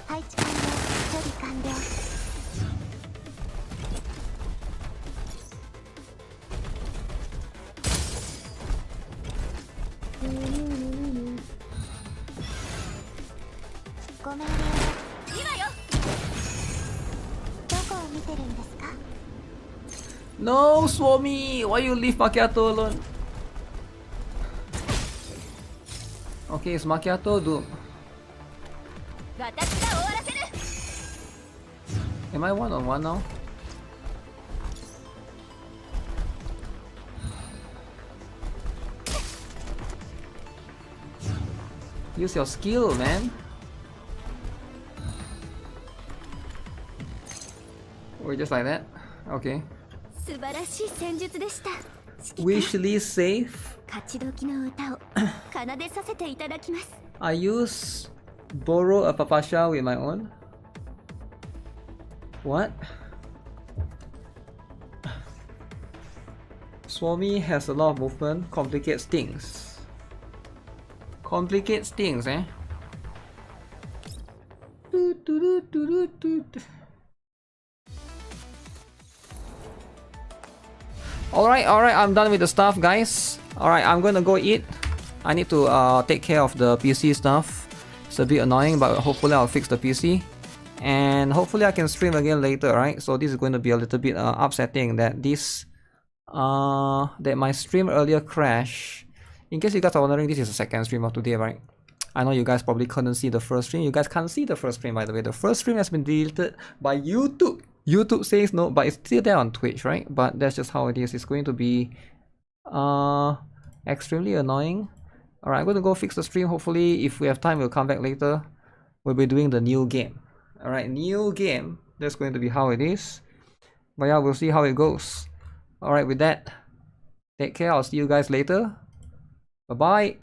No, Swami! Why you leave Macchiato alone? Okay, it's Macchiato Doom. Am I one-on-one now? Use your skill, man. Or just like that? Okay. Wish list safe. I use borrow a papasha with my own. What? Swami has a lot of movement, complicates things. Complicates things, eh? Alright, I'm done with the stuff, guys. Alright, I'm gonna go eat. I need to take care of the PC stuff. It's a bit annoying, but hopefully I'll fix the PC. And hopefully I can stream again later, right? So this is going to be a little bit upsetting that this that my stream earlier crashed. In case you guys are wondering, this is the second stream of today, right? I know you guys probably couldn't see the first stream. You guys can't see the first stream, by the way. The first stream has been deleted by YouTube. YouTube says no, but it's still there on Twitch, right? But that's just how it is. It's going to be extremely annoying. Alright, I'm going to go fix the stream. Hopefully, if we have time, we'll come back later. We'll be doing the new game. Alright, new game. That's going to be how it is. But yeah, we'll see how it goes. Alright, with that, take care. I'll see you guys later. Bye-bye.